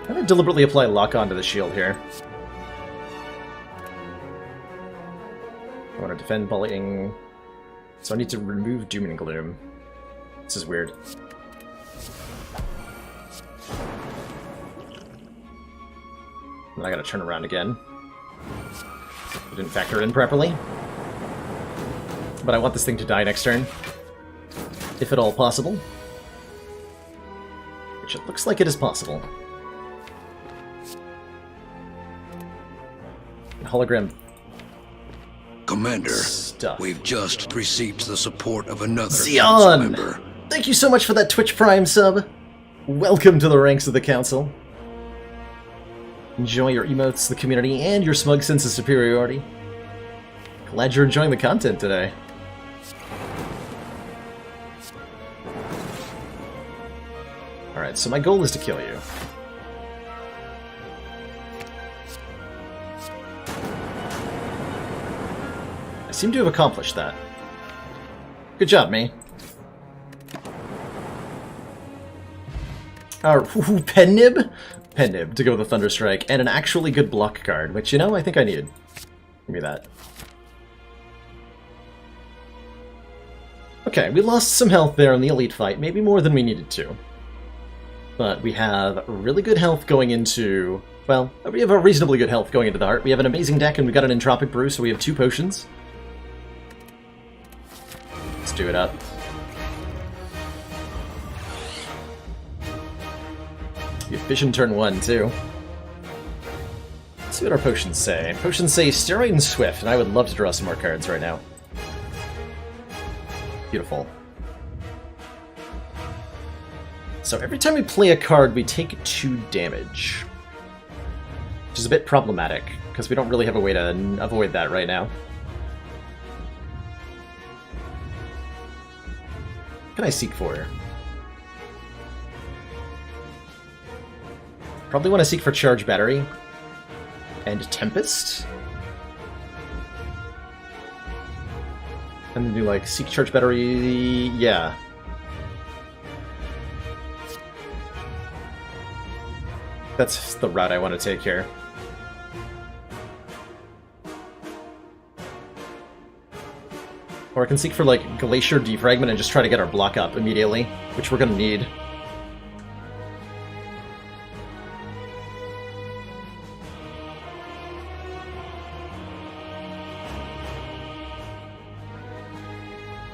I'm going to deliberately apply Lock On to the shield here. I want to defend bullying, so I need to remove Doom and Gloom. This is weird. And I gotta turn around again. I didn't factor it in properly. But I want this thing to die next turn. If at all possible. Which it looks like it is possible. Hologram Commander, stuff. we've just received the support of another council Xeon! member. Thank you so much for that Twitch Prime sub. Welcome to the ranks of the council. Enjoy your emotes, the community, and your smug sense of superiority. Glad you're enjoying the content today. Alright, so my goal is to kill you. I seem to have accomplished that. Good job, me. Pen Nib? Pen Nib to go with a Thunderstrike, and an actually good block card, which, you know, I think I need. Give me that. Okay, we lost some health there in the Elite fight, maybe more than we needed to. But we have really good health going into... Well, we have a reasonably good health going into the Heart. We have an amazing deck, and we've got an Entropic Brew, so we have 2 potions. Let's do it up. We have Vision turn 1, too. Let's see what our potions say. Potions say Steroid and Swift, and I would love to draw some more cards right now. Beautiful. So every time we play a card, we take 2 damage. Which is a bit problematic, because we don't really have a way to avoid that right now. What can I seek for? Probably want to seek for Charge Battery. And Tempest. And then do like, seek Charge Battery... yeah. That's the route I want to take here. Or I can seek for, like, Glacier Defragment and just try to get our block up immediately, which we're gonna need.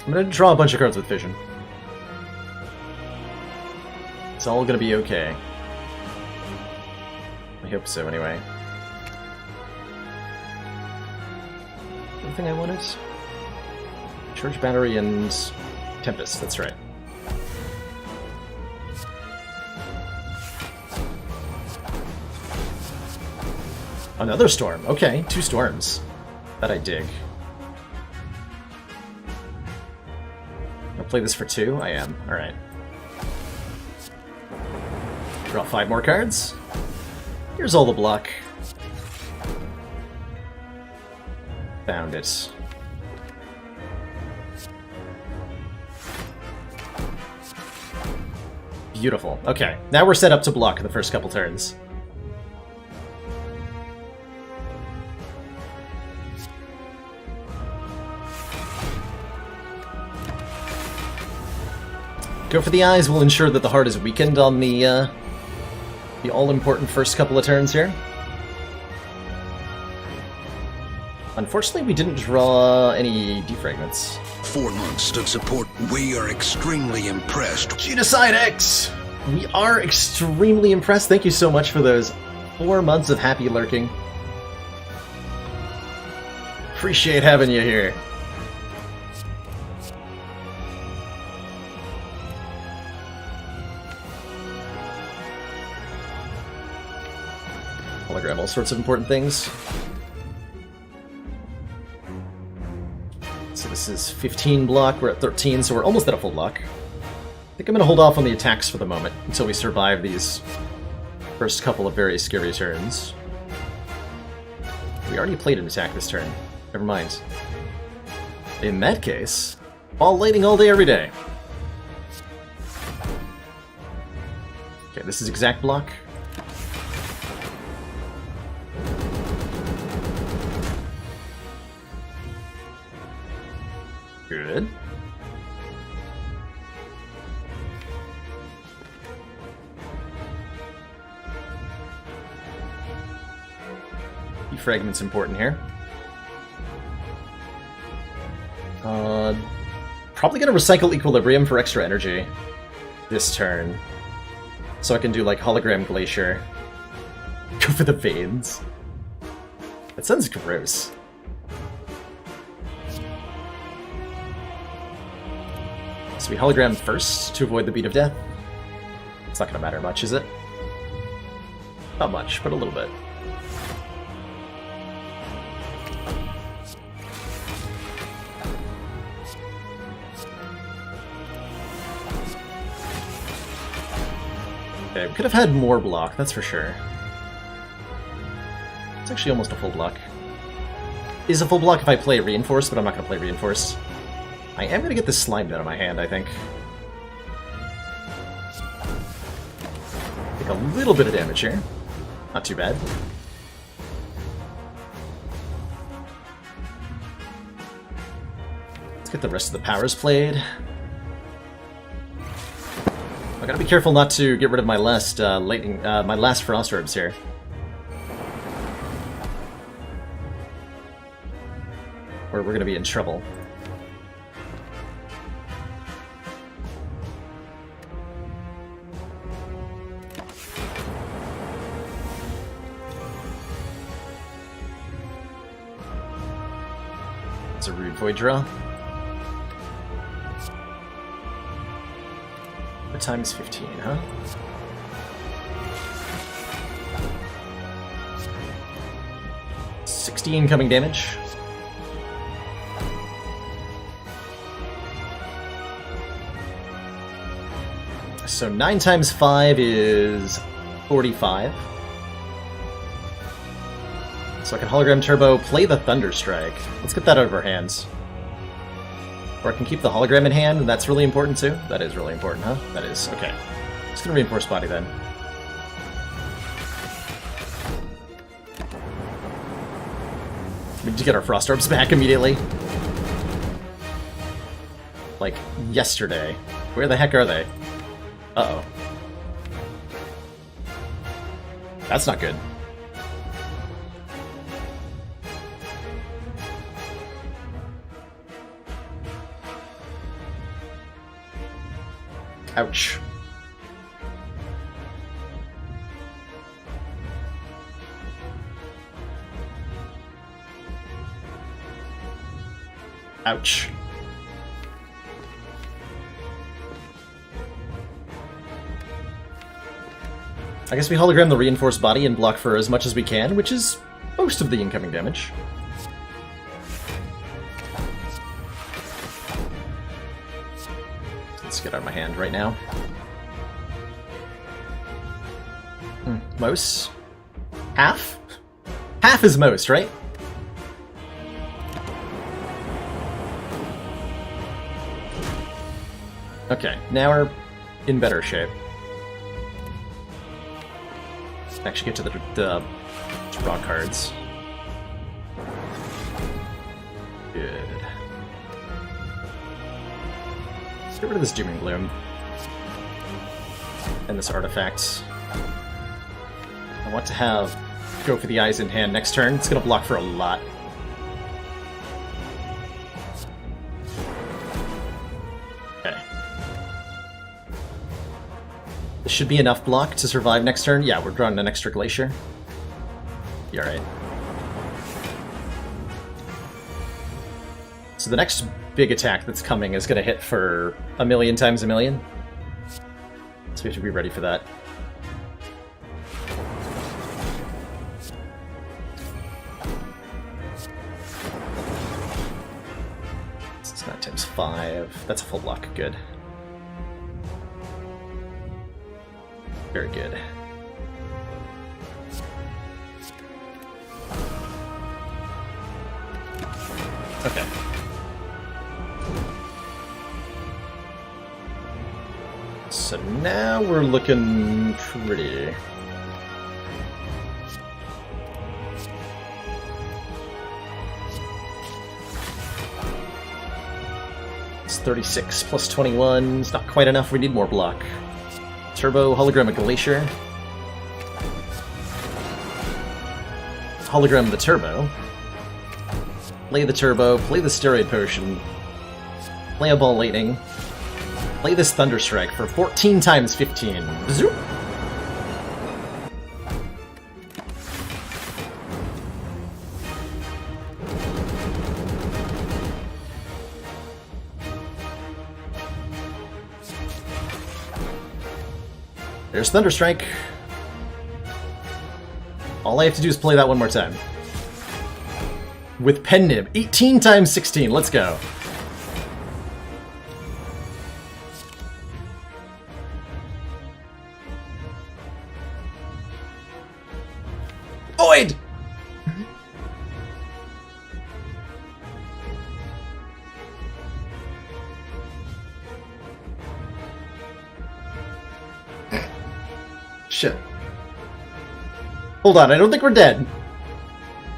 I'm gonna draw a bunch of cards with Vision. It's all gonna be okay. I hope so, anyway. Anything I wanted? Charge Battery and Tempest, that's right. Another storm, okay, 2 storms. That I dig. I'll play this for 2? I am, alright. Draw 5 more cards. Here's all the block. Found it. Beautiful. Okay, now we're set up to block the first couple turns. Go for the eyes will ensure that the heart is weakened on the all-important first couple of turns here. Unfortunately, we didn't draw any defragments. 4 months of support. We are extremely impressed. Genocide X! We are extremely impressed. Thank you so much for those 4 months of happy lurking. Appreciate having you here. Hologram, all sorts of important things. So this is 15 block, we're at 13, so we're almost at a full block. I think I'm going to hold off on the attacks for the moment, until we survive these first couple of very scary turns. We already played an attack this turn. Never mind. In that case, ball lighting all day every day. Okay, this is exact block. Good. Defragment's important here. Probably gonna recycle Equilibrium for extra energy this turn. So I can do like Hologram Glacier. Go for the veins. That sounds gross. So we hologram first to avoid the beat of death. It's not going to matter much, is it? Not much, but a little bit. Okay, we could have had more block, that's for sure. It's actually almost a full block. Is a full block if I play Reinforce, but I'm not going to play Reinforce. I am going to get this slimed out of my hand, I think. Take a little bit of damage here. Not too bad. Let's get the rest of the powers played. I gotta be careful not to get rid of my last my last Frost Orbs here. Or we're gonna be in trouble. It's a rude void draw. The time is 15, huh? $16 incoming damage. So 9 times 5 is 45. So I can Hologram Turbo, play the Thunder Strike. Let's get that out of our hands. Or I can keep the Hologram in hand, and that's really important too. That is really important, huh? That is. Okay. Just gonna Reinforce Body then. We need to get our Frost Orbs back immediately. Like, yesterday. Where the heck are they? Uh-oh. That's not good. Ouch. Ouch. I guess we hologram the Reinforced Body and block for as much as we can, which is most of the incoming damage. Let's get out of my hand right now. most? Half? Half is most, right? Okay, now we're in better shape. Actually get to the draw cards. Good. Let's get rid of this Doom and Gloom. And this artifact. I want to have go for the eyes in hand next turn. It's going to block for a lot. Okay. This should be enough block to survive next turn. Yeah, we're drawing an extra Glacier. Be alright. So the next big attack that's coming is going to hit for 1,000,000 times 1,000,000. So we have to be ready for that. It's not times 5. That's a full block. Good. Very good. Okay. So now we're looking pretty. It's 36 plus 21. It's not quite enough. We need more block. Turbo, hologram of Glacier. Hologram the Turbo. Play the Turbo, play the Steroid Potion. Play a Ball Lightning. Play this Thunderstrike for 14 times 15. Zoop! There's Thunderstrike. All I have to do is play that one more time. With Pen Nib. 18 times 16. Let's go. Void! Shit. Hold on, I don't think we're dead.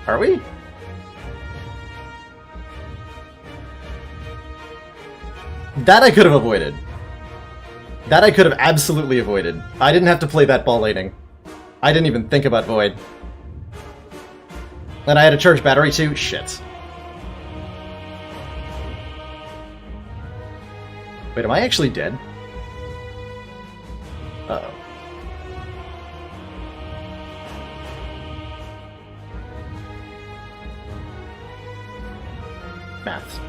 Are we? That I could have avoided. That I could have absolutely avoided. I didn't have to play that Ball Lightning. I didn't even think about Void. And I had a charge battery too? Shit. Wait, am I actually dead? Uh-oh. Math.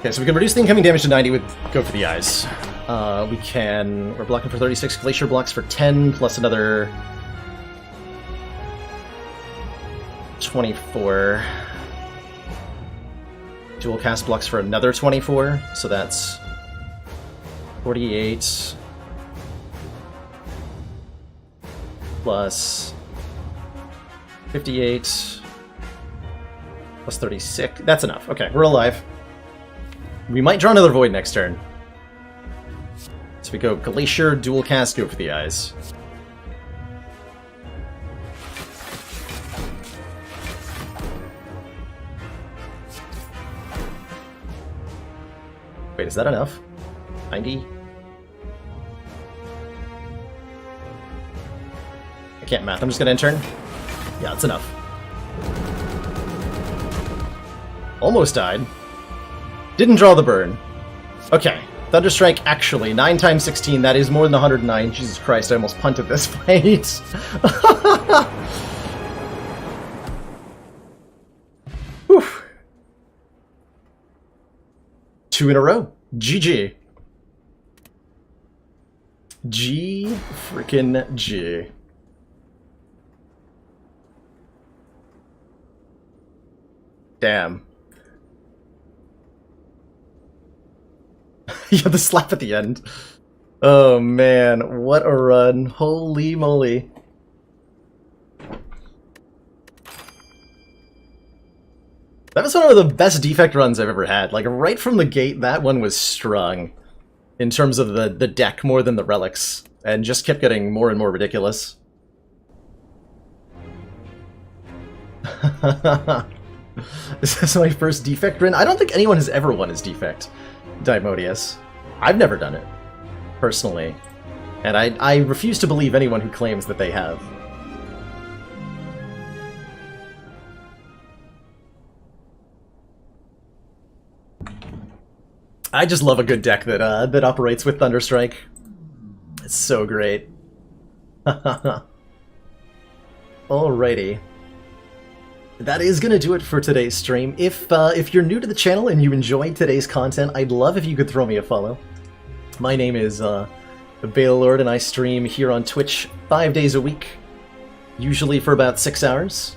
Okay, so we can reduce the incoming damage to 90 with Go for the Eyes. We're blocking for 36, Glacier blocks for 10, plus another 24. Dual cast blocks for another 24, so that's 48 plus 58 plus 36. That's enough. Okay, we're alive. We might draw another Void next turn. So we go Glacier, Dual Cast, Go for the Eyes. Wait, is that enough? 90? I can't math, I'm just gonna intern. Yeah, that's enough. Almost died. Didn't draw the burn. Okay, Thunderstrike actually, 9 times 16, that is more than 109. Jesus Christ, I almost punted this fight. Whew. 2 in a row. GG. G frickin' G. Damn. Yeah, the slap at the end. Oh man, what a run. Holy moly. That was one of the best defect runs I've ever had. Like, right from the gate, that one was strong. In terms of the deck, more than the relics. And just kept getting more and more ridiculous. Is this my first defect run? I don't think anyone has ever won his defect, Dimodius. I've never done it, personally. And I refuse to believe anyone who claims that they have. I just love a good deck that that operates with Thunderstrike. It's so great. Alrighty. That is gonna do it for today's stream. If you're new to the channel and you enjoyed today's content, I'd love if you could throw me a follow. My name is Balelord, and I stream here on Twitch 5 days a week, usually for about 6 hours.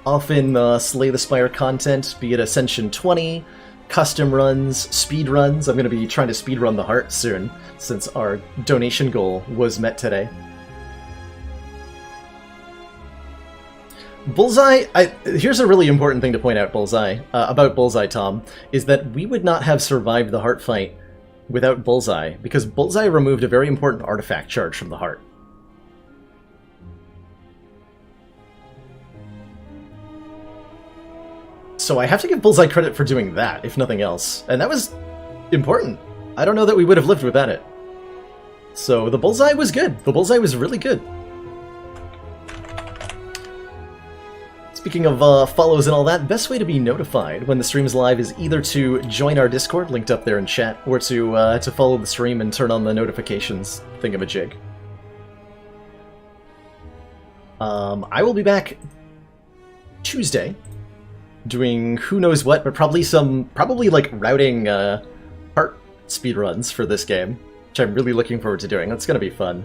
Often Slay the Spire content, be it Ascension 20, custom runs, speed runs. I'm going to be trying to speed run the heart soon, since our donation goal was met today. Bullseye, here's a really important thing to point out, about Bullseye, Tom, is that we would not have survived the heart fight without Bullseye, because Bullseye removed a very important artifact charge from the heart. So I have to give Bullseye credit for doing that, if nothing else. And that was important. I don't know that we would have lived without it. So the Bullseye was good. The Bullseye was really good. Speaking of follows and all that, best way to be notified when the stream is live is either to join our Discord, linked up there in chat, or to follow the stream and turn on the notifications thingamajig. I will be back Tuesday, doing who knows what, but probably like routing heart speedruns for this game, which I'm really looking forward to doing. That's gonna be fun.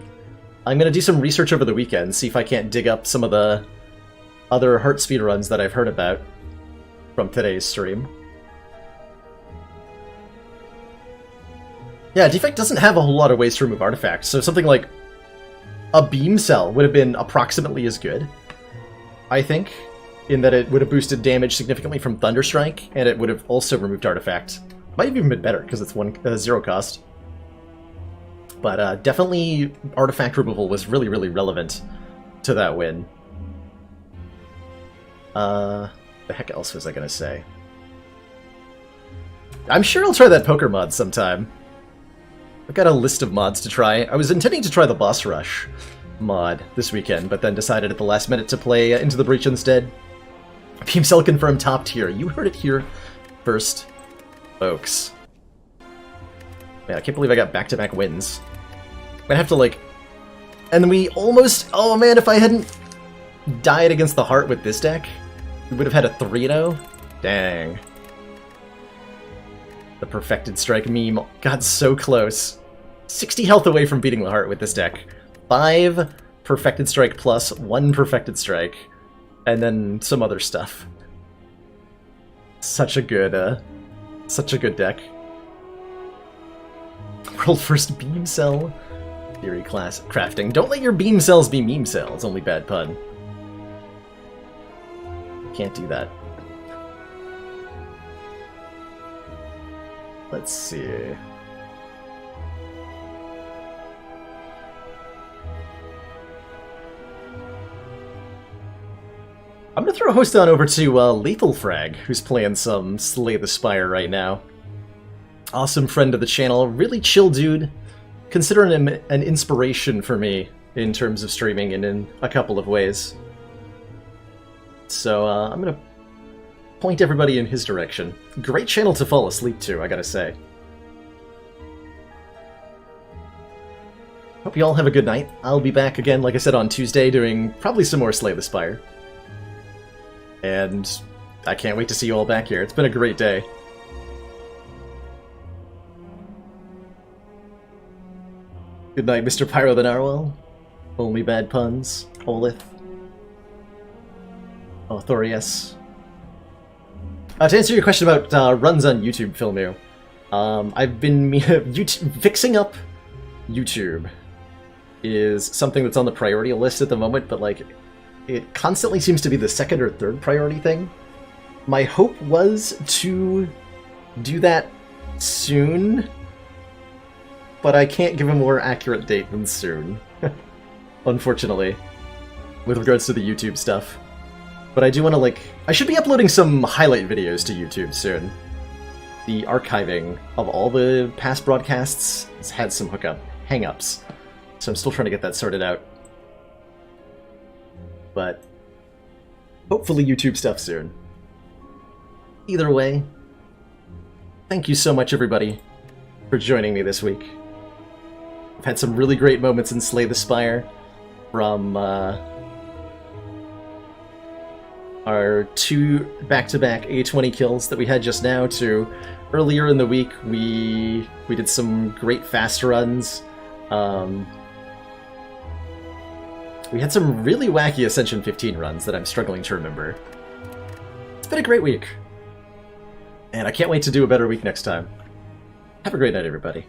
I'm gonna do some research over the weekend, see if I can't dig up some of the other heart speedruns that I've heard about from today's stream. Yeah, Defect doesn't have a whole lot of ways to remove artifacts, so something like a beam cell would have been approximately as good, I think, in that it would have boosted damage significantly from Thunderstrike, and it would have also removed artifact. Might have even been better, because it's 0 cost. But definitely artifact removal was really, really relevant to that win. The heck else was I gonna say? I'm sure I'll try that poker mod sometime. I've got a list of mods to try. I was intending to try the Boss Rush mod this weekend, but then decided at the last minute to play Into the Breach instead. Beam Cell confirmed top tier. You heard it here first, folks. Man, I can't believe I got back-to-back wins. I'm gonna have to, like... And then we almost... Oh man, if I hadn't died against the heart with this deck, we would have had a 3-0. Dang. The Perfected Strike meme got so close. 60 health away from beating the heart with this deck. 5 Perfected Strike plus 1 Perfected Strike. And then some other stuff. Such a good deck. World first beam cell. Theory class crafting. Don't let your beam cells be meme cells. Only bad pun. Can't do that. Let's see. I'm gonna throw a host on over to Lethal Frag, who's playing some Slay the Spire right now. Awesome friend of the channel, really chill dude. Consider him an inspiration for me in terms of streaming and in a couple of ways. So I'm gonna point everybody in his direction. Great channel to fall asleep to, I gotta say. Hope you all have a good night. I'll be back again, like I said, on Tuesday, doing probably some more Slay the Spire. And I can't wait to see you all back here. It's been a great day. Good night, Mr. Pyro the Narwhal. Only bad puns. Olith. Authorius. To answer your question about runs on YouTube, Filmu, I've been fixing up YouTube is something that's on the priority list at the moment, but like it constantly seems to be the second or third priority thing. My hope was to do that soon, but I can't give a more accurate date than soon, unfortunately, with regards to the YouTube stuff. But I do want to, I should be uploading some highlight videos to YouTube soon. The archiving of all the past broadcasts has had some hang-ups, so I'm still trying to get that sorted out. But hopefully YouTube stuff soon. Either way, thank you so much, everybody, for joining me this week. I've had some really great moments in Slay the Spire, from our 2 back-to-back A20 kills that we had just now, to earlier in the week we did some great fast runs. We had some really wacky Ascension 15 runs that I'm struggling to remember. It's been a great week. And I can't wait to do a better week next time. Have a great night, everybody.